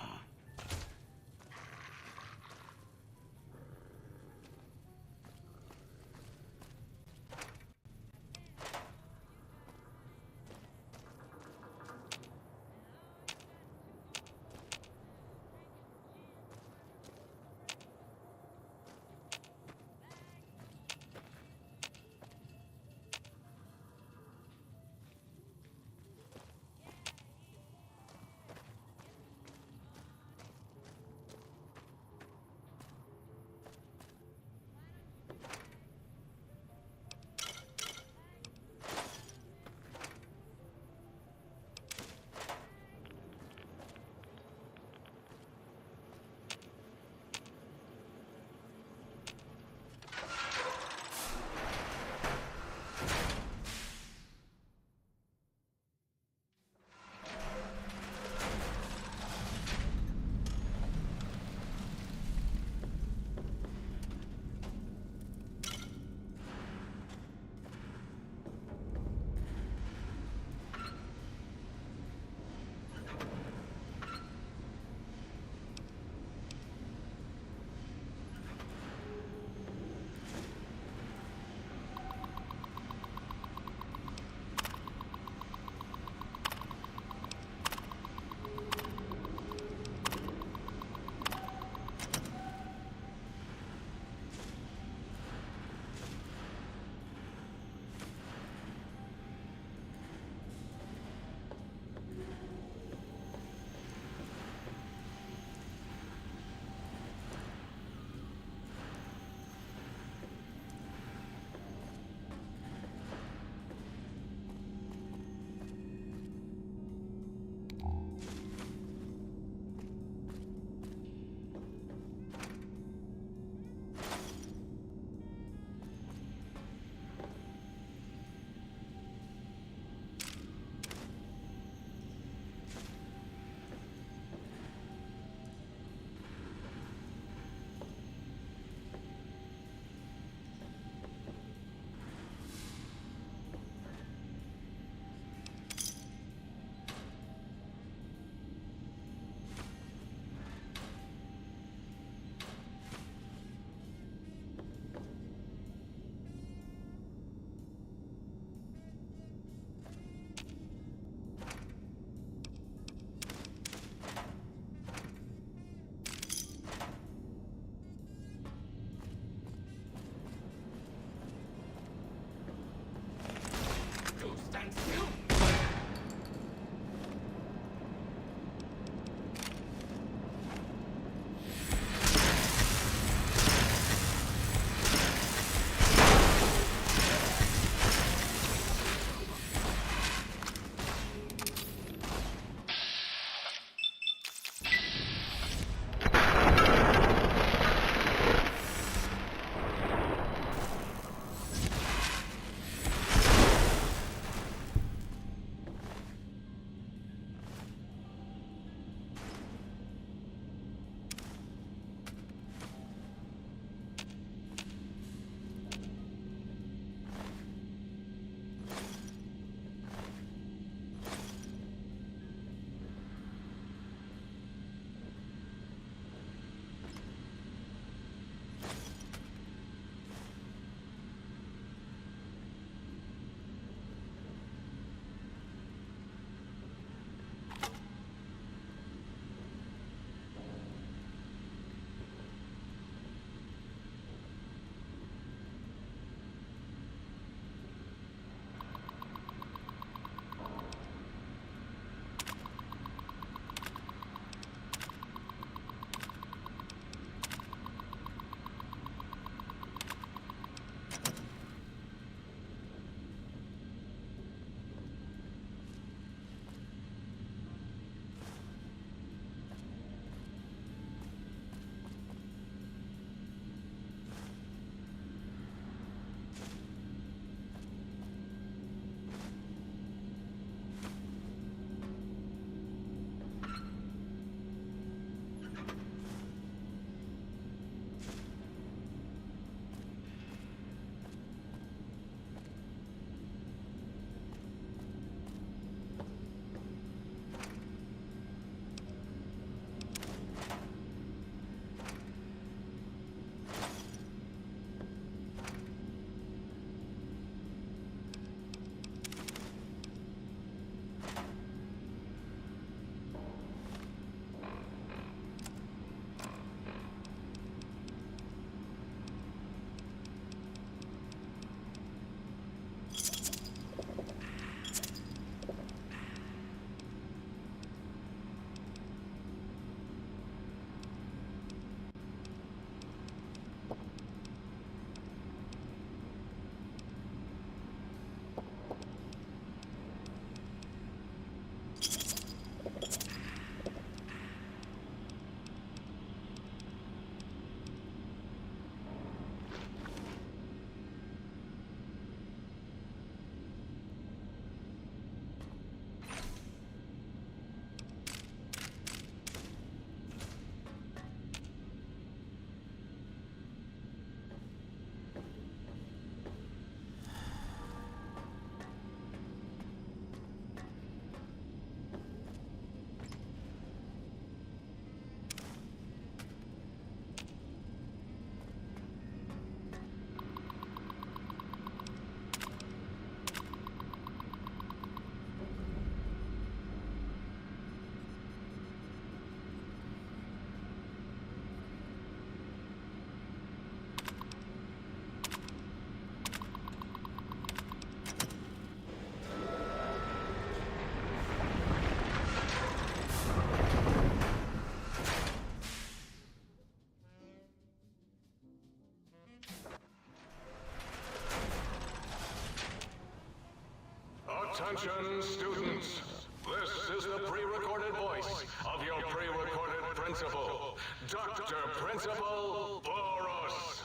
Attention, students. This is the pre-recorded voice of your pre-recorded principal, Dr. Principal Boros.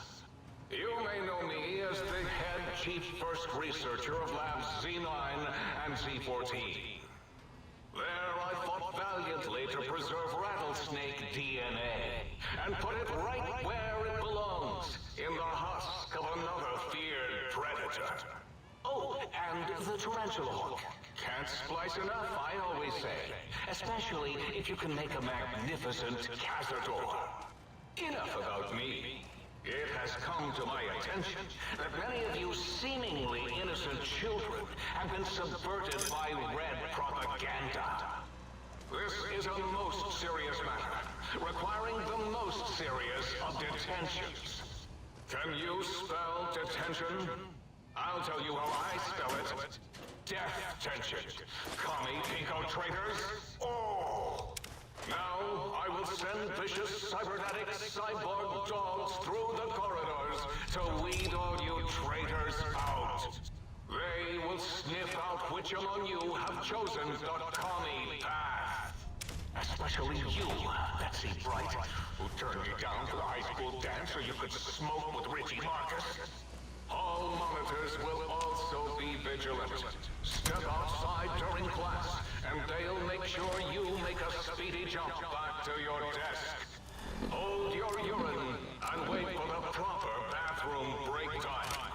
You may know me as the head chief first researcher of Labs Z9 and Z14. There I fought valiantly to preserve rattlesnake DNA and put it right where it belongs, in the husk of another feared predator. Oh, and the tarantula hook. Can't splice enough, I always say. Especially if you can make a magnificent cazador. Enough about me. It has come to my attention that many of you seemingly innocent children have been subverted by red propaganda. This is a most serious matter, requiring the most serious of detentions. Can you spell detention? I'll tell you how I spell it. Death tension. Commie pinko traitors. Oh! Now, I will send vicious cybernetic cyborg dogs through the corridors to weed all you traitors out. They will sniff out which among you have chosen the commie path. Especially you, Betsy Bright, who turned me down for the high school dance so you could smoke with Richie Marcus. All monitors will also be vigilant. Step outside during class, and they'll make sure you make a speedy jump back to your desk. Hold your urine and wait for the proper bathroom break time.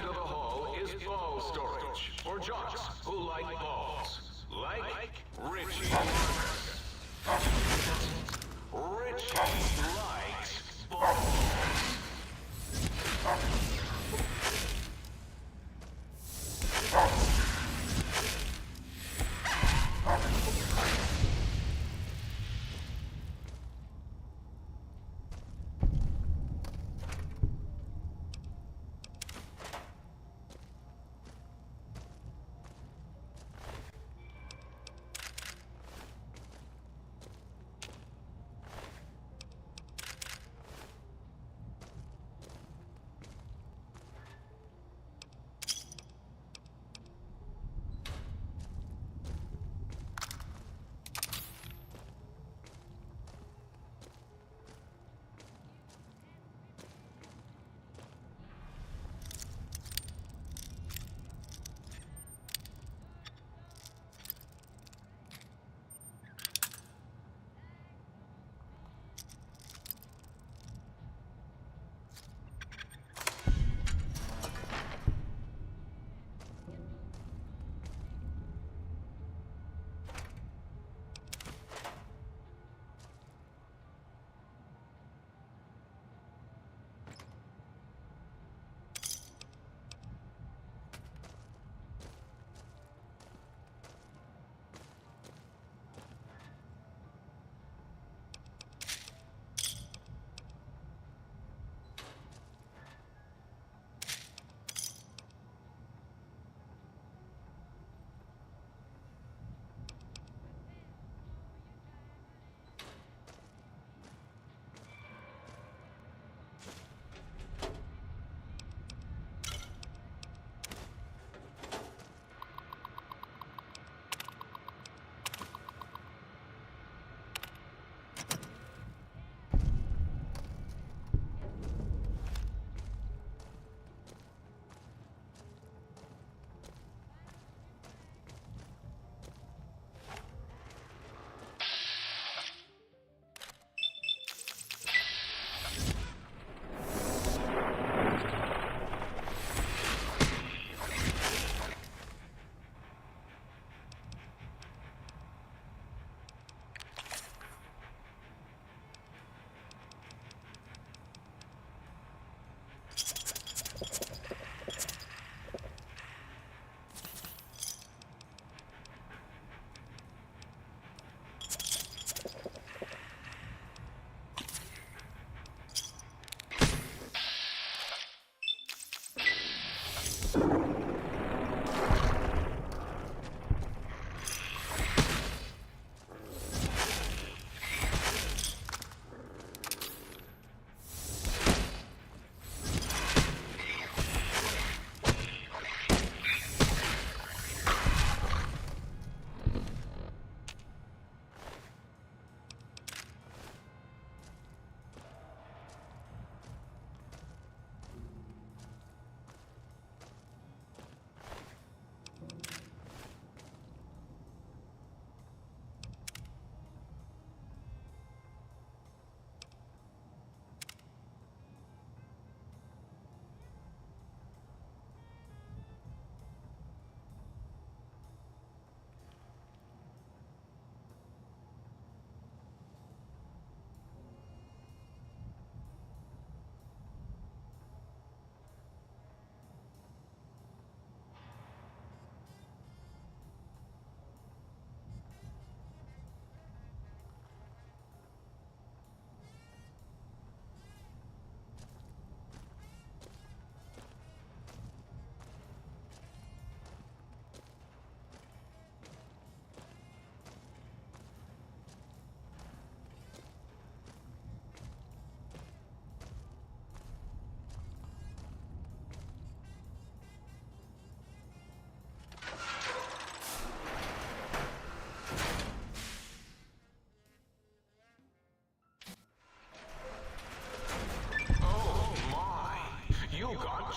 end of the hall is ball storage for jocks who like balls. Like Richie Marcus. Richie likes balls.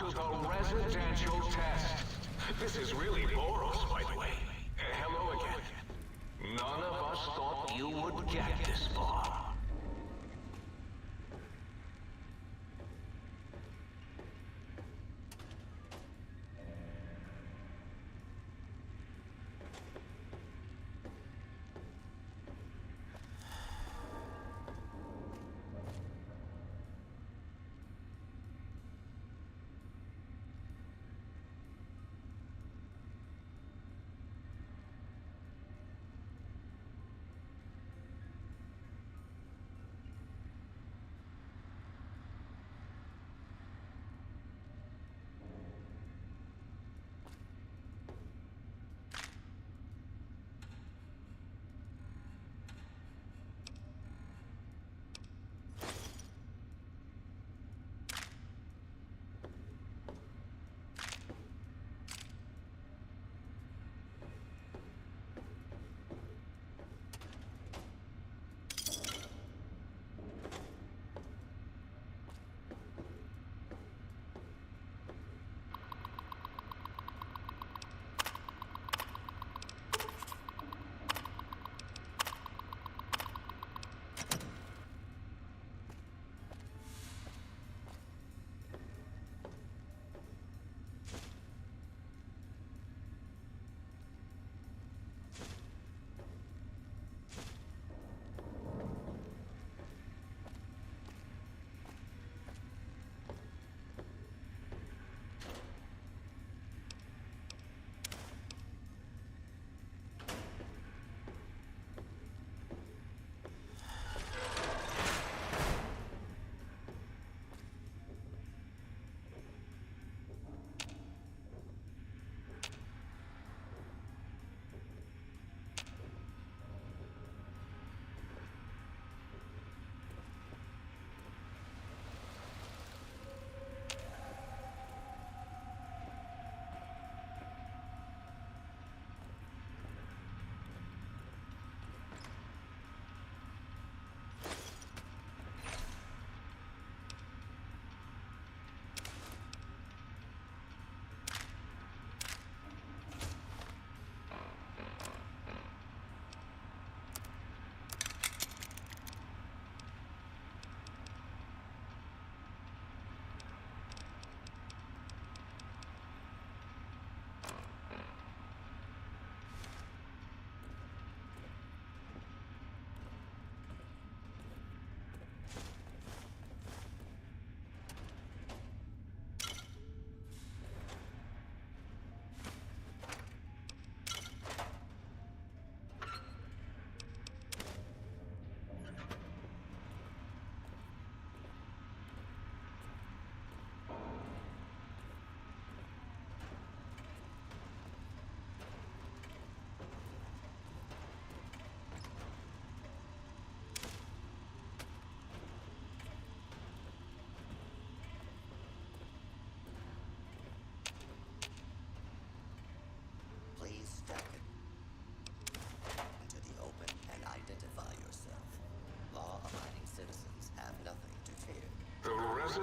to the residential test. This is really Boros, by the way. Hello again. None of us thought you would get this far.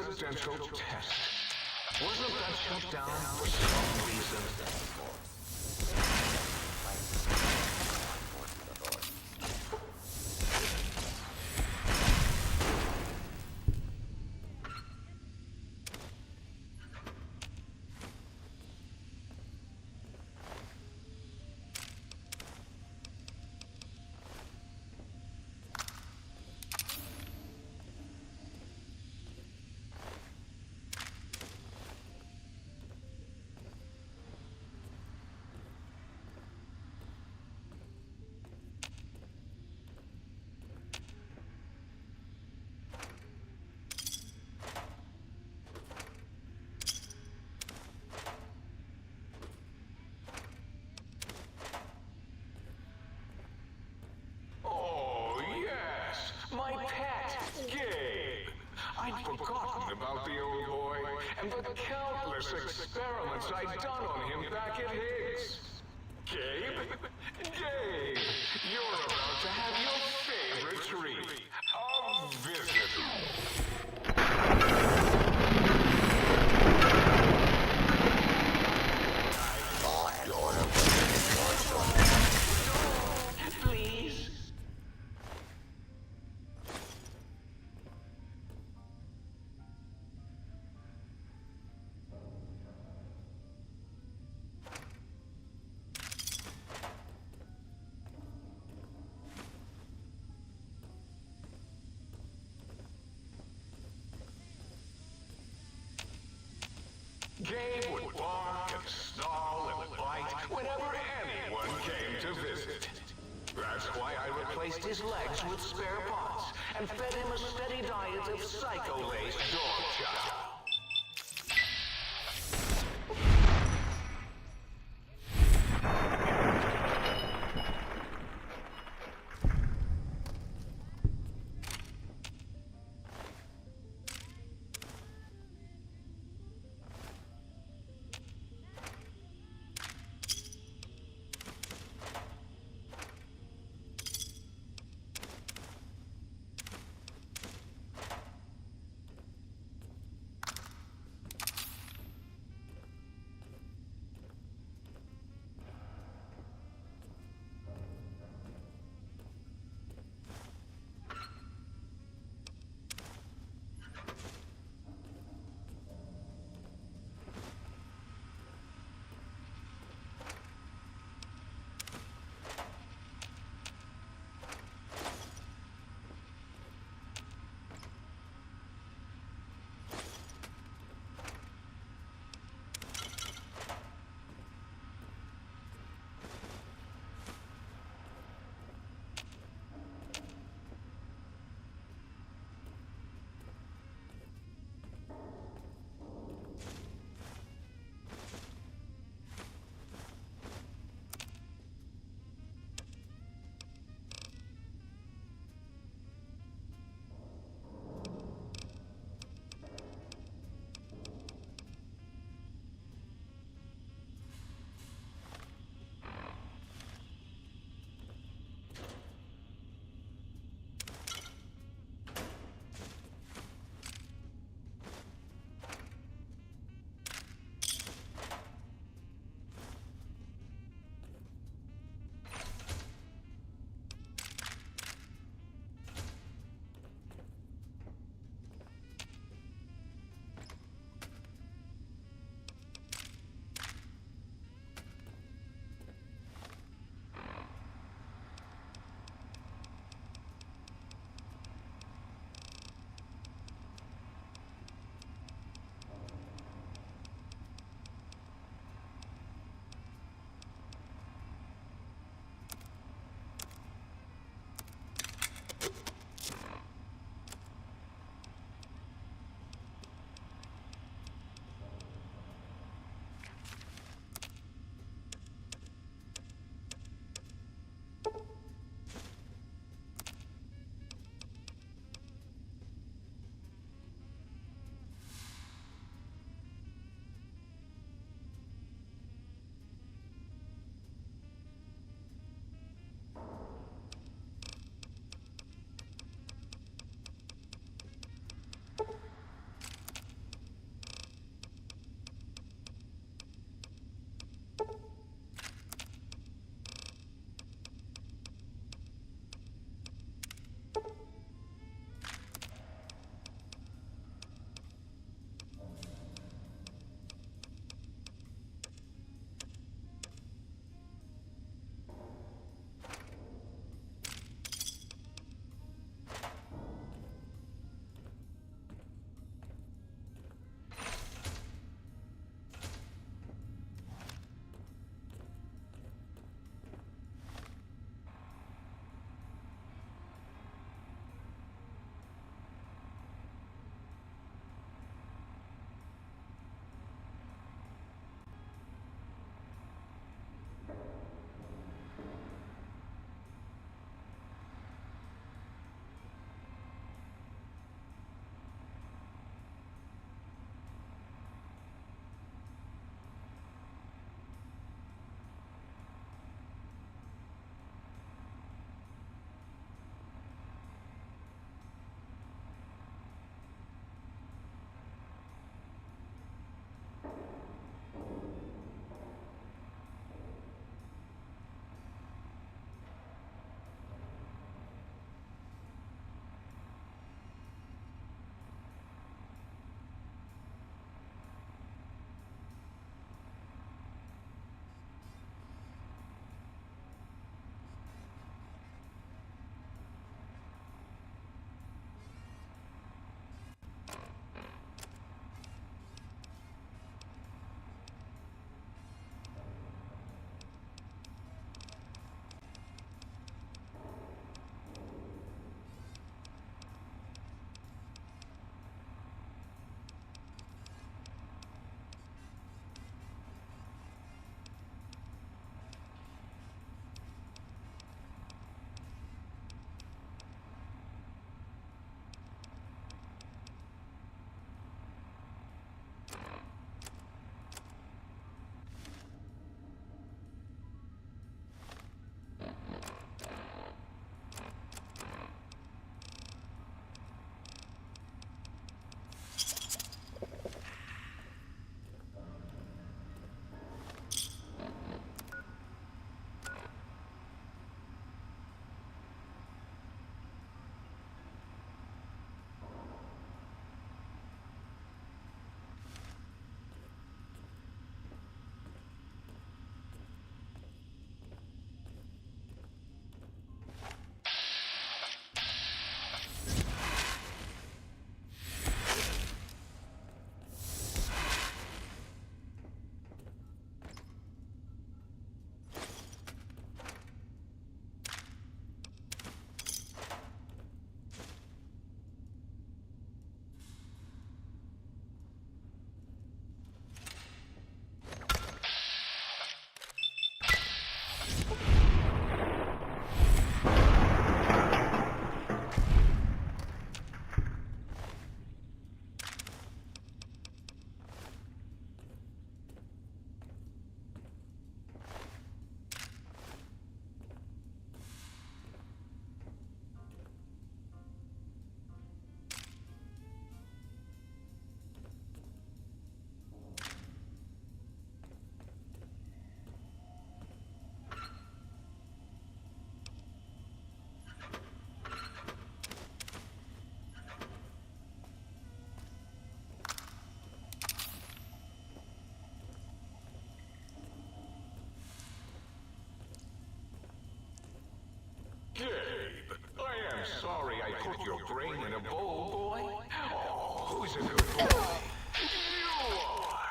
presidential test. Wasn't that shut down for some reason? My pet, Gabe. I'd forgotten about the old boy and the countless experiments I'd done on him back at Higgs. Gabe? Gabe, you're about to have your favorite treat. A visit. Please? Gabe would bark and snarl and bite whenever anyone came to visit. That's why I replaced his legs with spare parts and fed him a steady diet of psycho-laced dog chow. put your brain in a bowl, boy? Oh, who's a good boy? You are.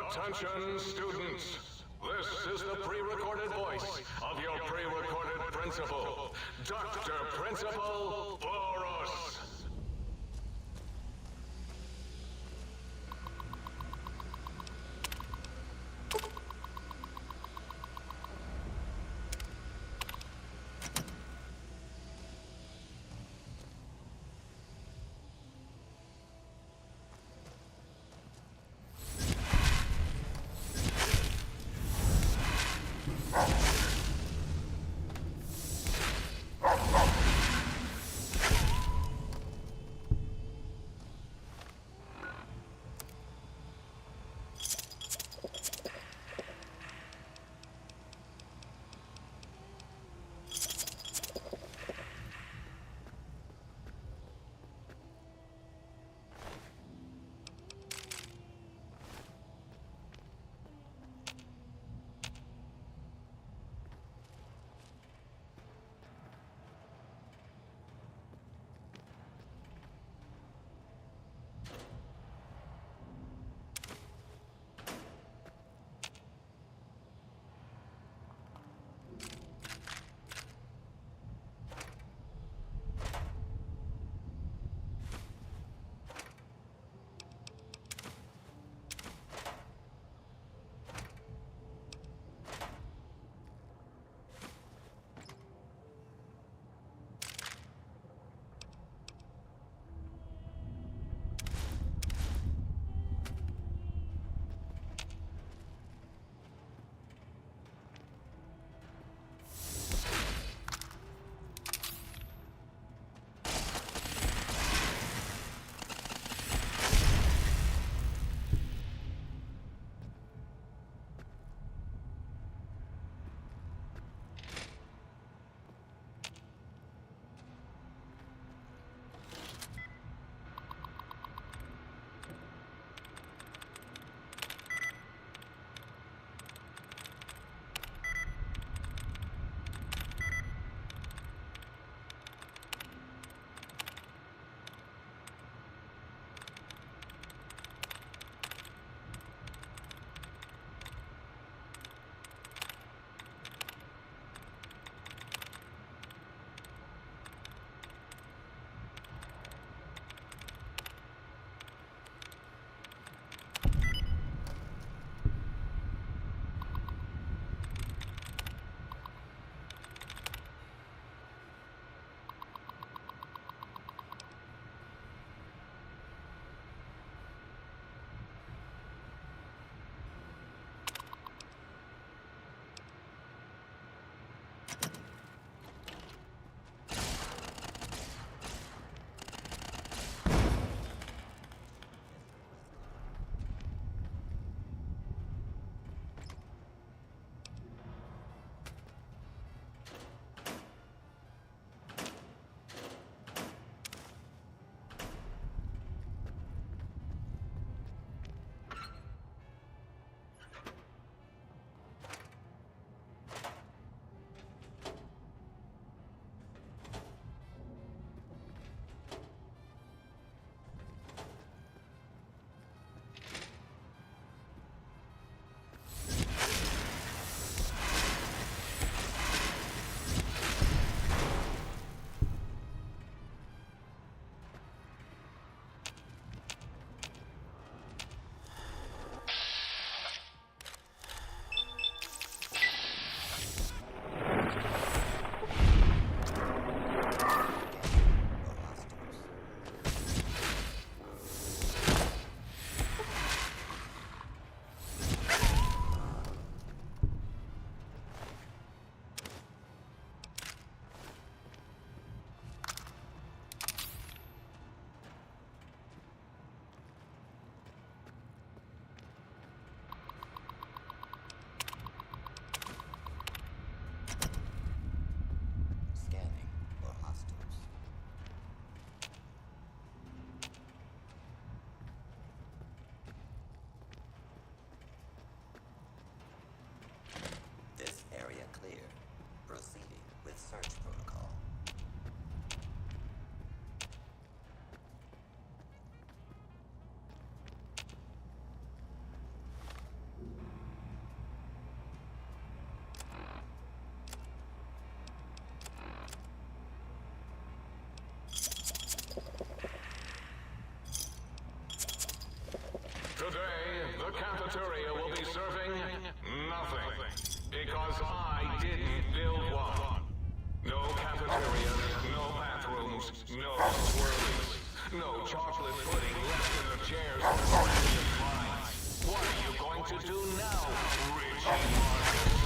Attention, students. This is the pre-recorded voice of your pre-recorded principal, Dr. Principal Boros. Proceeding with search protocol. Today, the cafeteria will be serving nothing. Because I didn't build one. No cafeterias, no bathrooms, no swirlies, no chocolate pudding left in the chairs for friends of mine. What are you going to do now, Richie Marcus?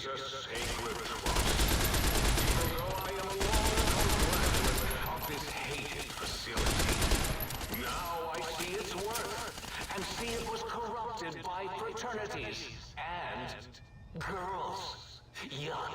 is a sacred trust. Even though I am a long-term graduate of this hated facility, now I see its worth, and see it was corrupted by fraternities and girls. Yuck.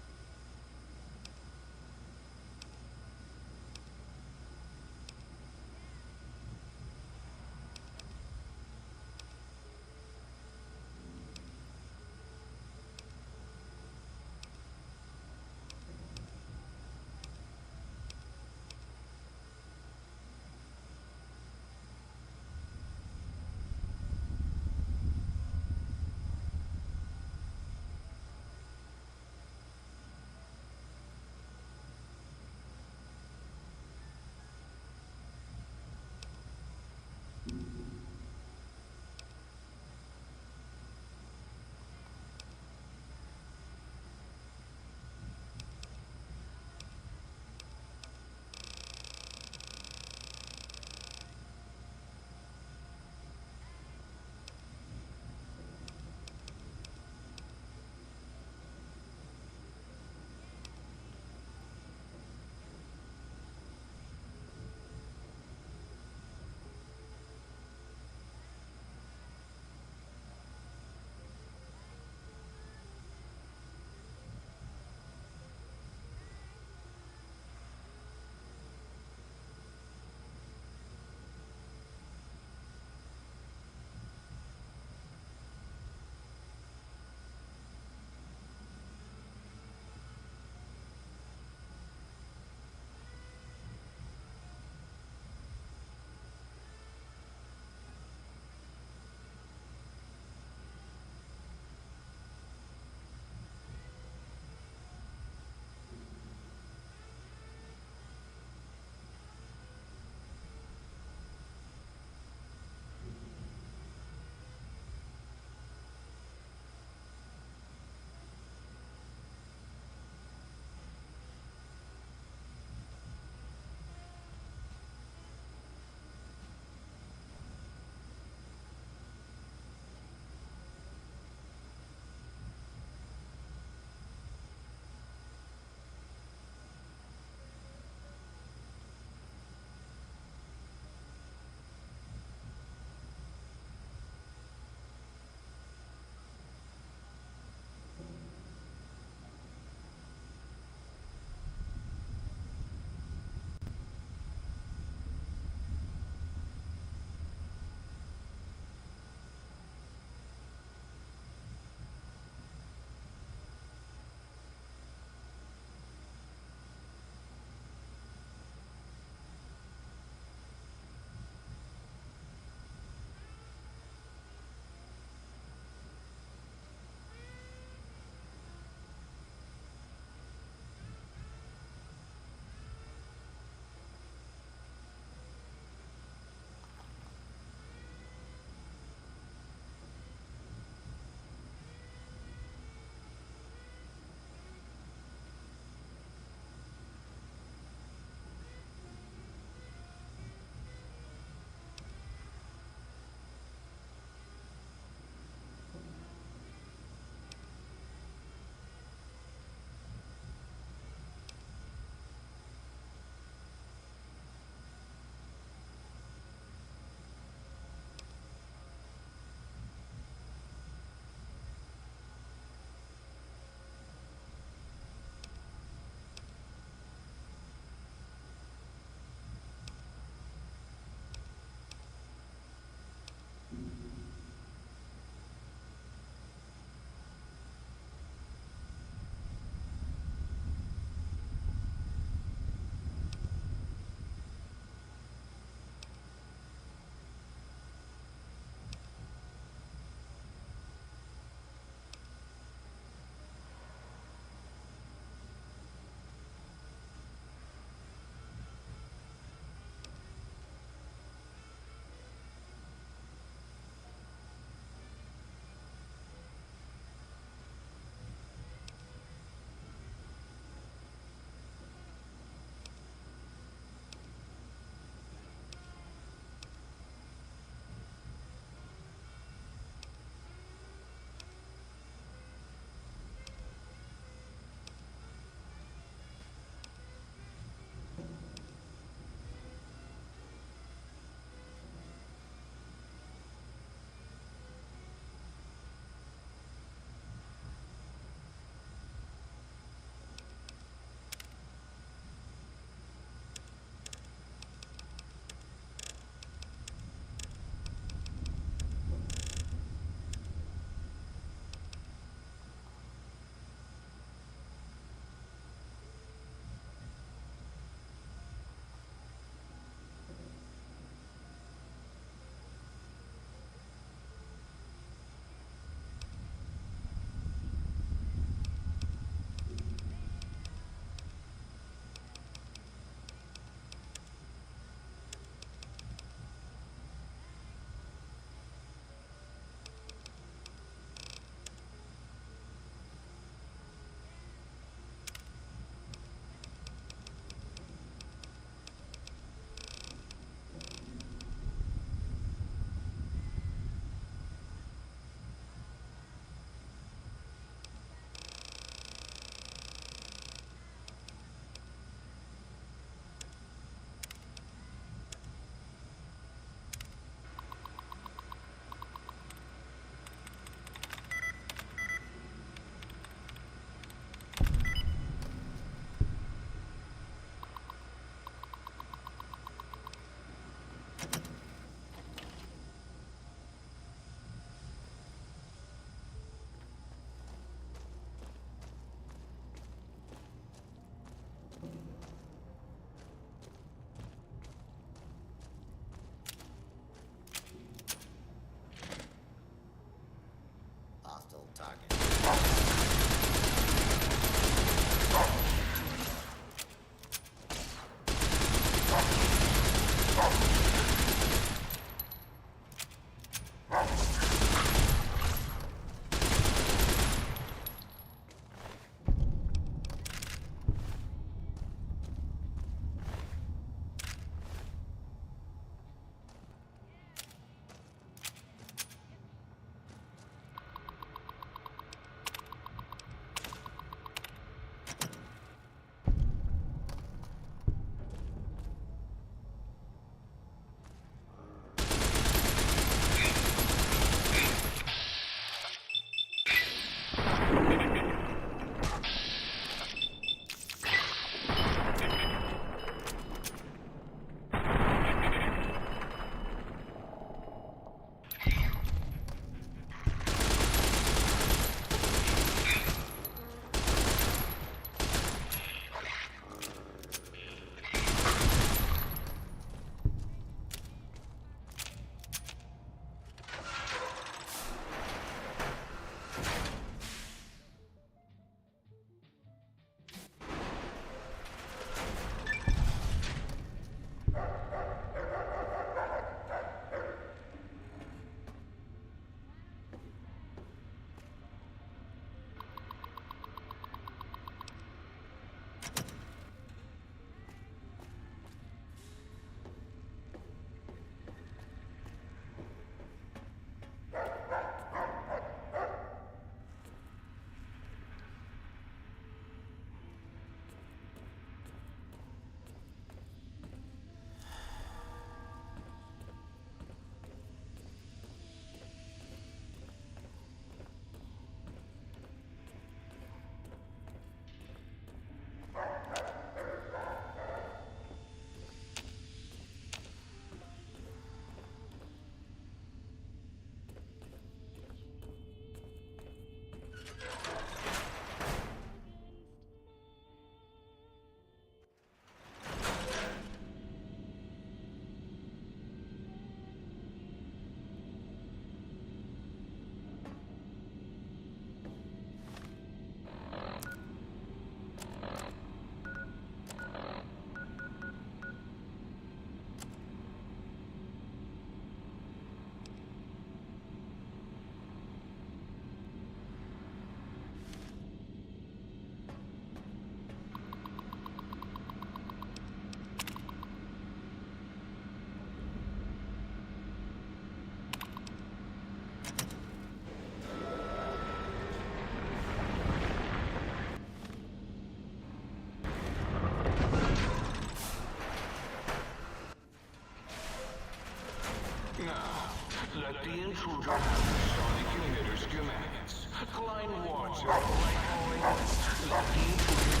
Let the intruder have the sonic emitter schematics. Klein Water, right boys? Let the intruder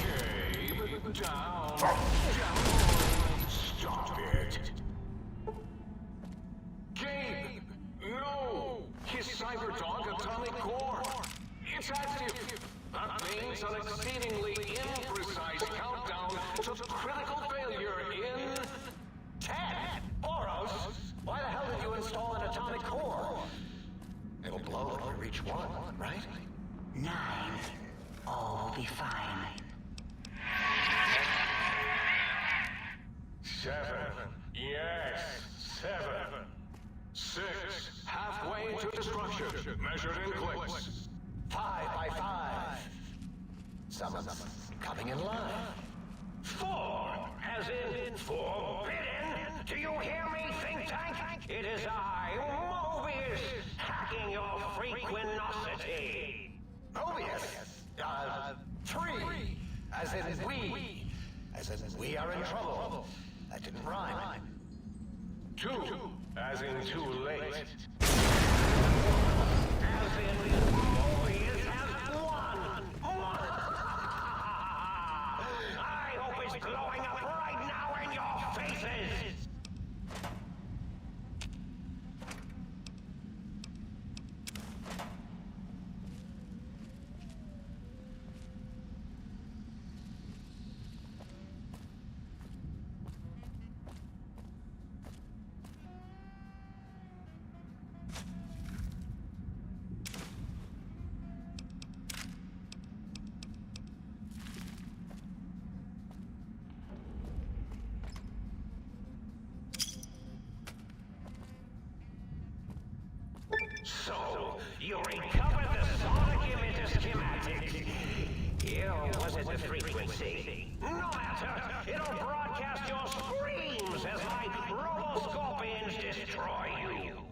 Gabe, down, stop it. Gabe, no! His Cyberdog atomic core. It's active. That means an exceedingly imprecise countdown to critical failure in 10? Boros? Why the hell did you install an atomic core? It'll blow when we reach 1, right? 9. All will be fine. 7. Yes, 7. 6. Halfway to destruction, measured in clicks. 5 by 5. Someone's coming in line. 4, as in forbidden. Do you hear me, think tank? It is I, Mobius, hacking your frequinosity. Mobius? 3. As in we. As in we are in trouble. That didn't rhyme. 2. As in too late. As in Mobius has won. I hope it's glowing up right now in your faces. So, you recovered the sonic emitter schematics. Or was it the frequency? No matter. It'll broadcast your screams as my robo-scorpions destroy you.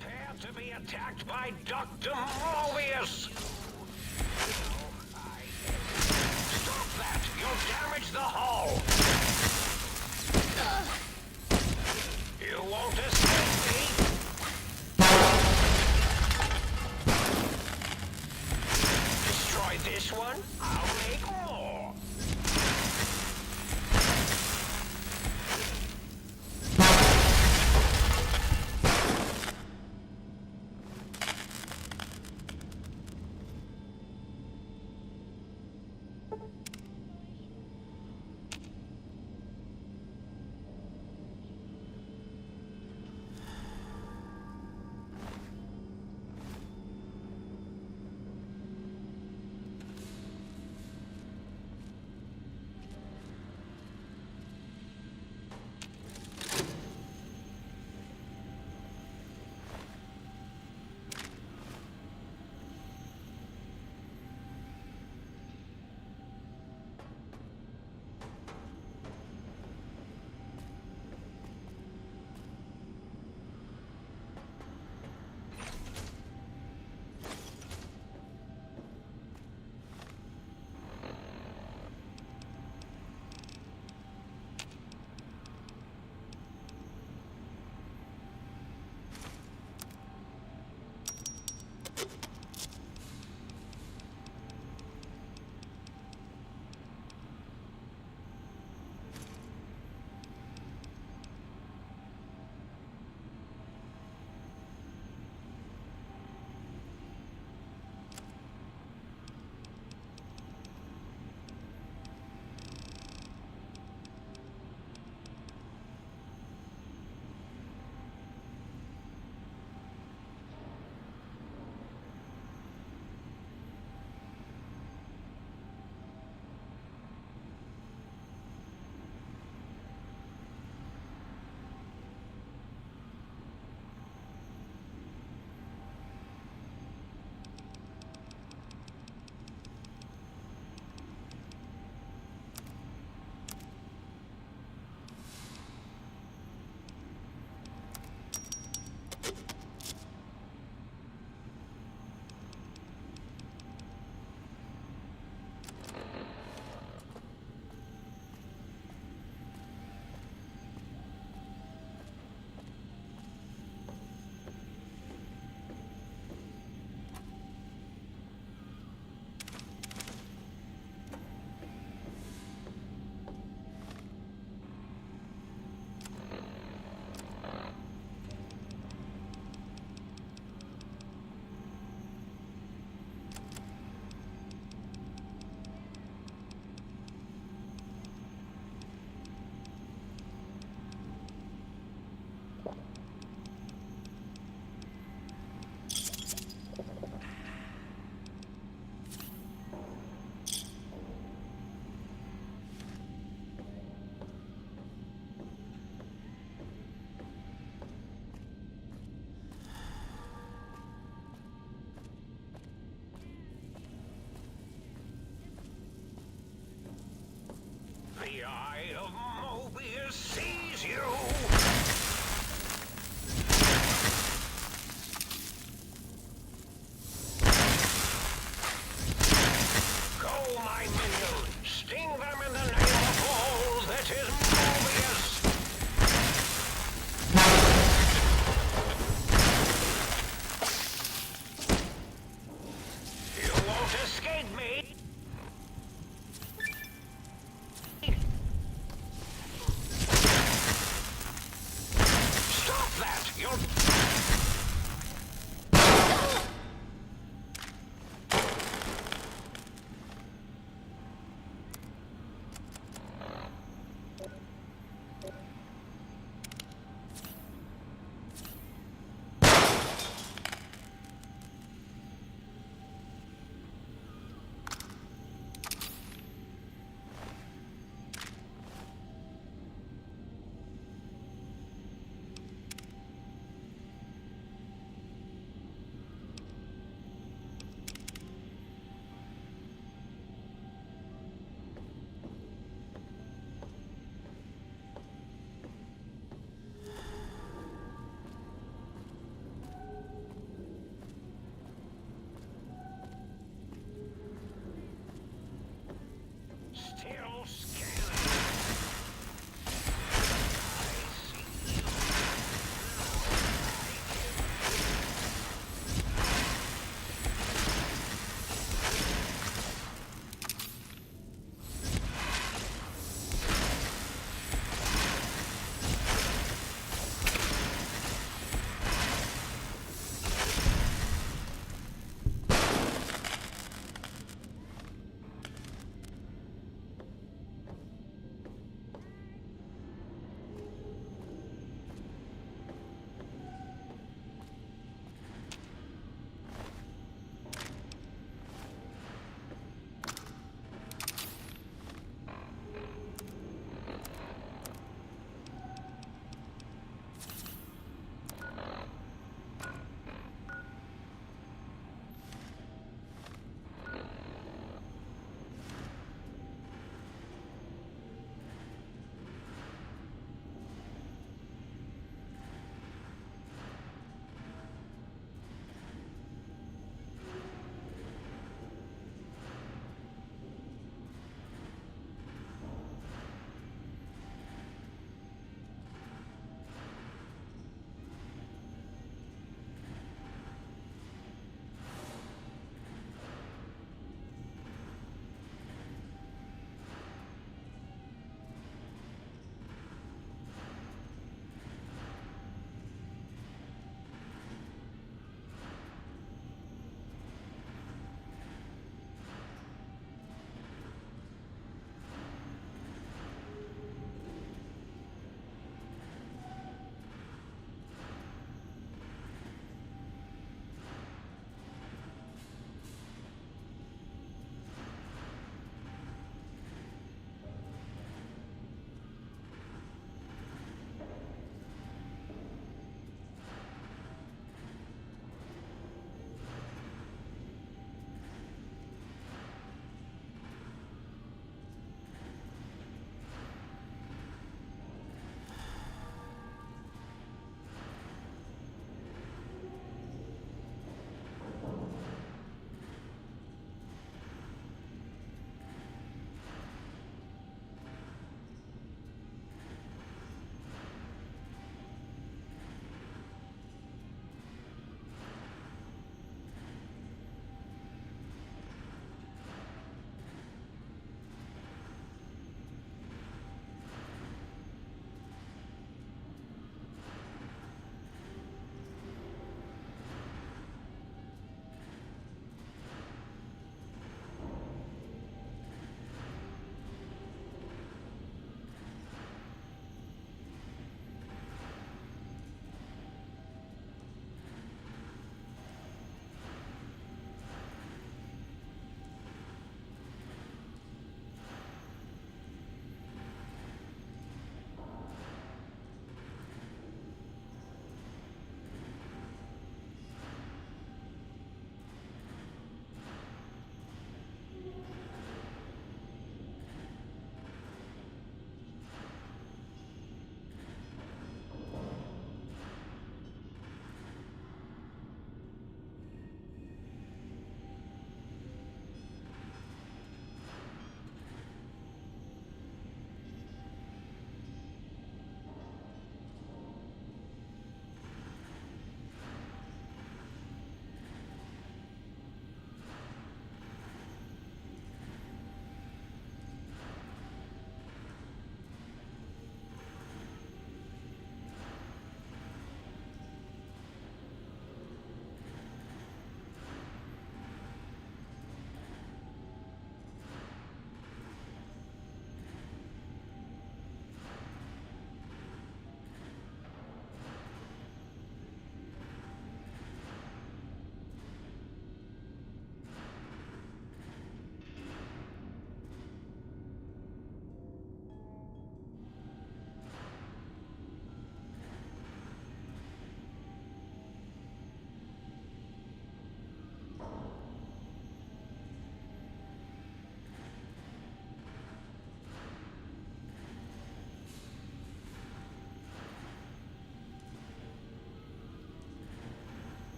Prepare to be attacked by Dr. Morbius! Stop that! You'll damage the hull! You won't escape me! Destroy this one, I'll make more!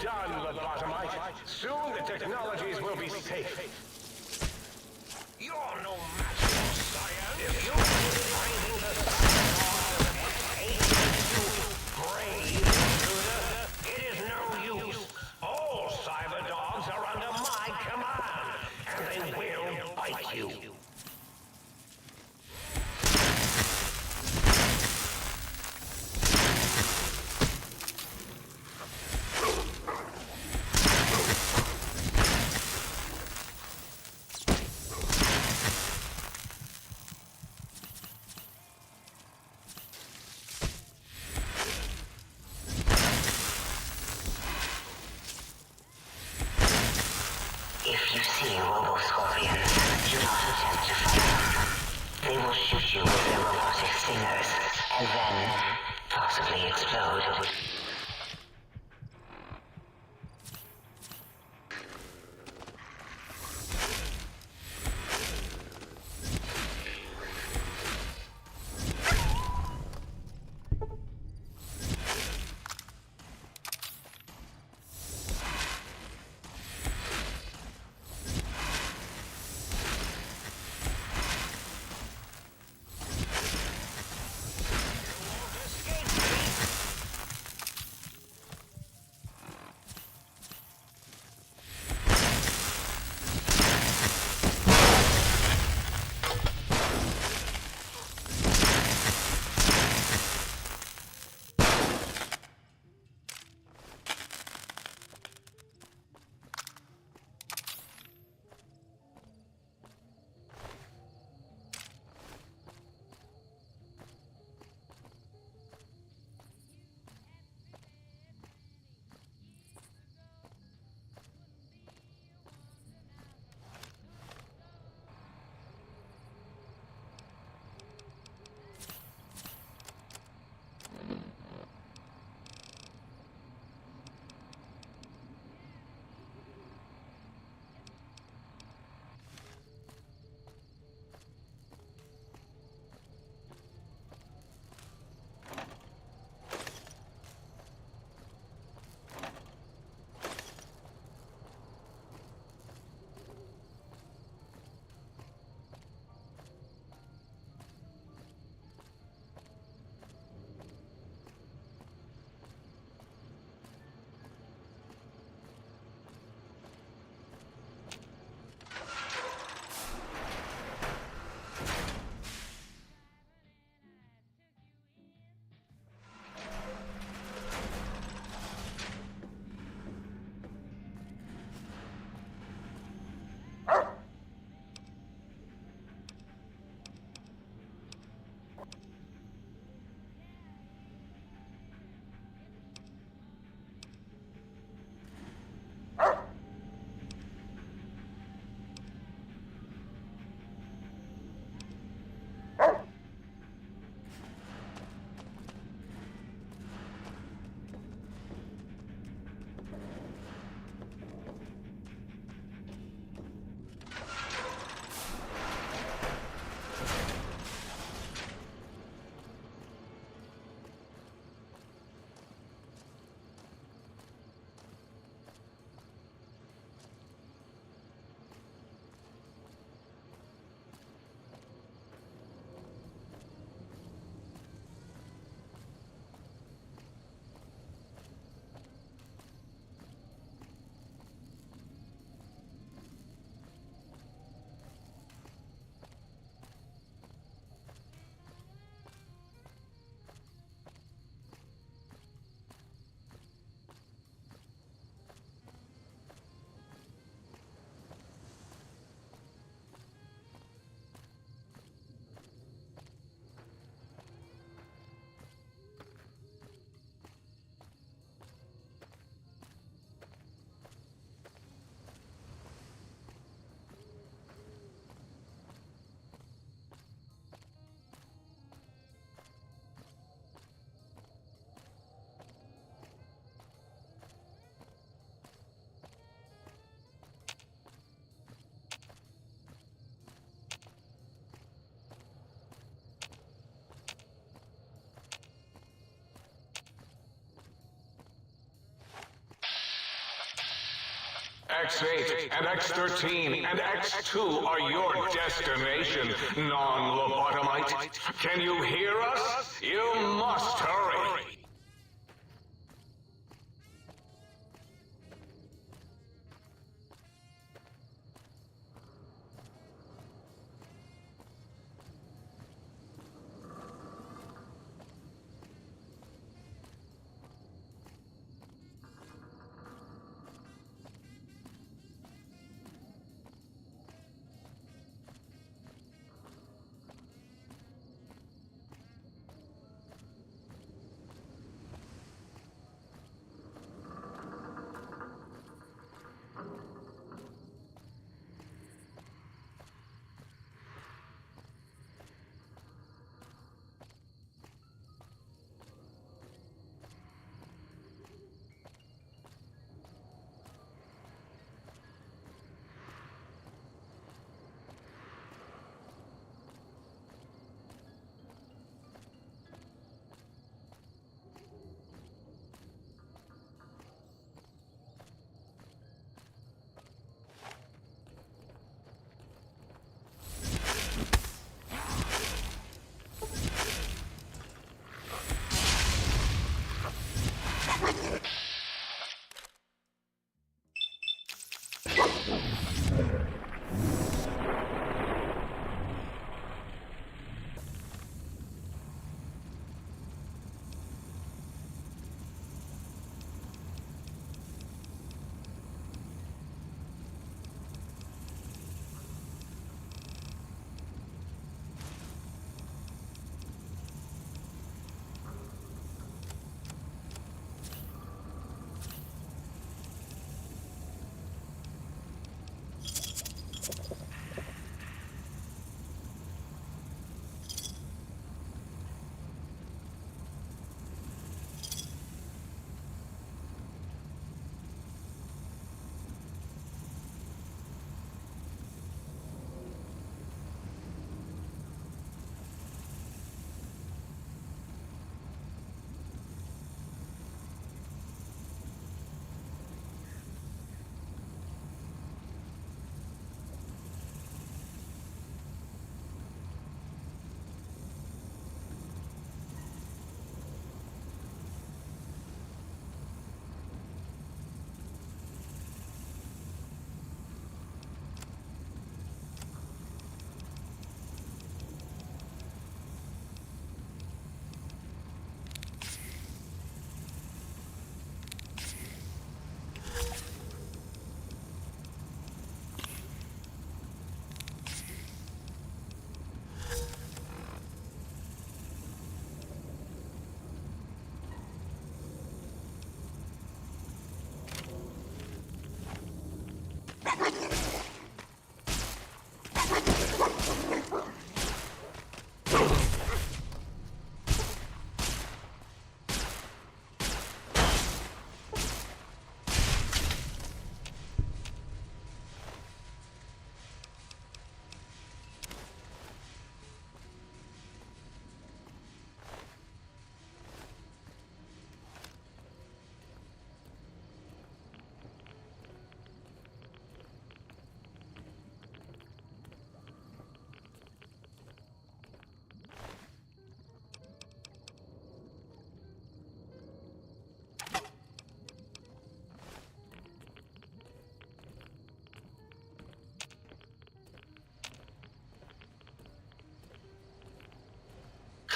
done, Lobotomite. Soon the technologies will be safe. You're no match for science. If you finding the brave intruder, it is no use. All cyber dogs are under my command, and they will bite you. If you see Robo-Scorpions, do not attempt to fight them. They will shoot you with their robotic stingers, and then possibly explode. X8 and X13 and X2 are your destination, non-lobotomite. Can you hear us? You must hurry.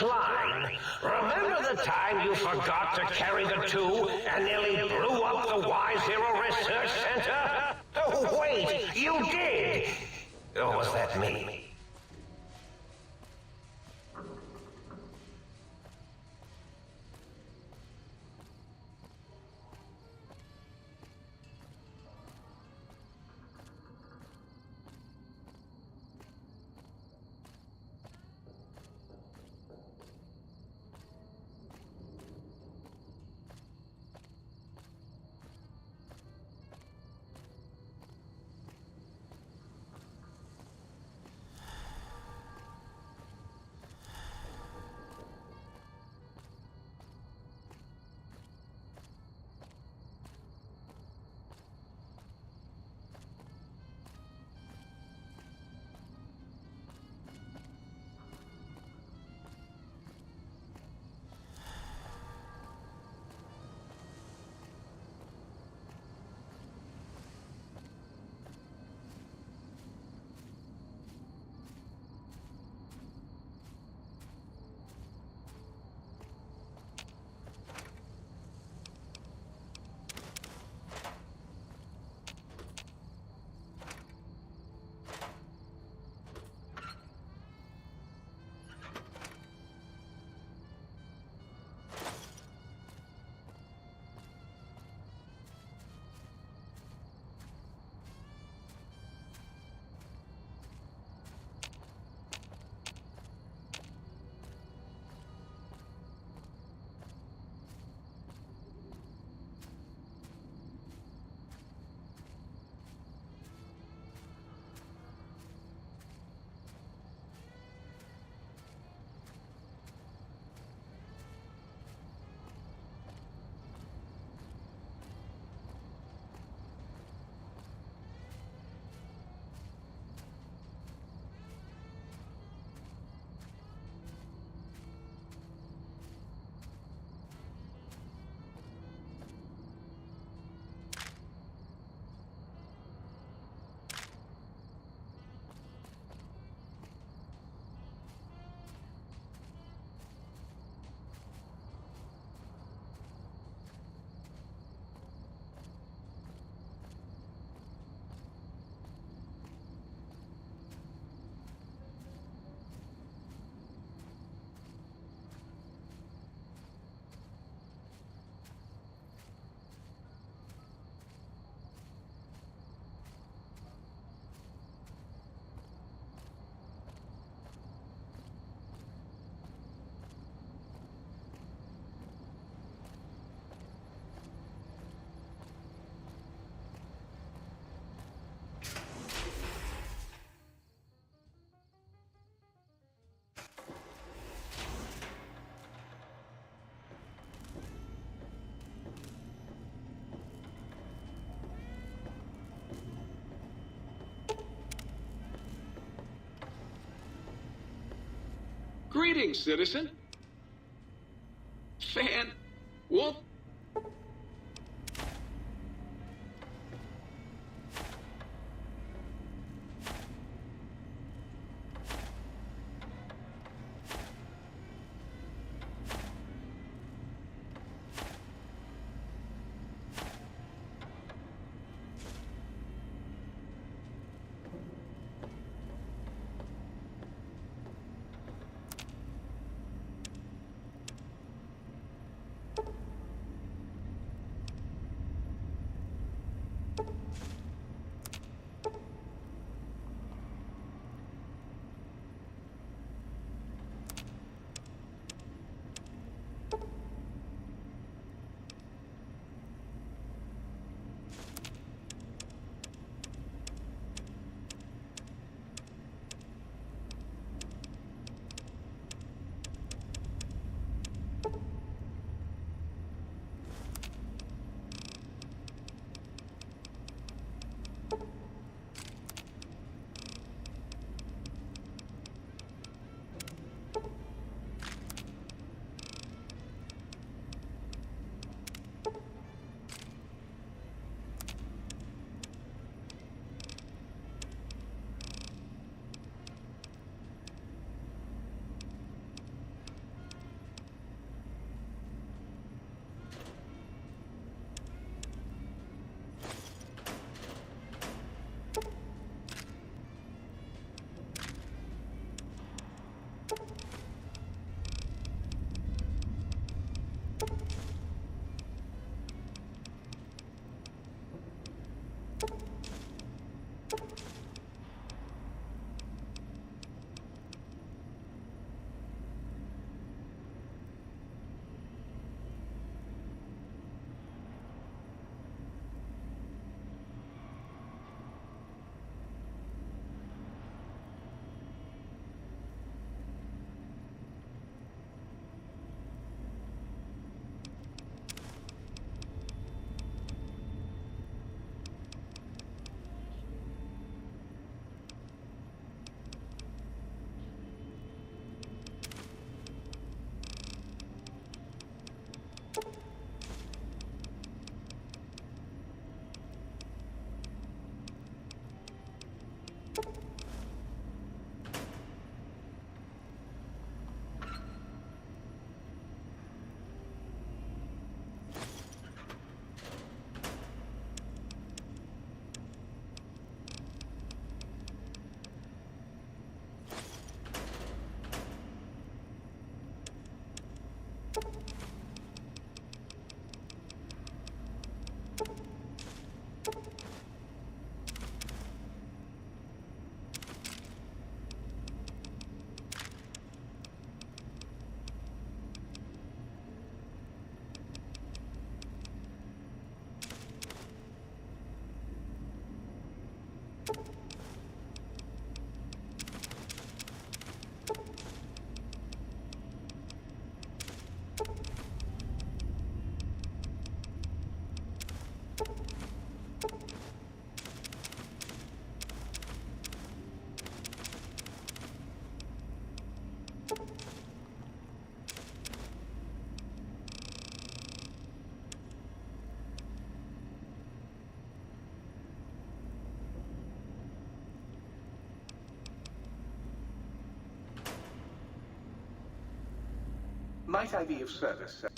Klein, remember the time you forgot to carry the two and nearly blew up the Y-Zero Research Center? Oh, wait, you did! Or was that me? Greetings, citizen. What? Might I be of service, sir?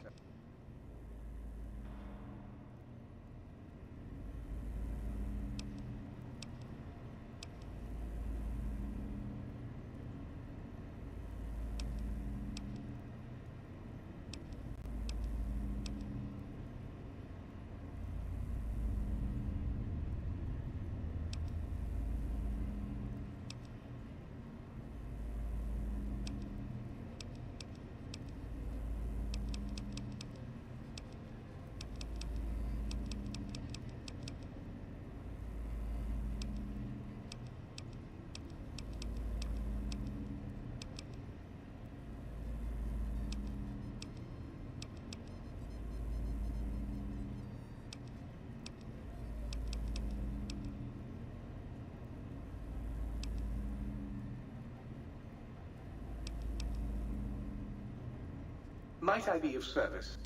Might I be of service?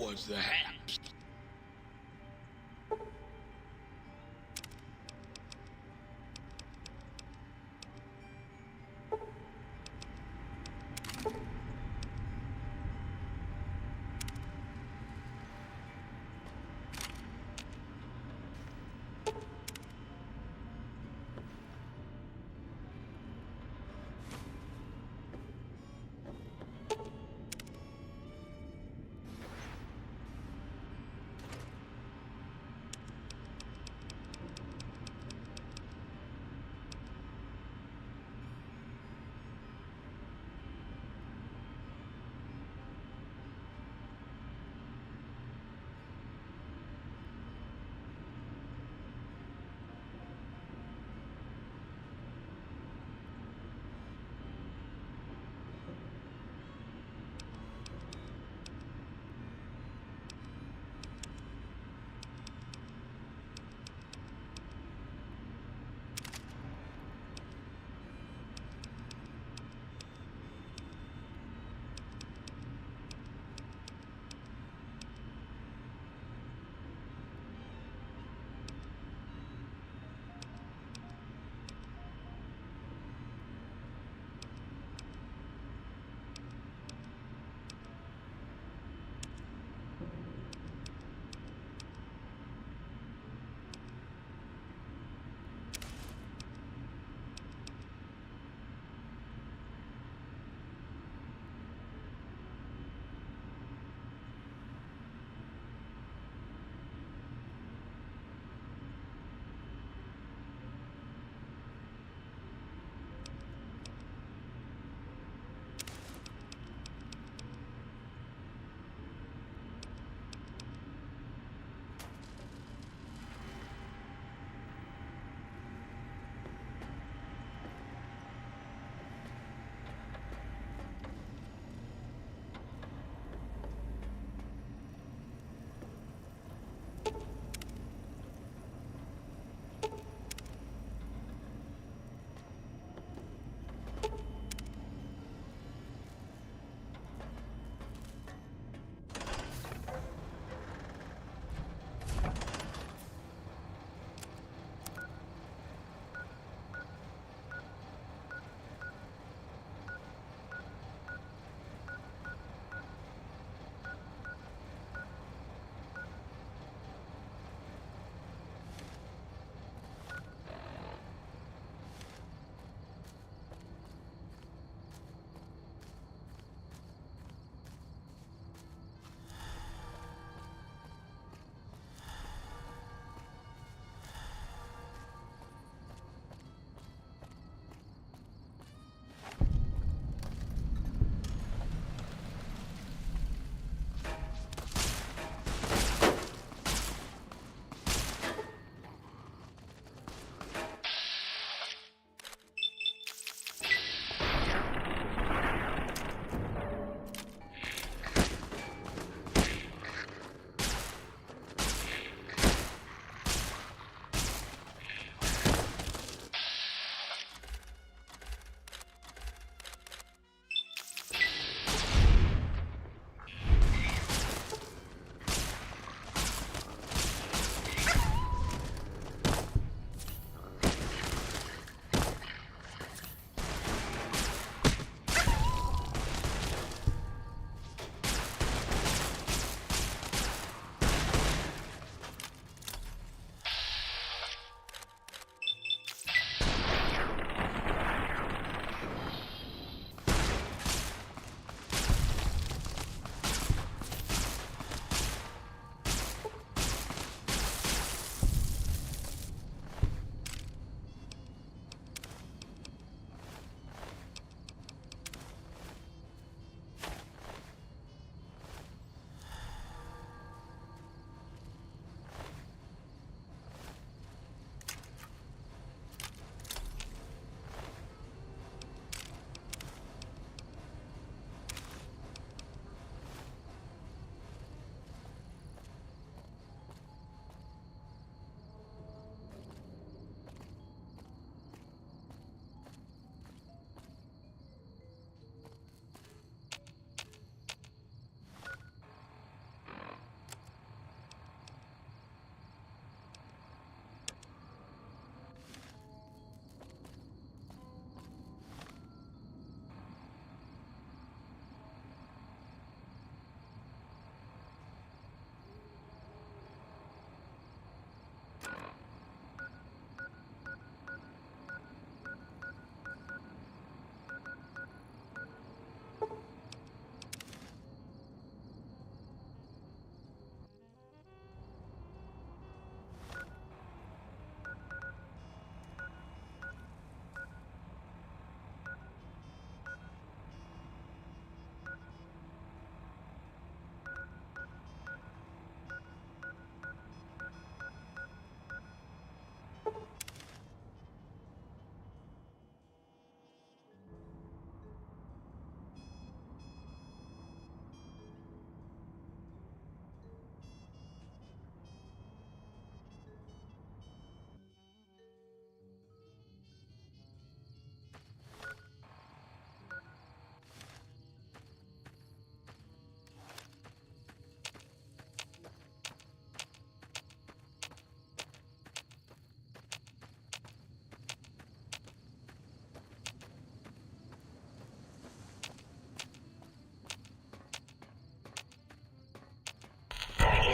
What's the haps?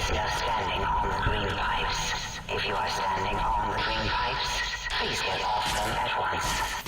Instead of standing on the green pipes. If you are standing on the green pipes, please get off them at once.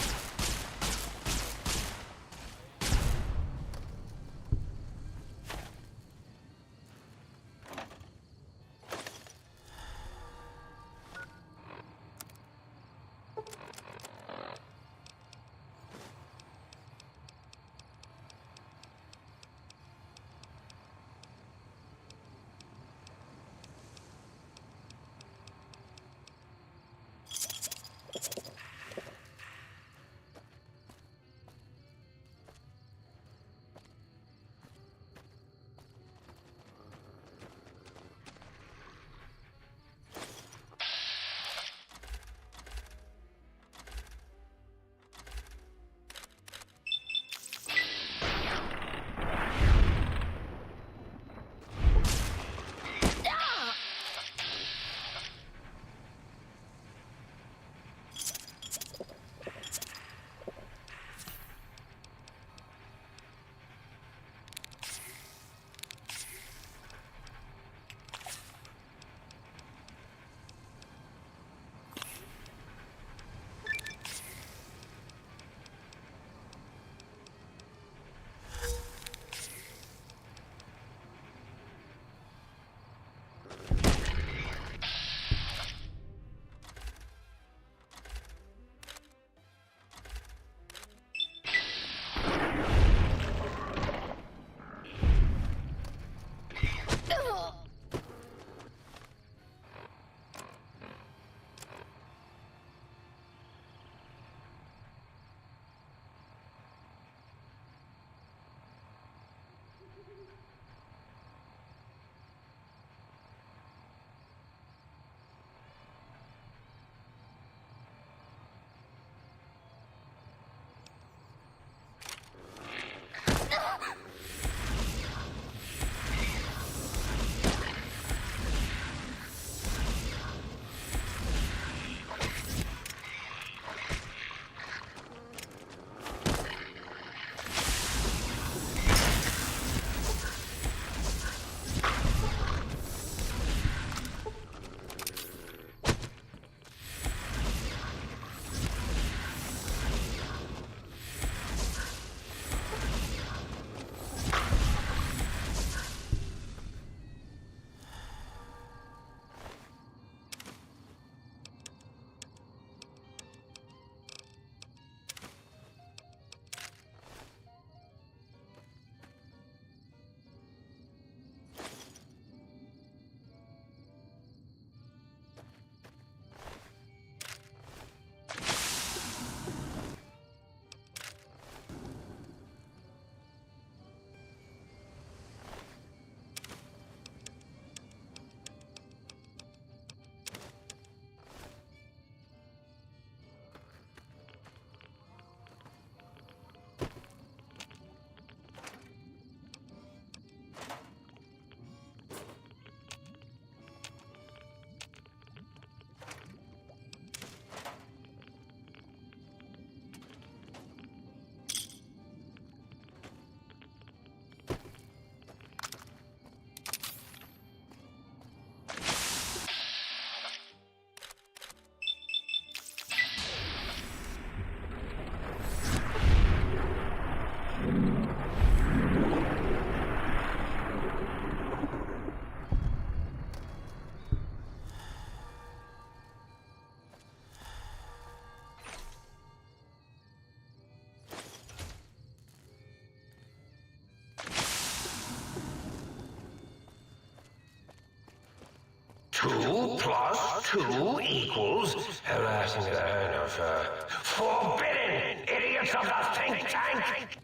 Two plus two equals... Forbidden! Idiots of the think tank!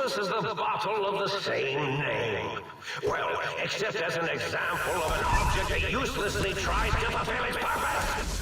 useless as the bottle of the same name. Well, except as an example of an object that uselessly tries to fulfill its purpose.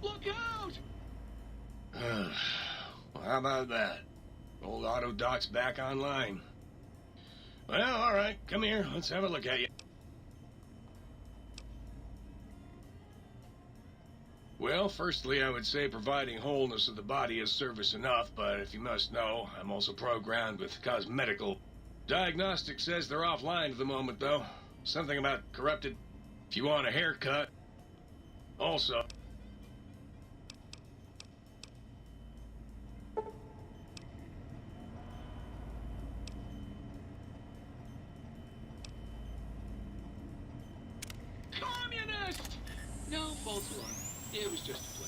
Look out! Well, how about that? Old auto dock's back online. Well, all right. Come here. Let's have a look at you. Well, firstly, I would say providing wholeness of the body is service enough, but if you must know, I'm also programmed with cosmetical. Diagnostic says they're offline at the moment, though. Something about corrupted. If you want a haircut. Also... Communist! No, false alarm. It was just a play.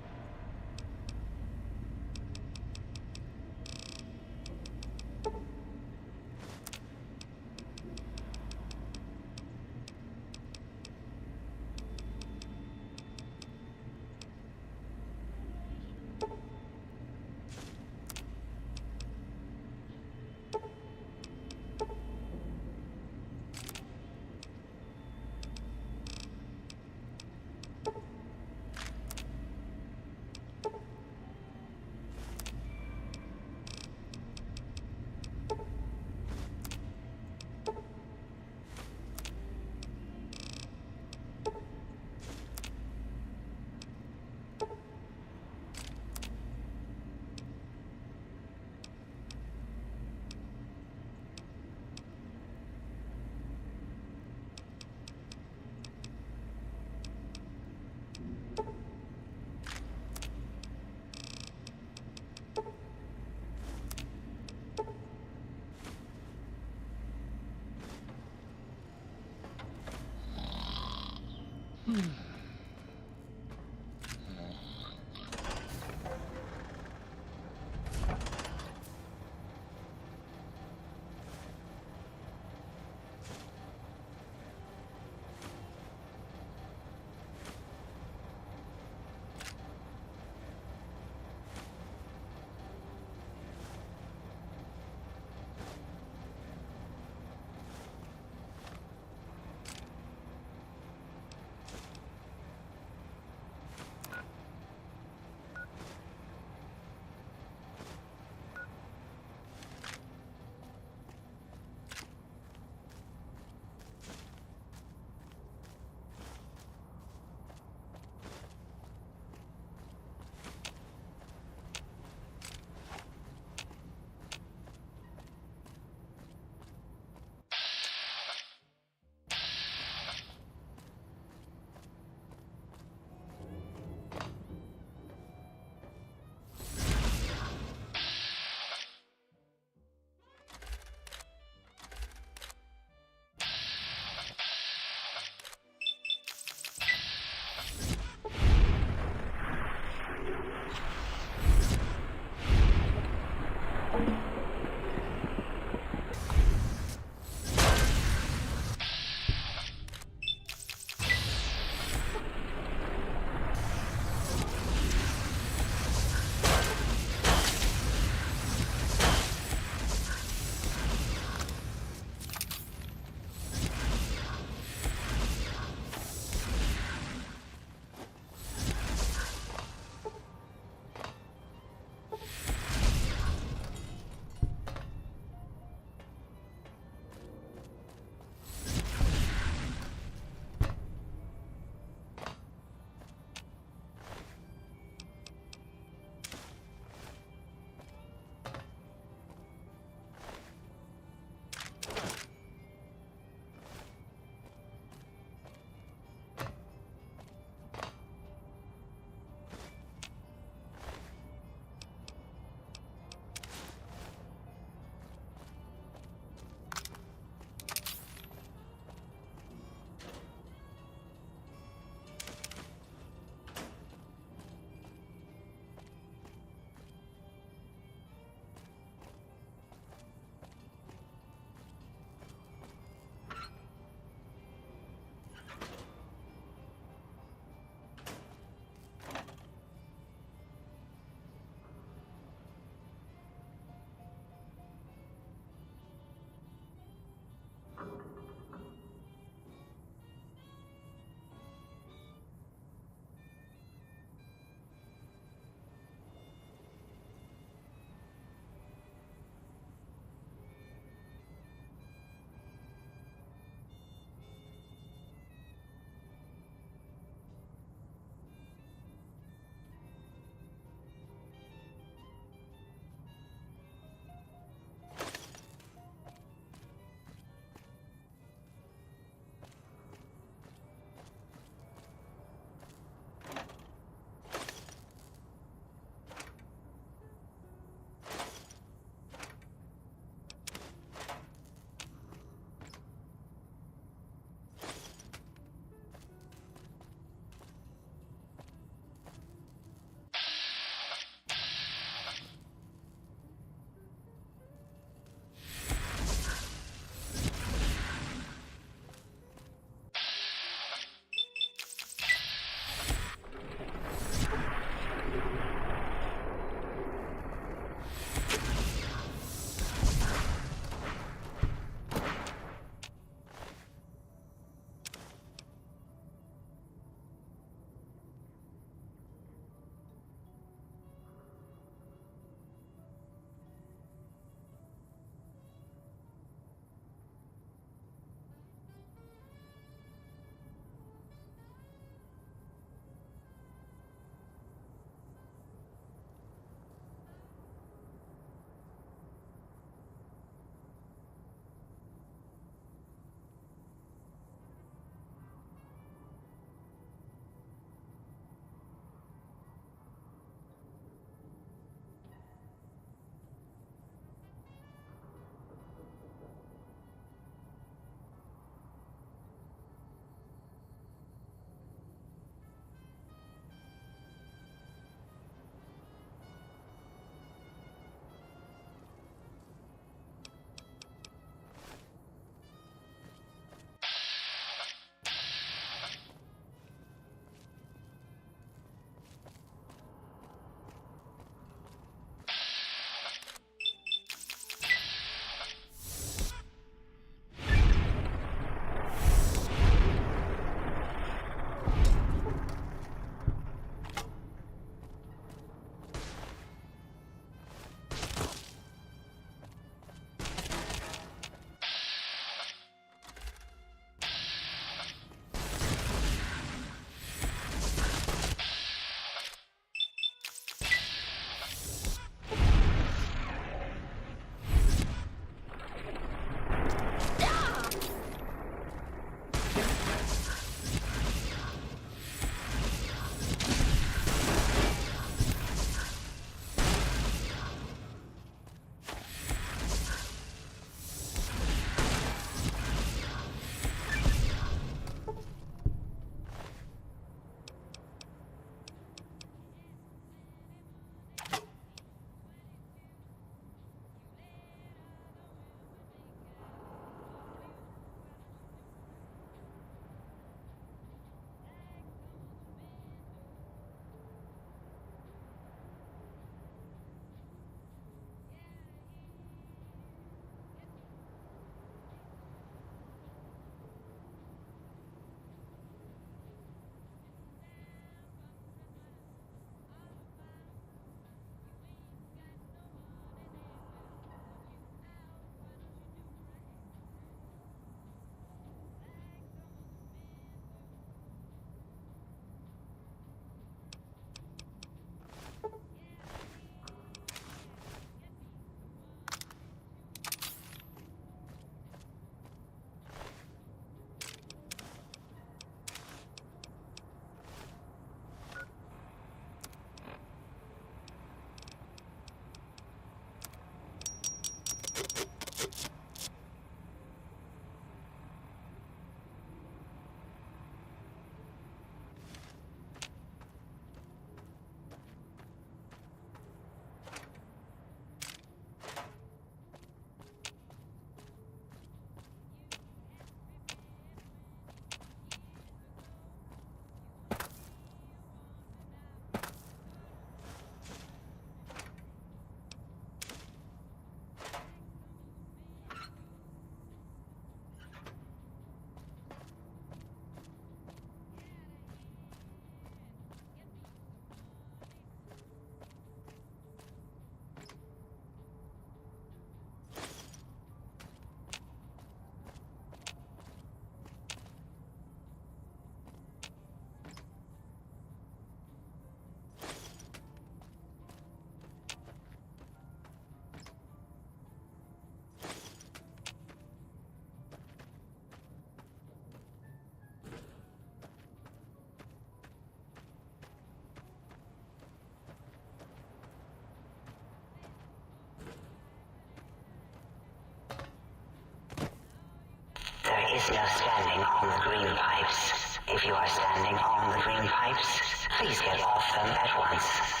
is no standing on the green pipes. If you are standing on the green pipes, please get off them at once.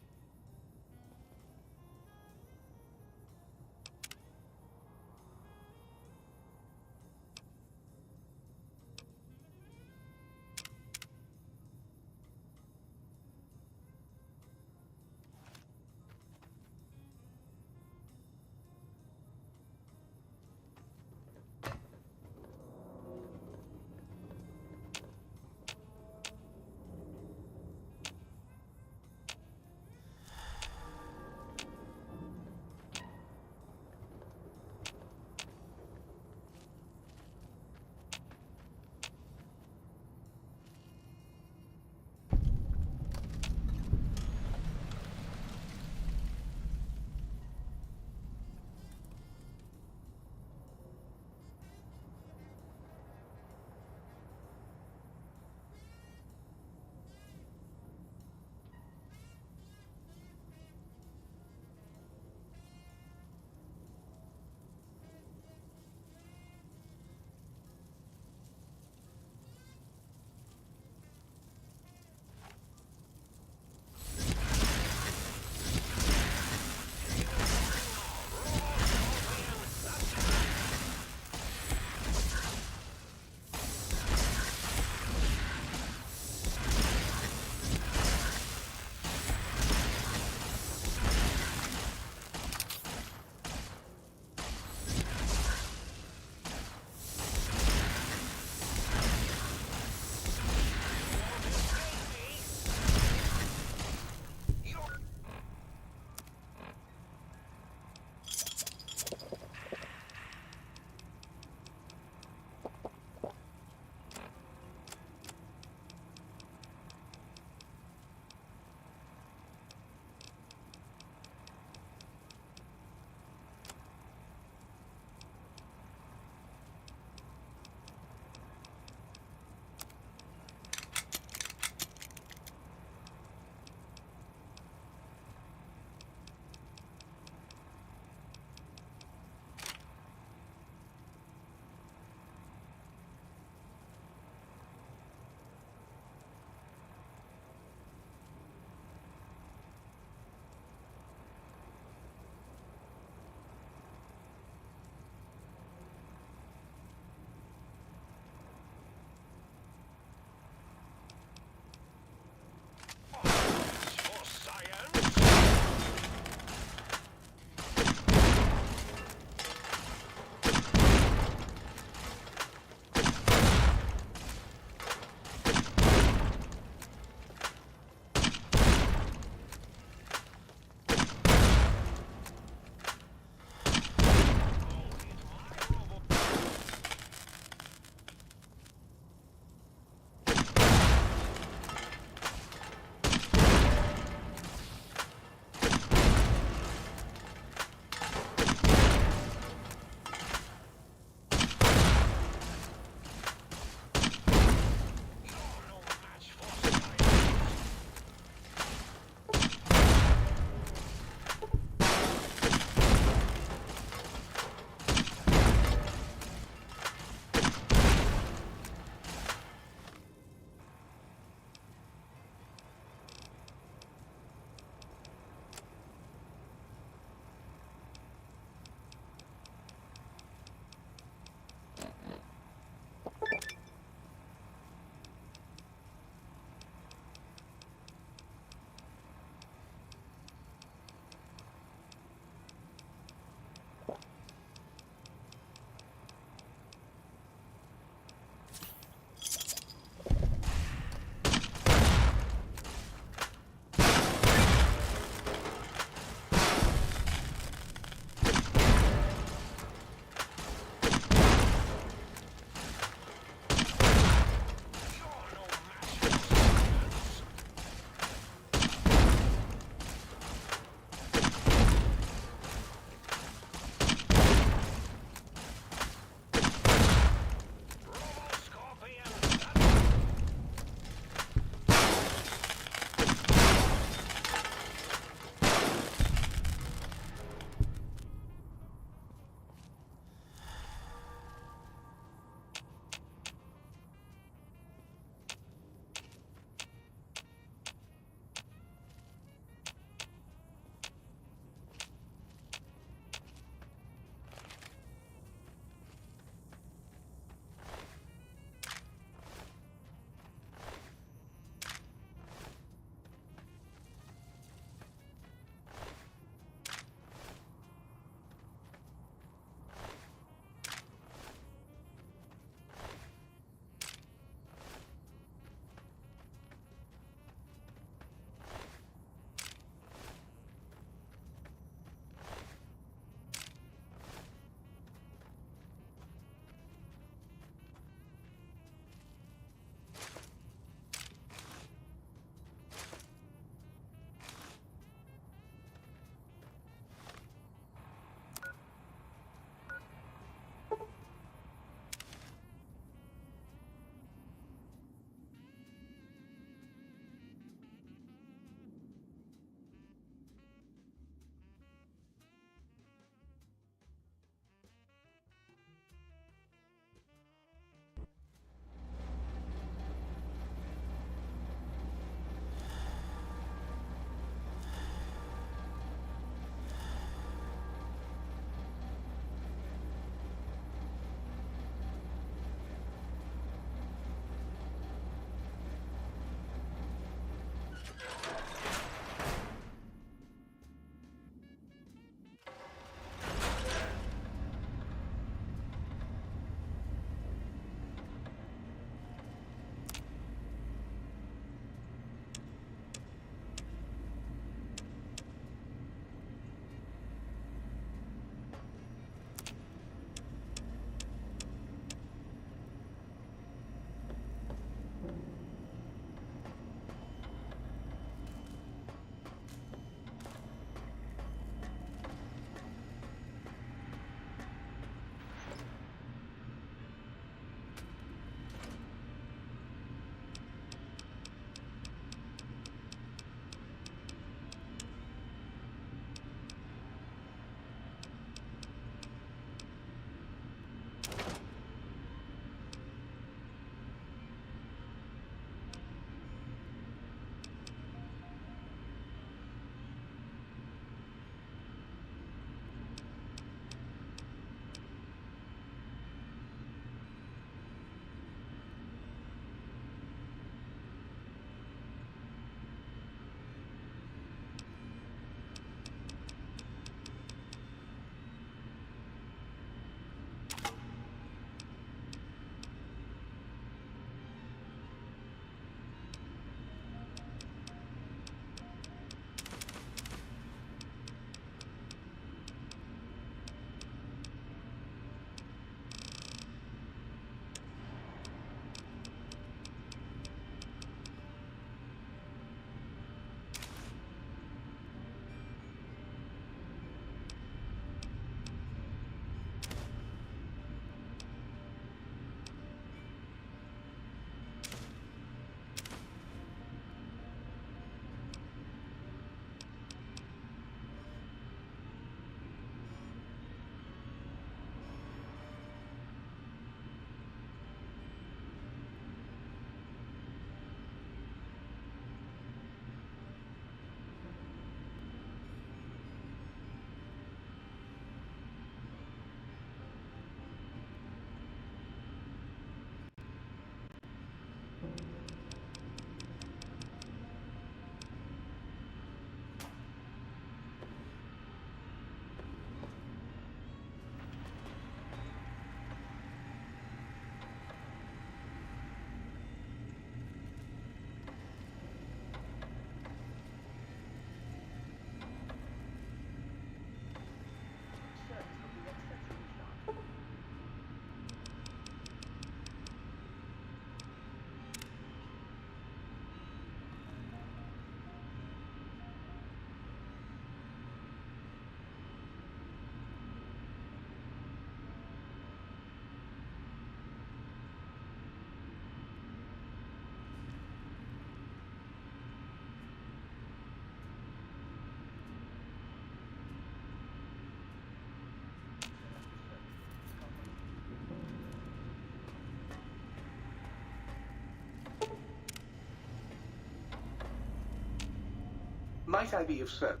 Might I be of service?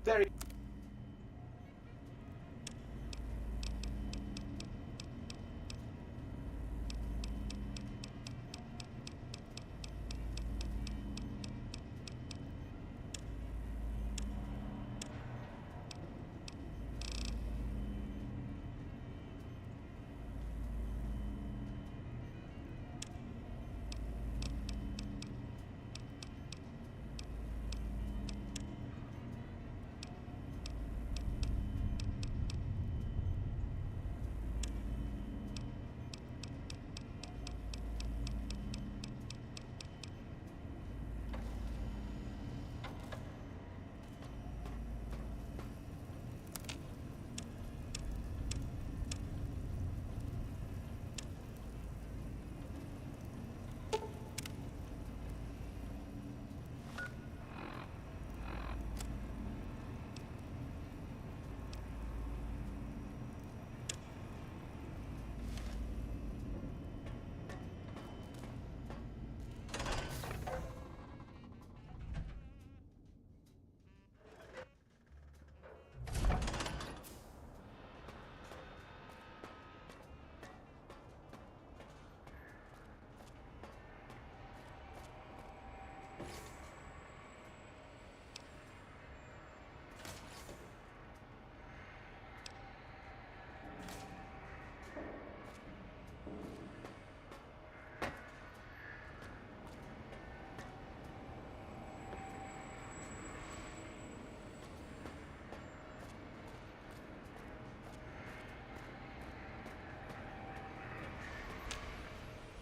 Very.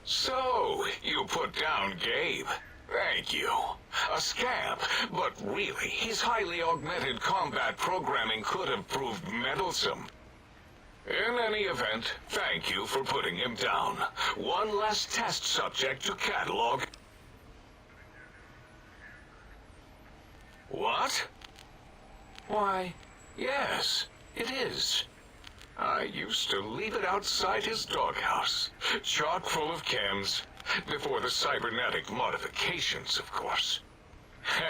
So, you put down Gabe. Thank you. A scamp, but really, his highly augmented combat programming could have proved meddlesome. In any event, thank you for putting him down. One less test subject to catalog. What? Why, yes, it is. I used to leave it outside his doghouse, chock full of chems, before the cybernetic modifications, of course.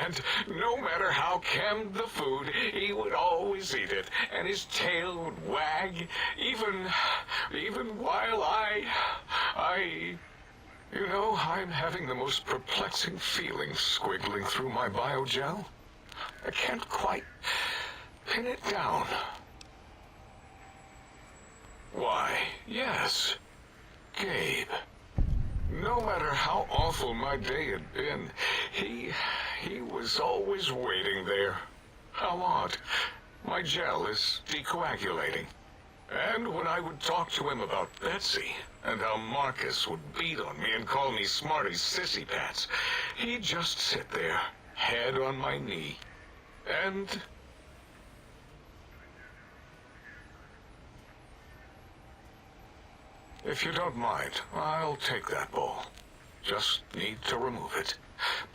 And no matter how chemmed the food, he would always eat it, and his tail would wag, even while you know, I'm having the most perplexing feeling squiggling through my biogel. I can't quite pin it down. Why, yes, Gabe. No matter how awful my day had been, he was always waiting there. How odd. My gel is decoagulating. And when I would talk to him about Betsy, and how Marcus would beat on me and call me Smarty's sissy pants, he'd just sit there, head on my knee, and... If you don't mind, I'll take that ball. Just need to remove it.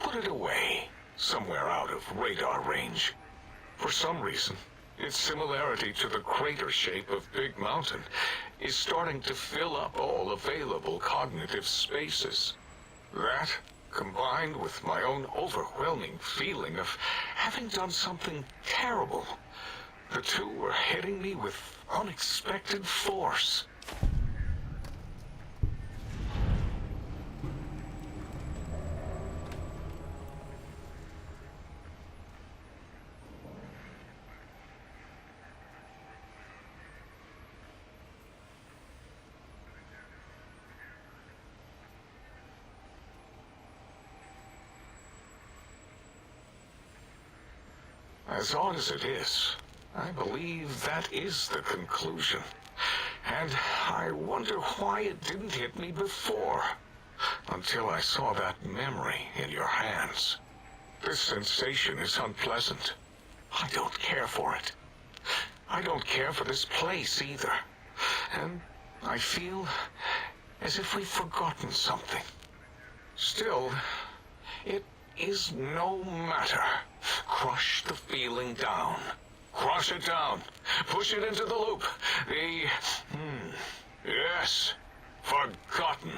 Put it away, somewhere out of radar range. For some reason, its similarity to the crater shape of Big Mountain is starting to fill up all available cognitive spaces. That, combined with my own overwhelming feeling of having done something terrible, the two were hitting me with unexpected force. As odd as it is, I believe that is the conclusion. And I wonder why it didn't hit me before, until I saw that memory in your hands. This sensation is unpleasant. I don't care for it. I don't care for this place either. And I feel as if we've forgotten something. Still, it is no matter. Crush the feeling down. Crush it down. Push it into the loop. Yes. Forgotten.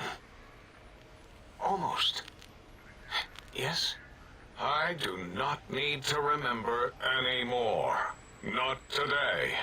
Almost. Yes? I do not need to remember anymore. Not today.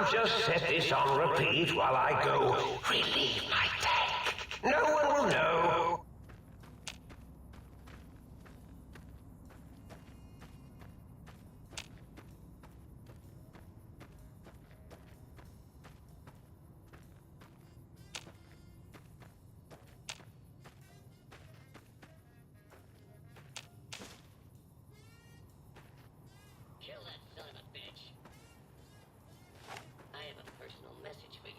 I'll just set this on repeat while I go relieve my tank. No one will know. Kill that son of a bitch. I have a personal message for you.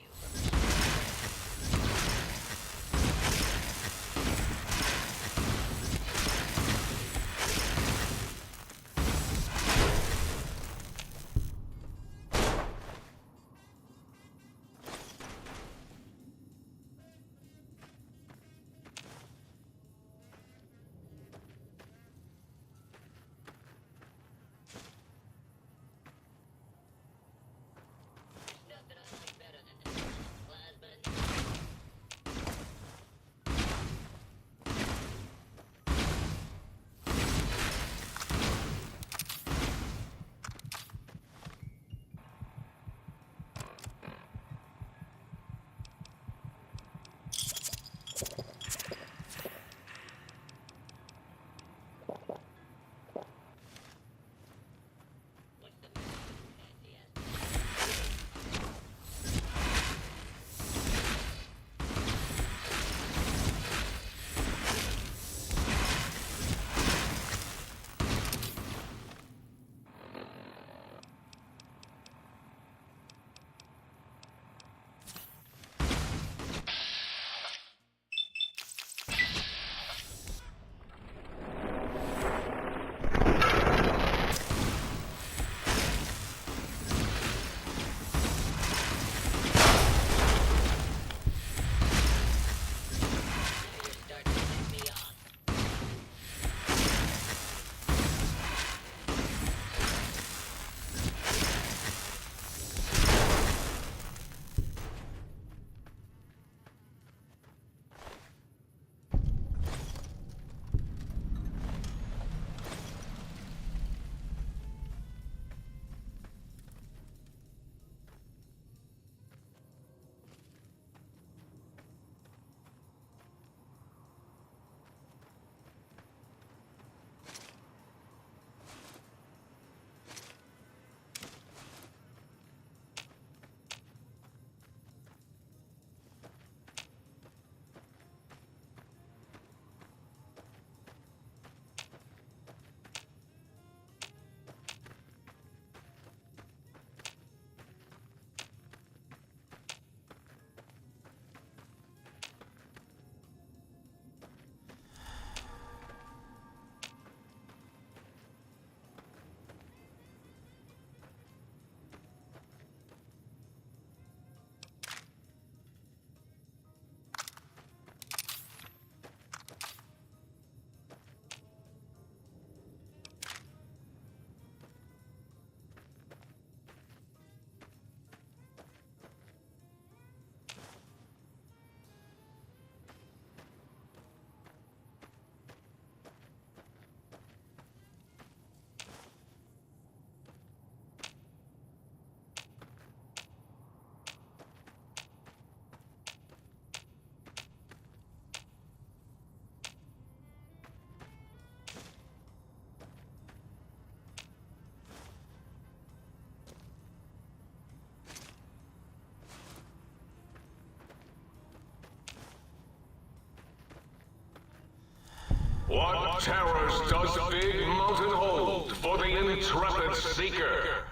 What terrors does Big Mountain hold for the intrepid seeker?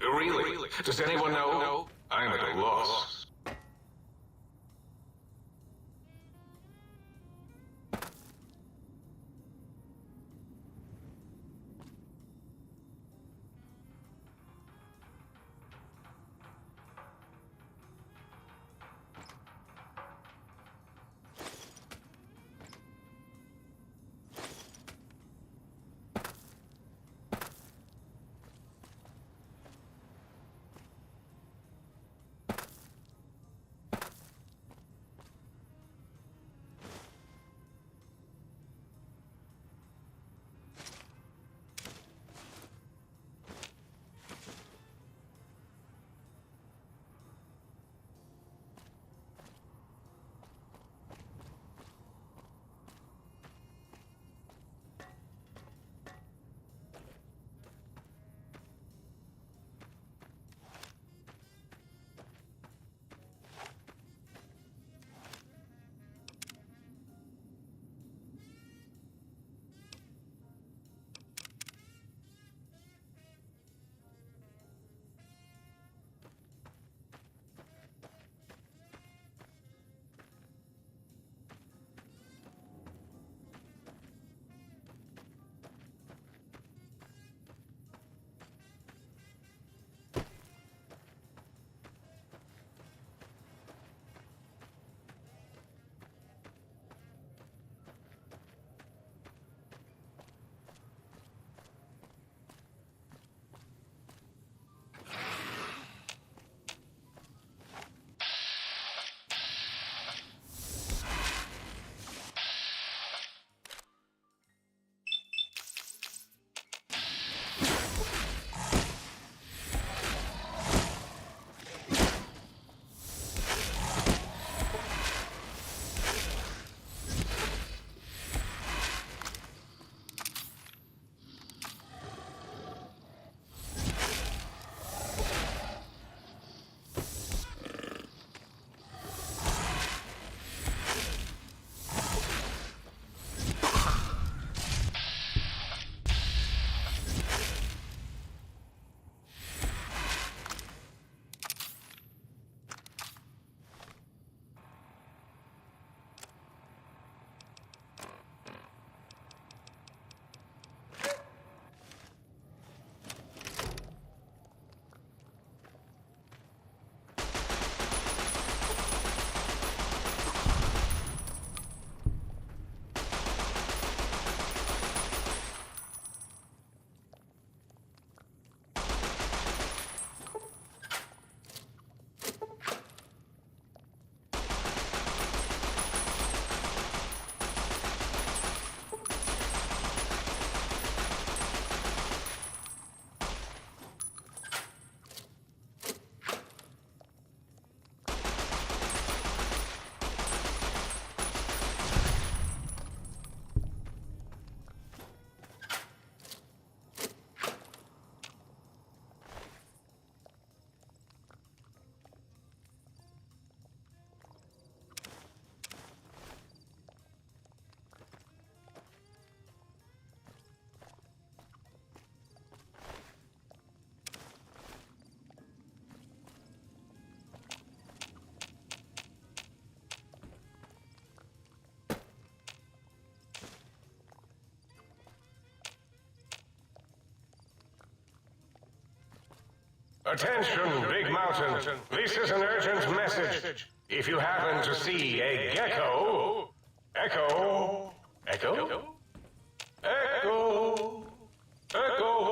Really? Does anyone know? I'm at a loss. Attention, Big Mountain. This is an urgent message. If you happen to see a gecko... Echo... Echo? Echo... Echo... Echo...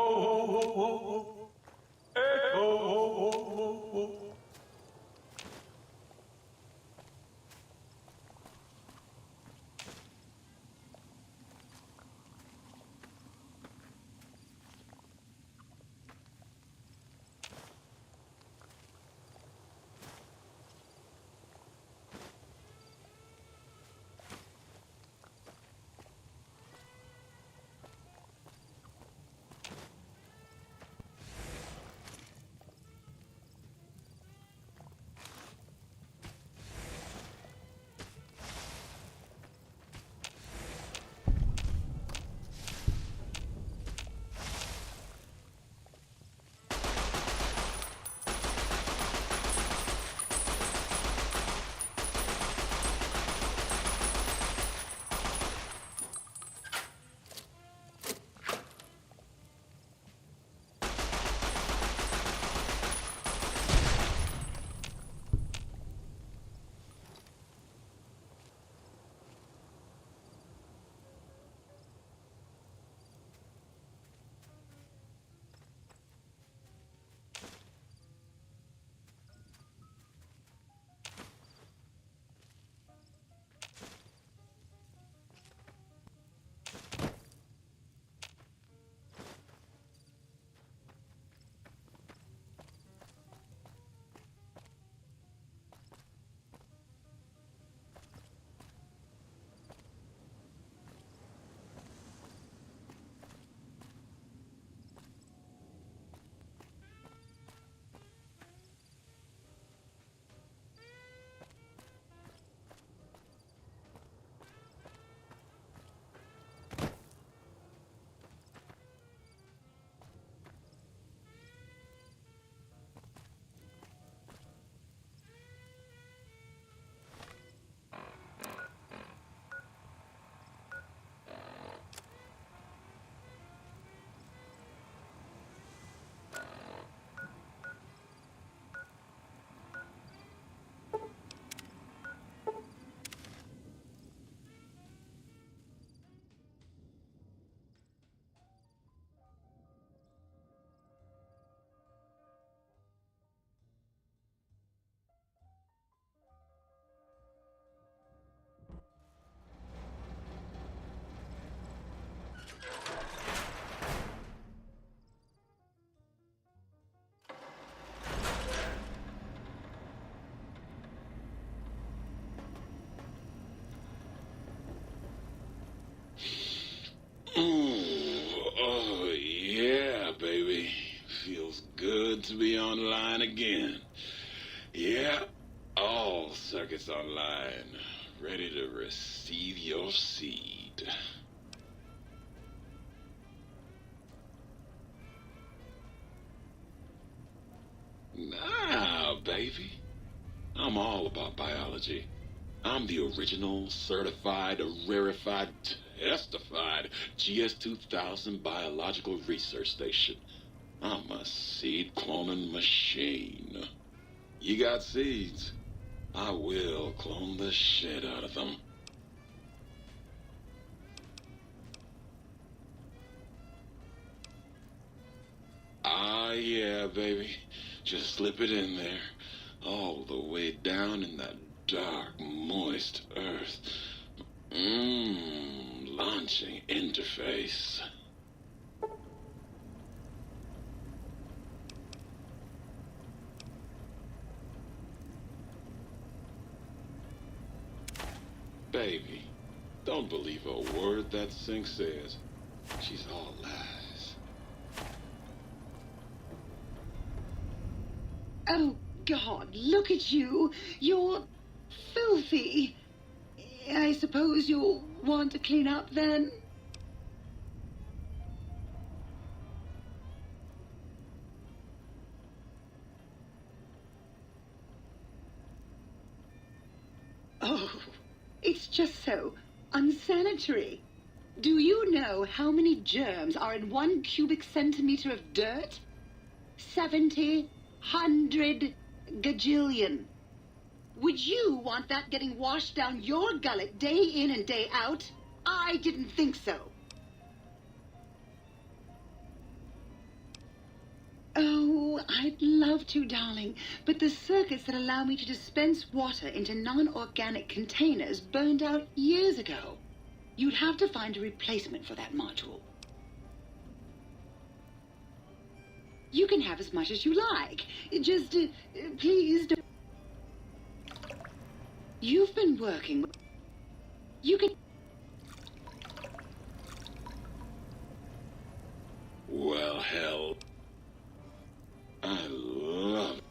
Oh, yeah, baby. Feels good to be online again. Yeah, all circuits online. Ready to receive your seed. Nah, baby. I'm all about biology. I'm the original, certified, rarefied, testified GS-2000 biological research station. I'm a seed cloning machine. You got seeds? I will clone the shit out of them. Ah, yeah, baby. Just slip it in there. All the way down in that dark, moist earth. Launching interface. Baby, don't believe a word that Sync says. She's all lies. Oh, God, look at you. You're filthy. I suppose you'll want to clean up then? Oh, it's just so unsanitary. Do you know how many germs are in 1 cubic centimeter of dirt? 70 100 gajillion. Would you want that getting washed down your gullet day in and day out? I didn't think so. Oh, I'd love to, darling, but the circuits that allow me to dispense water into non-organic containers burned out years ago. You'd have to find a replacement for that module. You can have as much as you like. Just, please don't... You've been working... You can... Well, hell. I love it.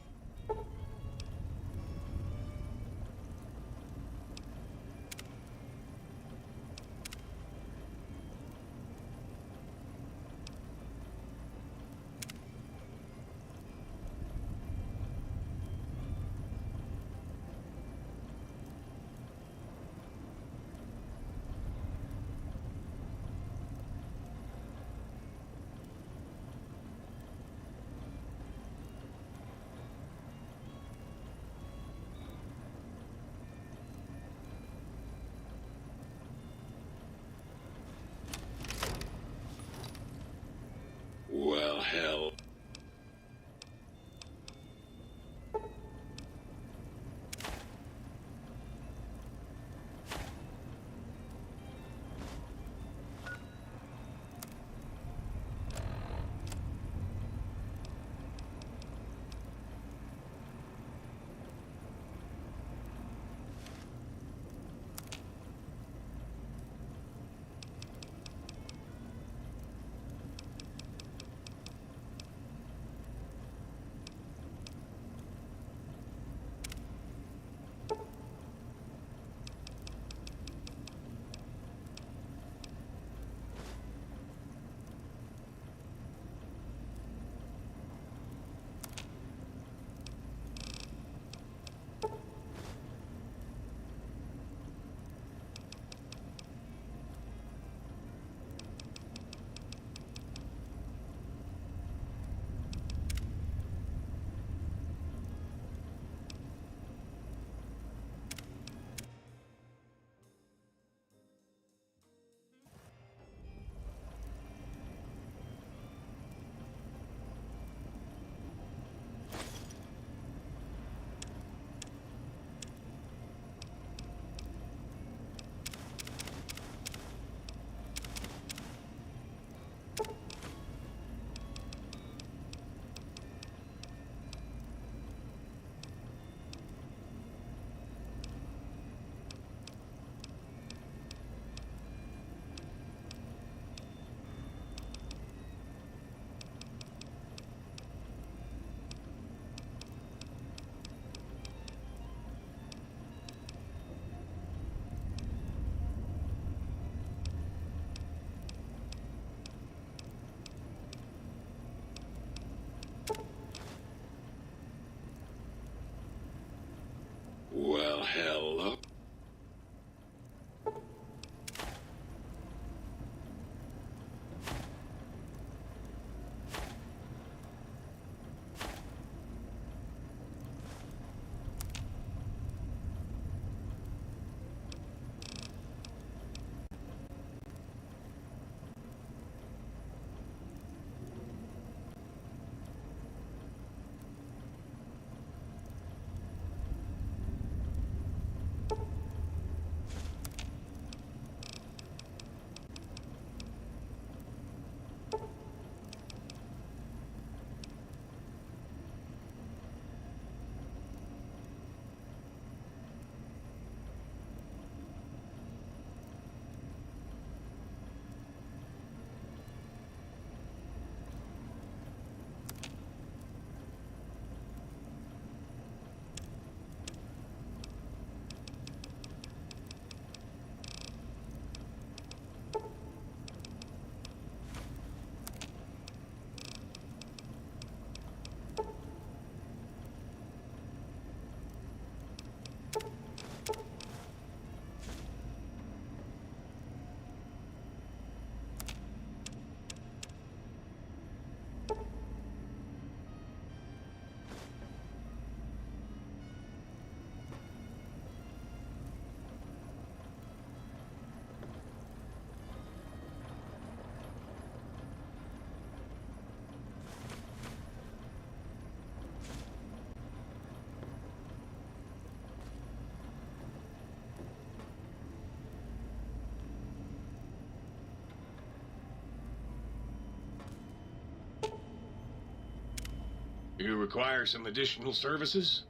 You require some additional services?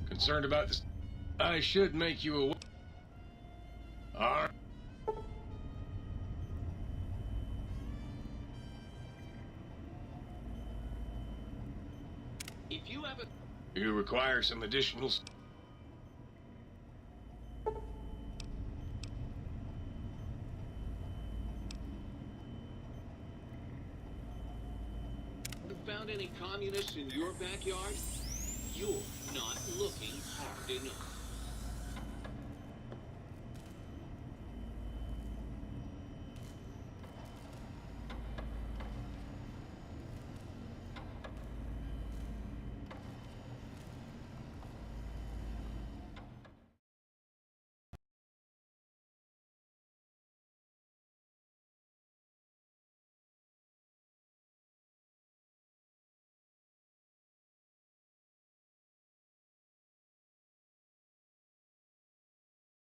Concerned about this? I should make you aware. Alright. If you have a... You require some additional... Found any communists in your backyard? You're not looking hard enough.